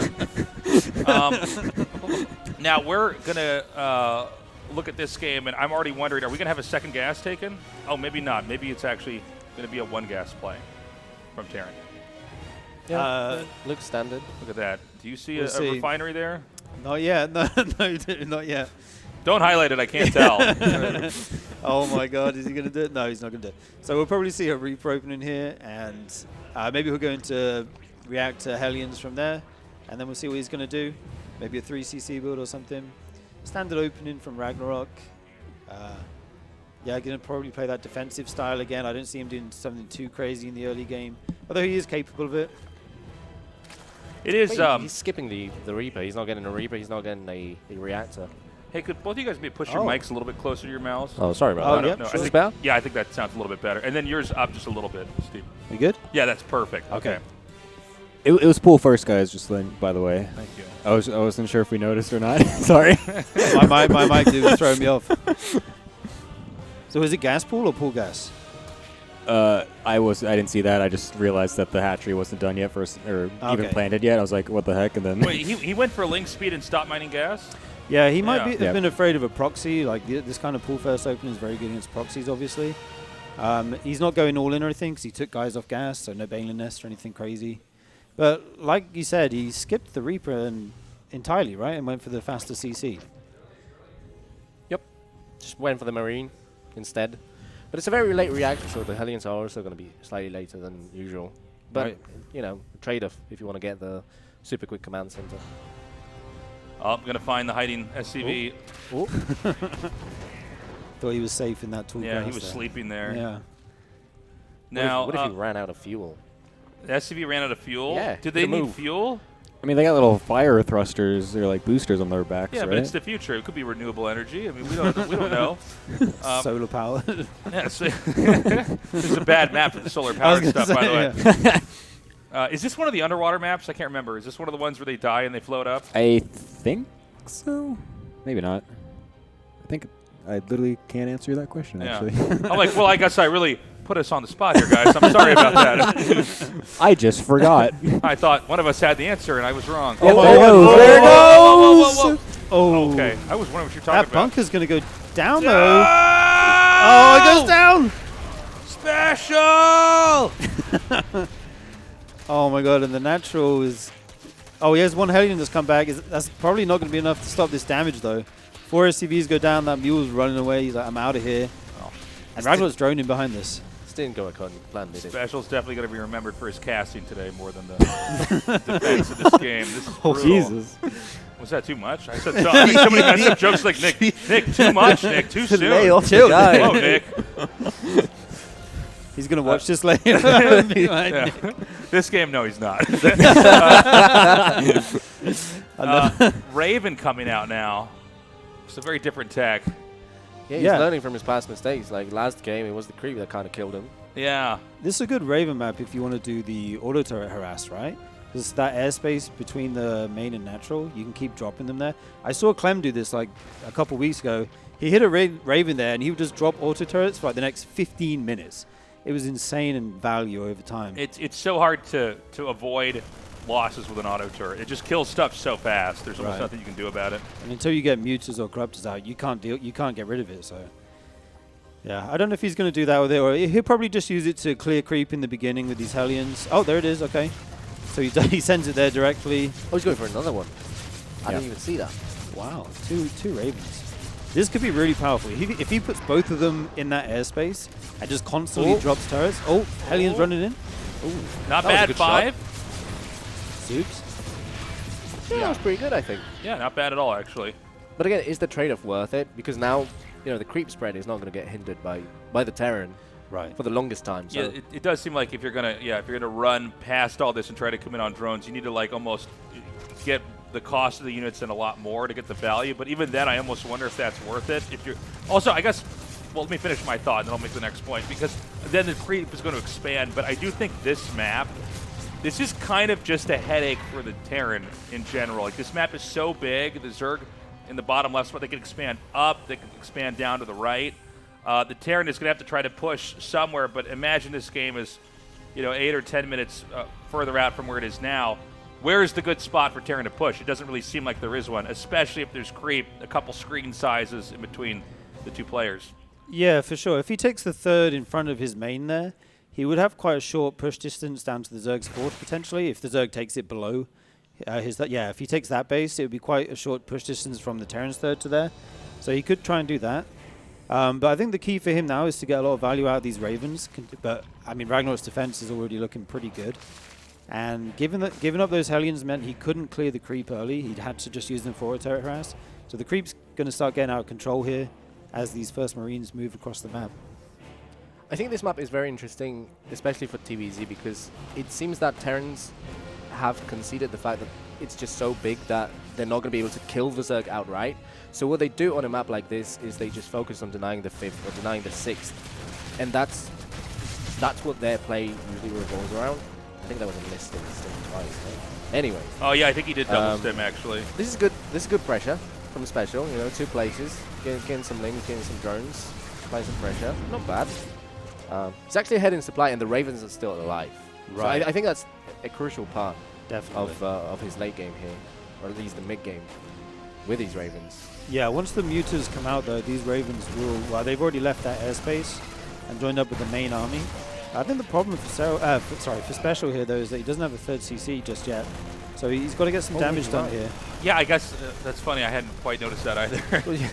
Now, we're going to look at this game, and I'm already wondering, are we going to have a second gas taken? Oh, maybe not. Maybe it's actually going to be a 1 gas play from Terran. Yeah, looks standard. Look at that. Do you see a see. refinery there? Not yet. No, not yet. Don't highlight it. I can't tell. Oh my God, is he going to do it? No, he's not going to do it. So we'll probably see a Reaper opening here, and maybe we'll go into react to Hellions from there, and then we'll see what he's going to do. Maybe a 3CC build or something. Standard opening from Ragnarok. Yeah, going to probably play that defensive style again. I don't see him doing something too crazy in the early game, although he is capable of it. It is. He's skipping the Reaper. He's not getting a Reaper. He's not getting a reactor. Hey, could both of you guys maybe push your mics a little bit closer to your mouths? Oh, sorry about that. yeah, No, sure. I think, better? yeah, I think that sounds a little bit better. And then yours up just a little bit, Steve. You good? Yeah, that's perfect. Okay. It was pool first, guys. Just then, by the way. Thank you. I wasn't sure if we noticed or not. Sorry. my mic dude was throwing me off. So is it gas pool or pool gas? I didn't see that. I just realized that the hatchery wasn't done yet, even planted yet. I was like, what the heck? And then Wait, he went for link speed and stopped mining gas? Yeah, he might Yeah. have been afraid of a proxy. Like this kind of pool first opening is very good against proxies, obviously. He's not going all in or anything because he took guys off gas, so no Baneling Nest or anything crazy. But like you said, he skipped the Reaper entirely, right, and went for the faster CC. Yep. Just went for the Marine instead. But it's a very late reactor, so the Hellions are also going to be slightly later than usual. But, Right. you know, trade-off if you want to get the super quick command center. Oh, I'm going to find the hiding SCV. Oh. Thought he was safe in that tall Yeah, grass he was there. sleeping there. Yeah. Now, what if he ran out of fuel? the SCV ran out of fuel? Yeah, Did they could've need moved. fuel? I mean, they got little fire thrusters. They're like boosters on their backs, Yeah, right? but it's the future. It could be renewable energy. I mean, we don't know. Solar power. Yeah, so this is a bad map for the solar powered stuff, by the way. Is this one of the underwater maps? I can't remember. Is this one of the ones where they die and they float up? I think so. Maybe not. I think I literally can't answer that question, Yeah. actually. I'm like, well, I guess I really put us on the spot here, guys. I'm sorry about that. I just forgot. I thought one of us had the answer, and I was wrong. There it goes! Oh, Okay, I was wondering what you're talking that about. bunker's going to go down, though. Oh, it goes down. Special! Oh, my God. And the natural is... Oh, he has one Hellion that's come back. That's probably not going to be enough to stop this damage, though. 4 SCVs go down. That mule's running away. He's like, I'm out of here. Oh. And Ragnarok's droning behind this. This didn't go according to plan, did it? Special's definitely going to be remembered for his casting today more than the defense of this game. This is brutal. Jesus. Was that too much? I said so. I mean, somebody had some jokes like, Nick, too much, Nick, too soon. Lay off the guy. Whoa, Nick. He's going to watch this later. Yeah. This game, no, he's not. Raven coming out now. It's a very different tech. Yeah, he's learning from his past mistakes. Like last game, it was the creep that kind of killed him. Yeah. This is a good Raven map if you want to do the auto turret harass, right? Because that airspace between the main and natural, you can keep dropping them there. I saw Clem do this like a couple weeks ago. He hit a Raven there, and he would just drop auto turrets for like the next 15 minutes. It was insane in value over time. It's so hard to avoid losses with an auto turret. It just kills stuff so fast. There's almost nothing you can do about it. And until you get muters or corruptors out, you can't get rid of it. So yeah, I don't know if he's going to do that with it, or he'll probably just use it to clear creep in the beginning with these Hellions. Oh, there it is. Okay, so he sends it there directly. Oh, he's going for another one. I didn't even see that. Wow, two Ravens. This could be really powerful. If he puts both of them in that airspace and just constantly drops turrets. Oh, Hellion's running in. Ooh, not bad. 5. Soups. Yeah, that was pretty good, I think. Yeah, not bad at all, actually. But again, is the trade-off worth it? Because now, the creep spread is not going to get hindered by the Terran, for the longest time. So. Yeah, it does seem like if you're gonna run past all this and try to come in on drones, you need to like almost get the cost of the units in a lot more to get the value. But even then, I almost wonder if that's worth it. If you're also, I guess. Well, let me finish my thought, and then I'll make the next point, because then the creep is going to expand. But I do think this map, this is kind of just a headache for the Terran in general. Like, this map is so big, the Zerg in the bottom left spot, they can expand up, they can expand down to the right. The Terran is going to have to try to push somewhere, but imagine this game is, 8 or 10 minutes further out from where it is now. Where is the good spot for Terran to push? It doesn't really seem like there is one, especially if there's creep, a couple screen sizes in between the two players. Yeah, for sure. If he takes the third in front of his main there, he would have quite a short push distance down to the Zerg's fourth, potentially, if the Zerg takes it below his... Yeah, if he takes that base, it would be quite a short push distance from the Terran's third to there. So he could try and do that. But I think the key for him now is to get a lot of value out of these Ravens. But, I mean, Ragnarok's defense is already looking pretty good. And giving up those Hellions meant he couldn't clear the creep early. He had to just use them for a turret harass. So the creep's going to start getting out of control here as these first Marines move across the map. I think this map is very interesting, especially for TVZ, because it seems that Terrans have conceded the fact that it's just so big that they're not going to be able to kill the Zerg outright. So what they do on a map like this is they just focus on denying the 5th or denying the 6th. And that's what their play usually revolves around. I think that was a mistake twice. Right? Anyway. Oh yeah, I think he did double stem actually. This is good. This is good pressure from Special. 2 places, getting some links, getting some drones, applying some pressure. Not bad. It's actually ahead in supply, and the Ravens are still alive. Right. So I think that's a crucial part Definitely. of his late game here, or at least the mid game with these Ravens. Yeah, once the Muters come out, though, these Ravens will... Well, they've already left that airspace and joined up with the main army. I think the problem for Special here, though, is that he doesn't have a third CC just yet. So he's got to get some damage done here. Yeah, I guess that's funny. I hadn't quite noticed that either.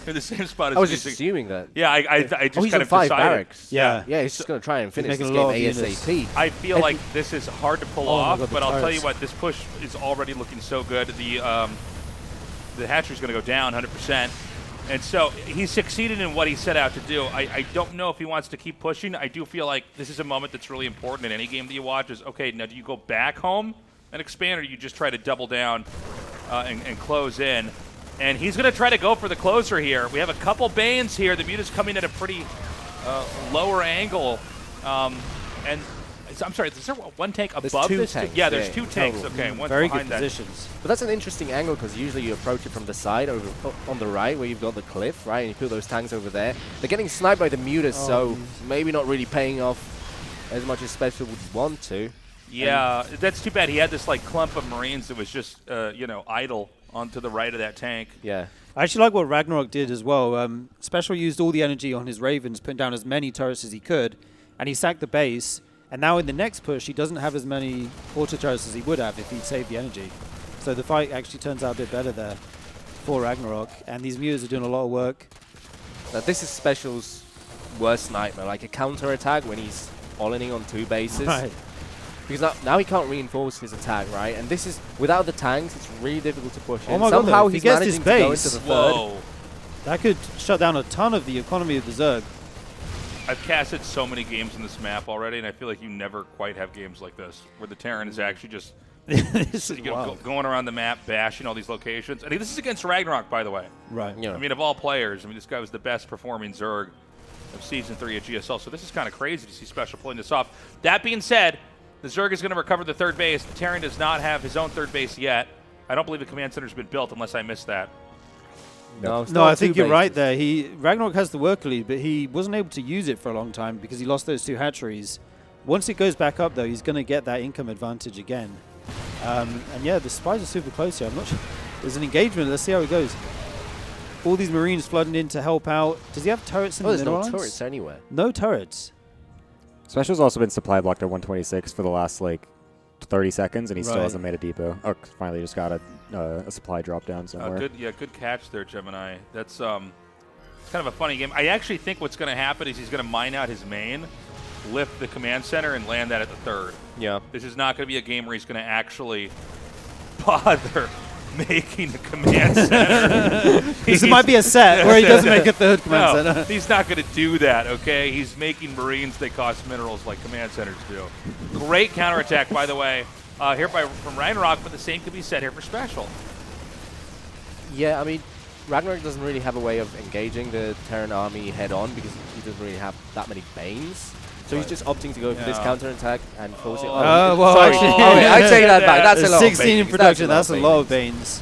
In the same spot as I was just assuming that. Yeah, I just he's kind on of 5 decided. barracks. Yeah. Yeah, he's just going to try and finish this making game a lot of ASAP. I feel like this is hard to pull Oh my off, God, but I'll tell you turrets. what, this push is already looking so good. The hatchery's going to go down 100%. And so he's succeeded in what he set out to do. I don't know if he wants to keep pushing. I do feel like this is a moment that's really important in any game that you watch is, okay, now do you go back home and expand, or do you just try to double down and close in? And he's going to try to go for the closer here. We have a couple Banes here. The Muta's coming at a pretty lower angle. And I'm sorry, is there one tank above There's 2 this? tanks. Yeah, there's 2 tanks. Okay, one's Very behind good that. positions. But that's an interesting angle because usually you approach it from the side over on the right where you've got the cliff, right? And you put those tanks over there. They're getting sniped by the Mutas, so maybe not really paying off as much as Special would want to. Yeah, that's too bad. He had this like clump of Marines that was just idle onto the right of that tank. Yeah. I actually like what Ragnarok did as well. Special used all the energy on his Ravens, putting down as many turrets as he could, and he sacked the base. And now in the next push, he doesn't have as many auto turrets as he would have if he'd saved the energy. So the fight actually turns out a bit better there for Ragnarok. And these Mutas are doing a lot of work. Now this is Special's worst nightmare, like a counter attack when he's all-inning on 2 bases. Right. Because now he can't reinforce his attack, right? And this is, without the tanks, it's really difficult to push in. Oh my God, Somehow though, if he he's gets his managing to go base- into the third. Whoa. That could shut down a ton of the economy of the Zerg. I've casted so many games in this map already, and I feel like you never quite have games like this, where the Terran is actually just This is wild. going around the map, bashing all these locations. I think this is against Ragnarok, by the way. Right. Yeah. I mean, of all players, this guy was the best performing Zerg of Season 3 at GSL, so this is kind of crazy to see Special pulling this off. That being said, the Zerg is going to recover the third base. The Terran does not have his own third base yet. I don't believe the command center's been built unless I missed that. No, No, I think you're right there. Ragnarok has the worker lead, but he wasn't able to use it for a long time because he lost those 2 hatcheries. Once it goes back up, though, he's going to get that income advantage again. And yeah, the spies are super close here. I'm not sure. There's an engagement. Let's see how it goes. All these Marines flooding in to help out. Does he have turrets in the there's middle no lines? turrets anywhere. No turrets. Special's also been supply blocked at 126 for the last 30 seconds, and he still Right. hasn't made a depot. Or finally just got a supply drop down somewhere. Good catch there, Gemini. That's it's kind of a funny game. I actually think what's going to happen is he's going to mine out his main, lift the command center, and land that at the third. Yeah. This is not going to be a game where he's going to actually bother making a command center. This might be a set where he doesn't make a third command No, center. he's not going to do that, okay? He's making Marines that cost minerals like command centers do. Great counterattack, by the way, here from Ragnarok, but the same could be said here for Special. Yeah, I mean, Ragnarok doesn't really have a way of engaging the Terran army head-on because he doesn't really have that many Banes. So he's just opting to go for this counterattack and force it. Well, sorry. actually, I take that back. That's a lot 16 of in Banes. production. That's a Banes. lot of Banes.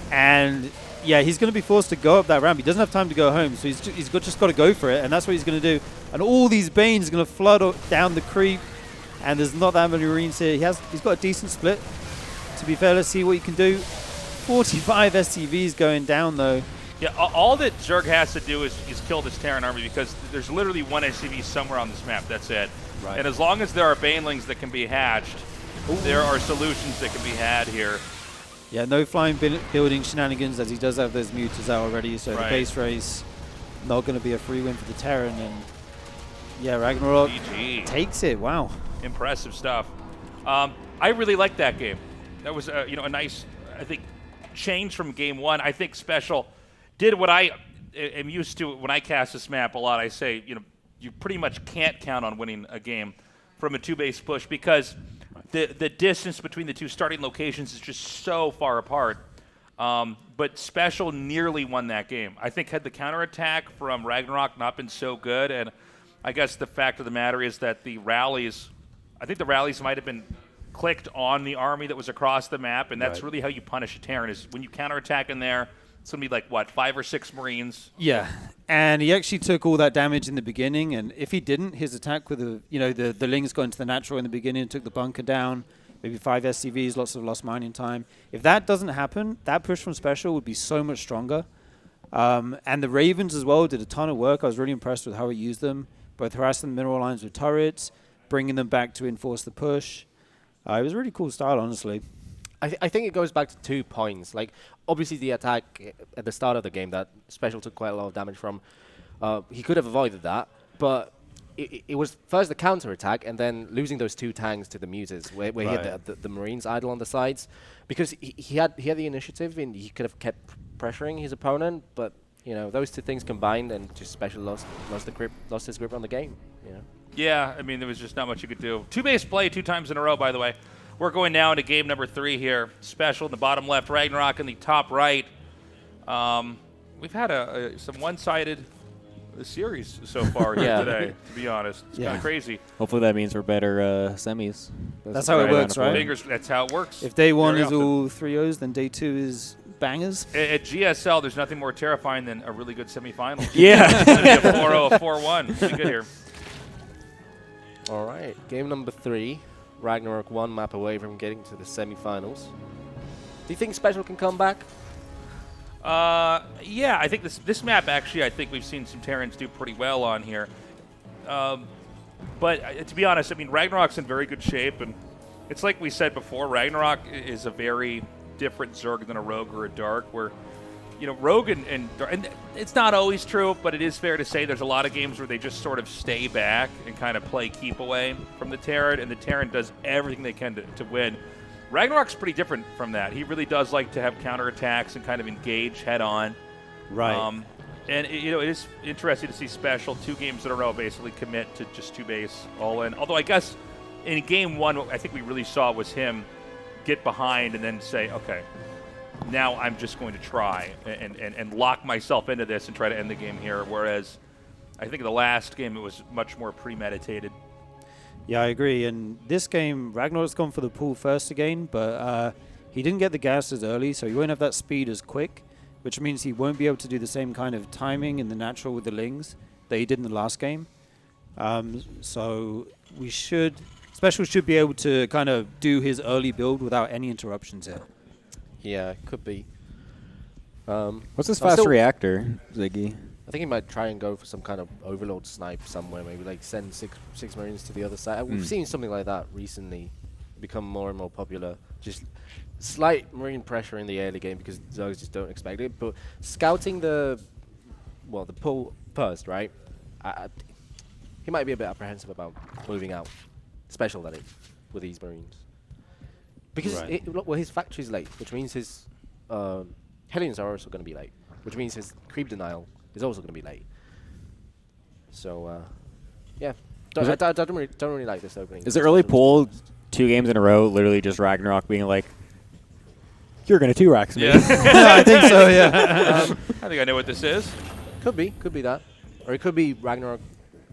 And yeah, he's going to be forced to go up that ramp. He doesn't have time to go home, so he's just got to go for it, and that's what he's going to do. And all these Banes are going to flood down the creep, and there's not that many Marines here. He's got a decent split. To be fair, let's see what he can do. 45 SCVs going down, though. Yeah, all that Zerg has to do is kill this Terran army because there's literally one SCV somewhere on this map. That's it. Right. And as long as there are Banelings that can be hatched, there are solutions that can be had here. Yeah, no flying building shenanigans, as he does have those Mutas out already, so the base race not going to be a free win for the Terran. And yeah, Ragnarok GG. takes it. Wow. Impressive stuff. I really liked that game. That was a nice, I think, change from game 1. I think Special did what I am used to when I cast this map a lot. I say, you pretty much can't count on winning a game from a 2-base push because the distance between the 2 starting locations is just so far apart. But Special nearly won that game. I think had the counterattack from Ragnarok not been so good, and I guess the fact of the matter is that the rallies might have been clicked on the army that was across the map, and that's really how you punish a Terran is when you counterattack in there. It's going to be like, what, 5 or 6 Marines? Yeah, and he actually took all that damage in the beginning, and if he didn't, his attack with the Lings got into the natural in the beginning, took the bunker down, maybe 5 SCVs, lots of lost mining time. If that doesn't happen, that push from Special would be so much stronger. And the Ravens as well did a ton of work. I was really impressed with how he used them, both harassing the mineral lines with turrets, bringing them back to enforce the push. It was a really cool style, honestly. I think it goes back to 2 points. Like, obviously the attack at the start of the game that Special took quite a lot of damage from, he could have avoided that, but it was first the counter-attack and then losing those 2 tanks to the Mutas where he had the Marines idle on the sides. Because he had the initiative and he could have kept pressuring his opponent, but those 2 things combined and just Special lost his grip on the game. Yeah, there was just not much you could do. 2-base play 2 times in a row, by the way. We're going now into game number 3 here. Special in the bottom left, Ragnarok in the top right. We've had some one-sided series so far here today, to be honest. It's kind of crazy. Hopefully that means we're better semis. That's how it works, right? Fingers, that's how it works. If day 1 Very is often. all 3-0s, then day 2 is bangers. At GSL, there's nothing more terrifying than a really good semifinal. Yeah. It's going to be a 4-0, a 4-1. Pretty good here. All right, game number 3. Ragnarok 1 map away from getting to the semi-finals. Do you think Special can come back? Yeah, I think this map actually, I think we've seen some Terrans do pretty well on here. But to be honest, I mean, Ragnarok's in very good shape, and it's like we said before, Ragnarok is a very different Zerg than a Rogue or a Dark, where, Rogue and it's not always true, but it is fair to say there's a lot of games where they just sort of stay back and kind of play keep away from the Terran, and the Terran does everything they can to win. Ragnarok's pretty different from that. He really does like to have counterattacks and kind of engage head-on. Right. And it is interesting to see Special 2 games in a row basically commit to just 2 base all in. Although I guess in game 1, what I think we really saw was him get behind and then say, okay, now I'm just going to try and lock myself into this and try to end the game here. Whereas I think in the last game it was much more premeditated. Yeah, I agree. And this game, Ragnarok's gone for the pool first again, but he didn't get the gases early, so he won't have that speed as quick, which means he won't be able to do the same kind of timing in the natural with the Lings that he did in the last game. So Special should be able to kind of do his early build without any interruptions here. Yeah, could be. What's his fast reactor, Ziggy? I think he might try and go for some kind of overload snipe somewhere, maybe like send six Marines to the other side. We've seen something like that recently become more and more popular. Just slight Marine pressure in the early game because Zergs just don't expect it. But scouting the pull first, right? He might be a bit apprehensive about moving out. Special, that is, with these Marines. Because his factory's late, which means his Hellions are also going to be late, which means his creep denial is also going to be late. So, yeah. I don't really like this opening. Is the early pool 2 games in a row literally just Ragnarok being like, you're going to 2-rax me? Yeah. I think so, yeah. I think I know what this is. Could be that. Or it could be Ragnarok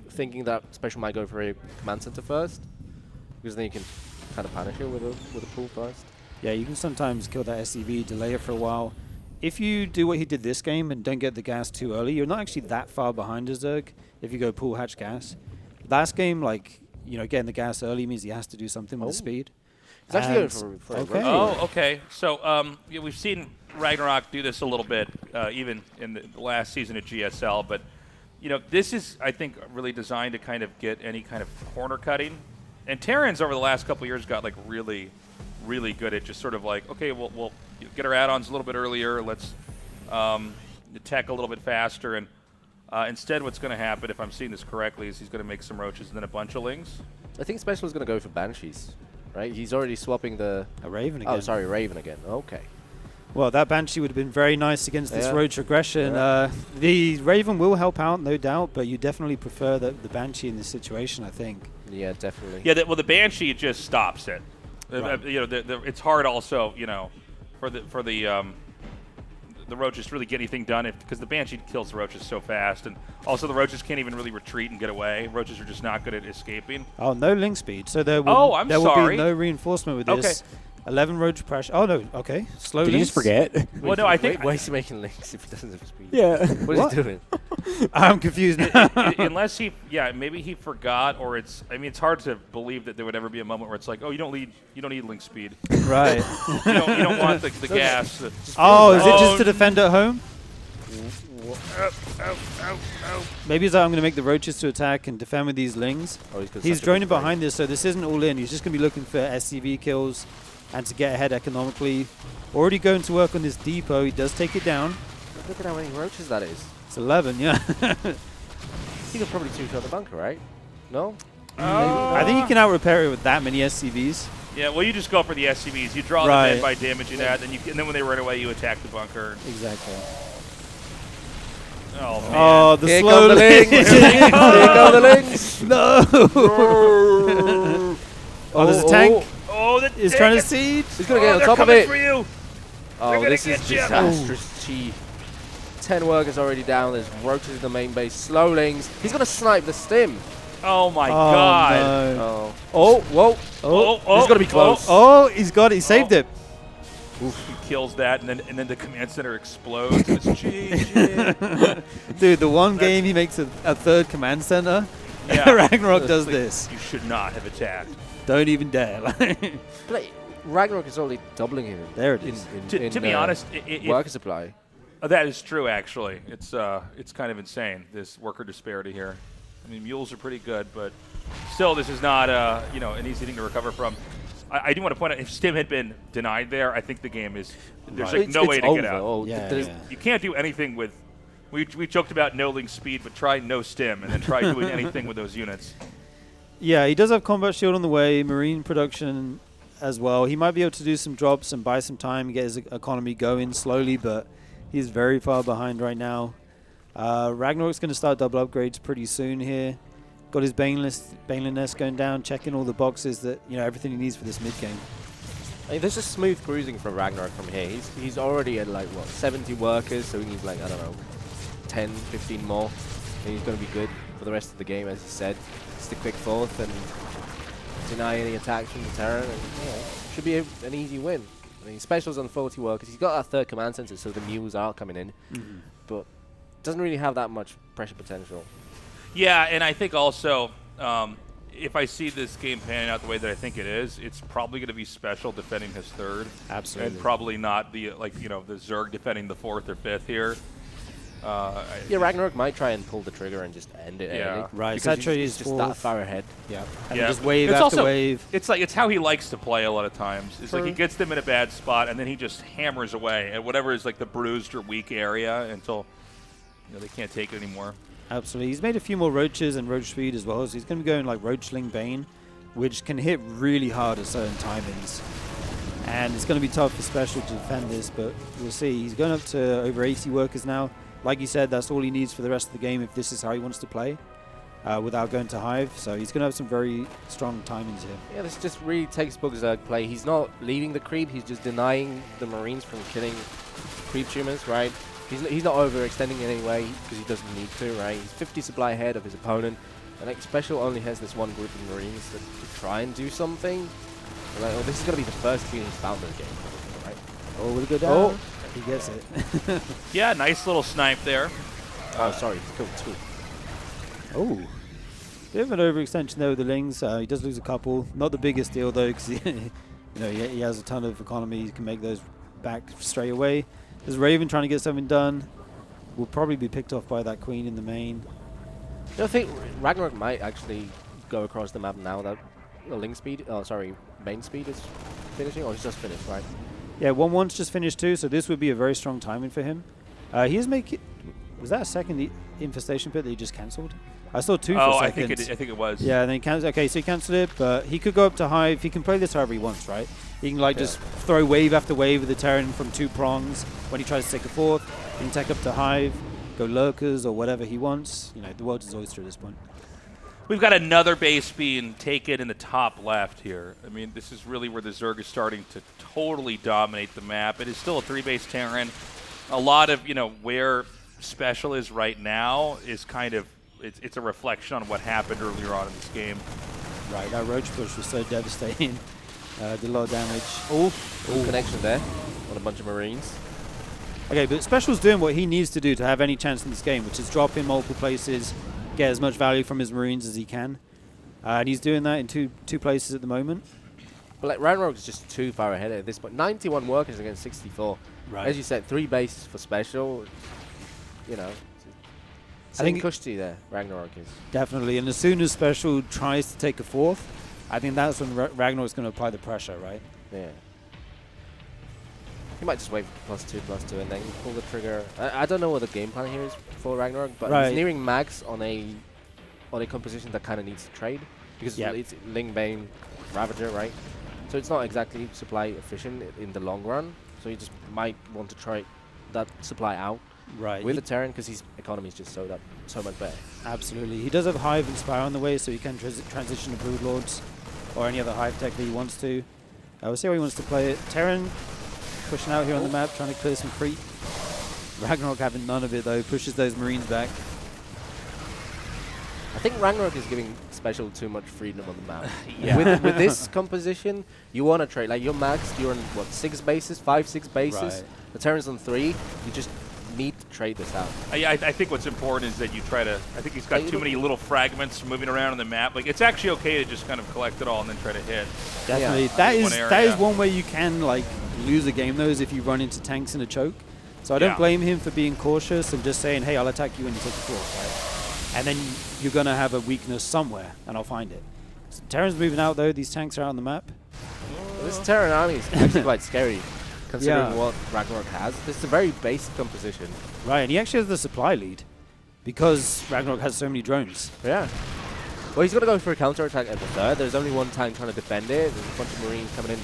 thinking that Special might go for a command center first, because then you can kind of punish it with a pool first. Yeah, you can sometimes kill that SCV, delay it for a while. If you do what he did this game and don't get the gas too early, you're not actually that far behind a Zerg if you go pool hatch gas. Last game, getting the gas early means he has to do something with the speed. It's actually going for okay. Oh, okay. So we've seen Ragnarok do this a little bit, even in the last season at GSL. But this is, I think, really designed to kind of get any kind of corner cutting. And Terrans over the last couple of years got really, really good at just sort of like, okay, we'll get our add-ons a little bit earlier. Let's attack a little bit faster. And instead, what's going to happen, if I'm seeing this correctly, is he's going to make some roaches and then a bunch of Lings. I think Special is going to go for Banshees, right? He's already swapping a Raven again. Oh, sorry, Raven again. Okay. Well, that Banshee would have been very nice against this roach aggression. The Raven will help out, no doubt, but you definitely prefer the Banshee in this situation, I think. Yeah, definitely. Yeah, the Banshee just stops it. Right. It's hard also, for the roaches to really get anything done because the Banshee kills the roaches so fast, and also the roaches can't even really retreat and get away. Roaches are just not good at escaping. Oh, no link speed, so there will be no reinforcement with this. 11 roach pressure. Oh no, okay. Slow. Did you just forget? Well, no, I think. Why is he making links if he doesn't have speed? Yeah. What is he doing? I'm confused. Unless maybe he forgot, or it's hard to believe that there would ever be a moment where it's like, oh, you don't need link speed. Right. you don't want the gas. Is it just to defend at home? Maybe he's like, I'm going to make the roaches to attack and defend with these lings. He's droning behind this, so this isn't all in. He's just going to be looking for SCV kills and to get ahead economically. Already going to work on this depot. He does take it down. Look at how many roaches that is. It's 11, yeah. He could probably two-shot the bunker, right? No? I think you can out-repair it with that many SCVs. Yeah, well, you just go for the SCVs. You draw them in by damaging that, and then when they run away, you attack the bunker. Exactly. Oh, man. Oh, the Here slow come the lings. Here come the lings. No. Oh, there's a tank. Oh, He's trying to siege. He's going to get on top of it. For you. Oh, this is disastrous. 10 workers already down. There's roaches in the main base. Slowlings. He's going to snipe the stim. Oh, my God. No. Oh, whoa. Oh, he's going to be close. Oh, he's got it. He saved it. Oof, he kills that, and then the command center explodes. And it's GG. Dude, the one game he makes a third command center, Yeah. Ragnarok does this. You should not have attacked. Don't even dare. But Ragnarok is only doubling him. There it is. To be honest, worker supply. That is true. Actually, it's kind of insane, this worker disparity here. I mean, mules are pretty good, but still, this is not an easy thing to recover from. I do want to point out, if Stim had been denied there, I think the game is there's like no way to get out. Oh, You can't do anything with. We joked about no link speed, but try no Stim and then try doing anything with those units. Yeah, he does have combat shield on the way, marine production as well. He might be able to do some drops and buy some time, get his economy going slowly, but he's very far behind right now. Ragnarok's going to start double upgrades pretty soon here. Got his Baneliness going down, checking all the boxes that, everything he needs for this mid game. I mean, this is smooth cruising from Ragnarok from here. He's already at 70 workers, so he needs 10, 15 more. And he's going to be good for the rest of the game, as he said. Just a quick fourth and deny any attacks from the Terran, and should be an easy win. I mean, specials on 40 workers. He's got a third command center, so the mules are coming in, but doesn't really have that much pressure potential. Yeah, and I think also, if I see this game panning out the way that I think it is, it's probably going to be special defending his third. Absolutely. And probably not the the Zerg defending the fourth or fifth here. Ragnarok might try and pull the trigger and just end it. Yeah, right. Because he's just that far ahead. Yeah, and just wave after wave. It's how he likes to play a lot of times. It's like he gets them in a bad spot and then he just hammers away at whatever is like the bruised or weak area until they can't take it anymore. Absolutely. He's made a few more roaches and roach speed as well, so he's going to be going like Roachling Bane, which can hit really hard at certain timings. And it's going to be tough for Special to defend this, but we'll see. He's going up to over 80 workers now. Like you said, that's all he needs for the rest of the game if this is how he wants to play, without going to Hive. So he's going to have some very strong timings here. Yeah, this just really textbook Zerg play. He's not leaving the creep, he's just denying the Marines from killing creep tumors, right? He's not overextending in any way because he doesn't need to, right? He's 50 supply ahead of his opponent, and Special only has this one group of Marines that try and do something. This is going to be the first feeling he's found in the game, right? Oh, will it go down? He gets it. Yeah, nice little snipe there. Oh, sorry, killed two. Oh, bit of an overextension there with the Lings. He does lose a couple. Not the biggest deal though, because he has a ton of economy. He can make those back straight away. There's Raven trying to get something done. Will probably be picked off by that Queen in the main. I think Ragnarok might actually go across the map now that Link speed, main speed is finishing, or he's just finished, right? Yeah, 1-1's just finished too, so this would be a very strong timing for him. He is making. Was that a second infestation pit that he just cancelled? I saw two for seconds. I think it was. Yeah, and then he cancelled. Okay, so he cancelled it, but he could go up to Hive. He can play this however he wants, right? He can just throw wave after wave with the Terran from 2 prongs. When he tries to take a fourth, he can take up to Hive, go lurkers or whatever he wants. The world's his oyster at this point. We've got another base being taken in the top left here. I mean, this is really where the Zerg is starting to totally dominate the map. It is still a 3-base Terran. A lot of, where Special is right now is kind of, it's a reflection on what happened earlier on in this game. Right, that Roach push was so devastating. Did a lot of damage. Ooh, connection there on a bunch of Marines. Okay, but Special's doing what he needs to do to have any chance in this game, which is drop in multiple places, get as much value from his Marines as he can. And he's doing that in two places at the moment. But Ragnarok is just too far ahead at this point. 91 workers against 64. Right. As you said, 3 bases for Special. I think cushy there, Ragnarok is. Definitely, and as soon as Special tries to take a fourth, I think that's when Ragnarok's going to apply the pressure, right? Yeah. He might just wait +2/+2 and then pull the trigger. I don't know what the game plan here is for Ragnarok, but he's nearing max on a composition that kind of needs to trade because it's Ling Bane Ravager, right? So it's not exactly supply efficient in the long run. So you just might want to try that supply out with the Terran because his economy is just so much better. Absolutely. He does have Hive and Spire on the way, so he can transition to Broodlords or any other Hive tech that he wants to. We'll see how he wants to play it. Terran pushing out here on the map, trying to clear some creep. Ragnarok having none of it though, pushes those Marines back. I think Ragnarok is giving Special too much freedom on the map. With this composition, you want to trade. Like, you're maxed, you're on, 6 bases, 5, 6 bases. Right. The Terran's on 3. You just need to trade this out. I think what's important is that you try to. I think he's got too many little fragments moving around on the map. Like it's actually okay to just kind of collect it all and then try to hit. Definitely, that is one way you can like lose a game though, is if you run into tanks in a choke. So I don't blame him for being cautious and just saying, hey, I'll attack you when you take the floor, right? And then you're gonna have a weakness somewhere, and I'll find it. So Terran's moving out though. These tanks are out on the map. Well, this Terran army is actually quite scary, considering what Ragnarok has. This is a very basic composition. Right, and he actually has the supply lead because Ragnarok has so many drones. Yeah. Well, he's got to go for a counter-attack at the third. There's only one tank trying to defend it. There's a bunch of Marines coming in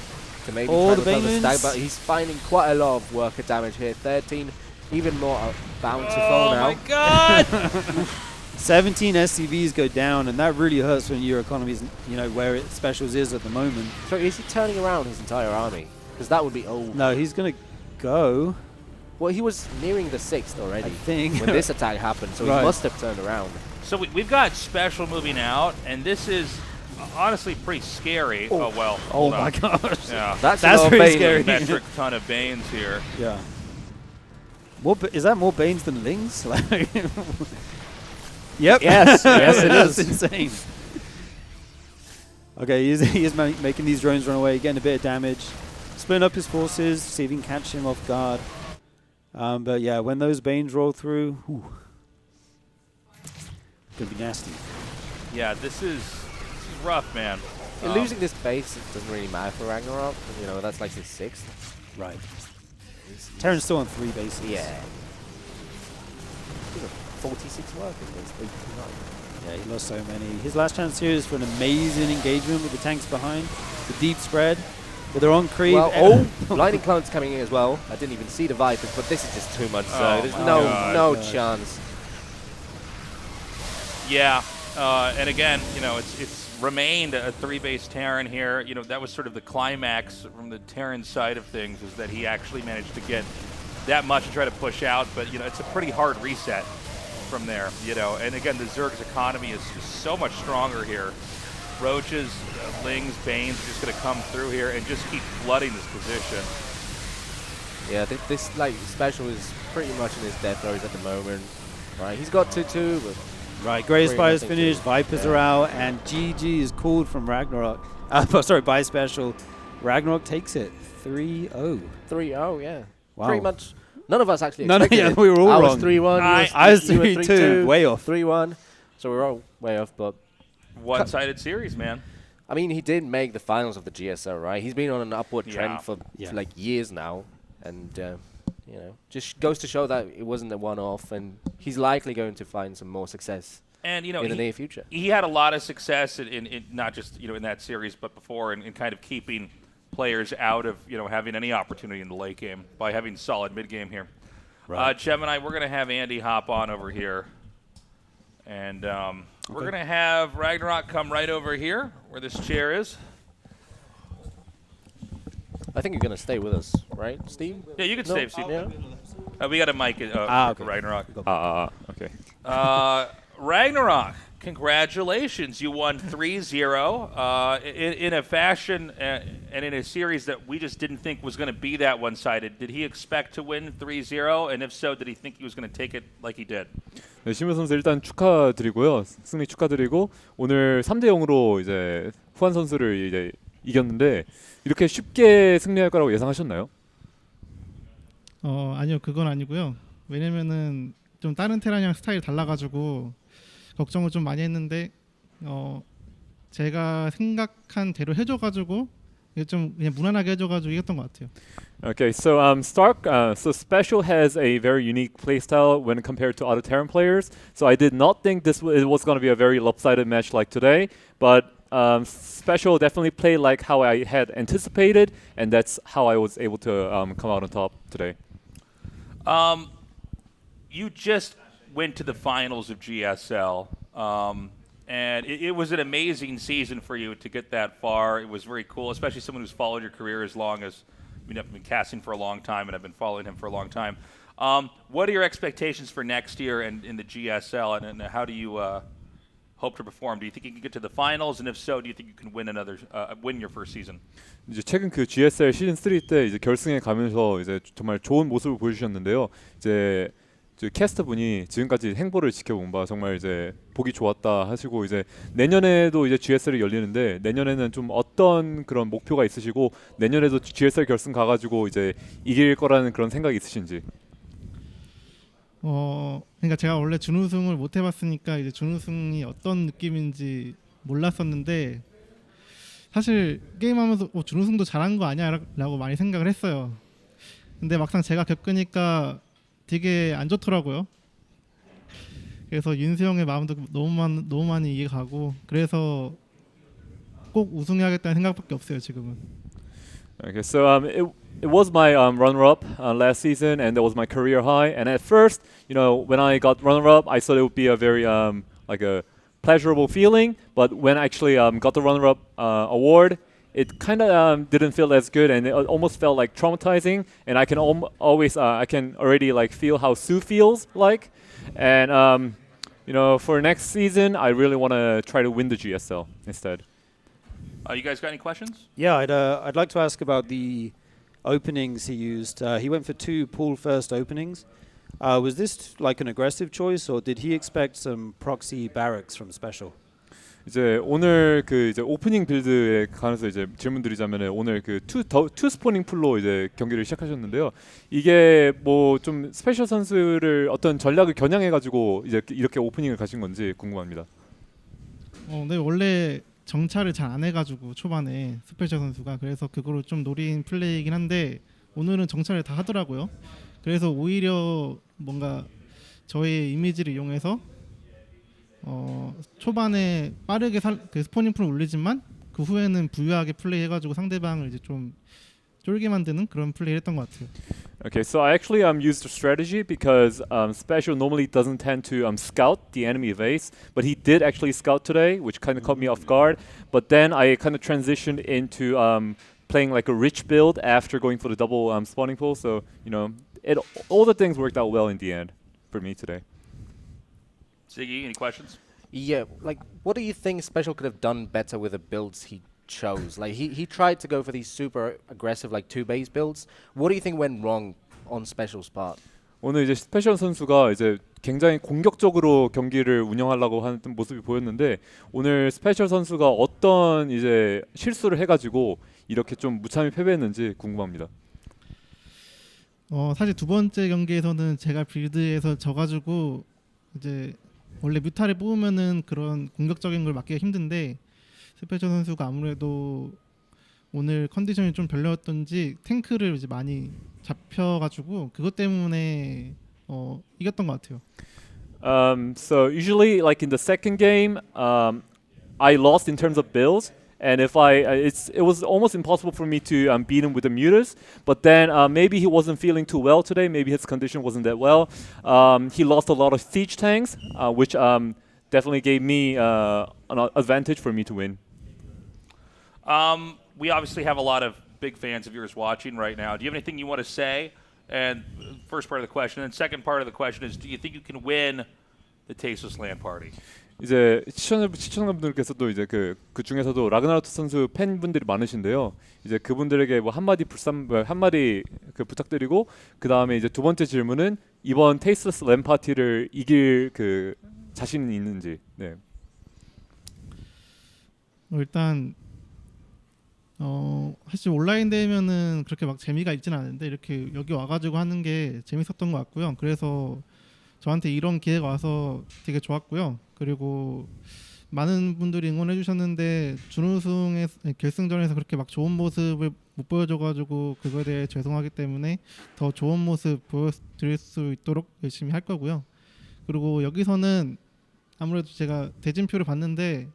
to maybe try to repel the stag, but he's finding quite a lot of worker damage here. 13, even more bountiful now. Oh my god! 17 SCVs go down, and that really hurts when your economy's, where it specials is at the moment. So is he turning around his entire army? Because that would be No, he's going to go. Well, he was nearing the 6th already. I think. When this attack happened, so he must have turned around. So we've got special moving out, and this is honestly pretty scary. Oh well. Oh my gosh. Yeah. That's pretty scary. Metric ton of Banes here. Yeah. Is that more Banes than Lings? Yep. Yes. Yes, it is. That's insane. Okay, he is making these drones run away, getting a bit of damage. Splitting up his forces, see if he can catch him off guard. But yeah, when those Banes roll through, gonna be nasty. Yeah, this is rough, man. Losing this base doesn't really matter for Ragnarok. That's like his 6th. Right. Terran's still on 3 bases. Yeah. 46 workers, basically. Yeah, he lost so many. His last chance here is for an amazing engagement with the tanks behind. The deep spread. But they're on creep. Well, Lightning Clone's coming in as well. I didn't even see the Vipers, but this is just too much. So there's no chance. Yeah, and again, it's remained a 3-base Terran here. That was sort of the climax from the Terran side of things, is that he actually managed to get that much and try to push out. But it's a pretty hard reset from there. And again, the Zerg's economy is just so much stronger here. Roaches, Lings, Banes are just going to come through here and just keep flooding this position. Yeah, this special is pretty much in his death throes at the moment. Right, he's got 2-2, but right, Grey Spire's finished, Vipers are out, and GG is called from Ragnarok. Sorry, by special. Ragnarok takes it 3-0. 3-0, yeah. Wow. Pretty much. None of us actually expected it. We were all wrong. I was 3-1. I was 3-2. Way off. 3-1. So we're all way off, but one-sided series, man. I mean, he did make the finals of the GSL, right? He's been on an upward trend for like years now, and just goes to show that it wasn't a one-off, and he's likely going to find some more success and in the near future. He had a lot of success in not just in that series, but before in kind of keeping players out of having any opportunity in the late game by having solid mid game here. Right. Gemini, we're going to have Andy hop on over here, and we're going to have Ragnarok come right over here where this chair is. I think you're going to stay with us, right, Steve? Yeah, you can stay, Steve. Yeah. We got a mic okay. Ragnarok. Okay. Ragnarok, congratulations. You won 3-0 in a fashion and in a series that we just didn't think was going to be that one-sided. Did he expect to win 3-0? And if so, did he think he was going to take it like he did? 네, 심우 선수 일단 축하드리고요. 승리 축하드리고 오늘 3대0으로 이제 후안 선수를 이제 이겼는데 이렇게 쉽게 승리할 거라고 예상하셨나요? 아니요, 그건 아니고요. 왜냐면은 좀 다른 테란이랑 스타일이 달라가지고 걱정을 좀 많이 했는데 제가 생각한 대로 해줘가지고 좀 그냥 무난하게 해줘가지고 이겼던 것 같아요. Okay, so so Special has a very unique playstyle when compared to other Terran players. So I did not think it was going to be a very lopsided match like today, but Special definitely played like how I had anticipated, and that's how I was able to come out on top today. You just went to the finals of GSL, and it was an amazing season for you to get that far. It was very cool, especially someone who's followed your career as long as, I've been casting for a long time, and I've been following him for a long time. What are your expectations for next year and in the GSL, and how do you hope to perform? Do you think you can get to the finals, and if so, do you think you can win your first season? 이제 최근 그 GSL 시즌 3 때 이제 결승에 가면서 이제 정말 좋은 모습을 보여주셨는데요. 이제 캐스터 분이 지금까지 행보를 지켜본 바 정말 이제 보기 좋았다 하시고 이제 내년에도 이제 GSL이 열리는데 내년에는 좀 어떤 그런 목표가 있으시고 내년에도 GSL 결승 가가지고 이제 이길 거라는 그런 생각이 있으신지. 그러니까 제가 원래 준우승을 못 해봤으니까 이제 준우승이 어떤 느낌인지 몰랐었는데 사실 게임하면서 준우승도 잘한 거 아니야라고 많이 생각을 했어요. 근데 막상 제가 겪으니까 되게 안 좋더라고요. 그래서 윤수 형의 마음도 너무 많이 이해가고 그래서 꼭 우승해야겠다는 생각밖에 없어요 지금은. Okay, so it was my runner-up last season, and that was my career high. And at first, when I got runner-up, I thought it would be a very like a pleasurable feeling. But when I actually got the runner-up award, it kind of didn't feel as good, and it almost felt like traumatizing. And I can I can already like feel how Sue feels like. And for next season, I really want to try to win the GSL instead. You guys got any questions? Yeah, I'd like to ask about the openings he used. He went for 2 pool first openings. Was this like an aggressive choice, or did he expect some proxy barracks from special? 이제 오늘 그 이제 오프닝 빌드에 관해서 이제 질문 드리자면은 오늘 그 투 스포닝 풀로 이제 경기를 시작하셨는데요. 이게 뭐 좀 스페셜 선수를 어떤 전략을 겨냥해 가지고 이제 이렇게 오프닝을 가신 건지 궁금합니다. 네, 원래 정찰을 잘 안 해가지고 초반에 스페셜 선수가 그래서 그거를 좀 노린 플레이이긴 한데 오늘은 정찰을 다 하더라고요. 그래서 오히려 뭔가 저의 이미지를 이용해서 초반에 빠르게 그 스포닝 풀을 올리지만 그 후에는 부유하게 플레이해가지고 상대방을 이제 좀 쫄게 만드는 그런 플레이를 했던 것 같아요. Okay, so I actually used a strategy because Special normally doesn't tend to scout the enemy base, but he did actually scout today, which kind of caught me off guard. But then I kind of transitioned into playing like a rich build after going for the double spawning pool. So all the things worked out well in the end for me today. Ziggy, any questions? Yeah, like what do you think Special could have done better with the builds he chose? Like he tried to go for these super aggressive like 2-base builds. What do you think went wrong on Special's part? 오늘 이제 스페셜 선수가 이제 굉장히 공격적으로 경기를 운영하려고 하는 모습이 보였는데 오늘 스페셜 선수가 어떤 이제 실수를 해가지고 이렇게 좀 무참히 패배했는지 궁금합니다. 사실 두 번째 경기에서는 제가 빌드에서 져가지고 이제 원래 뮤타를 뽑으면은 그런 공격적인 걸 막기가 힘든데 스페셜 선수가 아무래도 오늘 컨디션이 좀 별로였던지 탱크를 이제 많이 잡혀가지고 그것 때문에 이겼던 것 같아요. So usually, like in the second game, I lost in terms of builds, and it was almost impossible for me to beat him with the mutas. But then maybe he wasn't feeling too well today. Maybe his condition wasn't that well. He lost a lot of siege tanks, which definitely gave me an advantage for me to win. We obviously have a lot of big fans of yours watching right now. Do you have anything you want to say? And first part of the question, and second part of the question is, do you think you can win the Tasteless LAN party? 이제 시청자분들께서도 이제 그 중에서도 라그나로트 선수 팬분들이 많으신데요. 이제 그분들에게 뭐 한마디 그 부탁드리고 그 다음에 이제 두 번째 질문은 이번 테이스트레스 램 파티를 이길 그 자신이 있는지. 네. 일단 사실 온라인 되면은 그렇게 막 재미가 있진 않은데 이렇게 여기 와가지고 하는 게 재밌었던 것 같고요. 그래서 저한테 이런 기회가 와서 되게 좋았고요. 그리고 많은 분들이 응원해 주셨는데 준우승의 결승전에서 그렇게 막 좋은 모습을 못 보여줘가지고 그거에 대해 죄송하기 때문에 더 좋은 모습 보여드릴 수 있도록 열심히 할 거고요. 그리고 여기서는 아무래도 제가 대진표를 봤는데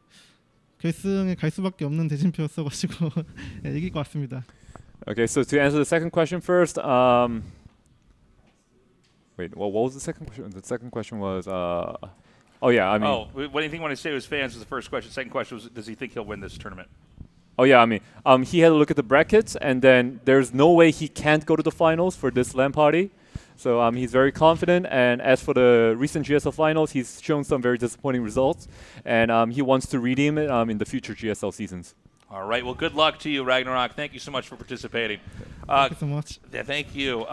결승에 갈 수밖에 없는 대진표였어가지고 이길 것 같습니다. Okay, so to answer the second question first, wait, what was the second question? The second question was, oh yeah, I mean, what anything you want to say to his fans was the first question. Second question was, does he think he'll win this tournament? oh yeah, I mean, he had a look at the brackets, and then there's no way he can't go to the finals for this LAN party. So he's very confident, and as for the recent GSL finals, he's shown some very disappointing results, and he wants to redeem it in the future GSL seasons. All right. Well, good luck to you, Ragnarok. Thank you so much for participating. Thank you so much. Thank you.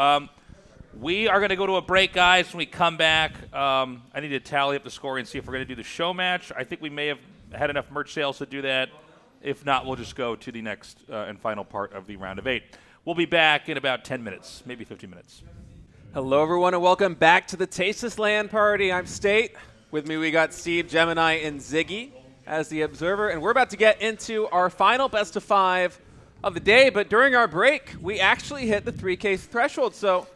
We are going to go to a break, guys. When we come back, I need to tally up the score and see if we're going to do the show match. I think we may have had enough merch sales to do that. If not, we'll just go to the next and final part of the round of 8. We'll be back in about 10 minutes, maybe 15 minutes. Hello, everyone, and welcome back to the Tasteless LAN party. I'm State. With me, we got Steve, Gemini, and Ziggy as the observer, and we're about to get into our final best of 5 of the day. But during our break, we actually hit the 3K threshold. So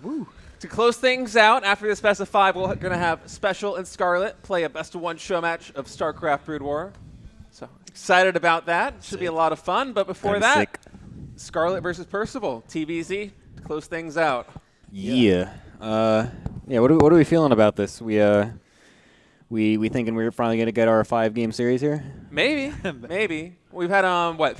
to close things out, after this best of 5, we're going to have Special and Scarlett play a best of 1 show match of StarCraft Brood War. So excited about that. Should be a lot of fun. But before that, Scarlett versus Percival, TVZ, to close things out. Yeah. What are we feeling about this? We thinking we're finally gonna get our 5-game series here? Maybe, maybe. We've had what?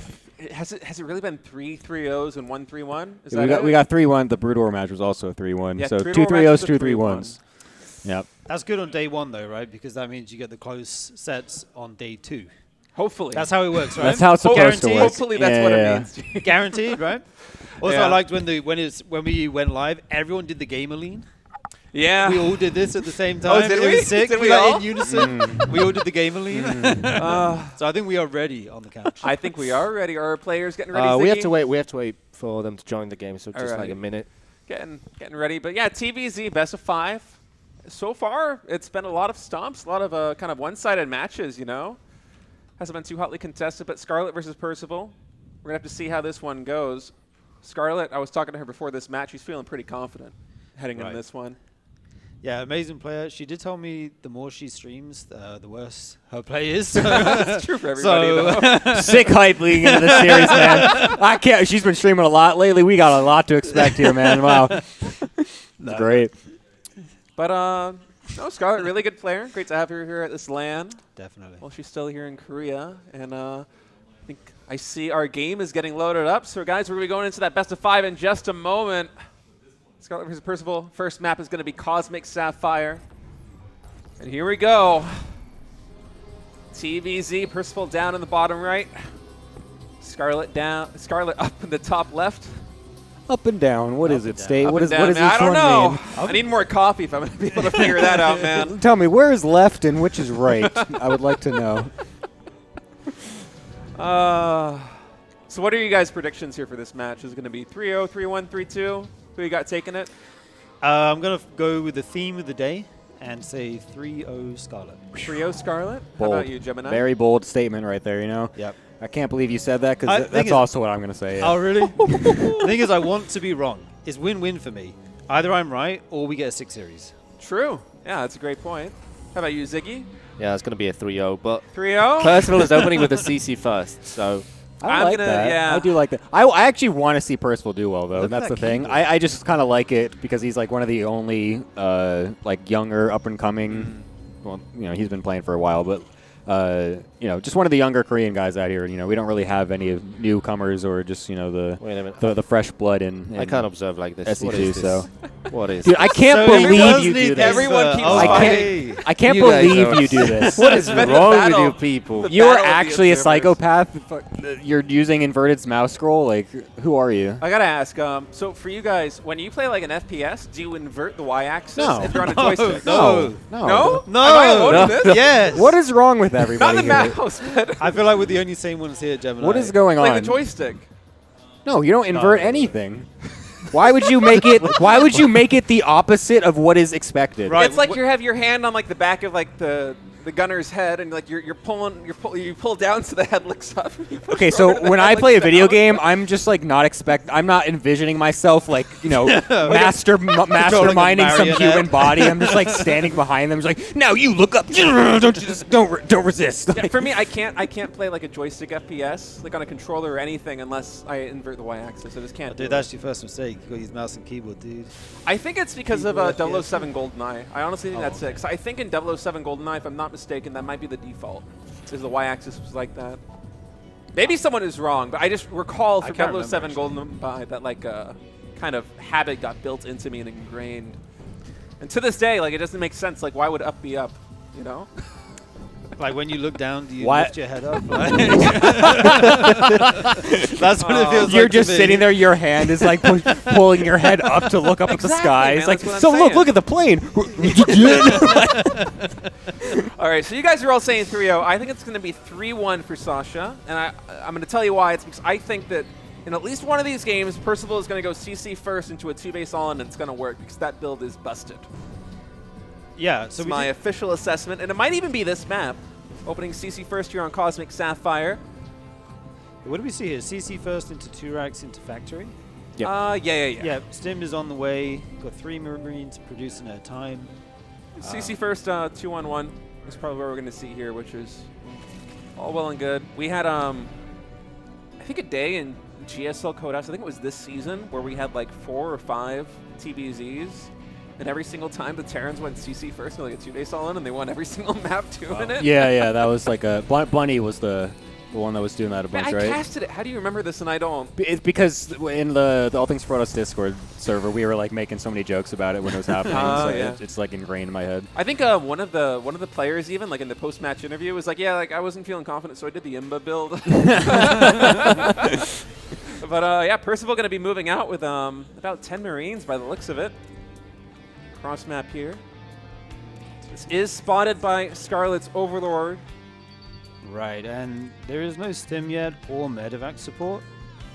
Has it really been 3 3-0s and 1 3-1? We got 3-1. The Brood War match was also a 3-1. Yeah, so 2 2 3-0s, 2 3-1. 3-1s. Yep. That's good on day 1, though, right? Because that means you get the close sets on day 2. Hopefully. That's how it works, right? That's how it's supposed to work. Hopefully that's what it means. Guaranteed, right? Also, Yeah. I liked when we went live, everyone did the gamer lean. Yeah. We all did this at the same time. did it we? was sick. Did we like all? in unison. We all did the gamer lean. So I think we are ready on the couch. I think we are ready. Are our players getting ready? We have Ziggy? to wait. We have to wait for them to join the game. So just like a minute. Getting ready. But yeah, TVZ best of 5. So far, it's been a lot of stomps, a lot of kind of one-sided matches. You know, hasn't been too hotly contested. But Scarlett versus Percival, we're gonna have to see how this one goes. Scarlett, I was talking to her before this match. She's feeling pretty confident heading into this one. Yeah, amazing player. She did tell me the more she streams, the worse her play is. That's true for everybody, though. Sick hype leading into the series, man. I can't. She's been streaming a lot lately. We got a lot to expect here, man. Wow. Great. But no, Scarlett, really good player. Great to have her here at this LAN. Definitely. Well, she's still here in Korea, and I think I see our game is getting loaded up. So, guys, we're going to be going into that best of 5 in just a moment. Scarlett versus Percival. First map is going to be Cosmic Sapphire. And here we go. TVZ, Percival down in the bottom right. Scarlett down. Scarlett up in the top left. Up and down. What is it, State? What does down, each man. I don't one know. mean? I need more coffee if I'm going to be able to figure that out, man. Tell me, where is left and which is right? I would like to know. So what are you guys' predictions here for this match? Is it going to be 3-0, 3-1, 3-2? Who you got taking it? I'm going to go with the theme of the day and say 3-0 Scarlett. 3-0 Scarlett? Bold. How about you, Gemini? Very bold statement right there, you know? Yep. I can't believe you said that because that's also what I'm going to say. Yeah. Oh, really? The thing is, I want to be wrong. It's win-win for me. Either I'm right or we get a 6 series. True. Yeah, that's a great point. How about you, Ziggy? Yeah, it's going to be a 3-0. But 3-0? Percival is opening with a CC first, so... I like that. Yeah. I do like that. I actually want to see Percival do well, though. That's the thing. I just kind of like it because he's like one of the only like younger up-and-coming. Well, you know, he's been playing for a while, but you know, just one of the younger Korean guys out here. You know, we don't really have any newcomers or just, you know, the fresh blood in I can't observe like this. SC2, What is this? so. What is Dude, I can't believe you do this. Everyone keeps I can't believe you do this. What is wrong with you people? You are actually a psychopath. You're using inverted mouse scroll. Like, who are you? I gotta ask. So for you guys, when you play like an FPS, do you invert the Y-axis No. if you're on a joystick? No. No? No. Am I alone in this? Yes. What is wrong with everybody Not the here? mouse, but I feel like we're the only same ones here, Gemini. What is going like on? the joystick. No, you don't invert anything. Why would you make it? Why would you make it the opposite of what is expected? Right. It's like you have your hand on like the back of like the gunner's head, and like you pull down so the head looks up. Okay, so when I play a video game, I'm just like I'm not envisioning myself like, you know, masterminding some human body. I'm just like standing behind them, just like, no, you look up, don't resist. Yeah, for me, I can't play like a joystick FPS, like on a controller or anything, unless I invert the Y-axis. I just can't. Dude, that's your first mistake. You got to use mouse and keyboard, dude. I think it's because of Keyboard 007 GoldenEye. I honestly think that's it. 'Cause I think in 007 GoldenEye, if I'm not mistaken, that might be the default. Is the Y-axis was like that. Maybe someone is wrong, but I just recall for 007 GoldenEye that like kind of habit got built into me and ingrained. And to this day, like it doesn't make sense. Like why would up be up? You know? Like when you look down, do you What? lift your head up? Like that's what it feels like. You're just to me. sitting there. Your hand is like pulling your head up to look up at the sky. man, It's like, that's what I'm so saying. look at the plane. All right, so you guys are all saying 3-0. I think it's going to be 3-1 for Sasha, and I'm going to tell you why. It's because I think that in at least one of these games, Percival is going to go CC first into a 2-base all-in, and it's going to work because that build is busted. Yeah, So so my official assessment, and it might even be this map. Opening CC first here on Cosmic Sapphire. what do we see here? CC first into 2 racks into factory. Yep. Yeah. Yeah, Stim is on the way. Got 3 Marines producing at a time. CC first, 2-1-1 is probably what we're going to see here, which is all well and good. We had, I think a day in GSL Codehouse, I think it was this season, where we had like 4 or 5 TBZs. And every single time the Terrans went CC first, like a 2-base all-in, and they won every single map doing it. Yeah, that was like a Bunny was the one that was doing that a bunch, I right? casted it. How do you remember this and I don't? It's because in the All Things Protoss Discord server, we were like making so many jokes about it when it was happening. So Yeah. it's like ingrained in my head. I think one of the players even like in the post-match interview was like, yeah, like I wasn't feeling confident, so I did the Imba build. But yeah, Percival going to be moving out with about 10 Marines by the looks of it. Cross map here. This is spotted by Scarlett's Overlord. Right, and there is no Stim yet or medevac support,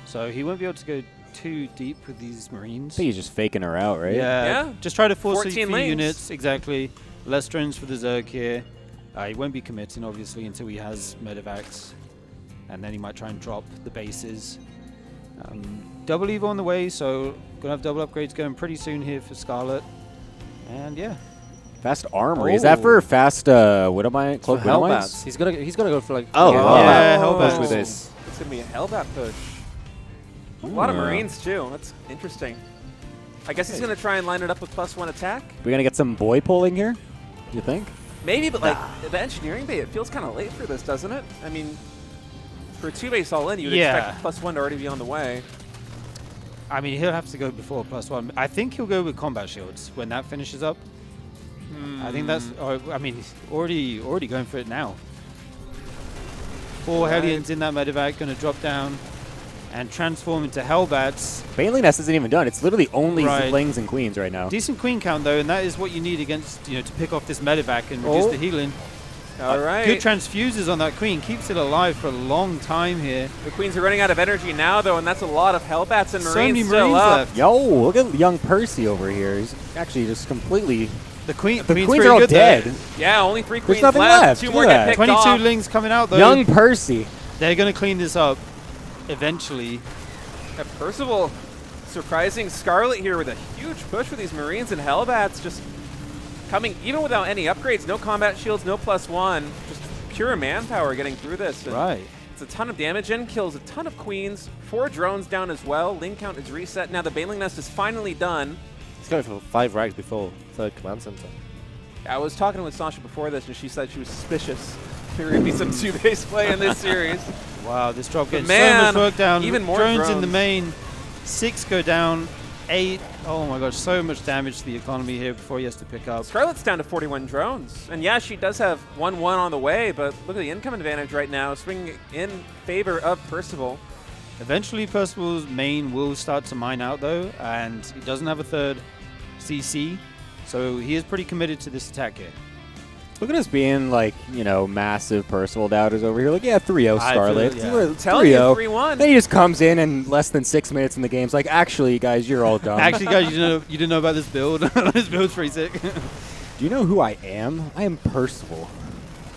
so he won't be able to go too deep with these Marines. I think he's just faking her out, right? Yeah. Just try to force a 14 few lanes. units, exactly. Less drones for the Zerg here. He won't be committing, obviously, until he has medevacs, and then he might try and drop the bases. Double Evo on the way, so gonna have double upgrades going pretty soon here for Scarlett. And yeah. Fast armory. Is that for fast Widowmine? For Cloak Widowmines? Hellbats. He's gonna go for like. Oh, yeah, push Hellbats. with this. It's going to be a Hellbat push. A lot of Marines, too. That's interesting. I guess he's going to try and line it up with +1 attack. We gonna get some boy pulling here? You think? Maybe, but like the engineering bay, it feels kind of late for this, doesn't it? I mean, for a 2-base all-in, you'd expect +1 to already be on the way. I mean, he'll have to go before +1. I think he'll go with combat shields when that finishes up. I think that's. I mean, he's already going for it now. 4 Hellions in that medevac, going to drop down and transform into Hellbats. Baneling Nest isn't even done. It's literally only Right. Zlings and Queens right now. Decent queen count though, and that is what you need against to pick off this medevac and reduce the healing. All right. Good transfuses on that queen, keeps it alive for a long time here. The Queens are running out of energy now, though, and that's a lot of Hellbats and So Marines many still Marines up. left. Yo, look at young Percy over here. He's actually just completely. The queen's Queens pretty are all good dead. though. Yeah, only 3 Queens nothing left. 2 Look more at get that. picked 22 off. lings coming out though. Young Percy. They're going to clean this up eventually. Yeah, Percival surprising Scarlett here with a huge push for these Marines and Hellbats, just coming even without any upgrades, no combat shields, no +1, just pure manpower getting through this. And Right. it's a ton of damage in, kills a ton of Queens, 4 drones down as well. Ling count is reset. Now the Baneling Nest is finally done. He's going for 5 rags before 3rd command center. I was talking with Sasha before this, and she said she was suspicious there would be some 2-base play in this series. Wow, this drop gets so man, much work down. even more drones in the drones. main. 6 go down. 8. Oh my gosh, so much damage to the economy here before he has to pick up. Scarlett's down to 41 drones. And yeah, she does have 1-1 on the way, but look at the income advantage right now, swinging in favor of Percival. Eventually, Percival's main will start to mine out though, and he doesn't have a 3rd CC, so he is pretty committed to this attack here. Look at us being like, massive Percival doubters over here. Like, yeah, 3-0 I Scarlet. feel- yeah. We're Telling you, 3-0. 3-1. Then he just comes in and less than 6 minutes in the game's like, actually, guys, you're all dumb. Actually, guys, you didn't know about this build. This build's pretty sick. Do you know who I am? I am Percival.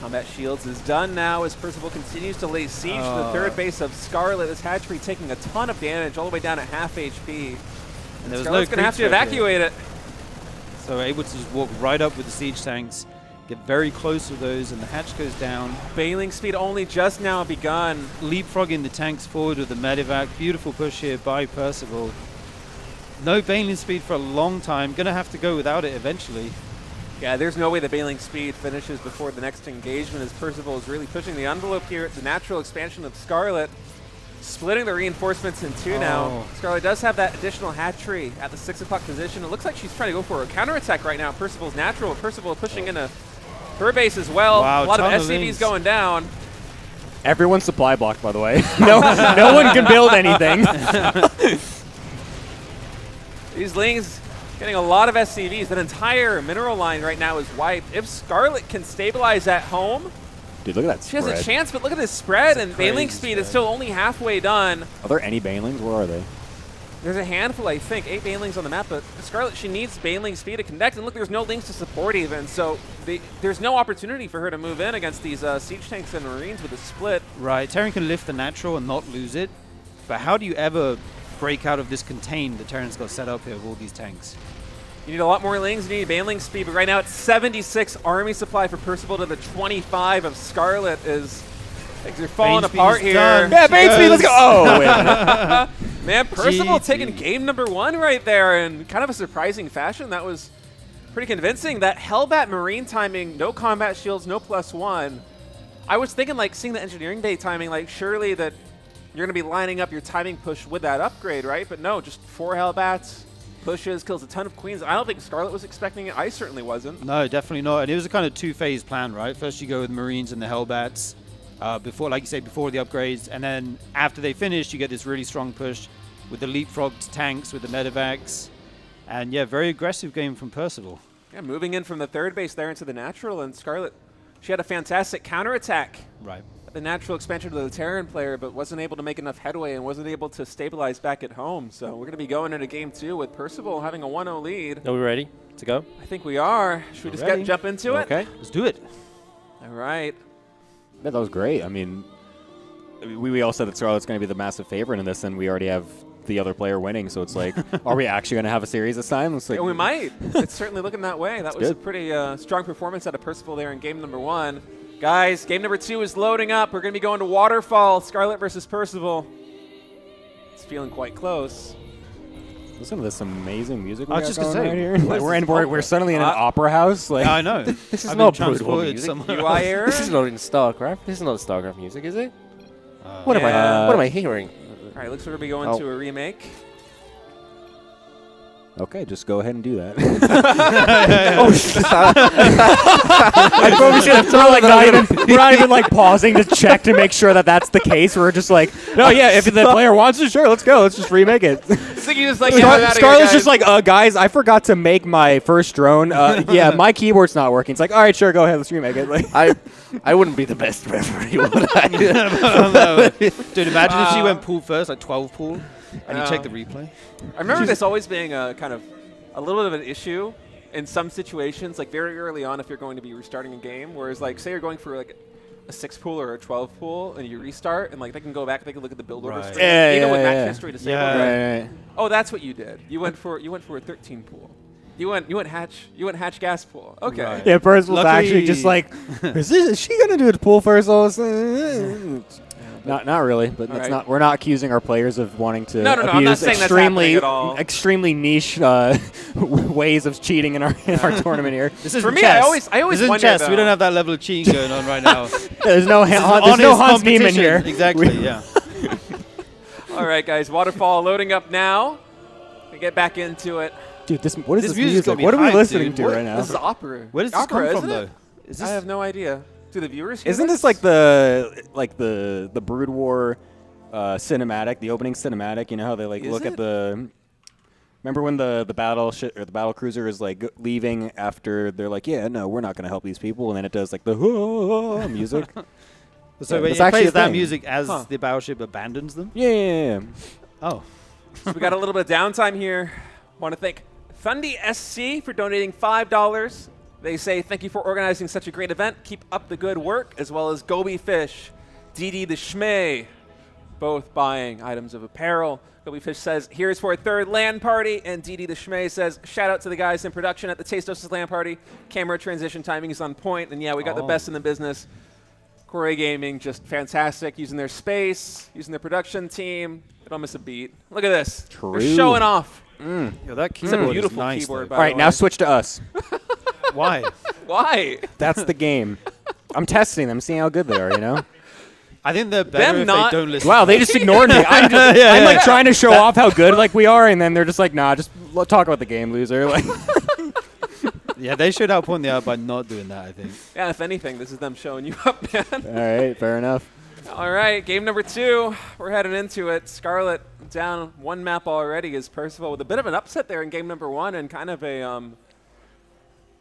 Combat Shields is done now as Percival continues to lay siege to the 3rd base of Scarlett. This hatchery taking a ton of damage all the way down at half HP. And there was Scarlett's no going to have to creep stroke evacuate it. So able to just walk right up with the siege tanks, get very close to those, and the hatch goes down. Bailing speed only just now begun. Leapfrogging the tanks forward with the medevac. Beautiful push here by Percival. No bailing speed for a long time. Gonna have to go without it eventually. Yeah, there's no way the bailing speed finishes before the next engagement as Percival is really pushing the envelope here. It's a natural expansion of Scarlett. Splitting the reinforcements in 2 now. Scarlett does have that additional hatchery at the 6 o'clock position. It looks like she's trying to go for a counterattack right now. Percival's natural. Percival pushing in a Third base as well. Wow, a lot of ton of SCVs lanes. going down. Everyone's supply blocked, by the way. no one can build anything. These lanes getting a lot of SCVs. That entire mineral line right now is wiped. If Scarlett can stabilize at home, Dude, look at that she spread. has a chance, but look at this spread, and Banelink speed spread. is still only halfway done. Are there any Banelings? Where are they? There's a handful, I think, 8 Banelings on the map, but Scarlett, she needs Banelink speed to connect, and look, there's no links to support even, so there's no opportunity for her to move in against these siege tanks and marines with a split. Right, Terran can lift the natural and not lose it, but how do you ever break out of this contain that Terran's got set up here with all these tanks? You need a lot more lanes, you need Banelink speed, but right now it's 76 army supply for Percival to the 25 of Scarlett is... Things are falling Bane speed apart is here. done. Yeah, Bane speed, let's go! Oh, wait a minute. Man, Percival GG. taking game number 1 right there in kind of a surprising fashion. That was pretty convincing. That Hellbat Marine timing, no combat shields, no +1. I was thinking, like, seeing the Engineering Bay timing, like, surely that you're going to be lining up your timing push with that upgrade, right? But no, just 4 Hellbats, pushes, kills a ton of Queens. I don't think Scarlett was expecting it. I certainly wasn't. No, definitely not. And it was a kind of two-phase plan, right? First you go with Marines and the Hellbats, before, like you say, before the upgrades, and then after they finish, you get this really strong push with the leapfrogged tanks, with the medevacs, and yeah, very aggressive game from Percival. Yeah, moving in from the third base there into the natural, and Scarlett, she had a fantastic counterattack. Right. The natural expansion to the Terran player, but wasn't able to make enough headway and wasn't able to stabilize back at home. So we're going to be going into game 2 with Percival having a 1-0 lead. Are we ready to go? I think we are. Should we just jump into it? Okay. Let's do it. All right. Yeah, that was great. I mean, we all said that Scarlett's going to be the massive favorite in this, and we already have the other player winning. So it's like, are we actually going to have a series this time? It's like, Yeah, we might. It's certainly looking that way. That was good. a pretty strong performance out of Percival there in game number 1. Guys, game number 2 is loading up. We're going to be going to Waterfall, Scarlett versus Percival. It's feeling quite close. Listen to this amazing music. I was just going to say, like, we're suddenly in an opera house. Like, Yeah, I know. This is I've not been brutal transported music. somewhere UI else. error? This is not in StarCraft. This is not StarCraft music, is it? What am I hearing? All right, looks like we're going to be going to a remake. Okay, just go ahead and do that. Oh, I probably should have told, like, we're not even like pausing to check to make sure that that's the case. We're just like, no, yeah, if the player wants to, sure, let's go. Let's just remake it. Ziggy just like, yeah, I'm outta here, Scarlett's guys. just like, guys, I forgot to make my first drone. Yeah, my keyboard's not working. It's like, all right, sure, go ahead, let's remake it. Like, I wouldn't be the best referee, would I? Dude, imagine if she went pool first, like 12 pool, and you check the replay. I remember this always being a kind of a little bit of an issue in some situations, like very early on if you're going to be restarting a game, whereas like say you're going for like a 6 pool or a 12 pool and you restart and like they can go back, they can look at the build order stream, even with match history disabled. right. Oh, that's what you did. You went for a 13 pool. You went hatch gas pool. Okay. Right. yeah, Percival's Luckily- actually just like, is she gonna do the pool first? Not really, but that's right. not. We're not accusing our players of wanting to No, I'm not abuse saying that's happening at all. extremely niche ways of cheating in our tournament here. This is For me, chess. I always This isn't wonder, chess. though. We don't have that level of cheating going on right now. There's no Hans Niemann here. Exactly, yeah. All right, guys. Waterfall loading up now. We get back into it. Dude, what is This this music's music? gonna be What are we hype, listening dude. to What- right now? This is opera. Where does this Opera, come from, isn't though? it? Is I this have no idea. Do the viewers hear Isn't this like the Brood War cinematic, the opening cinematic? You know how they like Is look it? at the. Remember when the battle or the battle cruiser is like leaving after they're like, yeah, no, we're not going to help these people, and then it does like the music. So Yeah, it it's actually plays a that thing. music as Huh. the battleship abandons them? Yeah. Oh. So we got a little bit of downtime here. Want to thank Thundy SC for donating $5. They say, thank you for organizing such a great event. Keep up the good work, as well as Goby Fish, DD the Schmay, both buying items of apparel. Goby Fish says, here's for a third LAN party. And DD the Schmay says, shout out to the guys in production at the Tasteless LAN party. Camera transition timing is on point. And yeah, we got the best in the business. Corey Gaming, just fantastic, using their space, using their production team. They don't miss a beat. Look at this. True. They're showing off. Yo, that It's a keyboard beautiful is nice, keyboard, though. by All right, the now way. switch to us. Why? Why? That's the game. I'm testing them, seeing how good they are. You know. I think they're better if not- they don't listen. Wow, they just ignored me. I'm like trying to show off how good like we are, and then they're just like, nah, just talk about the game, loser. Like, Yeah, they should outpoint the by not doing that, I think. Yeah, if anything, this is them showing you up, man. All right, fair enough. All right, game number 2. We're heading into it. Scarlett down 1 map already is Percival with a bit of an upset there in game number 1 and kind of a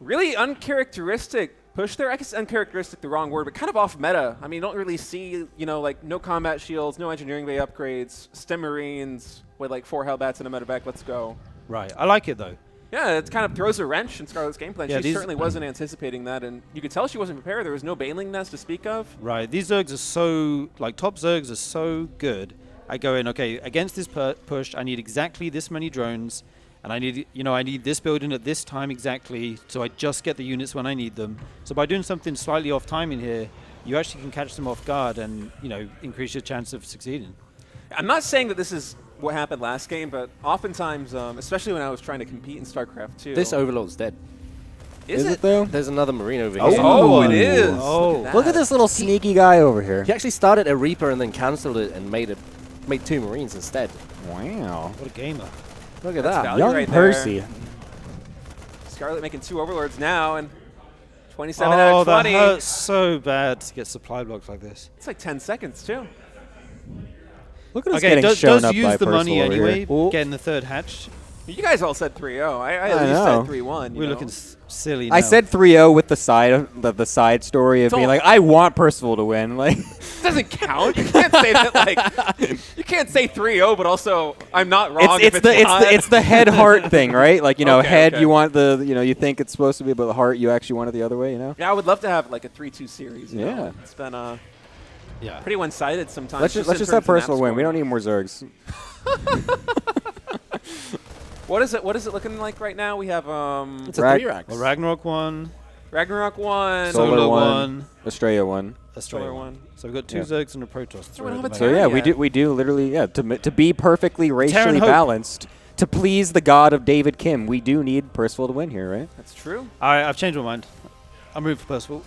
really uncharacteristic push there. I guess uncharacteristic the wrong word, but kind of off meta. I mean, you don't really see, like no combat shields, no engineering bay upgrades, stem marines with like 4 Hellbats and a medevac. Let's go. Right. I like it, though. Yeah, it kind of throws a wrench in Scarlett's gameplay. Yeah, She certainly wasn't anticipating that, and you could tell she wasn't prepared. There was no Baneling nest to speak of. Right. These Zergs are so, top Zergs are so good. I go in, okay, against this push, I need exactly this many drones, and I need this building at this time exactly, so I just get the units when I need them. So by doing something slightly off timing here, you actually can catch them off guard and, increase your chance of succeeding. I'm not saying that this is what happened last game, but oftentimes, especially when I was trying to compete in StarCraft 2. This Overlord's dead. Is it? though? There's another Marine over Oh, here. oh, it is. Oh, look at this little sneaky guy over here. He actually started a Reaper and then cancelled it and made 2 Marines instead. Wow. What a gamer. Look at That's that. value Young right Percy. there. Scarlett making 2 Overlords now, and 27 out of 20. That hurts so bad to get supply blocks like this. It's like 10 seconds, too. Look at us Okay, getting shown does up use by the money Percival over anyway, here. getting the 3rd hatch. You guys all said 3-0. I I at least know. said 3-1. We're looking silly now. I said 3-0 with the side story of being like, I want Percival to win. Like, It doesn't count. You can't say that, like, you can't say 3-0, but also I'm not wrong if it's not. it's the head heart thing, right? Like, Okay, head okay. you want the you think it's supposed to be, but the heart you actually want it the other way, Yeah, I would love to have like a 3-2 series. you know? Yeah. It's been Yeah. pretty one-sided sometimes. Let's just in have terms of map Percival win. We scoring. don't need more Zergs. What is it looking like right now? We have It's a 3-rack. Well, Ragnarok 1, Ragnarok 1, Solar 1, Australia 1. Australia Solar 1. 1. So we've got 2 Yeah. Zergs and a Protoss. So we don't have a So Terran yeah, yet. we do literally to be perfectly racially Hope. balanced, to please the god of David Kim, we do need Percival to win here, right? That's true. All right, I've changed my mind. I'm rooting for Percival.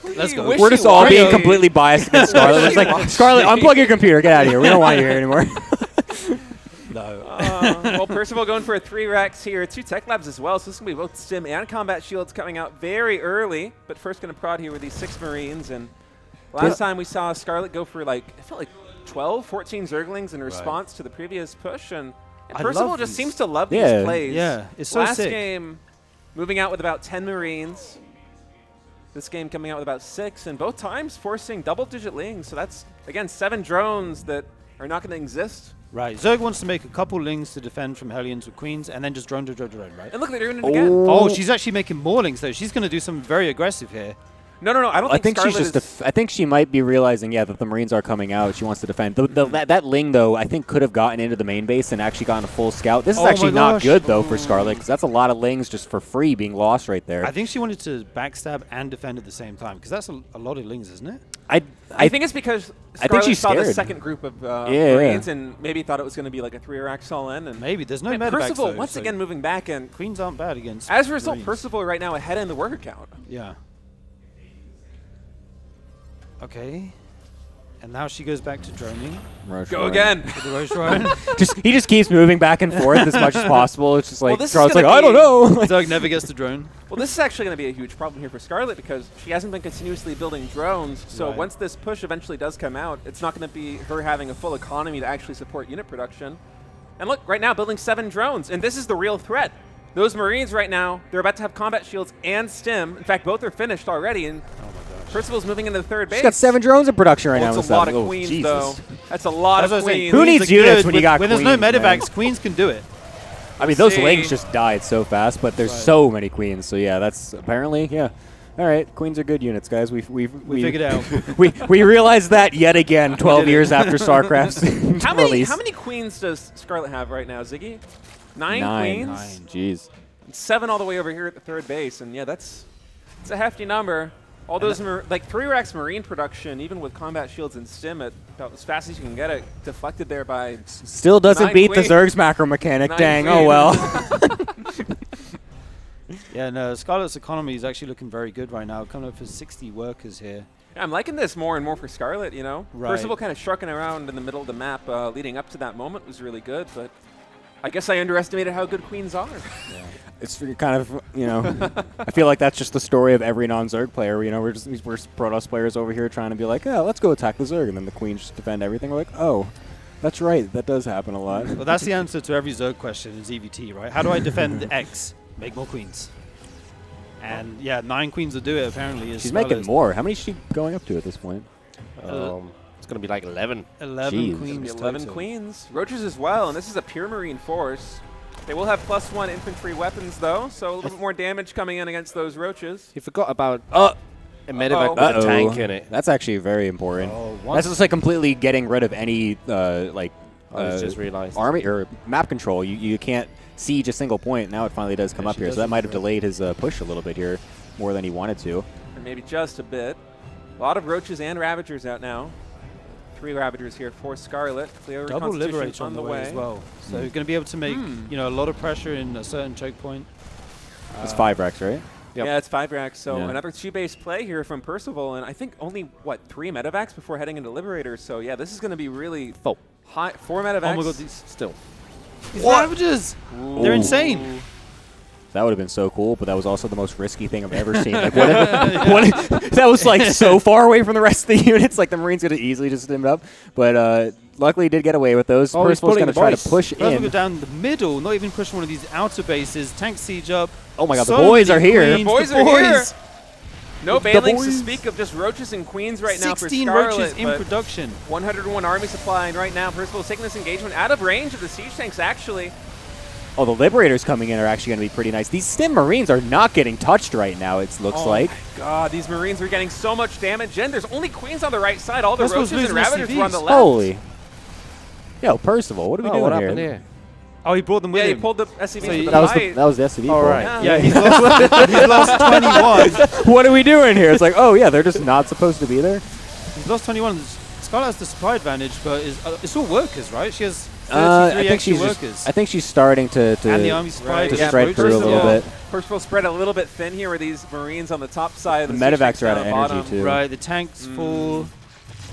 Let's go. Wish We're just you all were. being completely biased against Scarlett. It's like, Scarlett, unplug your computer, get out of here. We don't want you here anymore. No. Well, Percival going for a 3 racks here. 2 tech labs as well, so this is going to be both stim and combat shields coming out very early. But first going to prod here with these 6 Marines. And last time we saw Scarlett go for it felt like 12, 14 Zerglings in response to the previous push. And I Percival love just these. seems to love Yeah. these plays. Yeah, it's so Last sick. game, moving out with about 10 Marines. This game coming out with about 6, and both times forcing double-digit lings. So that's, again, 7 drones that are not going to exist. Right. Zerg wants to make a couple lings to defend from Hellions with Queens, and then just drone, right? And look, they're doing it again. Oh, she's actually making more lings, though. She's going to do something very aggressive here. No. I don't I think Scarlett she's just. I think she might be realizing, that the Marines are coming out. She wants to defend. That Ling, though, I think could have gotten into the main base and actually gotten a full scout. This is Oh actually my not gosh. good, though, for Scarlett, because that's a lot of Lings just for free being lost right there. I think she wanted to backstab and defend at the same time, because that's a lot of lings, isn't it? I think it's because I think Scarlett she's saw the scared. second group of Yeah. Marines and maybe thought it was going to be like a 3-rack all in. And Maybe. There's no and medevacs, Percival though, once so again moving back, and Queens aren't bad against as a result, Marines. Percival right now ahead in the worker count. Yeah. Okay. And now she goes back to droning. Roche Go Ryan. again. With the Roche Ryan. He just keeps moving back and forth as much as possible. It's just like, Well, this is Scarlett's like, gonna I don't be- know. Zerg never gets to drone. Well, this is actually going to be a huge problem here for Scarlett because she hasn't been continuously building drones. So Right. once this push eventually does come out, it's not going to be her having a full economy to actually support unit production. And look, right now, building 7 drones, and this is the real threat. Those Marines right now, they're about to have combat shields and stim. In fact, both are finished already, and Percival's moving into the third base. She's got 7 drones in production right Well, now. it's a and lot stuff. of Oh, queens, Jesus. though. That's a lot That's of what I'm saying. queens. Who needs Queens are units good when you got When there's no queens, man? medevacs, Queens can do it. I mean, those see. Lings just died so fast, but there's Right. so many Queens. So yeah, that's apparently, yeah. All right, Queens are good units, guys. We figured it out. we realized that yet again 12 years after StarCraft's How many release. how many queens does Scarlett have right now, Ziggy? 9 Nine. queens? Jeez. 7 all the way over here at the third base, and yeah, it's a hefty number. All those like 3-racks Marine production, even with combat shields and stim at about as fast as you can get it, deflected there by Still doesn't 9 beat queens. the Zerg's macro mechanic. 9 Dang. queens. Oh well. Yeah, no, Scarlett's economy is actually looking very good right now, coming up for 60 workers here. Yeah, I'm liking this more and more for Scarlett, you know. Right. Percival kind of shrugging around in the middle of the map leading up to that moment was really good, but I guess I underestimated how good queens are. It's kind of, I feel like that's just the story of every non-Zerg player. We're Protoss players over here trying to be like, yeah, let's go attack the Zerg, and then the queens just defend everything. We're like, oh, that's right. That does happen a lot. Well, that's the answer to every Zerg question in ZVT, right? How do I defend X? Make more queens. And yeah, 9 queens will do it, apparently. She's making more. How many is she going up to at this point? It's going to be like 11. 11 Jeez. queens. 11 total. queens. Roaches as well, and this is a pure marine force. They will have +1 infantry weapons, though, so a little bit more damage coming in against those roaches. You forgot about a medevac with a tank in it. That's actually very important. Oh, That's just like completely getting rid of any I just realized. army or map control. You can't siege a single point. Now it finally does come up here, so that might have delayed his push a little bit here more than he wanted to. Or maybe just a bit. A lot of roaches and ravagers out now. 3 ravagers here for Scarlett. Clear Double Constitution Liberator on the way as well. So he's going to be able to make a lot of pressure in a certain choke point. It's 5 racks, right? Yep. Yeah, it's 5 racks. So Yeah. another 2-base play here from Percival, and I think only 3 medevacs before heading into Liberator. So yeah, this is going to be really high. 4 medevacs. Oh my god, these Still. ravages! They're insane. That would have been so cool, but that was also the most risky thing I've ever seen. Like, that was like so far away from the rest of the units. Like the Marines could have easily just stimmed up, but luckily he did get away with those. Percival's going to try to push Percival go in. down the middle, not even push one of these outer bases. Tank siege up. Oh my god, So the boys many are here. queens, Boys the are here. boys. No The Banelings to boys. speak of, just roaches and queens right now for 16 Scarlett. roaches in but production. 101 army supply, and right now Percival's taking this engagement out of range of the siege tanks, actually. Oh, the Liberators coming in are actually going to be pretty nice. These Stim Marines are not getting touched right now, it looks like. Oh my god, these Marines are getting so much damage in. There's only queens on the right side. All the Percival's roaches and losing ravagers were on the SCVs. left. Holy. Yo, Percival, what are we doing What here? happened here? Oh, he brought them with Yeah, he him. pulled the SCVs So with he- the That was fight. the SCV All pull. right. Yeah, he's lost 21. What are we doing here? It's like, oh yeah, they're just not supposed to be there. He's lost 21. Scarlett has the supply advantage, but it's all workers, right? She has 33 I think extra she's workers. I think she's starting to and the army supply. to Yeah, strike through a Percival- little bit. Percival spread a little bit thin here with these Marines on the top side. The of the siege medevacs tanks are out down of the energy bottom. too. Right, the tank's full.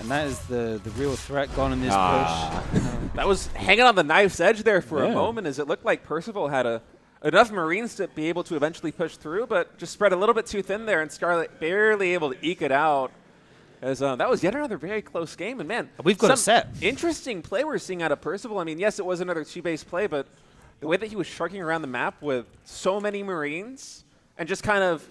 And that is the real threat gone in this push. That was hanging on the knife's edge there for a Yeah. moment, as it looked like Percival had enough Marines to be able to eventually push through, but just spread a little bit too thin there, and Scarlett barely able to eke it out. As that was yet another very close game, and man, We've got a some set. interesting play we're seeing out of Percival. I mean, yes, it was another 2-base play, but the way that he was shrugging around the map with so many Marines and just kind of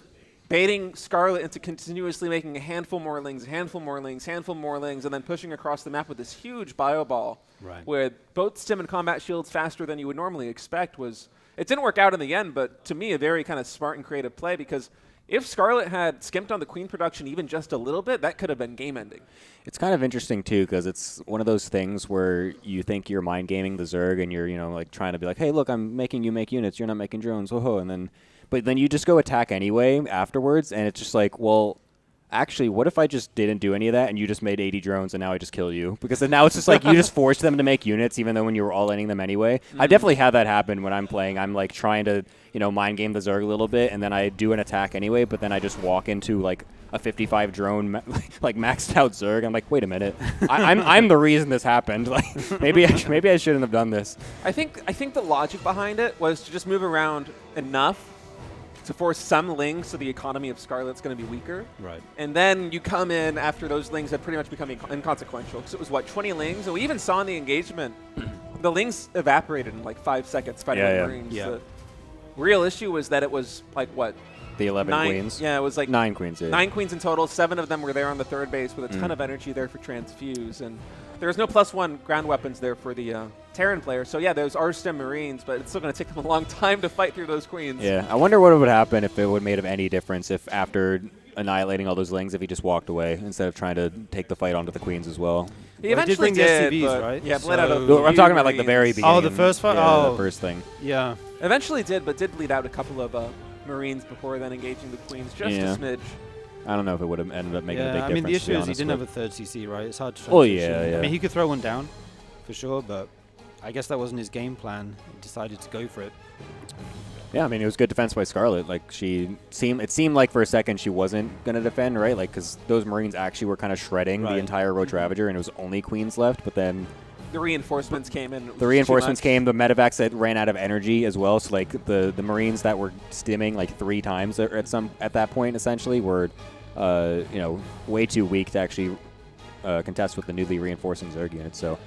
baiting Scarlett into continuously making a handful more lings, handful more lings, handful more lings, and then pushing across the map with this huge bio ball, Right. where both stim and combat shields faster than you would normally expect was. It didn't work out in the end, but to me, a very kind of smart and creative play, because if Scarlett had skimped on the queen production even just a little bit, that could have been game-ending. It's kind of interesting too, because it's one of those things where you think you're mind gaming the Zerg, and you're like trying to be like, hey, look, I'm making you make units, you're not making drones, whoa, but then you just go attack anyway afterwards, and it's just like, well, actually, what if I just didn't do any of that and you just made 80 drones and now I just kill you? Because then now it's just like you just forced them to make units even though when you were all ending them anyway. I've definitely had that happen when I'm playing. I'm like trying to, mind game the Zerg a little bit, and then I do an attack anyway, but then I just walk into like a 55 drone like maxed out Zerg. I'm like, wait a minute, I'm the reason this happened. Like maybe I shouldn't have done this. I think the logic behind it was to just move around enough to force some lings so the economy of Scarlett's going to be weaker. Right. And then you come in after those lings had pretty much become inconsequential. Because it was, 20 lings? And we even saw in the engagement, the lings evaporated in like 5 seconds fighting the Marines. Yeah. The real issue was that it was like, The 11 9 queens. Yeah, it was like 9 queens. Yeah. 9 queens in total. 7 of them were there on the third base with a ton of energy there for transfuse. And there was no +1 ground weapons there for the Terran player. So yeah, those are STEM Marines, but it's still going to take them a long time to fight through those queens. Yeah, I wonder what would happen if it would have made any difference if after annihilating all those lings, if he just walked away instead of trying to take the fight onto the queens as well. He eventually did bring the SCVs, but right? Yeah, bled out of I'm talking about like the very beginning. Oh, the first fight? Yeah, Oh. the first thing. Yeah. Eventually did, but did bleed out a couple of Marines before then engaging the queens just a smidge. I don't know if it would have ended up making a big difference. I mean, the issue to be is he honest didn't have with. a third CC, right? It's hard to Oh, transition. yeah. I mean, he could throw one down, for sure, but I guess that wasn't his game plan. He decided to go for it. Yeah, I mean, it was good defense by Scarlett. Like, it seemed like for a second she wasn't going to defend, right? Like, because those Marines actually were kind of shredding the entire Roach Ravager, and it was only queens left, but then the reinforcements came in. The reinforcements came. The medevacs that ran out of energy as well. So like the Marines that were stimming like 3 times at that point essentially were, way too weak to actually contest with the newly reinforcing Zerg units. So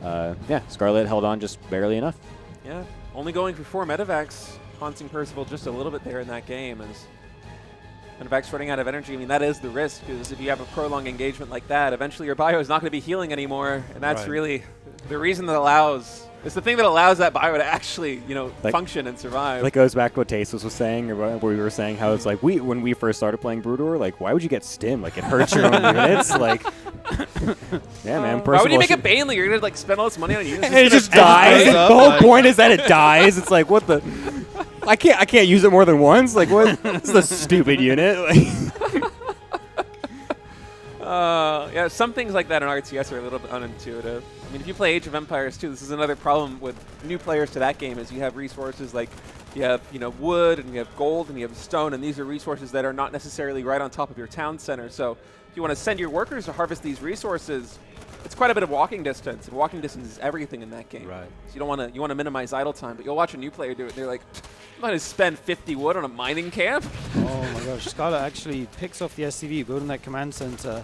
yeah, Scarlett held on just barely enough. Yeah, only going for 4 medevacs, haunting Percival just a little bit there in that game. As medevacs running out of energy, I mean, that is the risk, because if you have a prolonged engagement like that, eventually your bio is not going to be healing anymore, and that's really the reason that allows. It's the thing that allows that bio to actually, function and survive. That goes back to what Tasteless was saying, or where we were saying how it's like when we first started playing Broodor, like why would you get stim? Like it hurts your own units. Like, yeah, man. Why would you make a Baneley? You're gonna spend all this money on units. And it just dies. The whole point is that it dies. It's like what the. I can't use it more than once. Like what? This is a stupid unit. Yeah, some things like that in RTS are a little bit unintuitive. I mean, if you play Age of Empires too, this is another problem with new players to that game. Is you have resources like you have wood and you have gold and you have stone, and these are resources that are not necessarily right on top of your town center. So if you want to send your workers to harvest these resources, it's quite a bit of walking distance, and walking distance is everything in that game. Right. So you want to minimize idle time, but you'll watch a new player do it, and they're like, I'm not going to spend 50 wood on a mining camp. Oh my gosh, Scarlett actually picks off the SCV, building that command center,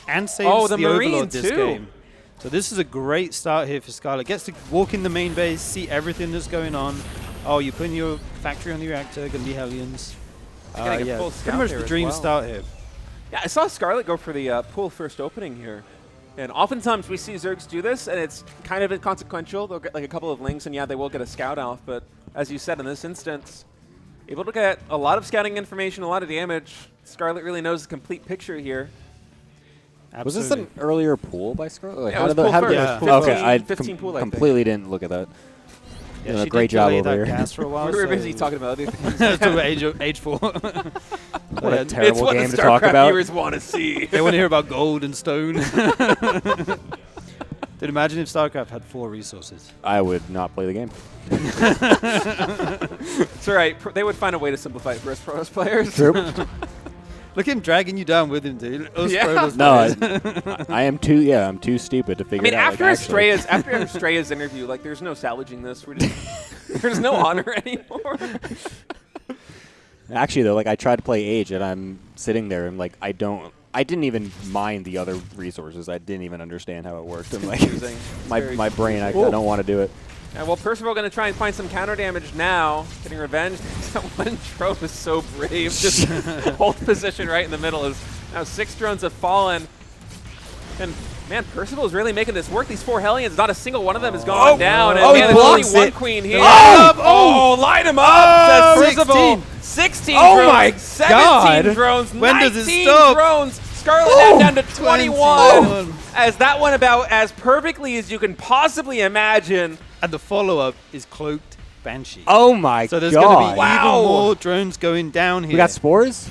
and saves the Overlord this game. So this is a great start here for Scarlett. Gets to walk in the main base, see everything that's going on. Oh, you're putting your factory on the reactor, going to be Hellions. Yeah, pretty much the dream start here. Yeah, I saw Scarlett go for the pool first opening here. And oftentimes we see Zergs do this, and it's kind of inconsequential. They'll get like a couple of links, and yeah, they will get a scout off. But as you said, in this instance, able to get a lot of scouting information, a lot of damage. Scarlett really knows the complete picture here. Was this an earlier pool by Scarlett? Yeah, it was pool first. 15, okay, I 15 pool, I completely didn't look at that. Yeah, she great job over here. Gas for a while, we were busy talking about other things. Talking about Age 4. What a terrible game to talk It's what about. the StarCraft viewers want to see. They want to hear about gold and stone. Dude, imagine if StarCraft had 4 resources. I would not play the game. It's all right. They would find a way to simplify it for us Protoss players. True. Look at him dragging you down with him, dude. I'm too stupid to figure it out. After Astrea's interview, like, there's no salvaging this. There's no honor anymore. Actually, though, like I tried to play Age, and I'm sitting there, and like I didn't even mind the other resources. I didn't even understand how it worked. I'm like, my brain, I don't want to do it. And well, Percival going to try and find some counter damage now, getting revenge. That one drone is so brave. Just hold position right in the middle. Is now 6 drones have fallen, and man, Percival is really making this work. These 4 Hellions, not a single one of them has gone down. And man, there's only one queen here. Light him up! Says Percival. 16 drones, my 17 drones, when 19 does it stop? drones. Scarlett now down to 21. As that went about as perfectly as you can possibly imagine. And the follow-up is Cloaked Banshee. Oh my god. So there's going to be even more drones going down here. We got spores?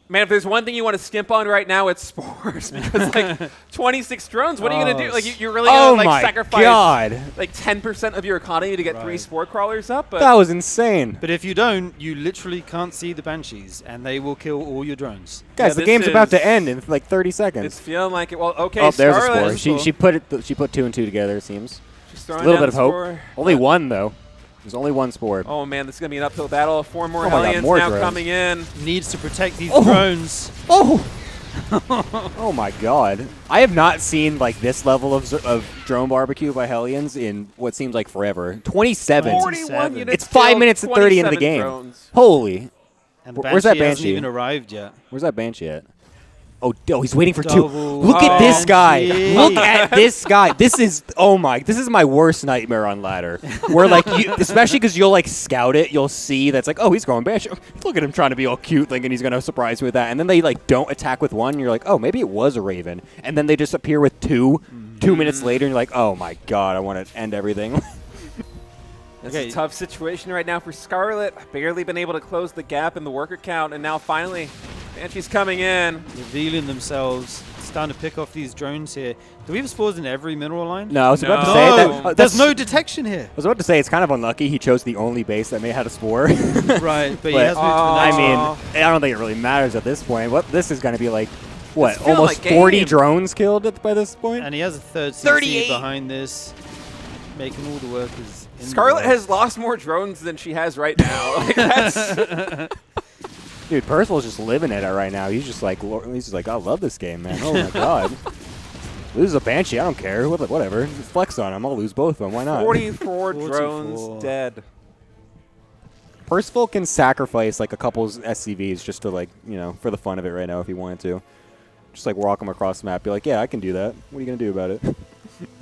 Man, if there's one thing you want to skimp on right now, it's spores. Because, like, 26 drones, what are you going to do? Like, you're really going to, like, sacrifice, like, 10% of your economy to get 3 spore crawlers up? But that was insane. But if you don't, you literally can't see the Banshees, and they will kill all your drones. Guys, the game's about to end in, like, 30 seconds. It's feeling like it. Well, okay, oh, there's Scarlett. a spore. She put 2 and 2 together, it seems. She's throwing a little down bit of hope. Spore. Only one, though. There's only one spore. Oh, man, this is going to be an uphill battle. 4 more Oh my God, Hellions more now drones. coming in. Needs to protect these drones. Oh! Oh my god. I have not seen like this level of drone barbecue by Hellions in what seems like forever. 27. 41 units. It's 5 minutes and 30 into the game. Drones. Holy. And the Where's that hasn't Banshee? even arrived yet. Where's that Banshee at? Oh, he's waiting for 2. Double Look at this guy. Banshee. Look at this guy. This is my worst nightmare on ladder. Where like especially because you'll like scout it, you'll see that's like, oh, he's going Banshee. Look at him trying to be all cute, thinking he's gonna surprise me with that, and then they like don't attack with 1. And you're like, oh, maybe it was a Raven, and then they just appear with 2. 2 minutes later, and you're like, oh my god, I want to end everything. It's a tough situation right now for Scarlett. Barely been able to close the gap in the worker count, and now finally, Banshee's coming in. Revealing themselves. Starting to pick off these drones here. Do we have spores in every mineral line? No, I was about to say that. There's no detection here. I was about to say it's kind of unlucky he chose the only base that may have a spore. Right, but he has moved to the I next mean, one. I don't think it really matters at this point. What this is going to be like what, feeling almost like 40 game. drones killed by this point? And he has a third CC 38. behind this, making all the workers. In Scarlett the way. has lost more drones than she has right now. Like, that's Dude, Percival's just living it right now. He's just like, I love this game, man. Oh my god. Lose a Banshee, I don't care. Whatever. Just flex on him. I'll lose both of them. Why not? 44 drones dead. Percival can sacrifice like a couple SCVs just to like, for the fun of it right now if he wanted to. Just like walk him across the map. Be like, yeah, I can do that. What are you going to do about it?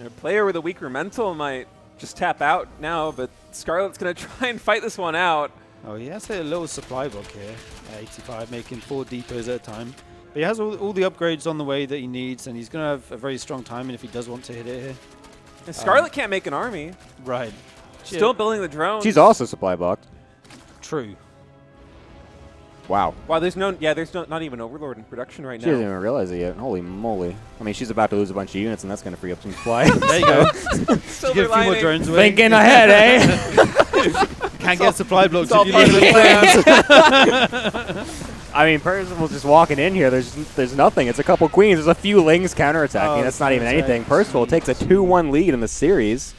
A player with a weaker mental might just tap out now, but Scarlett's going to try and fight this one out. Oh, he has a little supply block here at 85, making 4 depots at a time. But he has all the upgrades on the way that he needs, and he's going to have a very strong timing if he does want to hit it here. And Scarlett can't make an army. Right. Still building the drones. She's also supply blocked. True. Wow. Wow, there's not even Overlord in production right She now. doesn't even realize it yet. Holy moly. I mean, she's about to lose a bunch of units, and that's going to free up some supply. There you go. Silver Get a few more lining. drones away. Thinking ahead, eh? Can't get supply blocks It's all if you part of lose the the plan. I mean, Percival's just walking in here. There's nothing. It's a couple queens. There's a few lings counterattacking. That's not even anything. Percival takes a 2-1 lead in the series.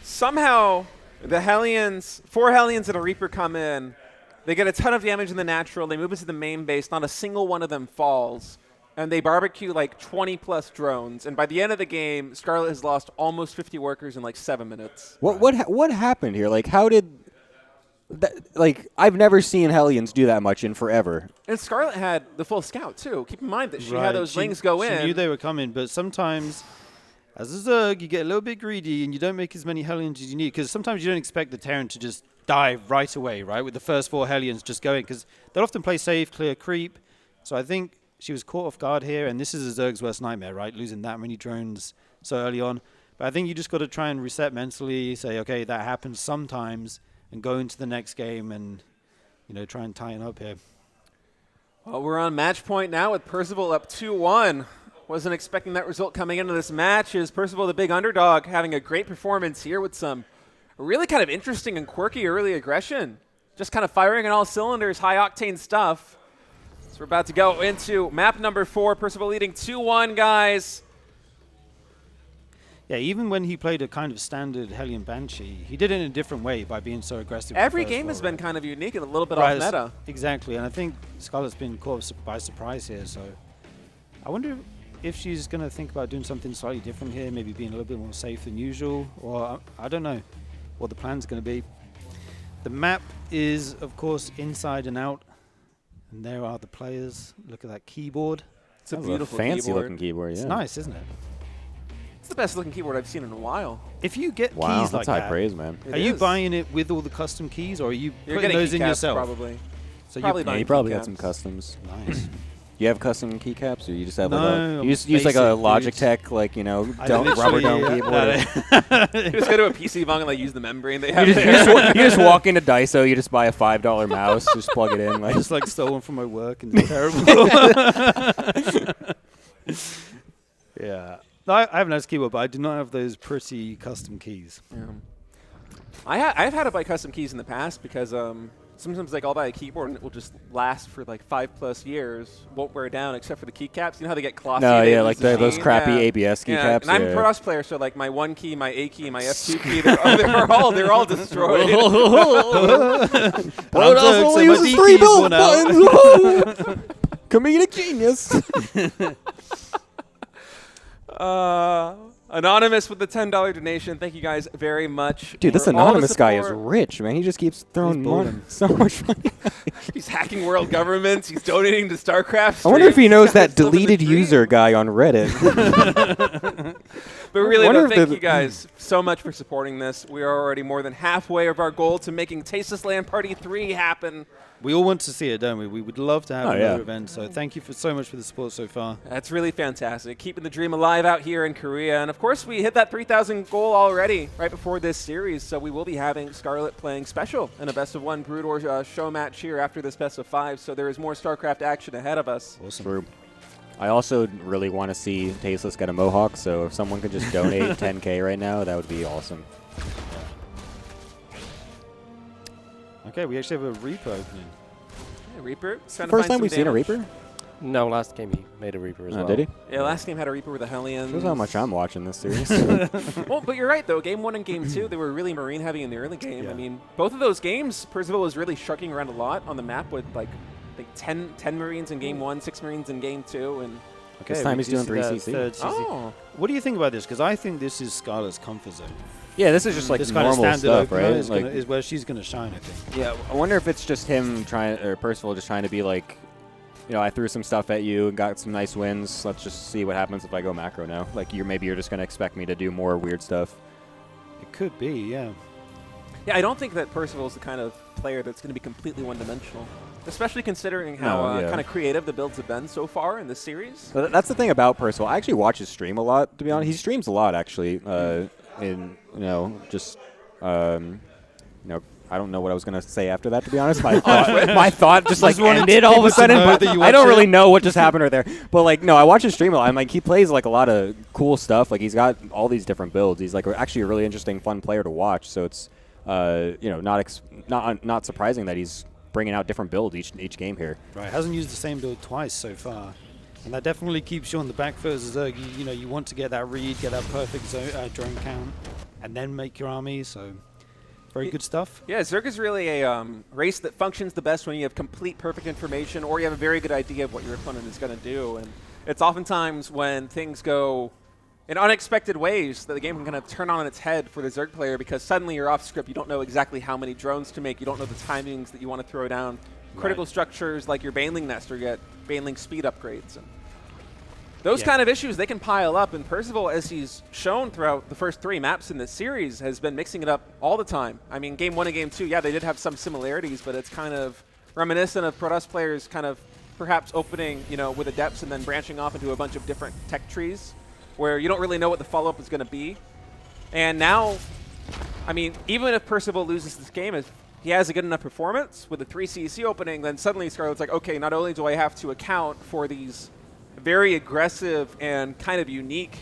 Somehow, the Hellions, 4 Hellions and a Reaper come in. They get a ton of damage in the natural. They move into the main base. Not a single one of them falls. And they barbecue like 20-plus drones. And by the end of the game, Scarlett has lost almost 50 workers in like 7 minutes. What happened here? Like, how did... I've never seen Hellions do that much in forever. And Scarlett had the full scout, too. Keep in mind that she Right. had those lings go in. She knew they were coming, but sometimes, as a Zerg, you get a little bit greedy and you don't make as many Hellions as you need, because sometimes you don't expect the Terran to just die right away, right, with the first 4 Hellions just going, because they'll often play safe, clear creep. So I think she was caught off guard here, and this is a Zerg's worst nightmare, right, losing that many drones so early on. But I think you just got to try and reset mentally, say, okay, that happens sometimes, and go into the next game and, try and tighten up here. Well, we're on match point now with Percival up 2-1. Wasn't expecting that result coming into this match. Is Percival the big underdog having a great performance here with some really kind of interesting and quirky early aggression. Just kind of firing on all cylinders, high-octane stuff. So we're about to go into map number 4. Percival leading 2-1, guys. Yeah, even when he played a kind of standard Hellion Banshee, he did it in a different way by being so aggressive. Every game has been kind of unique and a little bit off meta. Exactly, and I think Scarlett's been caught by surprise here, so I wonder if she's going to think about doing something slightly different here, maybe being a little bit more safe than usual, or I don't know what the plan's going to be. The map is, of course, inside and out, and there are the players. Look at that keyboard. It's a beautiful fancy-looking keyboard, yeah. It's nice, isn't it? It's the best looking keyboard I've seen in a while. If you get Wow, keys like that's high that, praise, man. are you buying it with all the custom keys, or are you You're putting getting those in keycaps yourself? probably. So Probably Yeah, you probably got some customs. Nice. You have custom keycaps, or you just have No, you just use like a basic, Logitech, rubber dome keyboard? You just go to a PC bong and like use the membrane they have you there. just walk into Daiso, you just buy a $5 mouse, just plug it in. I just stole one from my work and it's terrible. Yeah. No, I have a nice keyboard, but I do not have those pretty custom keys. Yeah. I've had to buy custom keys in the past because sometimes I'll buy a keyboard and it will just last for like 5+ years, won't wear down except for the keycaps. You know how they get glossy? No, they yeah, lose like the those sheen? crappy Yeah. ABS keycaps. And I'm a cross player, so like my 1 key, my A key, my F2 key, they're all destroyed. But it also only uses 3 buttons. Comedic genius. Anonymous with the $10 donation. Thank you guys very much. Dude, this for all the anonymous guy is support. rich, man. He just keeps throwing balling. so much money. He's hacking world governments. He's donating to StarCraft. I wonder if he streams. knows He's got that stuff in the deleted dream. user guy on Reddit. But really, wonder though, if thank the- you guys so much for supporting this. We are already more than halfway of our goal to making Tasteless Land Party 3 happen. We all want to see it, don't we? We would love to have Oh, another yeah. event, so thank you so much for the support so far. That's really fantastic. Keeping the dream alive out here in Korea. And of course, we hit that 3,000 goal already right before this series. So we will be having Scarlett playing special in a best of 1 Brood or show match here after this best of 5. So there is more StarCraft action ahead of us. Awesome. True. I also really want to see Tasteless get a mohawk, so if someone could just donate $10K right now, that would be awesome. Okay, we actually have a Reaper opening. Hey, Reaper. First time we've seen a Reaper? No, last game he made a Reaper as well. Did he? Yeah, last game had a Reaper with the Hellions. Shows how much I'm watching this series. Well, but you're right, though. Game 1 and Game 2, they were really Marine heavy in the early game. I mean, both of those games, Percival was really shucking around a lot on the map with, like, I think 10 Marines in Game 1, 6 Marines in Game 2, and... Okay, this time he's doing 3 CC. Oh. What do you think about this? Because I think this is Scarlett's comfort zone. Yeah, this is just like this normal kind of stuff, right? Is where she's going to shine, I think. Yeah, I wonder if it's just him trying, or Percival just trying to be like, you know, I threw some stuff at you and got some nice wins. Let's just see what happens if I go macro now. Like, maybe you're just going to expect me to do more weird stuff. It could be, yeah. Yeah, I don't think that Percival's the kind of player that's going to be completely one-dimensional, especially considering how kind of creative the builds have been so far in this series. But that's the thing about Percival. I actually watch his stream a lot, to be honest. He streams a lot, actually. I don't know what I was going to say after that, to be honest. My thought just like ended all of a sudden, but I don't really know what just happened right there. But like, no, I watch his stream a lot. I'm like, he plays like a lot of cool stuff. Like, he's got all these different builds. He's like actually a really interesting, fun player to watch. So it's not surprising that he's bringing out different builds each game here. Right, hasn't used the same build twice so far. And that definitely keeps you on the back foot as a Zerg. You want to get that read, get that perfect drone count, and then make your army, so very good stuff. Yeah, Zerg is really a race that functions the best when you have complete perfect information or you have a very good idea of what your opponent is going to do. And it's oftentimes when things go in unexpected ways that the game can kind of turn on its head for the Zerg player because suddenly you're off script. You don't know exactly how many drones to make. You don't know the timings that you want to throw down. Critical structures like your Baneling Nest or get Baneling speed upgrades. And those kind of issues, they can pile up. And Percival, as he's shown throughout the first 3 maps in this series, has been mixing it up all the time. I mean, Game 1 and Game 2, yeah, they did have some similarities, but it's kind of reminiscent of Protoss players kind of perhaps opening, with the depths and then branching off into a bunch of different tech trees where you don't really know what the follow-up is going to be. And now, I mean, even if Percival loses this game, if he has a good enough performance with a 3 CEC opening, then suddenly Scarlett's like, okay, not only do I have to account for these very aggressive and kind of unique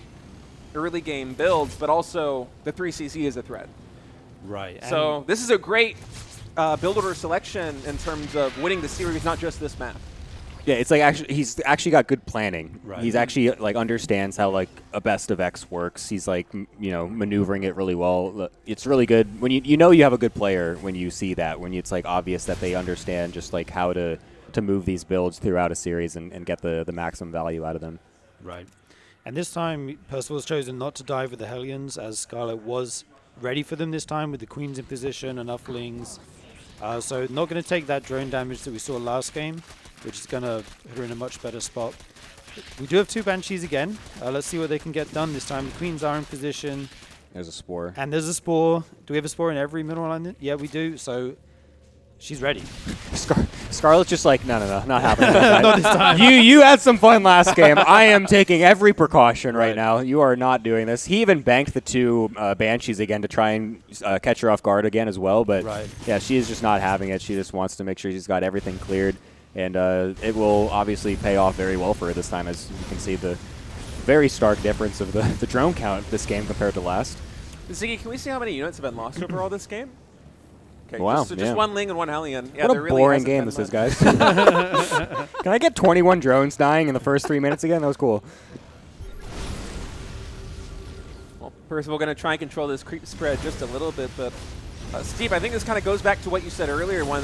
early game builds, but also the 3 CC is a threat. Right. So this is a great build order selection in terms of winning the series, not just this map. Yeah, it's like he's actually got good planning. Right. He's actually like understands how like a best of X works. He's like maneuvering it really well. It's really good when you know you have a good player when you see that, when it's like obvious that they understand just like how to move these builds throughout a series and get the maximum value out of them. Right. And this time, Percival's chosen not to dive with the Hellions, as Scarlett was ready for them this time with the Queens in position, enough Lings. So not going to take that drone damage that we saw last game, which is going to put her in a much better spot. We do have 2 Banshees again. Let's see what they can get done this time. The Queens are in position. There's a Spore. And there's a Spore. Do we have a Spore in every middle line? Yeah, we do. So she's ready. Scarlett's just like, no, not happening. Not this time. You had some fun last game. I am taking every precaution right now. You are not doing this. He even banked the 2 Banshees again to try and catch her off guard again as well. But yeah, she is just not having it. She just wants to make sure she's got everything cleared. And it will obviously pay off very well for her this time, as you can see the very stark difference of the drone count this game compared to last. Ziggy, can we see how many units have been lost overall this game? Okay, wow, just 1 Ling and 1 Hellion. Yeah, what a really boring game this is, guys. Can I get 21 drones dying in the first 3 minutes again? That was cool. Well, Percival going to try and control this creep spread just a little bit, but Steve, I think this kind of goes back to what you said earlier when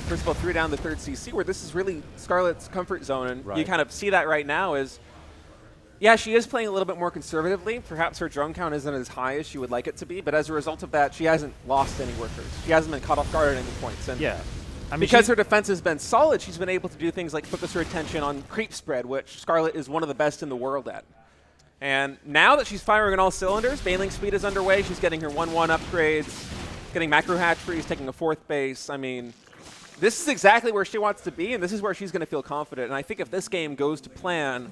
Percival threw down the 3rd CC, where this is really Scarlett's comfort zone, and you kind of see that right now is, yeah, she is playing a little bit more conservatively. Perhaps her drone count isn't as high as she would like it to be, but as a result of that, she hasn't lost any workers. She hasn't been caught off guard at any points. And yeah. I mean, because her defense has been solid, she's been able to do things like focus her attention on creep spread, which Scarlett is one of the best in the world at. And now that she's firing on all cylinders, Baneling speed is underway. She's getting her 1-1 upgrades, getting macro hatcheries, taking a 4th base. I mean, this is exactly where she wants to be, and this is where she's going to feel confident. And I think if this game goes to plan,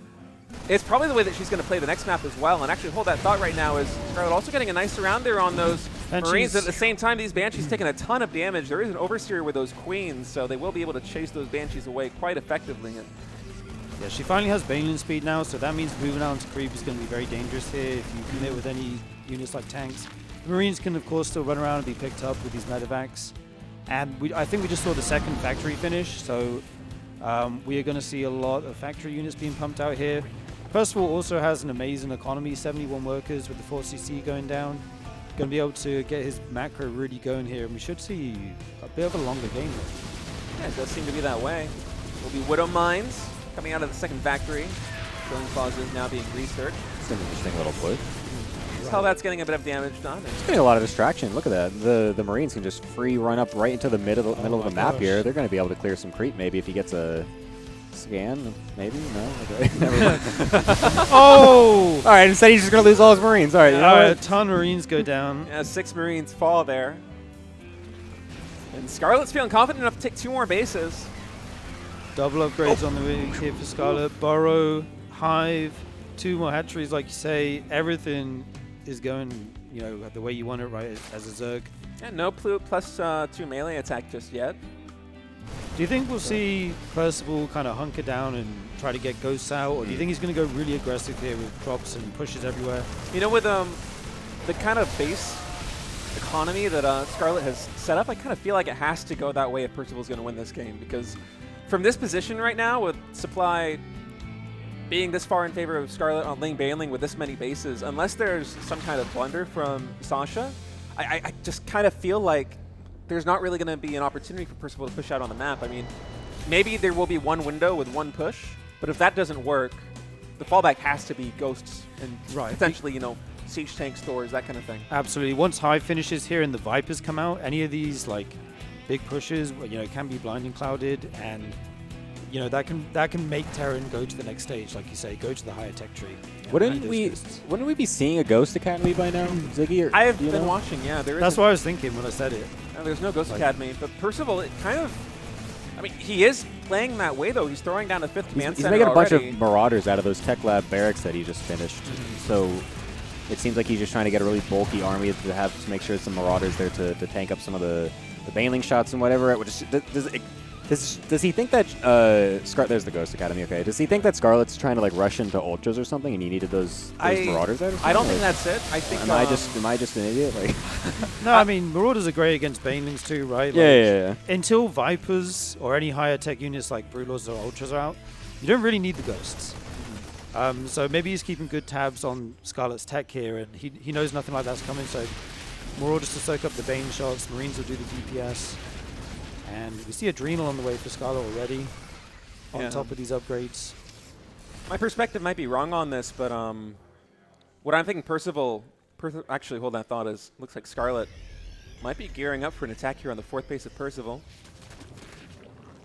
it's probably the way that she's going to play the next map as well. And actually, hold that thought right now, is Scarlett also getting a nice surrounder on those Marines. At the same time, these Banshees taking a ton of damage. There is an oversteer with those Queens, so they will be able to chase those Banshees away quite effectively. And yeah, she finally has Baneling speed now, so that means moving out into creep is going to be very dangerous here if you commit with any units like tanks. The Marines can, of course, still run around and be picked up with these medevacs. And I think we just saw the 2nd factory finish, so We are going to see a lot of factory units being pumped out here. Percival also has an amazing economy, 71 workers with the 4CC going down. Going to be able to get his macro really going here, and we should see a bit of a longer game. Yeah, it does seem to be that way. Will be Widow Mines coming out of the second factory. Drilling clauses now being researched. It's an interesting little push. How that's getting a bit of damage done. It's getting a lot of distraction. Look at that. The Marines can just free run up right into the middle of the map here. They're going to be able to clear some creep maybe if he gets a scan. Maybe? No? Okay. Never mind. Oh! All right, instead he's just going to lose all his Marines. All right. You know A ton of Marines go down. Yeah, 6 Marines fall there. And Scarlett's feeling confident enough to take 2 more bases. Double upgrades on the way here for Scarlett. Burrow, Hive, 2 more hatcheries, like you say. Everything is going, you know, the way you want it, right, as a Zerg. Yeah, no +2 melee attack just yet. Do you think we'll see Percival kind of hunker down and try to get ghosts out, or do you think he's going to go really aggressive here with drops and pushes everywhere? You know, with the kind of base economy that Scarlett has set up, I kind of feel like it has to go that way if Percival's going to win this game, because from this position right now, with supply being this far in favor of Scarlett on lane baneling with this many bases, unless there's some kind of blunder from Sasha, I just kind of feel like there's not really going to be an opportunity for Percival to push out on the map. I mean, maybe there will be one window with one push, but if that doesn't work, the fallback has to be ghosts and potentially, you know, siege tank stores, that kind of thing. Absolutely. Once Hive finishes here and the Vipers come out, any of these like big pushes, you know, can be blinding clouded, and you know that can make Terran go to the next stage, like you say, go to the higher tech tree. Wouldn't we be seeing a Ghost Academy by now, Ziggy? Or I have been watching. Yeah, there is. That's what I was thinking when I said it. There's no Ghost Academy, but Percival, it kind of. I mean, he is playing that way though. He's throwing down the 5th command he's center making a bunch already. of Marauders out of those Tech Lab barracks that he just finished. So it seems like he's just trying to get a really bulky army to make sure some Marauders there to tank up some of the baneling shots and whatever. Does he think that there's the Ghost Academy? Okay. Does he think that Scarlett's trying to like rush into ultras or something, and he needed those Marauders out? I don't think that's it. I think. Am I just an idiot? Like. No, I mean Marauders are great against banelings too, right? Like, yeah. Until Vipers or any higher tech units like Brewlords or Ultras are out, you don't really need the Ghosts. So maybe he's keeping good tabs on Scarlett's tech here, and he knows nothing like that's coming. So Marauders to soak up the Bane shots. Marines will do the DPS. And we see Adrenal on the way for Scarlett already, on top of these upgrades. My perspective might be wrong on this, but what I'm thinking Percival, actually hold that thought, is looks like Scarlett might be gearing up for an attack here on the 4th base of Percival.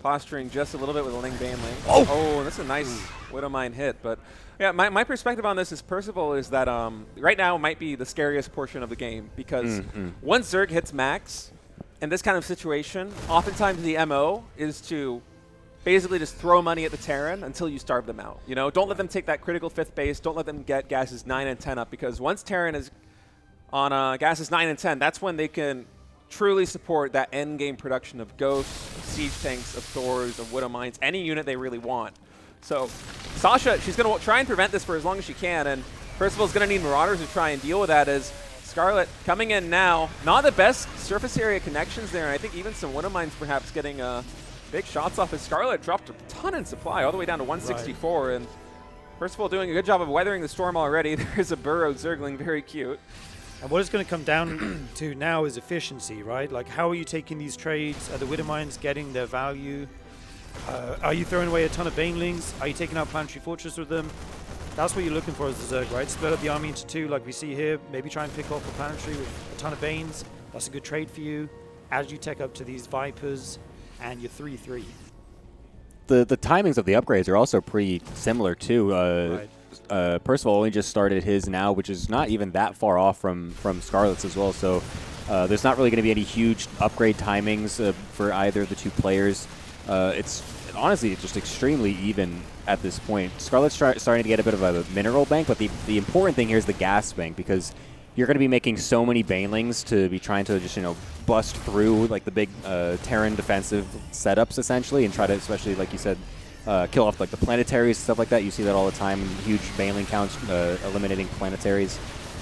Posturing just a little bit with a Ling Baneling. Oh, that's a nice Widowmine hit. But yeah, my perspective on this is Percival is that right now might be the scariest portion of the game, because once Zerg hits max, in this kind of situation, oftentimes the MO is to basically just throw money at the Terran until you starve them out. You know, don't let them take that critical 5th base. Don't let them get gases 9 and 10 up, because once Terran is on gases 9 and 10, that's when they can truly support that end game production of Ghosts, of Siege Tanks, of Thors, of Widow Mines, any unit they really want. So Sasha, she's going to try and prevent this for as long as she can, and Percival's going to need Marauders to try and deal with that. As Scarlett coming in now, not the best surface area connections there, and I think even some Widow Mines perhaps getting big shots off as Scarlett dropped a ton in supply, all the way down to 164, and Percival doing a good job of weathering the storm already. There's a Burrow Zergling, very cute. And what it's going to come down to now is efficiency, right? Like, how are you taking these trades? Are the Widow Mines getting their value? Are you throwing away a ton of Banelings? Are you taking out Planetary Fortress with them? That's what you're looking for as a Zerg, right? Split up the army into 2 like we see here. Maybe try and pick off a Planetary with a ton of Banes. That's a good trade for you as you tech up to these Vipers and your 3-3. The timings of the upgrades are also pretty similar too. Percival only just started his now, which is not even that far off from Scarlett's as well. So there's not really going to be any huge upgrade timings for either of the 2 players. It's honestly just extremely even at this point. Scarlett's starting to get a bit of a mineral bank, but the important thing here is the gas bank, because you're going to be making so many Banelings to be trying to just, you know, bust through like the big Terran defensive setups essentially, and try to, especially like you said, kill off like the planetaries, stuff like that. You see that all the time, huge Baneling counts eliminating planetaries.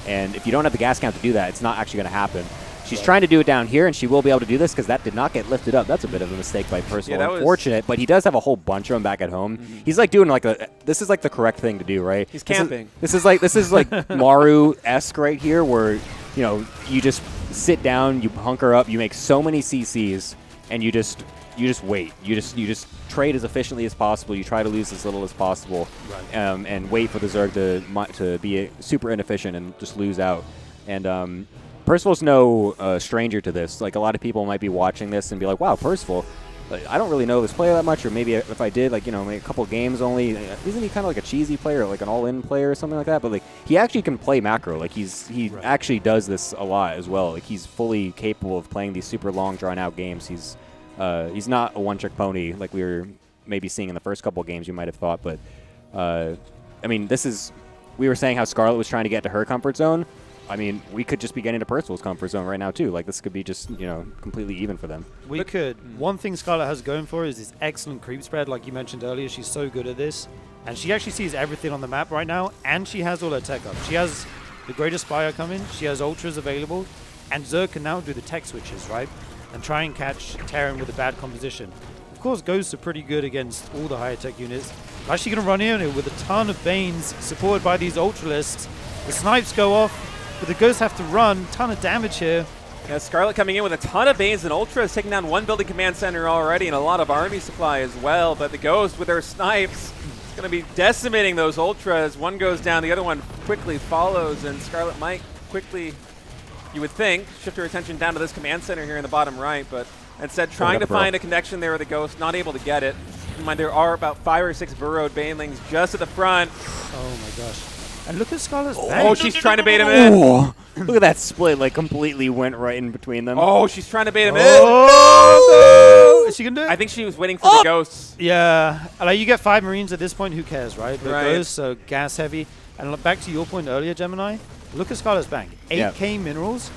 And if you don't have the gas count to do that, it's not actually going to happen. She's trying to do it down here, and she will be able to do this because that did not get lifted up. That's a bit of a mistake by Percival. Yeah, Unfortunate, but he does have a whole bunch of them back at home. He's like doing like this is like the correct thing to do, right? He's camping. This is like Maru-esque right here, where you just sit down, you hunker up, you make so many CCs, and you just wait. You just trade as efficiently as possible. You try to lose as little as possible, and wait for the Zerg to be super inefficient and just lose out. And Percival's no stranger to this. Like, a lot of people might be watching this and be like, wow, Percival, like, I don't really know this player that much, or maybe if I did, like, maybe a couple games only. Isn't he kind of like a cheesy player, like an all-in player or something like that? But, like, he actually can play macro. Like, he actually does this a lot as well. Like, he's fully capable of playing these super long, drawn-out games. He's not a one-trick pony like we were maybe seeing in the first couple of games you might have thought. But, I mean, we were saying how Scarlett was trying to get to her comfort zone. I mean, we could just be getting to Percival's comfort zone right now, too. Like, this could be just, completely even for them. We could. One thing Scarlett has going for her is this excellent creep spread, like you mentioned earlier. She's so good at this. And she actually sees everything on the map right now, and she has all her tech up. She has the Greater Spire coming, she has Ultras available, and Zerg can now do the tech switches, right? And try and catch Terran with a bad composition. Of course, Ghosts are pretty good against all the higher tech units. Actually going to run in with a ton of Banes, supported by these Ultralists. The snipes go off. But the Ghosts have to run. Ton of damage here. Yeah, Scarlett coming in with a ton of Banes and Ultras, taking down one building command center already and a lot of army supply as well. But the Ghost with their snipes is going to be decimating those Ultras. One goes down, the other one quickly follows, and Scarlett might quickly, you would think, shift her attention down to this command center here in the bottom right, but instead trying to find a connection there with the Ghost, not able to get it. Keep in mind, there are about 5 or 6 burrowed Banelings just at the front. Oh my gosh. And look at Scarlett's Oh, she's trying to bait him in. Look at that split, like, completely went right in between them. Oh, she's trying to bait him in. Oh, no. Is she going to do it? I think she was waiting for the Ghosts. Yeah. Like, you get 5 Marines at this point, who cares, right? But Right. Ghosts, so gas heavy. And look, back to your point earlier, Gemini, look at Scarlett's bank. 8k minerals,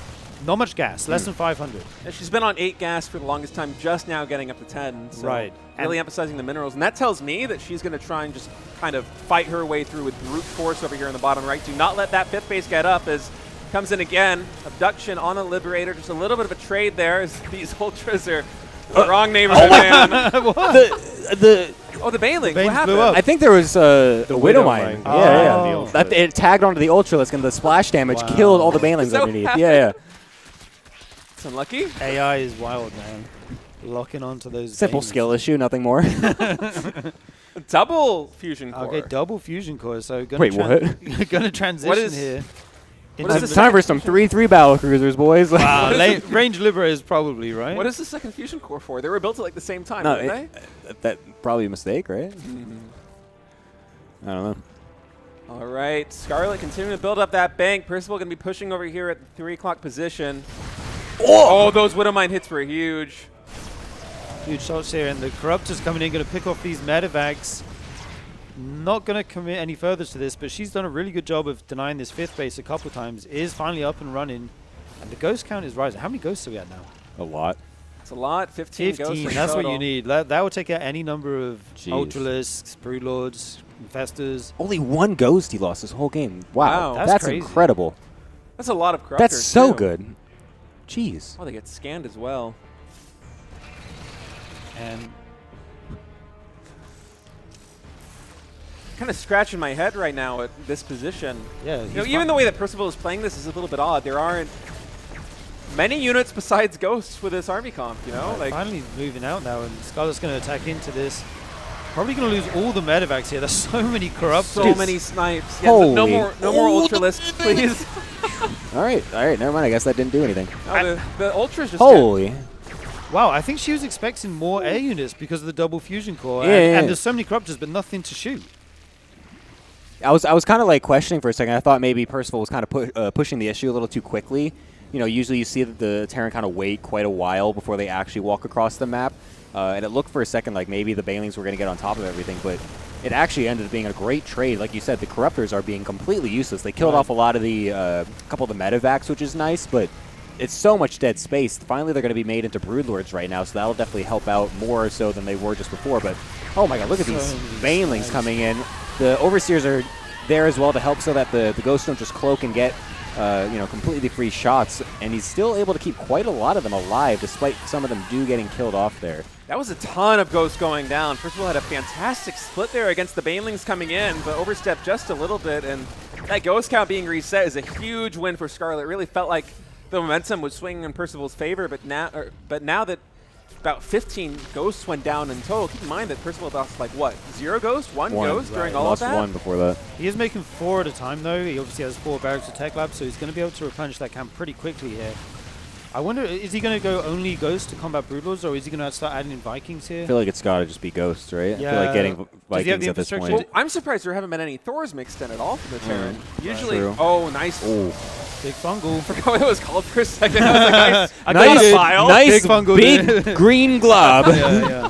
not much gas, less than 500. And she's been on 8 gas for the longest time, just now getting up to 10. So Right. really emphasizing the minerals. And that tells me that she's going to try and just kind of fight her way through with brute force over here in the bottom right. Do not let that 5th base get up as comes in again. Abduction on a Liberator. Just a little bit of a trade there as these Ultras are the wrong neighborhood, man. The Banelings. What happened? blew up. I think there was the Widowmine. Oh. That it tagged onto the Ultralisk, and the splash damage killed all the Banelings So underneath. happened. Yeah. It's unlucky. AI is wild, man. Locking onto those Simple Banes. skill issue, nothing more. Double fusion core. Okay, double fusion core. So gonna Wait, what? Gonna transition What is- here. what is It's time for some 3-3 battle cruisers, boys. Wow, range Liberators probably, right? What is the second fusion core for? They were built at like the same time, No, weren't they? that probably a mistake, right? I don't know. All right, Scarlett continuing to build up that bank. Percival going to be pushing over here at the 3 o'clock position. Oh, those Widowmine hits were huge. Huge shots here, and the Corruptor's coming in, going to pick off these medevacs. Not going to commit any further to this, but she's done a really good job of denying this 5th base a couple times. Is finally up and running, and the Ghost count is rising. How many Ghosts are we at now? A lot. It's a lot. 15 Ghosts. That's what total. you need. That will take out any number of Jeez. Ultralisks, Broodlords, Infestors. Only 1 ghost he lost this whole game. Wow. Wow. That's crazy. incredible. That's a lot of Corruptors. That's so too. good. Jeez. Oh, they get scanned as well. And Kind of scratching my head right now at this position. yeah, You know, even the way that Percival is playing this is a little bit odd. There aren't many units besides Ghosts with this army comp, you know? Like, finally moving out now, and Scarlett's going to attack into this. Probably going to lose all the medevacs here. There's so many Corruptors. so many snipes. Yeah, no more Ultralisks, please. All right, never mind. I guess that didn't do anything. No, the Ultras just Holy. Wow, I think she was expecting more air units because of the double fusion core. Yeah. And there's so many Corruptors, but nothing to shoot. I was kind of like questioning for a second. I thought maybe Percival was kind of pushing the issue a little too quickly. You know, usually you see that the Terran kind of wait quite a while before they actually walk across the map. And it looked for a second like maybe the Banelings were going to get on top of everything, but it actually ended up being a great trade. Like you said, the Corruptors are being completely useless. They killed off a lot of the couple of the medevacs, which is nice, but it's so much dead space. Finally, they're going to be made into Broodlords right now, so that'll definitely help out more so than they were just before. But oh my god, look at these Banelings coming in. The Overseers are there as well to help so that the Ghosts don't just cloak and get completely free shots, and he's still able to keep quite a lot of them alive, despite some of them getting killed off there. That was a ton of ghosts going down. Percival had a fantastic split there against the banelings coming in, but overstepped just a little bit, and that ghost count being reset is a huge win for Scarlett. It really felt like the momentum was swinging in Percival's favor, but now that about 15 ghosts went down in total, keep in mind that Percival lost like what, 0 ghosts, 1 ghost during all of that? Lost 1 before that. He is making 4 at a time though. He obviously has 4 barracks of Tech Lab, so he's going to be able to replenish that camp pretty quickly here. I wonder, is he going to go only Ghost to combat Broodlords, or is he going to start adding in Vikings here? I feel like it's got to just be Ghosts, right? Yeah. I feel like getting Vikings at this point. Well, I'm surprised there haven't been any Thors mixed in at all from the Terran. Usually, True. oh, nice. Ooh. Big fungal. I forgot what it was called for a second. I was like, nice, nice big, fungal big green glob. Yeah.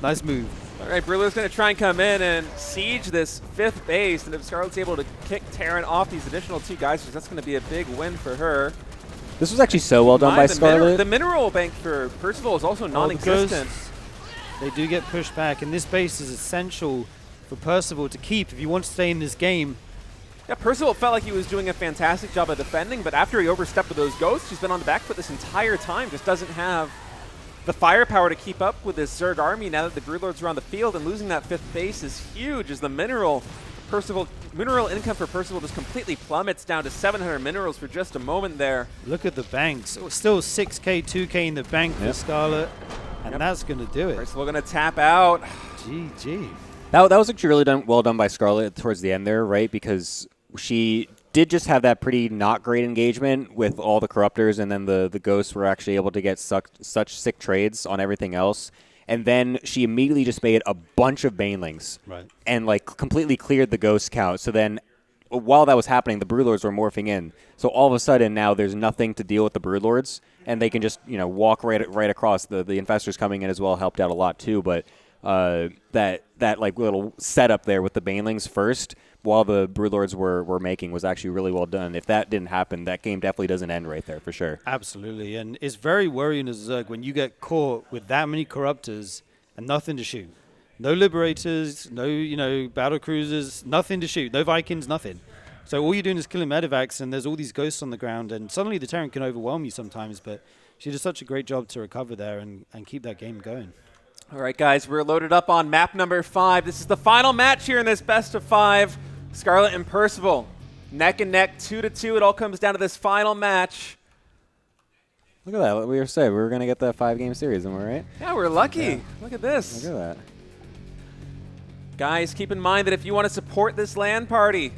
Nice move. All right, Broodlord's going to try and come in and siege this 5th base, and if Scarlett's able to kick Terran off these additional 2 geysers, that's going to be a big win for her. This was actually so well done by Scarlett. The mineral bank for Percival is also non-existent. They do get pushed back, and this base is essential for Percival to keep if you want to stay in this game. Yeah, Percival felt like he was doing a fantastic job of defending, but after he overstepped with those ghosts, he's been on the back foot this entire time, just doesn't have the firepower to keep up with this Zerg army now that the Broodlords are on the field, and losing that 5th base is huge as the mineral income for Percival just completely plummets down to 700 minerals for just a moment there. Look at the banks. Still 6k, 2k in the bank for Scarlett, and that's going to do it. Percival going to tap out. GG. That was actually really well done by Scarlett towards the end there, right? Because she did just have that pretty not great engagement with all the Corruptors, and then the Ghosts were actually able to get such sick trades on everything else. And then she immediately just made a bunch of Banelings and like completely cleared the ghost count. So then while that was happening, the Broodlords were morphing in. So all of a sudden now there's nothing to deal with the Broodlords, and they can just walk right across. The Infestors coming in as well helped out a lot too. But that like little setup there with the Banelings first while the Broodlords were making was actually really well done. If that didn't happen, that game definitely doesn't end right there for sure. Absolutely, and it's very worrying as Zerg when you get caught with that many Corruptors and nothing to shoot. No Liberators, no battle cruisers, nothing to shoot. No Vikings, nothing. So all you're doing is killing medevacs, and there's all these ghosts on the ground, and suddenly the Terran can overwhelm you sometimes, but she did such a great job to recover there and keep that game going. All right, guys, we're loaded up on map number 5. This is the final match here in this best of 5. Scarlett and Percival, neck and neck, 2-2. It all comes down to this final match. Look at that. What we were saying, we were going to get that 5-game series, am I right? Yeah, we're lucky. Yeah. Look at this. Look at that. Guys, keep in mind that if you want to support this LAN party,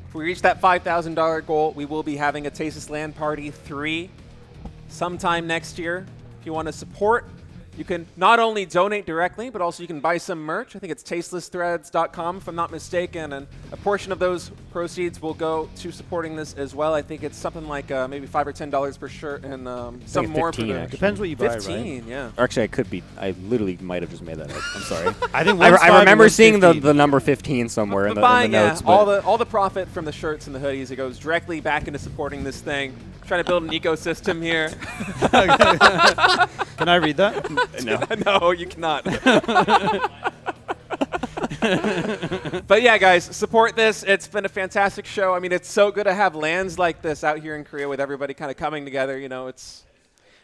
if we reach that $5,000 goal, we will be having a Tasteless LAN Party 3 sometime next year. If you want to support, you can not only donate directly, but also you can buy some merch. I think it's tastelessthreads.com, if I'm not mistaken, and a portion of those proceeds will go to supporting this as well. I think it's something like maybe $5 or $10 per shirt, and some more for the depends what you buy. 15, right? yeah. Actually, I could be. I literally might have just made that up. I'm sorry. I think I remember seeing the number 15 somewhere in the notes. But all the profit from the shirts and the hoodies, it goes directly back into supporting this thing. Trying to build an ecosystem here. Can I read that? No, you cannot. But yeah, guys, support this. It's been a fantastic show. I mean, it's so good to have LANs like this out here in Korea with everybody kind of coming together. It's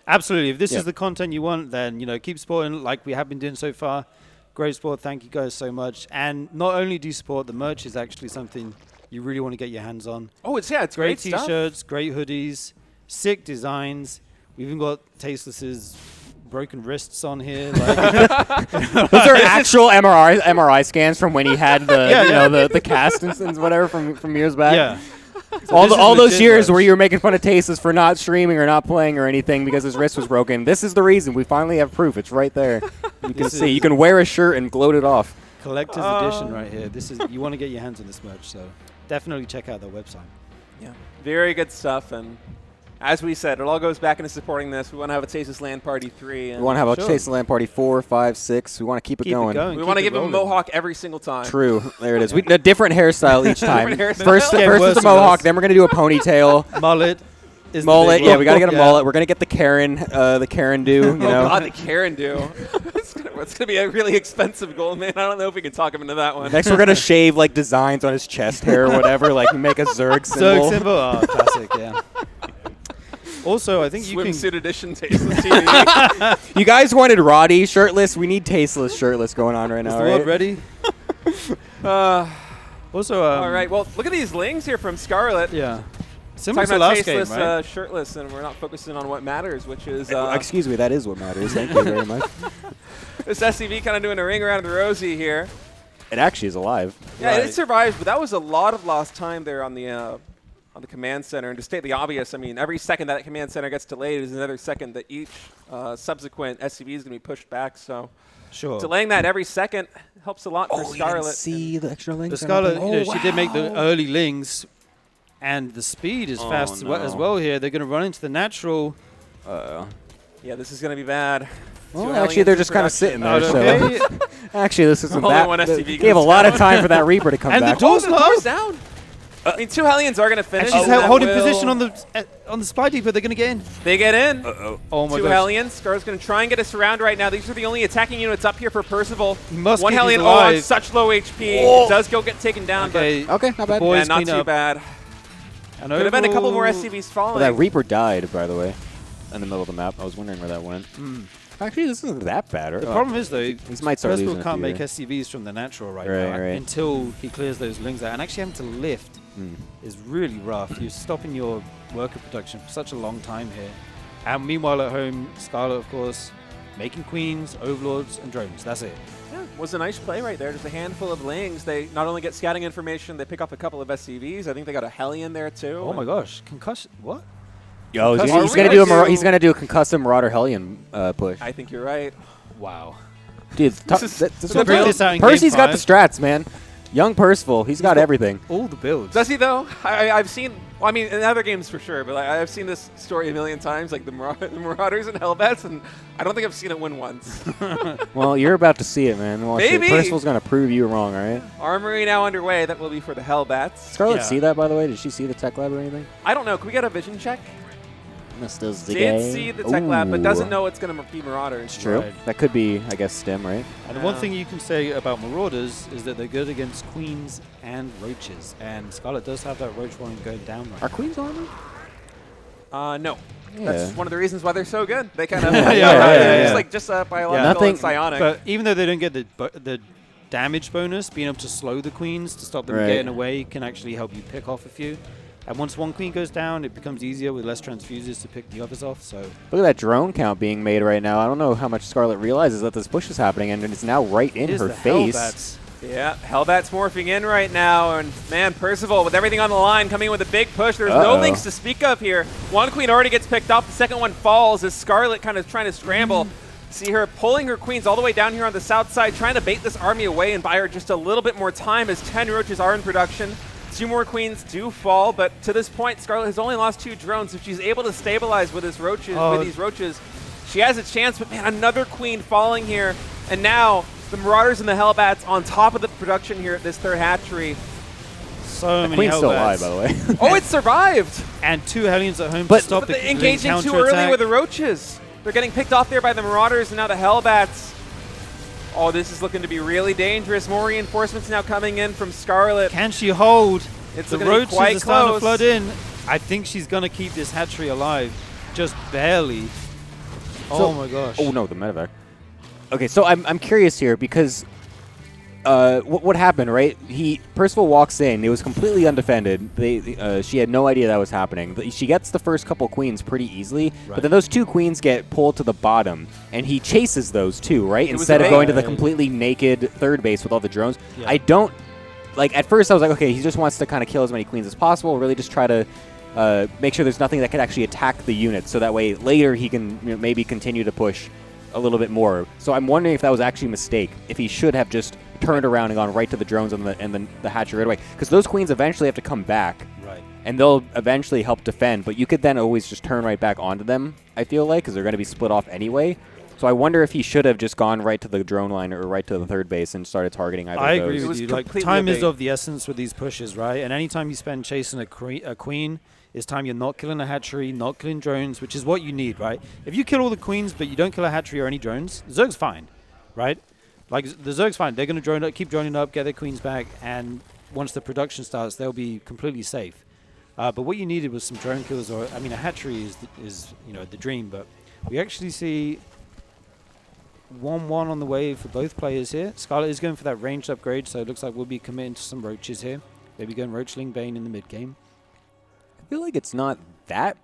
absolutely. If this is the content you want, then keep supporting like we have been doing so far. Great support. Thank you guys so much. And not only do you support, the merch is actually something you really want to get your hands on. Oh, it's great T-shirts, stuff. Great hoodies, sick designs. We've even got Tasteless's broken wrists on here. Those are actual MRI scans from when he had the cast and whatever from years back. Yeah. So all those years where you were making fun of Tasteless for not streaming or not playing or anything because his wrist was broken. This is the reason. We finally have proof. It's right there. You can see. You can wear a shirt and gloat it off. Collector's edition right here. You want to get your hands on this merch, so definitely check out their website. Yeah, very good stuff. And as we said, it all goes back into supporting this. We want to have a Tasteless LAN Party 3. We want to have a Tasteless LAN Party 4, 5, 6. We want to keep it going. We want to give him a mohawk every single time. True. There it is. A different hairstyle each time. Hairstyle. First is the mohawk, then we're going to do a ponytail. Mullet. is the mullet. big Yeah, one. we gotta get a Yeah. mullet. We're gonna get the Karen do. You know. Oh God, the Karen do. It's gonna be a really expensive gold, man. I don't know if we can talk him into that one. Next, we're gonna shave like designs on his chest hair or whatever, like make a Zerg symbol. Zerg symbol. Oh, classic. Yeah. Also, I think you can. Swimsuit edition Tasteless TV. You guys wanted Roddy shirtless. We need Tasteless shirtless going on right Is now. the Right? world ready? Also, all right. Well, look at these lings here from Scarlett. Yeah. Similar Talking to about last game, Tasteless, right? shirtless, and we're not focusing on what matters, which is Excuse me, that is what matters. Thank you very much. this SCV kind of doing a ring around the rosy here. It actually is alive. Yeah, it survived, but that was a lot of lost time there on the command center. And to state the obvious, I mean, every second that command center gets delayed is another second that each subsequent SCV is going to be pushed back. So delaying that every second helps a lot for Scarlett. See the extra links. The Scarlett, she did make the early lings, and the speed is fast as well here. They're going to run into the natural. Yeah, this is going to be bad. Well, actually, they're just kind of sitting there. Okay. So. Actually, this isn't Only that. one SCV Gave a goes lot of down. time for that Reaper to come And back. the door's the not door's up. down. I mean, 2 Hellions are going to finish. And she's that holding will- position on the spy depot. They're going to get in. They get in. Oh my 2 gosh. Hellions. Scar's going to try and get us around right now. These are the only attacking units up here for Percival. He must 1 keep Hellion these on alive. such low HP. It does go get taken down, Okay, Okay, not bad. but boys, not clean too up. bad. And Could have been a couple more overall- SCVs falling. Well, that Reaper died, by the way, in the middle of the map. I was wondering where that went. Actually, this isn't that bad. The problem is, though, These might start Percival losing a can't few make here. SCVs from the natural right Right, now right. until he clears those lings out. And actually having to lift is really rough. You're stopping your worker production for such a long time here. And meanwhile at home, Scarlett, of course, making queens, overlords, and drones. That's it. Yeah, was a nice play right there. Just a handful of lings. They not only get scouting information, they pick up a couple of SCVs. I think they got a Hellion there too. Oh my gosh. Concussion. What? Yo, he's Are we gonna do gonna he's gonna do a concussive Marauder Hellion push. I think you're right. Wow. Dude, This is- that's so what break I'm this saying. out in Percy's game got the 5. strats, man. Young Percival, he's got everything. All the builds. Does he though? I've seen. Well, I mean, in other games for sure, but I've seen this story a million times, like the Marauders and Hellbats, and I don't think I've seen it win once. Well, you're about to see it, man. Watch it. Maybe. Percival's gonna prove you wrong, all right? Armory now underway. That will be for the Hellbats. Scarlett Yeah. see that, by the way? Did she see the tech lab or anything? I don't know. Can we get a vision check? Mr. Ziggy. Did see the tech lab, but doesn't Ooh. know it's going to be Marauders. It's true. Right. That could be, I guess, STEM, right? And the one thing you can say about Marauders is that they're good against queens and roaches. And Scarlett does have that roach one going down right Are now. queens armor? No. Yeah. That's one of the reasons why they're so good. They kind of yeah. just biological Nothing- and psionic. But even though they don't get the damage bonus, being able to slow the queens to stop them Right. getting away can actually help you pick off a few. And once one queen goes down, it becomes easier with less transfuses to pick the others off. So Look at that drone count being made right now. I don't know how much Scarlett realizes that this push is happening, and it's now right in it is her the face. Hellbats. Yeah, Hellbat's morphing in right now, and man, Percival with everything on the line, coming in with a big push. There's no links to speak of here. One queen already gets picked off, the second one falls as Scarlett kind of trying to scramble. See her pulling her queens all the way down here on the south side, trying to bait this army away and buy her just a little bit more time as 10 roaches are in production. 2 more queens do fall, but to this point, Scarlett has only lost 2 drones. If she's able to stabilize with, these roaches, she has a chance, but man, another queen falling here. And now the Marauders and the Hellbats on top of the production here at this third hatchery. So many Queen's still Hellbats. alive, by the way. Oh, it survived! And 2 Hellions at home But- to stop But the they're engaging too early with the roaches. They're getting picked off there by the Marauders and now the Hellbats. Oh, this is looking to be really dangerous. More reinforcements now coming in from Scarlett. Can she hold? It's The looking to be roaches quite are starting to close. flood in. I think she's going to keep this hatchery alive. Just barely. Oh my gosh. Oh no, the medevac. Okay, so I'm curious here because what happened, right? Percival walks in. It was completely undefended. She had no idea that was happening. She gets the first couple queens pretty easily, but then those 2 queens get pulled to the bottom, and he chases those 2, right? It was Instead of amazing. going to the completely naked third base with all the drones. Yeah. I don't like. At first, I was like, okay, he just wants to kind of kill as many queens as possible. Really, just try to make sure there's nothing that could actually attack the unit, so that way later he can maybe continue to push a little bit more. So I'm wondering if that was actually a mistake. If he should have just turned around and gone right to the drones and the hatchery right away, because those queens eventually have to come back, Right. and they'll eventually help defend. But you could then always just turn right back onto them. I feel like because they're going to be split off anyway. So I wonder if he should have just gone right to the drone line or right to the third base and started targeting either I of agree those. with you. Like, time is of the essence with these pushes, right? And anytime you spend chasing a queen, is time you're not killing a hatchery, not killing drones, which is what you need, right? If you kill all the queens but you don't kill a hatchery or any drones, Zerg's fine, right? Like, the Zerg's fine. They're going to keep droning up, get their queens back, and once the production starts, they'll be completely safe. But what you needed was some drone kills, or, I mean, a hatchery is the dream, but we actually see 1-1 on the way for both players here. Scarlett is going for that ranged upgrade, so it looks like we'll be committing to some roaches here. Maybe going Roachling Bane in the mid game. I feel like it's not that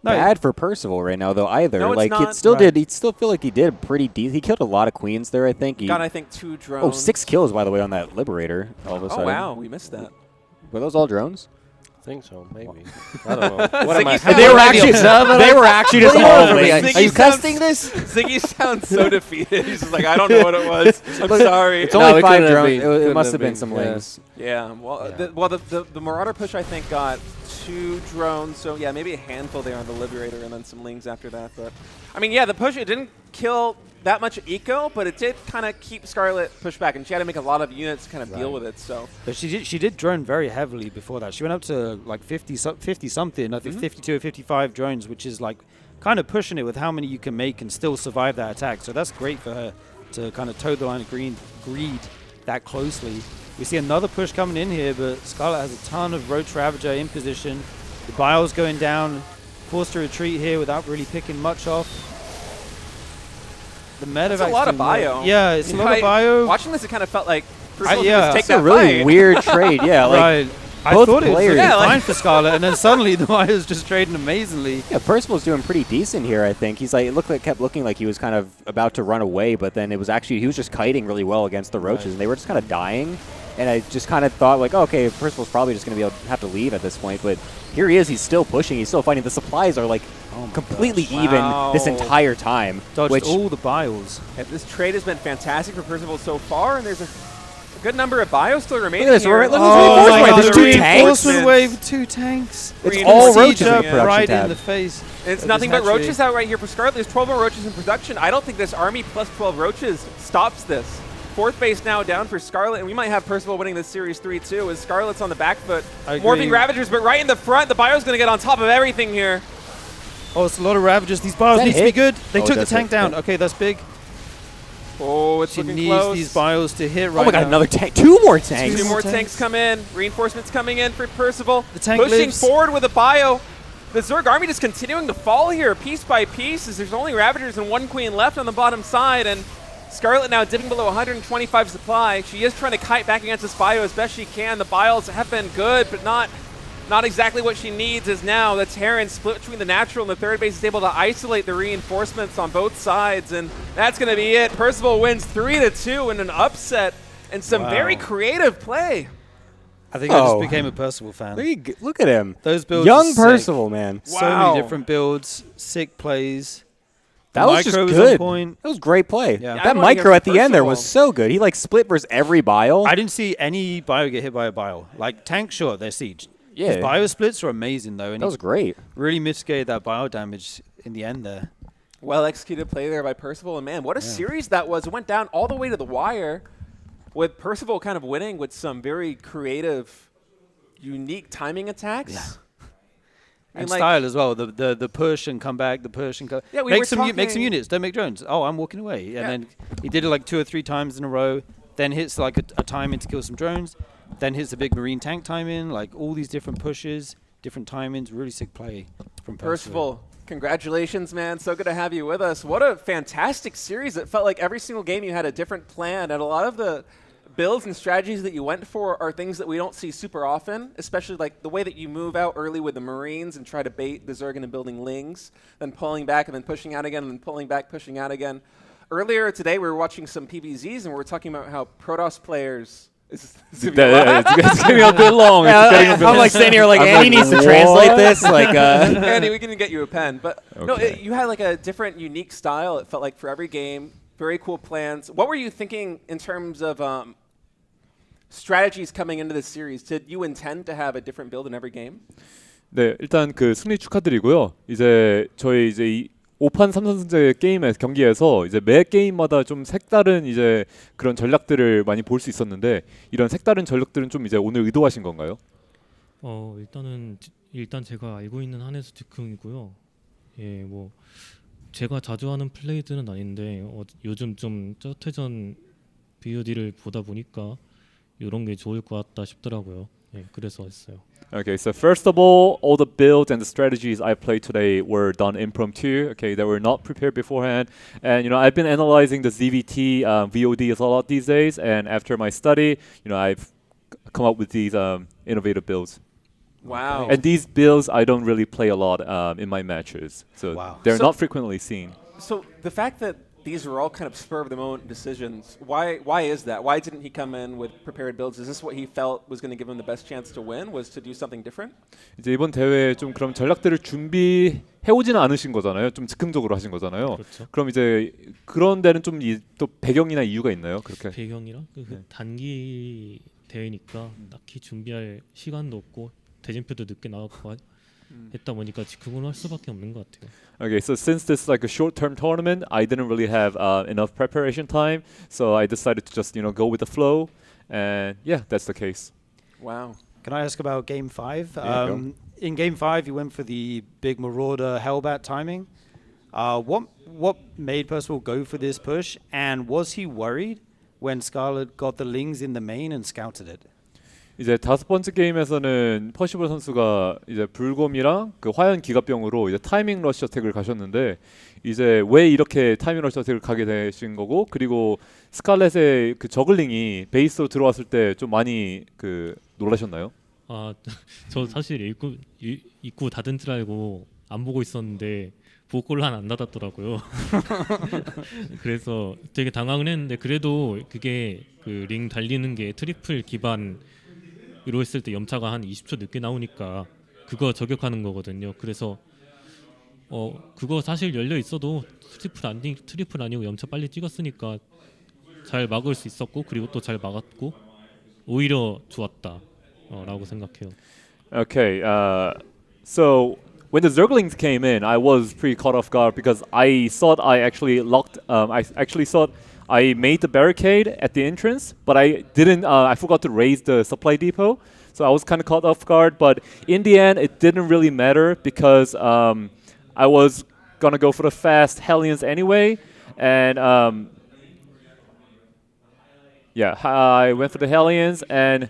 bad for Percival right now, though, either. No, it's like, not. it still did. He still feel like he did pretty decent. He killed a lot of queens there, I think. He got, I think, 2 drones. Oh, 6 kills, by the way, on that Liberator all of a sudden. Oh, wow. We missed that. Were those all drones? I think so, maybe. I don't know. What am I? They were actually just all Are you casting this? Ziggy sounds so defeated. He's just like, I don't know what it was. I'm sorry. It's only 5 drones. It must have been some lings. Yeah. Well, the Marauder push, I think, got 2 drones. So, yeah, maybe a handful there on the Liberator and then some lings after that. But, I mean, yeah, the push, it didn't kill that much eco, but it did kind of keep Scarlett pushed back, and she had to make a lot of units to kind of deal with it. So, but she did drone very heavily before that. She went up to like 50 something, I think 52 or 55 drones, which is like kind of pushing it with how many you can make and still survive that attack. So that's great for her to kind of toe the line of greed that closely. We see another push coming in here, but Scarlett has a ton of Roach Ravager in position. The Bile's going down, forced to retreat here without really picking much off. The That's a lot of bio. Yeah, it's a lot of bio. Watching this, it kind of felt like Percival yeah, take that a really fight. weird trade. Yeah, like right. I both thought it was players. really fine for Scarlett, and then suddenly the bio's just trading amazingly. Yeah, Percival's doing pretty decent here, I think. He's like, kept looking like he was kind of about to run away, but then it was actually, he was just kiting really well against the roaches, and they were just kind of dying. And I just kind of thought, like, okay, Percival's probably just going to have to leave at this point, but here he is. He's still pushing. He's still fighting. The supplies are, like, completely even this entire time. Dodged all the bios. Yeah, this trade has been fantastic for Percival so far, and there's a good number of bios still remaining. Look at this. Here. Look at this reinforcement. There's 2 tanks. Reinforcement wave with 2 tanks. It's all roaches in up production right tab. in the face. It's nothing but roaches out right here for Scarlett. There's 12 more roaches in production. I don't think this army plus 12 roaches stops this. 4th base now down for Scarlett, and we might have Percival winning this series 3-2 as Scarlett's on the back foot. Morphing Ravagers, but right in the front, the bio's going to get on top of everything here. Oh, it's a lot of Ravagers. These bios need to be good. They took the tank down. Okay, that's big. Oh, it's looking close. She needs these bios to hit right now. Oh my god, another tank. 2 more tanks. 2 more tanks come in. Reinforcements coming in for Percival. The tank pushing lives. forward with a bio. The Zerg army just continuing to fall here piece by piece as there's only Ravagers and 1 queen left on the bottom side, and Scarlett now dipping below 125 supply. She is trying to kite back against this bio as best she can. The bios have been good, but not exactly what she needs, as now the Terran split between the natural and the third base is able to isolate the reinforcements on both sides, and that's going to be it. Percival wins 3-2 in an upset and some very creative play. I think I just became a Percival fan. Look at him. Those builds Young Percival, man. So many different builds, sick plays. That was just good. That was great play. Yeah. That micro at the end there was so good. He like split versus every bile. I didn't see any bio get hit by a bile. Like tank, sure, they're sieged. Yeah. His bio splits are amazing though. And that was great. Really mitigated that bio damage in the end there. Well executed play there by Percival, and man, what a series that was. It went down all the way to the wire with Percival kind of winning with some very creative, unique timing attacks. Yeah. And style as well, the push and come back, the push and come. Yeah, make some units. Don't make drones. Oh, I'm walking away. And then he did it like 2 or 3 times in a row. Then hits like a time in to kill some drones. Then hits a big marine tank time in. Like all these different pushes, different timings. Really sick play from Percival. Congratulations, man. So good to have you with us. What a fantastic series. It felt like every single game you had a different plan, and a lot of the builds and strategies that you went for are things that we don't see super often, especially like the way that you move out early with the Marines and try to bait the Zerg into building lings, then pulling back and then pushing out again, and then pulling back, pushing out again. Earlier today, we were watching some PvZs, and we were talking about how Protoss players... It's getting a bit long. I'm like sitting here like, Andy needs to translate this. Like, Andy, we can get you a pen. But no, you had like a different, unique style, it felt like, for every game. Very cool plans. What were you thinking in terms of... strategies coming into this series? Did you intend to have a different build in every game? 네, 일단 그 승리 축하드리고요. 이제 저희 이제 5판 3선승제 게임의 경기에서 이제 매 게임마다 좀 색다른 이제 그런 전략들을 많이 볼 수 있었는데 이런 색다른 전략들은 좀 이제 오늘 의도하신 건가요? 일단 제가 알고 있는 한에서 즉흥이고요. 예, 뭐 제가 자주 하는 플레이들은 아닌데 요즘 좀 저태전 BOD를 보다 보니까 이런 게 좋을 것 같다 싶더라고요. 예, 그래서 했어요. Okay, so first of all the builds and the strategies I played today were done impromptu. Okay, they were not prepared beforehand. And I've been analyzing the ZVT VODs a lot these days. And after my study, I've come up with these innovative builds. Wow. And these builds I don't really play a lot in my matches, so they're not frequently seen. So the fact that these are all kind of spur of the moment decisions, why is that? Why didn't he come in with prepared builds? Is this what he felt was going to give him the best chance to win? Was to do something different? 이제 이번 대회에 좀 그럼 전략들을 준비해 오지는 않으신 거잖아요. 좀 즉흥적으로 하신 거잖아요. 그렇죠. 그럼 이제 그런 데는 좀 또 배경이나 이유가 있나요? 그렇게 배경이랑 단기 대회니까 딱히 준비할 시간도 없고 대진표도 늦게 나왔고 했다 보니까 즉흥으로 할 수밖에 없는 것 같아요. Okay, so since this is like a short-term tournament, I didn't really have enough preparation time, so I decided to just go with the flow, and yeah, that's the case. Wow. Can I ask about Game 5? Yeah, in Game 5, you went for the big Marauder Hellbat timing. What made Percival go for this push, and was he worried when Scarlett got the Lings in the main and scouted it? 이제 다섯 번째 게임에서는 퍼시벌 선수가 이제 불곰이랑 그 화연 기갑병으로 이제 타이밍 러시 어택을 가셨는데 이제 왜 이렇게 타이밍 러시 어택을 가게 되신 거고 그리고 스칼렛의 그 저글링이 베이스로 들어왔을 때 좀 많이 그 놀라셨나요? 저 사실 입구 닫은 줄 알고 안 보고 있었는데 보고를 안 닫았더라고요. 그래서 되게 당황은 했는데 그래도 그게 그 링 달리는 게 트리플 기반 으로 했을 때 염차가 한 20초 늦게 나오니까 그거 저격하는 거거든요. 그래서 그거 사실 열려 있어도 트리플 아니고 염차 빨리 찍었으니까 잘 막을 수 있었고 그리고 또 잘 막았고 오히려 좋았다라고 생각해요. Okay, so when the Zerglings came in, I was pretty caught off guard because I thought I actually locked. I actually thought I made the barricade at the entrance, but I didn't. I forgot to raise the supply depot, so I was kind of caught off guard. But in the end, it didn't really matter because I was gonna go for the fast Hellions anyway, and yeah, I went for the Hellions, and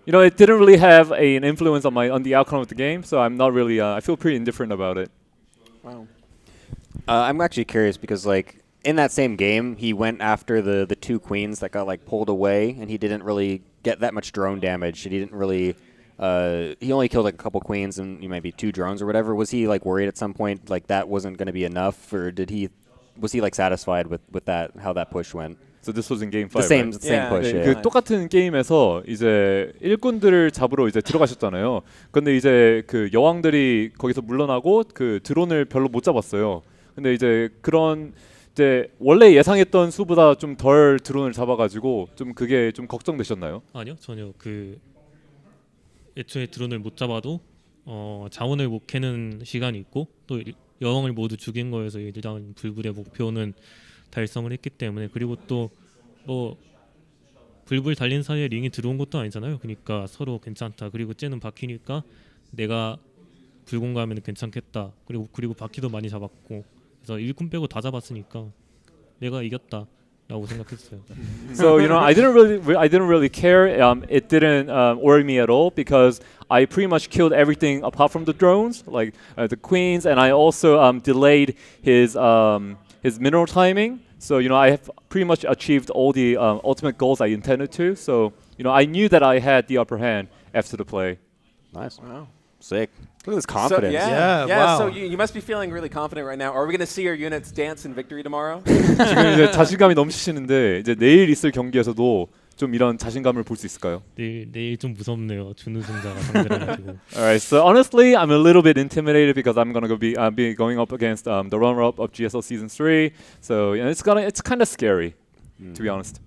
it didn't really have an influence on the outcome of the game. So I'm not really. I feel pretty indifferent about it. Wow. I'm actually curious because in that same game, he went after the two queens that got pulled away, and he didn't really get that much drone damage. He didn't really. He only killed a couple queens and maybe 2 drones or whatever. Was he worried at some point that wasn't going to be enough, or was he satisfied with that how that push went? So this was in game 5. The same right? push. 네, 그 똑같은 게임에서 이제 일꾼들을 잡으러 이제 들어가셨잖아요. 근데 이제 그 여왕들이 거기서 물러나고 그 드론을 별로 못 잡았어요. 근데 이제 그런 이제 원래 예상했던 수보다 좀 덜 드론을 잡아가지고 좀 그게 좀 걱정되셨나요? 아니요, 전혀. 애초에 드론을 못 잡아도 자원을 못 캐는 시간이 있고 또 여왕을 모두 죽인 거여서 일단 불불의 목표는 달성을 했기 때문에 그리고 또 뭐 불불 달린 사이에 링이 들어온 것도 아니잖아요. 그러니까 서로 괜찮다. 그리고 쟤는 바퀴니까 내가 불공 가면 괜찮겠다. 그리고 바퀴도 많이 잡았고 그래서 일꾼 빼고 다 잡았으니까 내가 이겼다라고 생각했어요. So I didn't really care. It didn't worry me at all because I pretty much killed everything apart from the drones, like the queens, and I also delayed his mineral timing. So I have pretty much achieved all the ultimate goals I intended to. So I knew that I had the upper hand after the play. Nice. Wow. Sick. Look at this confidence. So, wow. So you must be feeling really confident right now. Are we going to see your units dance in victory tomorrow? 지금 이제 자신감이 넘치시는데 이제 내일 있을 경기에서도 좀 이런 자신감을 볼 수 있을까요? 내일 좀 무섭네요. 준우승자가 상대를 가지고. Alright, so honestly, I'm a little bit intimidated because I'm gonna be going up against the runner-up of GSL Season 3. So it's kind of scary, to be honest.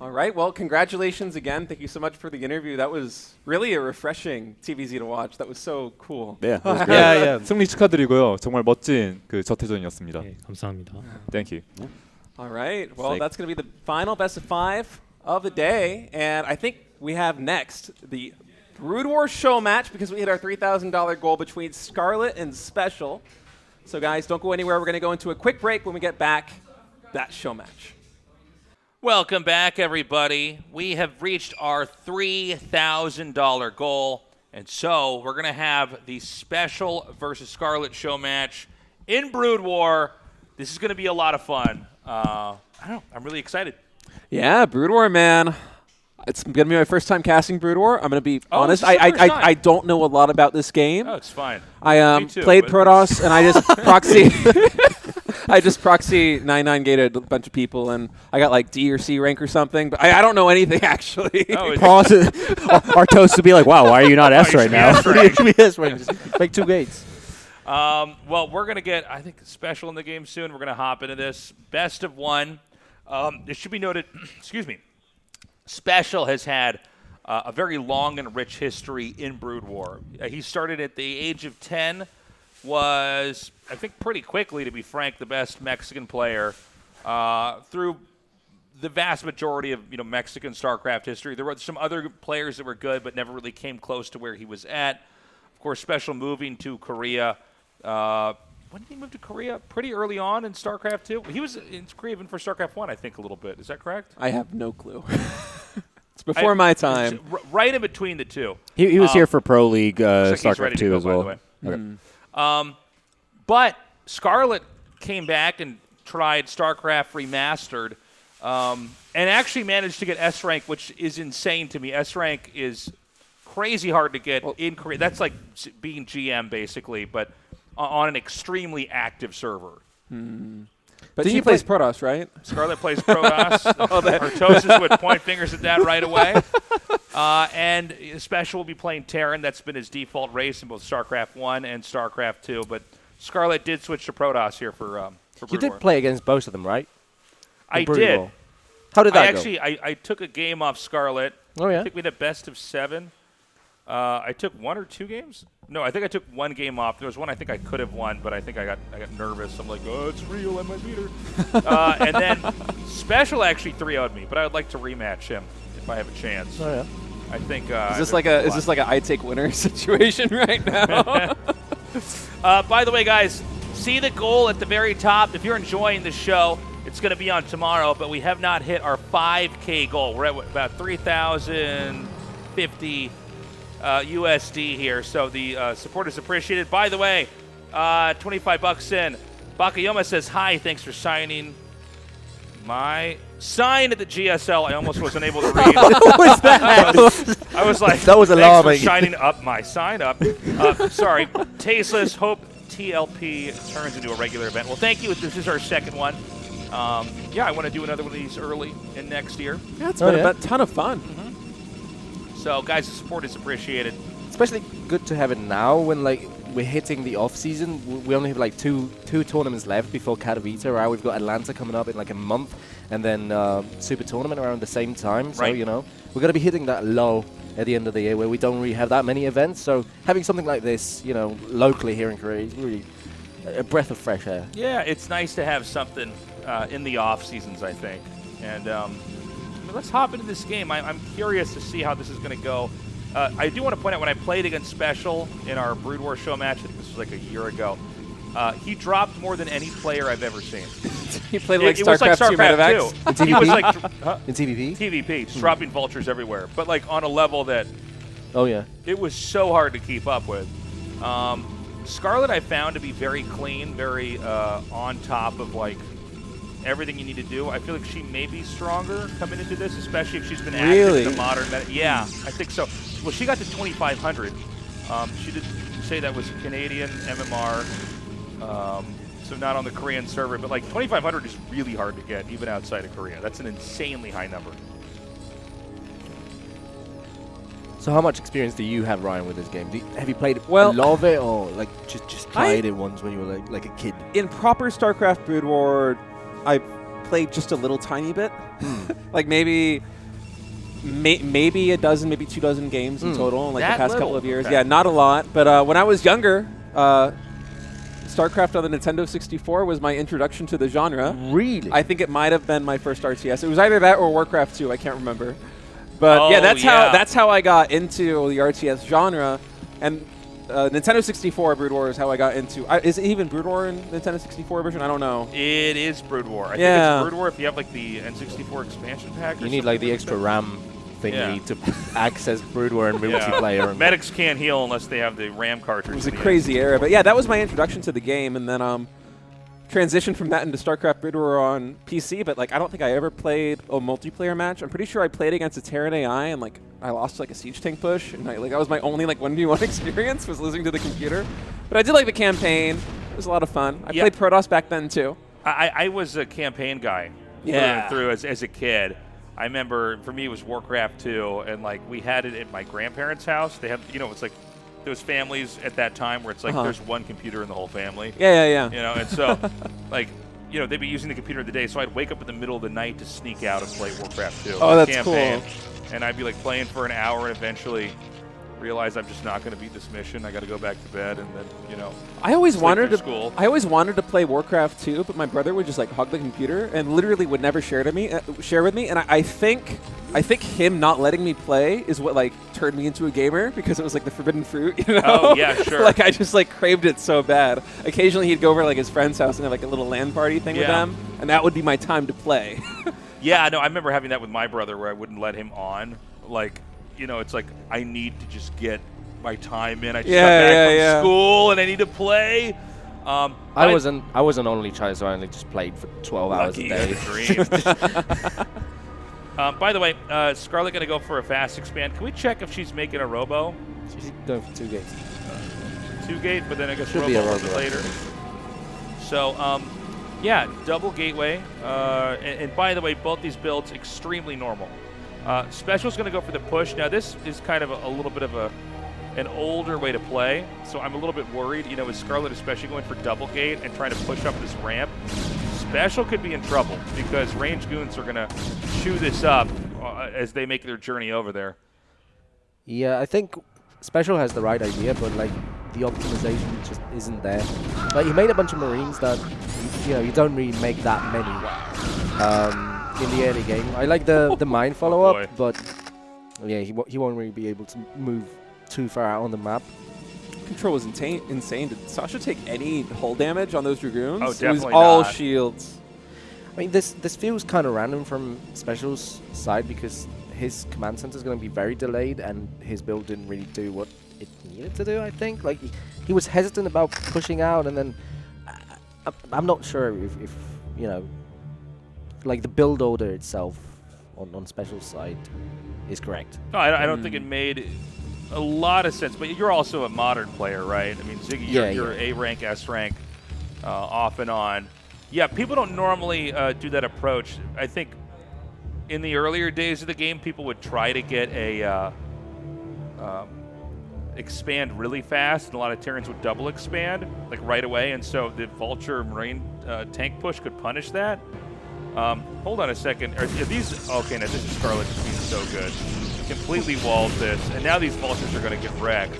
All right. Well, congratulations again. Thank you so much for the interview. That was really a refreshing TVZ to watch. That was so cool. Yeah, Yeah. 승리 축하드리고요. 정말 멋진 그 저태전이었습니다. 네, 감사합니다. Thank you. All right. Well, Sick. that's going to be the final best of 5 of the day. And I think we have next the Brood War show match because we hit our $3,000 goal between Scarlett and Special. So, guys, don't go anywhere. We're going to go into a quick break. When we get back, that show match. Welcome back, everybody. We have reached our $3,000 goal, and so we're going to have the Special versus Scarlett show match in Brood War. This is going to be a lot of fun. I don't know. I'm really excited. Yeah, Brood War, man. It's going to be my first time casting Brood War. I'm going to be honest. this is your first time. I don't know a lot about this game. Oh, it's fine. I Me too, played but- Protoss, and I just proxy. I just proxy 9-9 gated a bunch of people, and I got like D or C rank or something. But I don't know anything actually. Oh, it's- Pause it. Our toast would be like, wow, why are you not S right now? Yes, right. Just make 2 gates. Well, we're going to get, I think, Special in the game soon. We're going to hop into this. Best of 1. It should be noted, excuse me, Special has had a very long and rich history in Brood War. He started at the age of 10, was, I think pretty quickly, to be frank, the best Mexican player through the vast majority of Mexican StarCraft history. There were some other players that were good but never really came close to where he was at. Of course, Special moving to Korea. When did he move to Korea? Pretty early on in StarCraft 2. He was in Korea even for StarCraft 1, I think, a little bit. Is that correct? I have no clue. It's before my time. Right in between the two. He was here for Pro League Looks like he's ready StarCraft to 2 go, as by the well. way. But Scarlett came back and tried StarCraft Remastered and actually managed to get S rank, which is insane to me. S rank is crazy hard to get in Korea. That's like being GM, basically, but on an extremely active server. But she plays Protoss, right? Scarlett plays Protoss. Artosis would point fingers at that right away. And Special will be playing Terran. That's been his default race in both StarCraft 1 and StarCraft 2. But Scarlett did switch to Protoss here for You Brood did War. play against both of them, right? I Brood did. War. How did that go? I took a game off Scarlett. Oh, yeah? I think we had a best of 7. I took 1 or 2 games. No, I think I took 1 game off. There was one I think I could have won, but I think I got nervous. I'm like, oh, it's real. I might beat her. And then Special actually 3-0'd me, but I would like to rematch him if I have a chance. Oh, yeah. I think. Is this like a I take winner situation right now? By the way, guys, see the goal at the very top. If you're enjoying the show, it's going to be on tomorrow, but we have not hit our 5K goal. We're at about 3,050 USD here, so the support is appreciated. By the way, $25 in. Bakayoma says, hi, thanks for signing my sign at the GSL. I almost wasn't able to read. What was that? I was like, That was thanks for alarming. signing up my sign up. Sorry, Tasteless. Hope TLP turns into a regular event. Well, thank you. This is our second one. Yeah, I want to do another one of these early in next year. Yeah, it's been a ton of fun. So, guys, the support is appreciated. Especially good to have it now when we're hitting the off season. We only have two tournaments left before Katowice. Right, we've got Atlanta coming up in like a month, and then Super Tournament around the same time. So Right. we're going to be hitting that low at the end of the year where we don't really have that many events. So having something like this, locally here in Korea is really a breath of fresh air. Yeah, it's nice to have something in the off seasons, I think. And let's hop into this game. I'm curious to see how this is going to go. I do want to point out when I played against Special in our Brood War show match, I think this was like a year ago, he dropped more than any player I've ever seen. He played it was like StarCraft 2. He was like In TVP? TVP, just dropping vultures everywhere, but like on a level that Oh, yeah. it was so hard to keep up with. Scarlett I found to be very clean, very on top of like everything you need to do. I feel like she may be stronger coming into this, especially if she's been active in the modern meta. Yeah, I think so. Well, she got to 2,500. She did say that was Canadian MMR, so not on the Korean server, but like 2,500 is really hard to get even outside of Korea. That's an insanely high number. So how much experience do you have, Ryan, with this game? Have you played a Well, lot of it, or like just tried it once when you were like a kid? In proper StarCraft Brood War, I played just a little tiny bit, like maybe a dozen, maybe 2 dozen games in total in like That the past little? couple of years. Okay. Yeah, not a lot. But when I was younger, StarCraft on the Nintendo 64 was my introduction to the genre. Really? I think it might have been my first RTS. It was either that or Warcraft 2. I can't remember. But yeah, that's how I got into the RTS genre. And Nintendo 64 Brood War is how I got into. Is it even Brood War in Nintendo 64 version? I don't know. It is Brood War. I think it's Brood War if you have like the N64 expansion pack. You need like the extra RAM thingy to access Brood War and multiplayer. Medics can't heal unless they have the RAM cartridge. It was a crazy era, but yeah, that was my introduction to the game, and then transitioned from that into StarCraft Brood War on PC. But like, I don't think I ever played a multiplayer match. I'm pretty sure I played against a Terran AI, and like I lost like a siege tank push, and that was my only like 1v1 experience was losing to the computer. But I did like the campaign. It was a lot of fun. I played Protoss back then too. I was a campaign guy through as a kid. I remember for me it was Warcraft 2, and like we had it at my grandparents' house. They have, it's like those families at that time where it's like there's one computer in the whole family. Yeah. And so like they'd be using the computer of the day, so I'd wake up in the middle of the night to sneak out and play Warcraft 2. Oh, that's campaign. cool. And I'd be like playing for an hour and eventually realize I'm just not going to beat this mission. I got to go back to bed, and then I always wanted to play Warcraft 2, but my brother would just like hug the computer and literally would never share with me. And I think him not letting me play is what like turned me into a gamer, because it was like the forbidden fruit. Oh yeah, sure. Like I just like craved it so bad. Occasionally he'd go over to like his friend's house and have like a little LAN party thing with them, and that would be my time to play. Yeah, no, I remember having that with my brother where I wouldn't let him on. Like, it's like I need to just get my time in. I just got back from school and I need to play. I was an only child, so I only just played for 12 hours a day. By the way, Scarlett going to go for a fast expand. Can we check if she's making a robo? She's going for 2 gates. 2 gate, but then I guess Should robo be a a little robo bit later. So, yeah, double gateway. And by the way, both these builds extremely normal. Special's going to go for the push. Now, this is kind of a little bit of an older way to play, so I'm a little bit worried. With Scarlett especially going for double gate and trying to push up this ramp, Special could be in trouble because range goons are going to chew this up as they make their journey over there. Yeah, I think Special has the right idea, but like the optimization just isn't there. Like he made a bunch of Marines that you don't really make that many. In the early game, I like the mine follow-up, but yeah, he won't really be able to move too far out on the map. Control was insane. Did Sasha take any hull damage on those Dragoons? Oh, definitely It was all not. shields. I mean, this feels kind of random from Special's side because his command center is going to be very delayed, and his build didn't really do what it needed to do. I think like he was hesitant about pushing out, and then I'm not sure if like the build order itself on Special's side is correct. No, I don't think it made a lot of sense. But you're also a modern player, right? I mean, Ziggy, you're A rank, S rank, off and on. Yeah, people don't normally do that approach. I think in the earlier days of the game, people would try to get a expand really fast, and a lot of Terrans would double expand like right away, and so the Vulture Marine tank push could punish that. Hold on a second. Are these... Okay, now this is Scarlett just being so good. Completely walled this, and now these Vultures are going to get wrecked.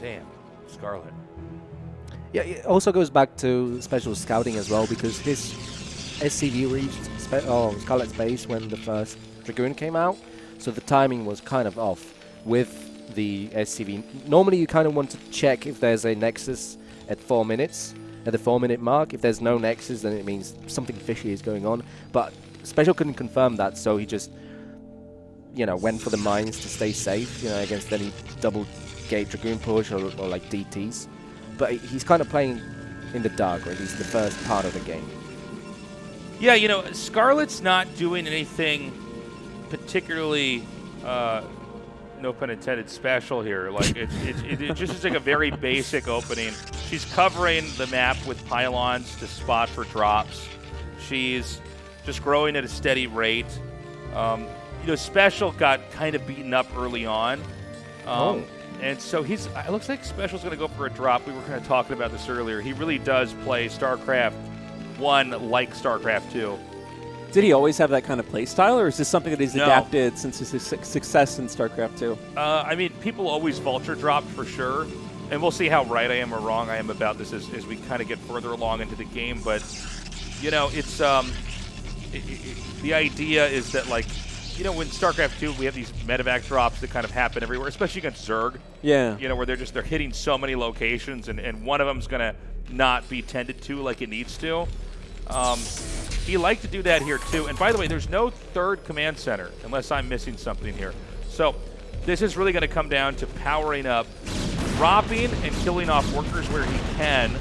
Damn, Scarlett. Yeah, it also goes back to Special scouting as well, because his SCV reached Scarlett's base when the first Dragoon came out, so the timing was kind of off with the SCV. Normally you kind of want to check if there's a Nexus at 4 minutes, at the 4-minute mark. If there's no Nexus, then it means something fishy is going on, but Special couldn't confirm that, so he just went for the mines to stay safe, against any double gate Dragoon push or like DTs. But he's kind of playing in the dark, or at least the first part of the game. Yeah, Scarlett's not doing anything particularly, no pun intended, special here. Like it just is like a very basic opening. She's covering the map with pylons to spot for drops. She's just growing at a steady rate. Special got kind of beaten up early on. And so it looks like Special's going to go for a drop. We were kind of talking about this earlier. He really does play StarCraft 1 like StarCraft 2. Did he always have that kind of play style, or is this something that he's No. adapted since his success in StarCraft 2? I mean, people always vulture drop for sure, and we'll see how right I am or wrong I am about this as we kind of get further along into the game. But you know, it's the idea is that, like, you know, when StarCraft 2 we have these medevac drops that kind of happen everywhere, especially against Zerg. Yeah. You know, where they're hitting so many locations, and one of them's gonna not be tended to like it needs to. He liked to do that here too. And by the way, there's no 3rd command center unless I'm missing something here. So this is really going to come down to powering up, dropping and killing off workers where he can,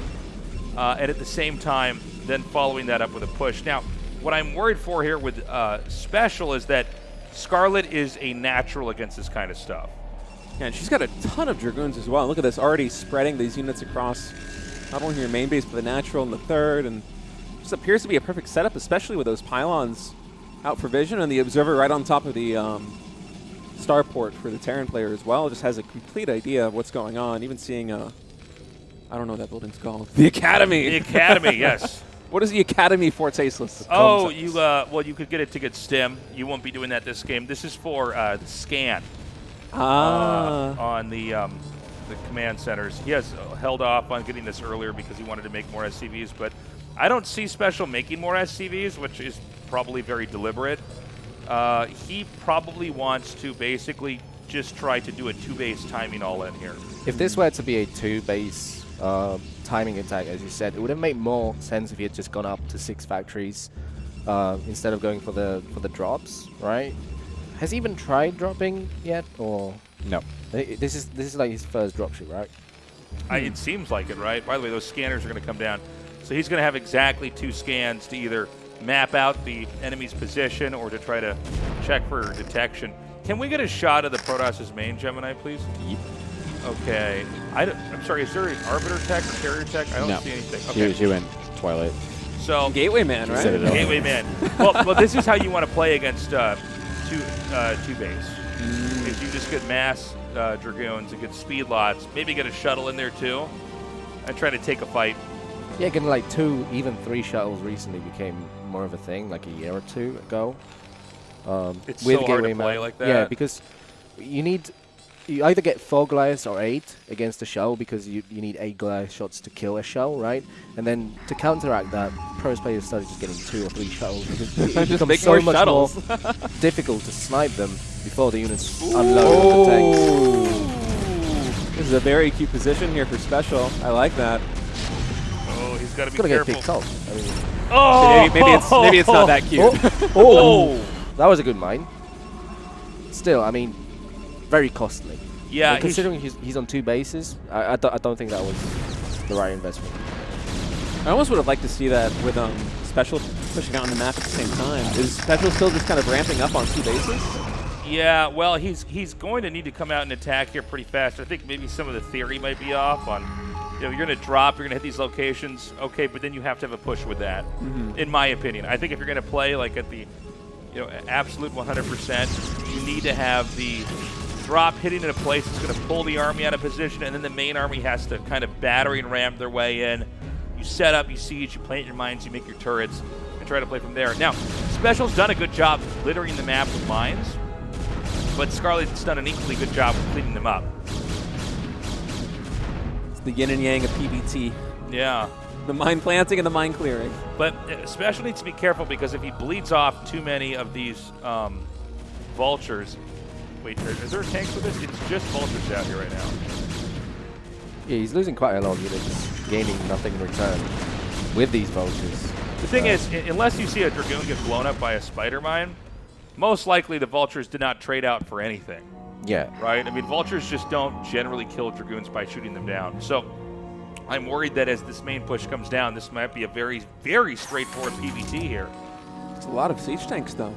and at the same time then following that up with a push. Now, what I'm worried for here with Special is that Scarlett is a natural against this kind of stuff. Yeah, and she's got a ton of Dragoons as well. Look at this, already spreading these units across not only your main base, but the natural and the 3rd, and this appears to be a perfect setup, especially with those pylons out for vision and the observer right on top of the starport for the Terran player as well. Just has a complete idea of what's going on. Even seeing, I don't know what that building's called. The Academy. The Academy, yes. What is the Academy for Tasteless? Oh, you well, you could get it to get stim. You won't be doing that this game. This is for the scan on the command centers. He has held off on getting this earlier because he wanted to make more SCVs, but I don't see Special making more SCVs, which is probably very deliberate. He probably wants to basically just try to do a 2-base timing all in here. If this were to be a 2-base timing attack, as you said, it would have made more sense if he had just gone up to 6 factories instead of going for the drops, right? Has he even tried dropping yet, or no? This is like his first dropship, right? It seems like it, right? By the way, those scanners are going to come down. So he's going to have exactly 2 scans to either map out the enemy's position or to try to check for detection. Can we get a shot of the Protoss's main, Gemini, please? Yep. Okay. I'm sorry, is there an Arbiter tech or Carrier tech? I don't see anything. Okay. She went Twilight. So Gateway Man, right? Gateway Man. well, this is how you want to play against 2-base. Is you just get mass Dragoons and get speed lots, maybe get a shuttle in there too, and try to take a fight. Yeah, getting like 2, even 3 shuttles recently became more of a thing, like a year or 2 ago. It's with so hard to Gateway play Man. like that. Yeah, because you either get 4 Goliaths or 8 against a shell, because you need 8 Goliath shots to kill a shell, right? And then to counteract that, Pros players started just getting 2 or 3 shuttles, because it becomes so much more difficult to snipe them before the units unload the tanks. This is a very cute position here for Special. I like that. Oh, he's got to be It's gonna careful. get picked off. I mean, So maybe it's not that cute. That was a good mine. Still, I mean, very costly. Yeah, and considering he's on 2 bases, I don't think that was the right investment. I almost would have liked to see that with Special pushing out on the map at the same time. Is Special still just kind of ramping up on 2 bases? Yeah, well, he's going to need to come out and attack here pretty fast. I think maybe some of the theory might be off on, you know, you're going to drop, you're going to hit these locations, okay, but then you have to have a push with that, in my opinion. I think if you're going to play like at the, you know, absolute 100%, you need to have the drop hitting in a place that's going to pull the army out of position, and then the main army has to kind of battering ram their way in. You set up, you siege, you plant your mines, you make your turrets, and try to play from there. Now, Special's done a good job littering the map with mines, but Scarlett's done an equally good job of cleaning them up. It's the yin and yang of PvT. Yeah. The mine planting and the mine clearing. But Special needs to be careful, because if he bleeds off too many of these vultures... Wait, is there tanks with this? It's just vultures out here right now. Yeah, he's losing quite a lot of units, gaining nothing in return with these vultures. The thing is, unless you see a Dragoon get blown up by a spider mine, most likely the vultures did not trade out for anything. Yeah. Right? I mean, vultures just don't generally kill Dragoons by shooting them down. So I'm worried that as this main push comes down, this might be a very, very straightforward PvT here. It's a lot of siege tanks, though.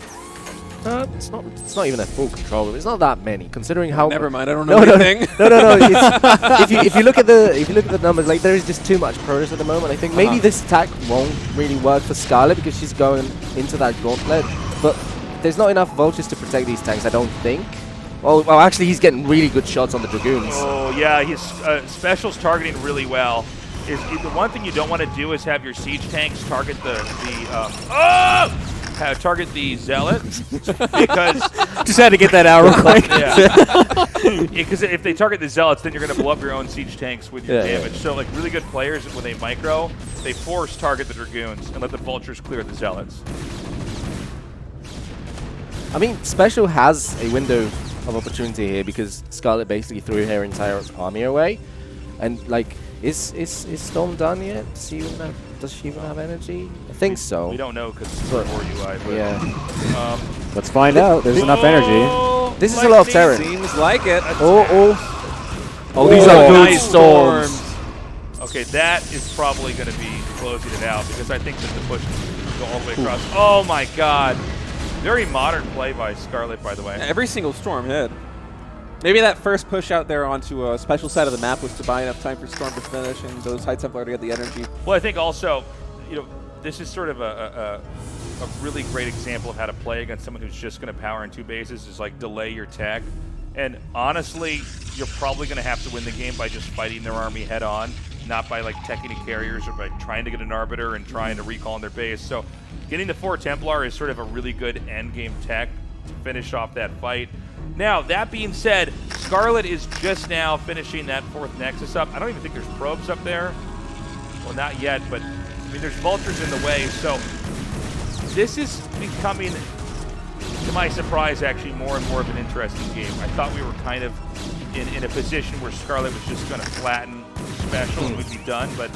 It's not even a full control room. It's not that many, considering how. Never mind. I don't know anything. No. If you look at the numbers, like, there is just too much progress at the moment. I think maybe this attack won't really work for Scarlett because she's going into that gauntlet. But there's not enough vultures to protect these tanks, I don't think. Well, actually, he's getting really good shots on the Dragoons. Oh yeah, his Special's targeting really well. is the one thing you don't want to do is have your siege tanks target target the zealot because just had to get that out real quick. Because if they target the zealots, then you're going to blow up your own siege tanks with your damage. So like really good players, when they micro, they force target the dragoons and let the vultures clear the zealots. I mean, Special has a window of opportunity here because Scarlett basically threw her entire army away, and like, is Storm done yet? Does she even have energy? I think so. We don't know because it's more UI. But yeah. Let's find out. There's enough energy. This is a lot of Terran. Seems like it. Oh, these are good nice storms. Okay, that is probably going to be closing it out because I think that the push will go all the way across. Oh my God. Very modern play by Scarlett, by the way. Every single storm hit. Maybe that first push out there onto a special side of the map was to buy enough time for Storm to finish and those High Templar to get the energy. Well, I think also, this is sort of a really great example of how to play against someone who's just going to power in 2 bases, is like delay your tech. And honestly, you're probably going to have to win the game by just fighting their army head on, not by like teching the carriers or by trying to get an Arbiter and trying to recall on their base. So getting the 4 Templar is sort of a really good end game tech to finish off that fight. Now, that being said, Scarlett is just now finishing that 4th Nexus up. I don't even think there's probes up there. Well, not yet, but I mean, there's vultures in the way. So this is becoming, to my surprise, actually more and more of an interesting game. I thought we were kind of in a position where Scarlett was just going to flatten Special and we'd be done. But,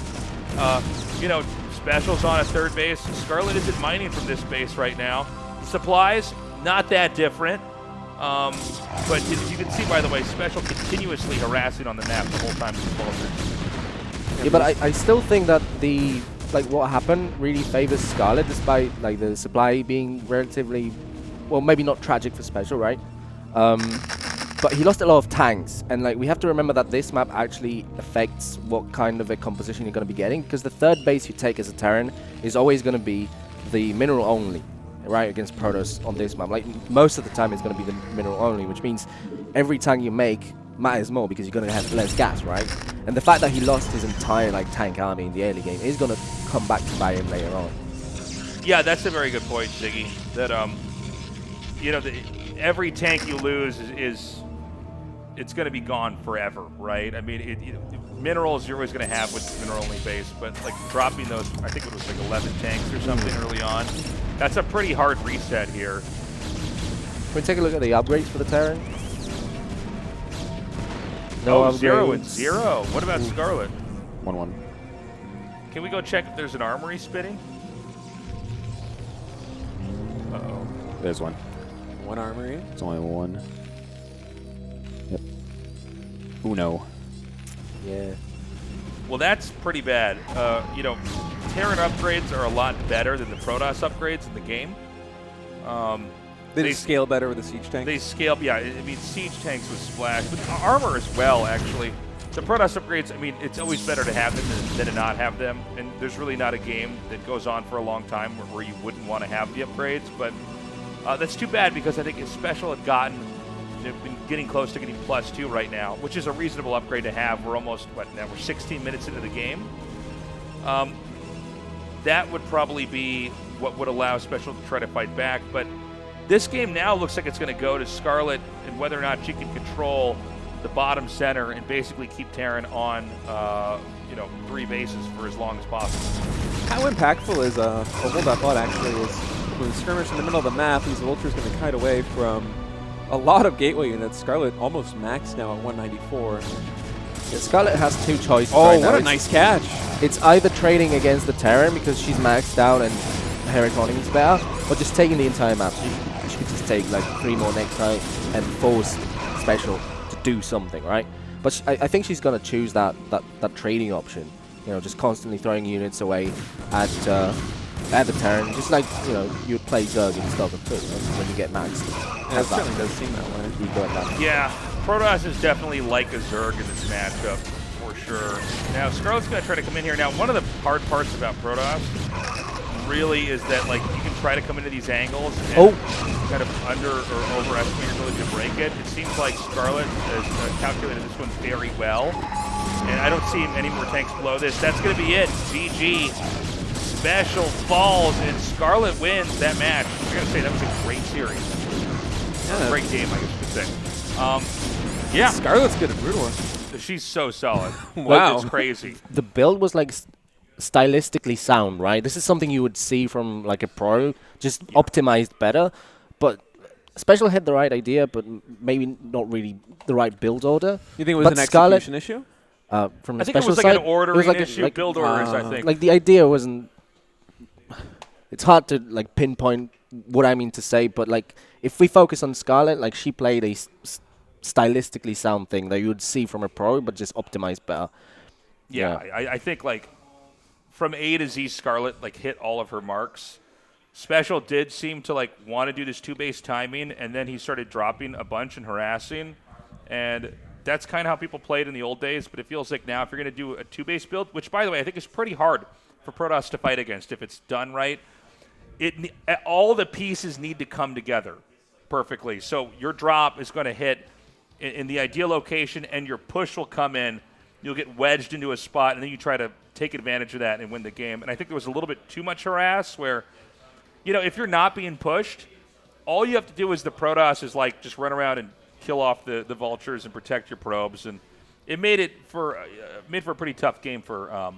Special's on a 3rd base. Scarlett isn't mining from this base right now. Supplies, not that different. But as you can see, by the way, Special continuously harassing on the map the whole time with the vultures. Yeah, but I still think that what happened really favors Scarlett, despite like the supply being relatively, well, maybe not tragic for Special, right? But he lost a lot of tanks, and like we have to remember that this map actually affects what kind of a composition you're going to be getting, because the 3rd base you take as a Terran is always going to be the mineral only, right, against Protoss on this map. Like most of the time it's going to be the mineral only, which means every tank you make matters more because you're going to have less gas, right? And the fact that he lost his entire like tank army in the early game is going to come back to buy him later on. Yeah, that's a very good point, Ziggy. That every tank you lose it's going to be gone forever, right? I mean, minerals you're always going to have with mineral only base, but like dropping those, I think it was like 11 tanks or something early on. That's a pretty hard reset here. Can we take a look at the upgrades for the Terran? No upgrades. 0 and 0. What about Scarlett? 1-1. Can we go check if there's an armory spinning? Uh-oh. There's one. One armory? It's only one. Yep. Uno. Yeah. Well, that's pretty bad. Terran upgrades are a lot better than the Protoss upgrades in the game. They scale better with the siege tanks? They scale, yeah. I mean, siege tanks with splash, but armor as well, actually. The Protoss upgrades, I mean, it's always better to have them than to not have them. And there's really not a game that goes on for a long time where you wouldn't want to have the upgrades. But that's too bad because I think if Special had been getting close to getting +2 right now, which is a reasonable upgrade to have. We're almost, we're 16 minutes into the game. That would probably be what would allow Special to try to fight back. But this game now looks like it's going to go to Scarlett and whether or not she can control the bottom center and basically keep Terran on, 3 bases for as long as possible. How impactful is a hold-up bot actually is when skirmish in the middle of the map, these vultures going to kite away from a lot of gateway units. Scarlett almost maxed now at 194. Yeah, Scarlett has 2 choices right now. What a nice catch. It's either trading against the Terran because she's maxed out and her economy is better, or just taking the entire map. She could just take like 3 more next time and force Special to do something, right? But I think she's going to choose that trading option. Just constantly throwing units away at the Terran, just like you would play Zerg in StarCraft 2 when you get maxed. Yeah, it certainly does seem that way. You go at that. Yeah, Protoss is definitely like a Zerg in this matchup, for sure. Now, Scarlett's going to try to come in here. Now, one of the hard parts about Protoss really is that, like, you can try to come into these angles. And kind of under or overestimate your ability to break it. It seems like Scarlett has calculated this one very well, and I don't see any more tanks below this. That's going to be it. GG. Special falls, and Scarlett wins that match. I'm going to say that was a great series. Yeah. Great game, I guess you could say. Yeah. Scarlett's good at Brutal. She's so solid. Wow. It's crazy. The build was like stylistically sound, right? This is something you would see from like a pro, just optimized better. But Special had the right idea, but maybe not really the right build order. You think it was an execution issue? From the I think it Special was like side, an ordering like issue, build orders, I think. Like the idea wasn't. It's hard to like pinpoint what I mean to say, but like if we focus on Scarlett, like she played a stylistically sound thing that you would see from a pro, but just optimized better. Yeah. I think like from A to Z, Scarlett like hit all of her marks. Special did seem to like want to do this 2-base timing, and then he started dropping a bunch and harassing, and that's kind of how people played in the old days. But it feels like now if you're going to do a 2-base build, which by the way I think is pretty hard for Protoss to fight against if it's done right, all the pieces need to come together perfectly. So your drop is going to hit in the ideal location, and your push will come in. You'll get wedged into a spot, and then you try to take advantage of that and win the game. And I think there was a little bit too much harass where, you know, if you're not being pushed, all you have to do is the Protoss is like just run around and kill off the vultures and protect your probes. And it made for a pretty tough game for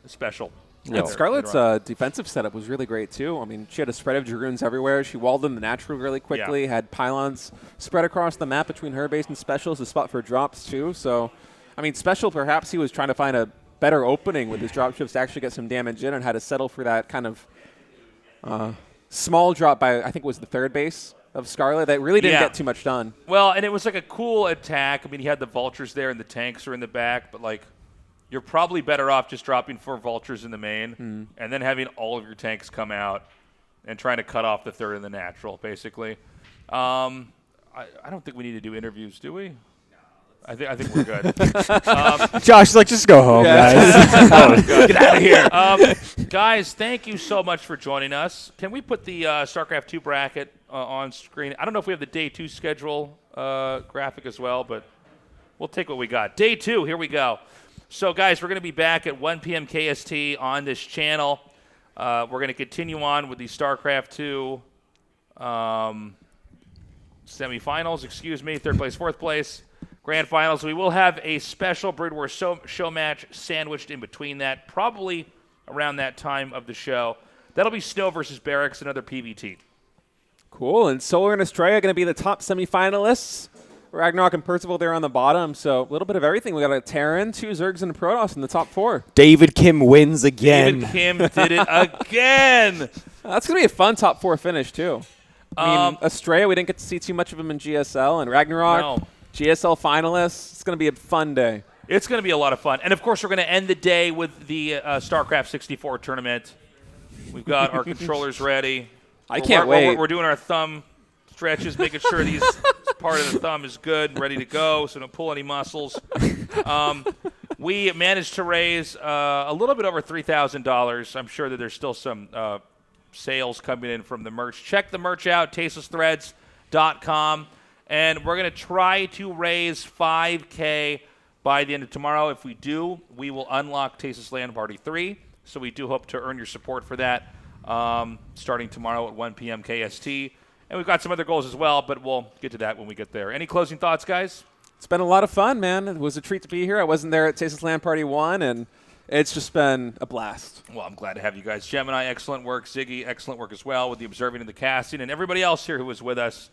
Special. And Scarlett's defensive setup was really great, too. I mean, she had a spread of Dragoons everywhere. She walled in the natural really quickly, had pylons spread across the map between her base and Special as a spot for drops, too. So, I mean, Special, perhaps he was trying to find a better opening with his drop ships to actually get some damage in and had to settle for that kind of small drop by, I think it was the third base of Scarlett. That really didn't get too much done. Well, and it was like a cool attack. I mean, he had the vultures there and the tanks are in the back, but like, you're probably better off just dropping 4 vultures in the main and then having all of your tanks come out and trying to cut off the third in the natural, basically. I don't think we need to do interviews, do we? I think we're good. Josh's like, just go home, guys. Get out of here. Guys, thank you so much for joining us. Can we put the StarCraft 2 bracket on screen? I don't know if we have the Day 2 schedule graphic as well, but we'll take what we got. Day 2, here we go. So, guys, we're going to be back at 1 p.m. KST on this channel. We're going to continue on with the StarCraft 2 semifinals, third place, fourth place, grand finals. We will have a special Brood War show match sandwiched in between that, probably around that time of the show. That'll be Snow versus Barracks, another PVT. Cool, and Solar and Astrea are going to be the top semifinalists. Ragnarok and Percival there on the bottom, so a little bit of everything. We got a Terran, 2 Zergs, and a Protoss in the top 4. David Kim wins again. David Kim did it again. That's going to be a fun top 4 finish, too. I mean, Astrea, we didn't get to see too much of him in GSL, and Ragnarok, GSL finalists. It's going to be a fun day. It's going to be a lot of fun. And, of course, we're going to end the day with the StarCraft 64 tournament. We've got our controllers ready. I can't wait. We're doing our thumb stretches, making sure these part of the thumb is good and ready to go, so don't pull any muscles. We managed to raise a little bit over $3,000. I'm sure that there's still some sales coming in from the merch. Check the merch out, tastelessthreads.com, and we're going to try to raise $5,000 by the end of tomorrow. If we do, we will unlock Tasteless Land Party 3, so we do hope to earn your support for that starting tomorrow at 1 p.m. KST. And we've got some other goals as well, but we'll get to that when we get there. Any closing thoughts, guys? It's been a lot of fun, man. It was a treat to be here. I wasn't there at Tasteless Land Party 1, and it's just been a blast. Well, I'm glad to have you guys. Gemini, excellent work. Ziggy, excellent work as well with the observing and the casting. And everybody else here who was with us,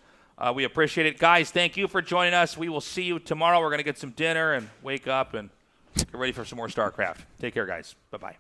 we appreciate it. Guys, thank you for joining us. We will see you tomorrow. We're going to get some dinner and wake up and get ready for some more StarCraft. Take care, guys. Bye-bye.